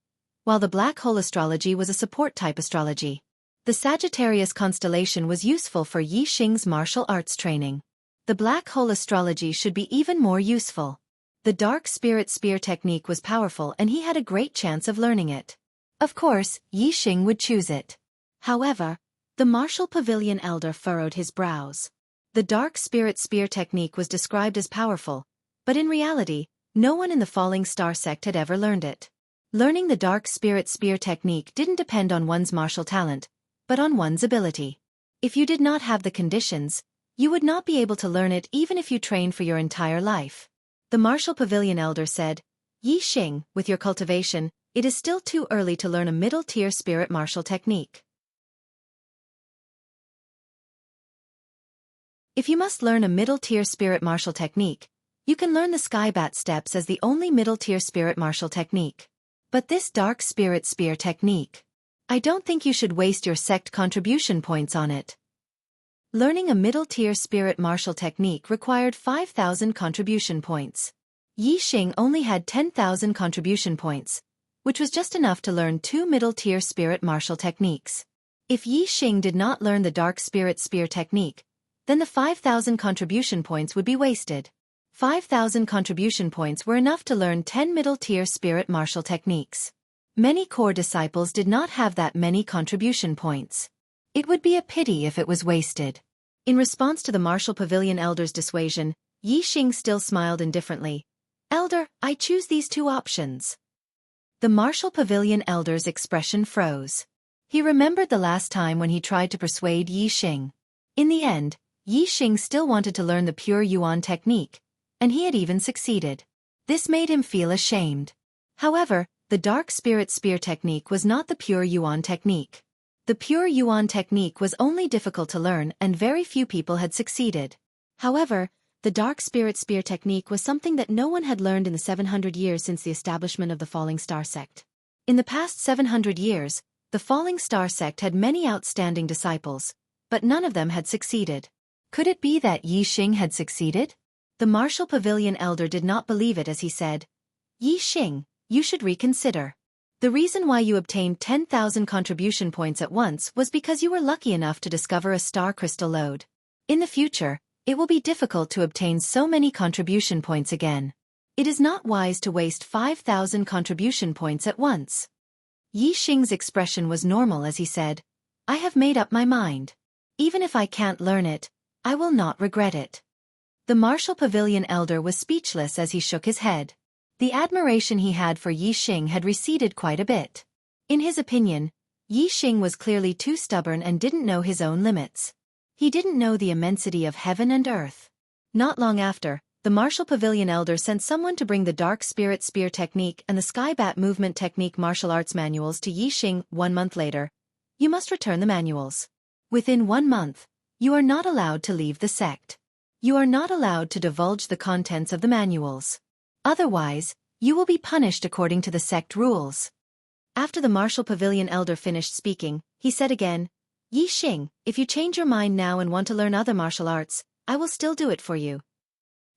while the Black Hole Astrology was a support-type astrology. The Sagittarius constellation was useful for Yi Xing's martial arts training. The Black Hole Astrology should be even more useful. The Dark Spirit Spear technique was powerful and he had a great chance of learning it. Of course, Yi Xing would choose it. However, the Martial Pavilion Elder furrowed his brows. The Dark Spirit Spear technique was described as powerful, but in reality, no one in the Falling Star sect had ever learned it. Learning the Dark Spirit Spear technique didn't depend on one's martial talent, but on one's ability. If you did not have the conditions, you would not be able to learn it even if you trained for your entire life. The Martial Pavilion Elder said, Yi Xing, with your cultivation, it is still too early to learn a middle-tier spirit martial technique. If you must learn a middle-tier spirit martial technique, you can learn the Skybat steps as the only middle-tier spirit martial technique. But this Dark Spirit Spear technique, I don't think you should waste your sect contribution points on it. Learning a middle-tier spirit martial technique required 5,000 contribution points. Yi Xing only had 10,000 contribution points, which was just enough to learn 2 middle-tier spirit martial techniques. If Yi Xing did not learn the dark spirit spear technique, then the 5,000 contribution points would be wasted. 5,000 contribution points were enough to learn 10 middle-tier spirit martial techniques. Many core disciples did not have that many contribution points. It would be a pity if it was wasted. In response to the Martial Pavilion Elder's dissuasion, Yi Xing still smiled indifferently. "Elder, I choose these 2 options." The Martial Pavilion Elder's expression froze. He remembered the last time when he tried to persuade Yi Xing. In the end, Yi Xing still wanted to learn the pure Yuan technique, and he had even succeeded. This made him feel ashamed. However, the Dark Spirit Spear technique was not the pure Yuan technique. The pure Yuan technique was only difficult to learn and very few people had succeeded. However, the Dark Spirit Spear technique was something that no one had learned in the 700 years since the establishment of the Falling Star sect. In the past 700 years, the Falling Star sect had many outstanding disciples, but none of them had succeeded. Could it be that Yi Xing had succeeded? The Martial Pavilion Elder did not believe it as he said, "Yi Xing, you should reconsider. The reason why you obtained 10,000 contribution points at once was because you were lucky enough to discover a star crystal lode. In the future, it will be difficult to obtain so many contribution points again. It is not wise to waste 5,000 contribution points at once." Yi Xing's expression was normal as he said, "I have made up my mind. Even if I can't learn it, I will not regret it." The Martial Pavilion Elder was speechless as he shook his head. The admiration he had for Yi Xing had receded quite a bit. In his opinion, Yi Xing was clearly too stubborn and didn't know his own limits. He didn't know the immensity of heaven and earth. Not long after, the Martial Pavilion Elder sent someone to bring the Dark Spirit Spear technique and the Sky Bat Movement technique martial arts manuals to Yi Xing. 1 month later, "You must return the manuals. Within 1 month, you are not allowed to leave the sect. You are not allowed to divulge the contents of the manuals. Otherwise, you will be punished according to the sect rules." After the Martial Pavilion Elder finished speaking, he said again, "Yi Xing, if you change your mind now and want to learn other martial arts, I will still do it for you."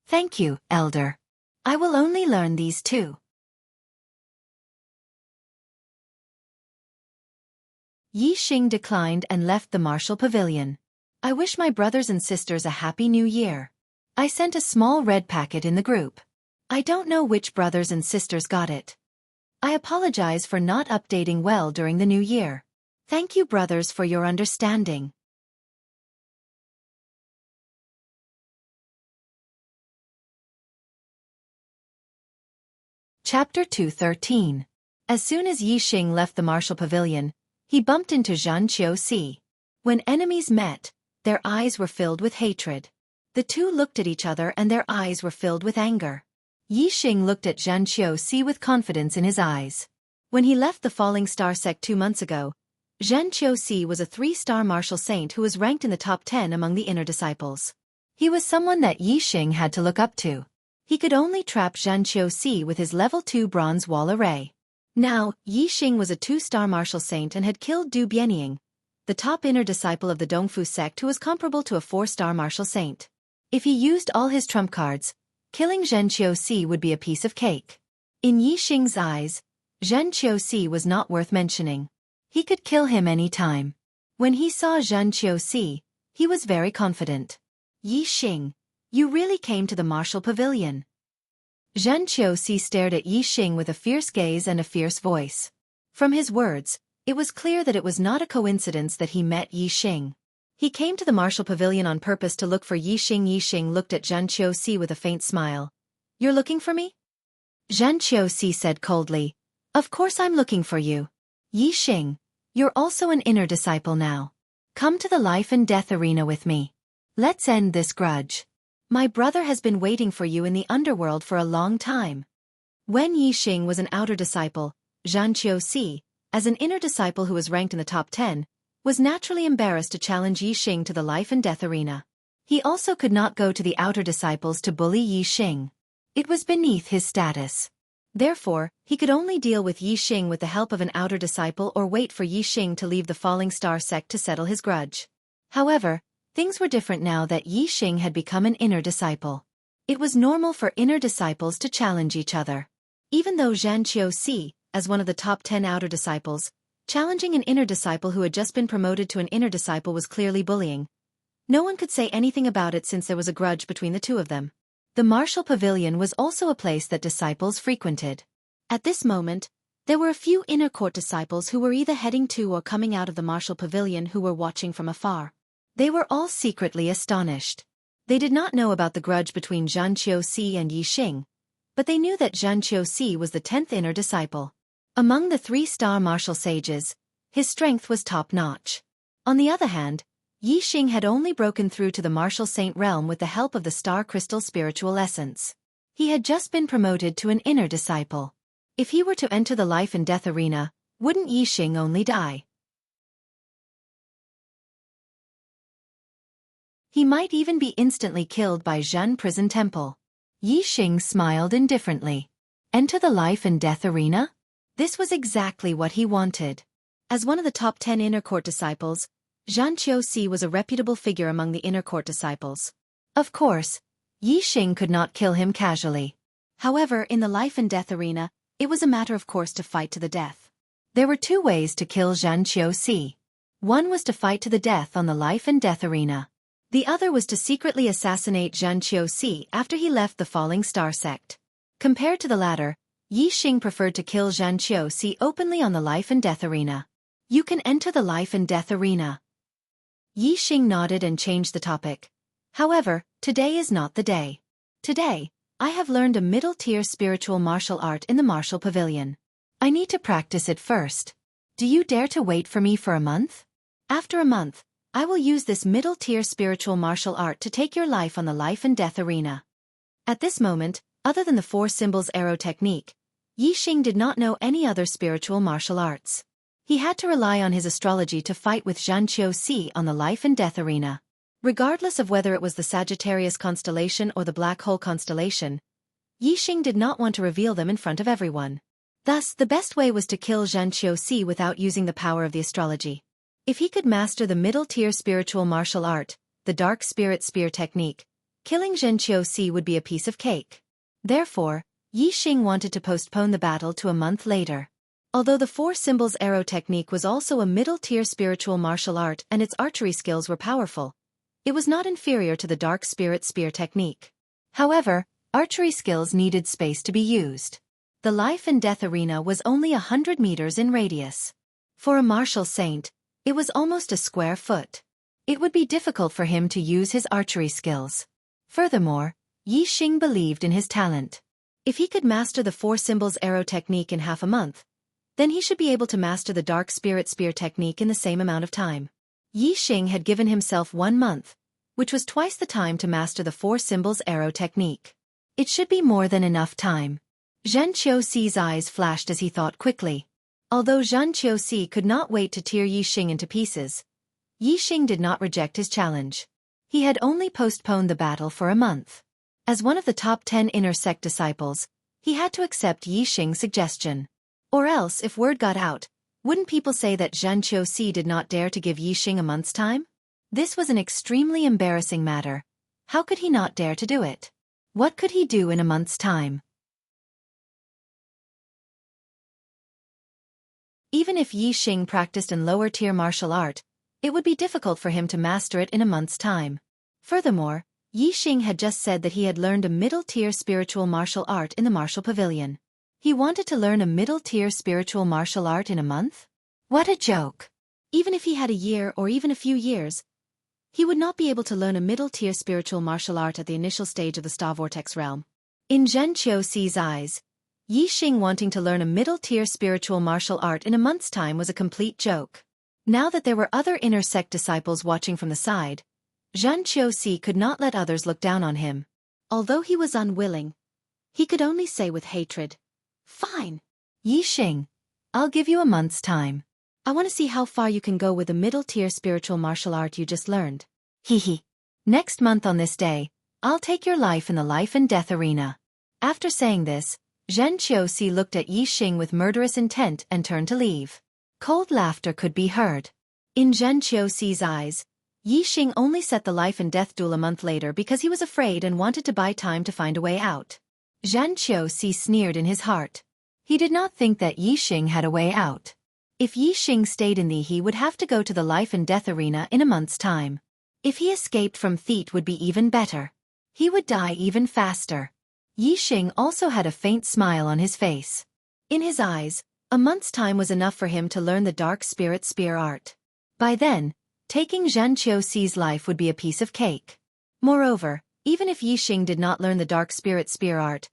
"Thank you, Elder. I will only learn these 2. Yi Xing declined and left the Martial Pavilion. "I wish my brothers and sisters a Happy New Year. I sent a small red packet in the group. I don't know which brothers and sisters got it. I apologize for not updating well during the new year. Thank you, brothers, for your understanding." Chapter 213. As soon as Yi Xing left the Martial Pavilion, he bumped into Zhan Qiuxi. When enemies met, their eyes were filled with hatred. The 2 looked at each other and their eyes were filled with anger. Yi Xing looked at Zhan Qiuxi with confidence in his eyes. When he left the Falling Star sect 2 months ago, Zhan Qiuxi was a 3-star martial saint who was ranked in the top 10 among the inner disciples. He was someone that Yi Xing had to look up to. He could only trap Zhan Qiuxi with his level 2 bronze wall array. Now, Yi Xing was a 2-star martial saint and had killed Du Bianying, the top inner disciple of the Dongfu sect who was comparable to a 4-star martial saint. If he used all his trump cards, killing Zhan Qiuxi would be a piece of cake. In Yi Xing's eyes, Zhan Qiuxi was not worth mentioning. He could kill him any time. When he saw Zhan Qiuxi, he was very confident. "Yi Xing, you really came to the Martial Pavilion." Zhan Qiuxi stared at Yi Xing with a fierce gaze and a fierce voice. From his words, it was clear that it was not a coincidence that he met Yi Xing. He came to the Martial Pavilion on purpose to look for Yi Xing. Yi Xing looked at Zhan Qiuxi with a faint smile. "You're looking for me?" Zhan Qiuxi said coldly. "Of course I'm looking for you. Yi Xing, you're also an inner disciple now. Come to the life and death arena with me. Let's end this grudge. My brother has been waiting for you in the underworld for a long time." When Yi Xing was an outer disciple, Zhan Qiuxi, as an inner disciple who was ranked in the top 10, was naturally embarrassed to challenge Yi Xing to the life and death arena. He also could not go to the outer disciples to bully Yi Xing. It was beneath his status. Therefore, he could only deal with Yi Xing with the help of an outer disciple or wait for Yi Xing to leave the Falling Star sect to settle his grudge. However, Things were different now that Yi Xing had become an inner disciple. It was normal for inner disciples to challenge each other. Even though Zhan Qiuxi, as one of the top 10 outer disciples, challenging an inner disciple who had just been promoted to an inner disciple was clearly bullying, no one could say anything about it since there was a grudge between the two of them. The martial pavilion was also a place that disciples frequented. At this moment, there were a few inner court disciples who were either heading to or coming out of the martial pavilion who were watching from afar. They were all secretly astonished. They did not know about the grudge between Zhan Qiuxi and Yi Xing, but they knew that Zhan Qiuxi was the 10th inner disciple. Among the 3-star martial sages, his strength was top-notch. On the other hand, Yi Xing had only broken through to the martial saint realm with the help of the star crystal spiritual essence. He had just been promoted to an inner disciple. If he were to enter the life and death arena, wouldn't Yi Xing only die? He might even be instantly killed by Zhen Prison Temple. Yi Xing smiled indifferently. Enter the life and death arena? This was exactly what he wanted. As one of the top 10 inner court disciples, Zhan Qiuxi was a reputable figure among the inner court disciples. Of course, Yi Xing could not kill him casually. However, in the life and death arena, it was a matter of course to fight to the death. There were 2 ways to kill Zhan Qiuxi. One was to fight to the death on the life and death arena. The other was to secretly assassinate Zhan Qiuxi after he left the Falling Star sect. Compared to the latter, Yi Xing preferred to kill Zhan Qiuxi openly on the life and death arena. You can enter the life and death arena. Yi Xing nodded and changed the topic. However, today is not the day. Today, I have learned a middle-tier spiritual martial art in the martial pavilion. I need to practice it first. Do you dare to wait for me for a month? After a month, I will use this middle-tier spiritual martial art to take your life on the life and death arena. At this moment, other than the 4 symbols arrow technique, Yi Xing did not know any other spiritual martial arts. He had to rely on his astrology to fight with Zhan Qiuxi on the life and death arena. Regardless of whether it was the Sagittarius constellation or the Black Hole constellation, Yi Xing did not want to reveal them in front of everyone. Thus, the best way was to kill Zhan Qiuxi without using the power of the astrology. If he could master the middle-tier spiritual martial art, the Dark Spirit Spear technique, killing Zhan Qiuxi would be a piece of cake. Therefore, Yi Xing wanted to postpone the battle to a month later. Although the 4 symbols arrow technique was also a middle-tier spiritual martial art and its archery skills were powerful, it was not inferior to the Dark Spirit Spear technique. However, archery skills needed space to be used. The life and death arena was only 100 meters in radius. For a martial saint, it was almost a square foot. It would be difficult for him to use his archery skills. Furthermore, Yi Xing believed in his talent. If he could master the 4 symbols arrow technique in half a month, then he should be able to master the Dark Spirit Spear technique in the same amount of time. Yi Xing had given himself 1 month, which was twice the time to master the 4 symbols arrow technique. It should be more than enough time. Zhan Qiuxi's eyes flashed as he thought quickly. Although Zhan Qiuxi could not wait to tear Yi Xing into pieces, Yi Xing did not reject his challenge. He had only postponed the battle for a month. As one of the top 10 inner sect disciples, he had to accept Yi Xing's suggestion. Or else, if word got out, wouldn't people say that Zhan Qiuxi did not dare to give Yi Xing a month's time? This was an extremely embarrassing matter. How could he not dare to do it? What could he do in a month's time? Even if Yi Xing practiced in lower-tier martial art, it would be difficult for him to master it in a month's time. Furthermore, Yi Xing had just said that he had learned a middle-tier spiritual martial art in the martial pavilion. He wanted to learn a middle-tier spiritual martial art in a month? What a joke! Even if he had a year or even a few years, he would not be able to learn a middle-tier spiritual martial art at the initial stage of the Star Vortex realm. In Zhen Qiuxi's eyes, Yi Xing wanting to learn a middle-tier spiritual martial art in a month's time was a complete joke. Now that there were other inner sect disciples watching from the side, Zhan Qiuxi could not let others look down on him. Although he was unwilling, he could only say with hatred, "Fine. Yi Xing, I'll give you a month's time. I want to see how far you can go with the middle-tier spiritual martial art you just learned. Hee. Next month on this day, I'll take your life in the life and death arena." After saying this, Zhen Qiuxi looked at Yi Xing with murderous intent and turned to leave. Cold laughter could be heard. In Zhen Qiuxi's eyes, Yi Xing only set the life and death duel a month later because he was afraid and wanted to buy time to find a way out. Zhan Qiuxi sneered in his heart. He did not think that Yi Xing had a way out. If Yi Xing stayed in the, he would have to go to the life and death arena in a month's time. If he escaped from Theet would be even better. He would die even faster. Yi Xing also had a faint smile on his face. In his eyes, a month's time was enough for him to learn the dark spirit spear art. By then, taking Zhan Qiuxi's life would be a piece of cake. Moreover, even if Yi Xing did not learn the dark spirit spear art,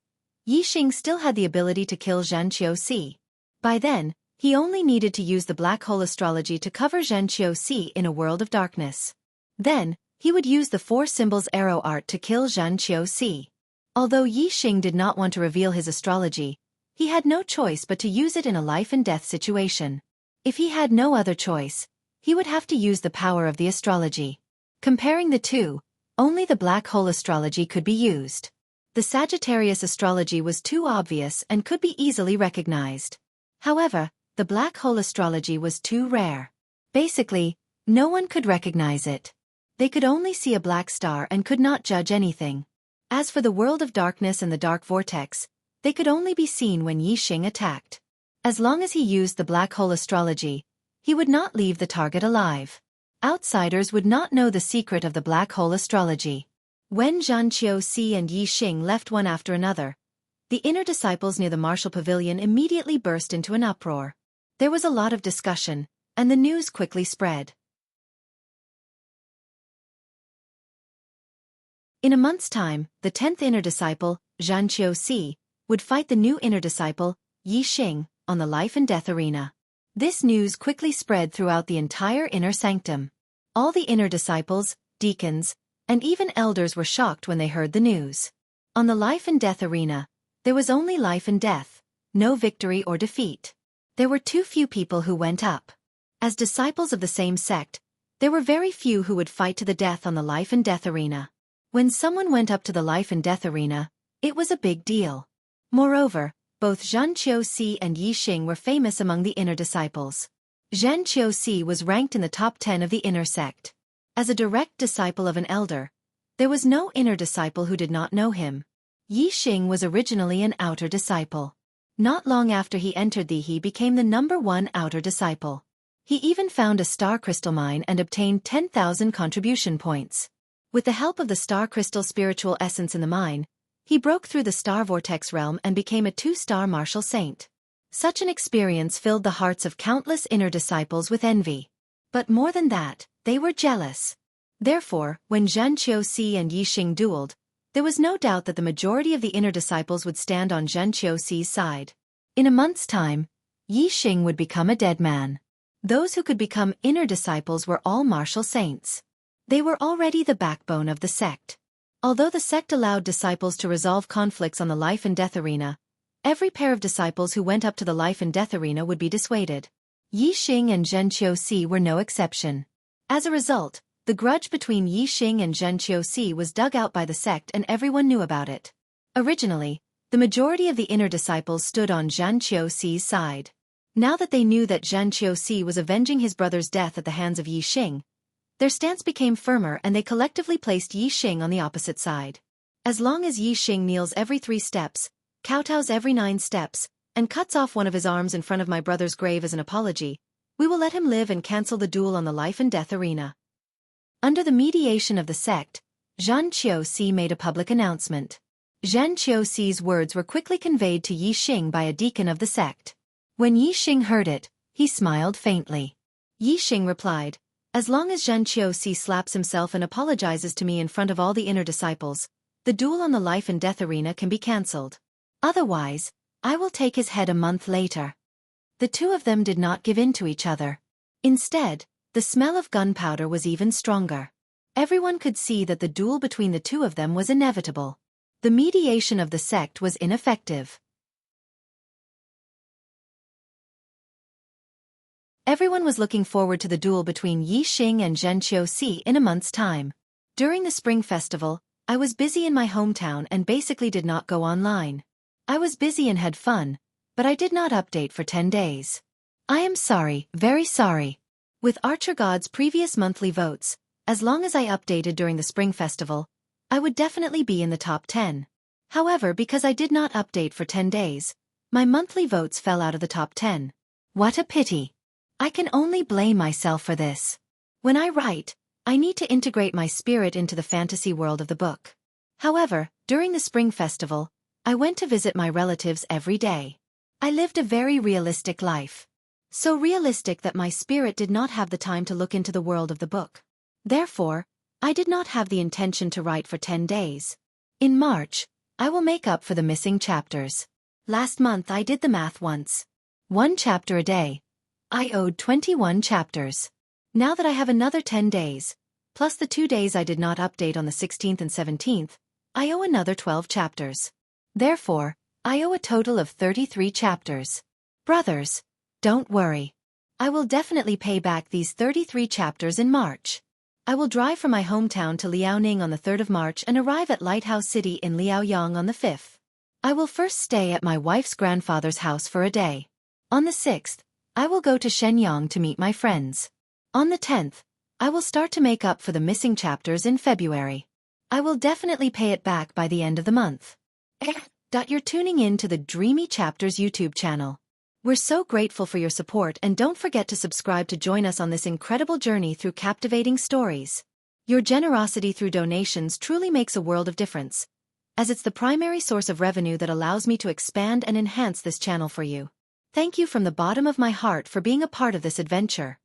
Yi Xing still had the ability to kill Zhan Qiuxi. By then, he only needed to use the black hole astrology to cover Zhan Qiuxi in a world of darkness. Then, he would use the four symbols arrow art to kill Zhan Qiuxi. Although Yi Xing did not want to reveal his astrology, he had no choice but to use it in a life and death situation. If he had no other choice, he would have to use the power of the astrology. Comparing the two, only the black hole astrology could be used. The Sagittarius astrology was too obvious and could be easily recognized. However, the black hole astrology was too rare. Basically, no one could recognize it. They could only see a black star and could not judge anything. As for the world of darkness and the dark vortex, they could only be seen when Yi Xing attacked. As long as he used the black hole astrology, he would not leave the target alive. Outsiders would not know the secret of the black hole astrology. When Zhan Qiuxi and Yi Xing left one after another, the inner disciples near the martial pavilion immediately burst into an uproar. There was a lot of discussion, and the news quickly spread. In a month's time, the 10th inner disciple, Zhan Qiuxi, would fight the new inner disciple, Yi Xing, on the life and death arena. This news quickly spread throughout the entire inner sanctum. All the inner disciples, deacons, and even elders were shocked when they heard the news. On the life and death arena, there was only life and death, no victory or defeat. There were too few people who went up. As disciples of the same sect, there were very few who would fight to the death on the life and death arena. When someone went up to the life and death arena, it was a big deal. Moreover, both Zhan Qiuxi and Yi Xing were famous among the inner disciples. Zhan Qiuxi was ranked in the top 10 of the inner sect. As a direct disciple of an elder, there was no inner disciple who did not know him. Yi Xing was originally an outer disciple. Not long after he entered he became the #1 outer disciple. He even found a star crystal mine and obtained 10,000 contribution points. With the help of the star crystal spiritual essence in the mine, he broke through the star vortex realm and became a 2-star martial saint. Such an experience filled the hearts of countless inner disciples with envy. But more than that, they were jealous. Therefore, when Zhan Qiuxi and Yi Xing dueled, there was no doubt that the majority of the inner disciples would stand on Zhan Qiuxi's side. In a month's time, Yi Xing would become a dead man. Those who could become inner disciples were all martial saints. They were already the backbone of the sect. Although the sect allowed disciples to resolve conflicts on the life and death arena, every pair of disciples who went up to the life and death arena would be dissuaded. Yi Xing and Zhan Qiuxi were no exception. As a result, the grudge between Yi Xing and Zhan Qiuxi was dug out by the sect and everyone knew about it. Originally, the majority of the inner disciples stood on Zhan Qiuxi's side. Now that they knew that Zhan Qiuxi was avenging his brother's death at the hands of Yi Xing, their stance became firmer and they collectively placed Yi Xing on the opposite side. As long as Yi Xing kneels every 3 steps, kowtows every 9 steps, and cuts off one of his arms in front of my brother's grave as an apology, we will let him live and cancel the duel on the life and death arena. Under the mediation of the sect, Zhan Qiuxi made a public announcement. Zhan Qiuxi's words were quickly conveyed to Yi Xing by a deacon of the sect. When Yi Xing heard it, he smiled faintly. Yi Xing replied, "As long as Zhan Qiuxi slaps himself and apologizes to me in front of all the inner disciples, the duel on the life and death arena can be cancelled. Otherwise, I will take his head a month later." The two of them did not give in to each other. Instead, the smell of gunpowder was even stronger. Everyone could see that the duel between the two of them was inevitable. The mediation of the sect was ineffective. Everyone was looking forward to the duel between Yi Xing and Zhan Qiuxi in a month's time. During the spring festival, I was busy in my hometown and basically did not go online. I was busy and had fun, but I did not update for 10 days. I am sorry, very sorry. With Archer God's previous monthly votes, As long as I updated during the Spring Festival, I would definitely be in the top 10. However, because I did not update for 10 days, my monthly votes fell out of the top 10. What a pity. I can only blame myself for this. When I write, I need to integrate my spirit into the fantasy world of the book. However, during the Spring Festival, I went to visit my relatives every day. I lived a very realistic life. So realistic that my spirit did not have the time to look into the world of the book. Therefore, I did not have the intention to write for 10 days. In March, I will make up for the missing chapters. Last month I did the math once. 1 chapter a day. I owed 21 chapters. Now that I have another 10 days, plus the 2 days I did not update on the 16th and 17th, I owe another 12 chapters. Therefore, I owe a total of 33 chapters. Brothers, don't worry. I will definitely pay back these 33 chapters in March. I will drive from my hometown to Liaoning on the 3rd of March and arrive at Lighthouse City in Liaoyang on the 5th. I will first stay at my wife's grandfather's house for a day. On the 6th, I will go to Shenyang to meet my friends. On the 10th, I will start to make up for the missing chapters in February. I will definitely pay it back by the end of the month. You're tuning in to the Dreamy Chapters YouTube channel. We're so grateful for your support, and don't forget to subscribe to join us on this incredible journey through captivating stories. Your generosity through donations truly makes a world of difference, as it's the primary source of revenue that allows me to expand and enhance this channel for you. Thank you from the bottom of my heart for being a part of this adventure.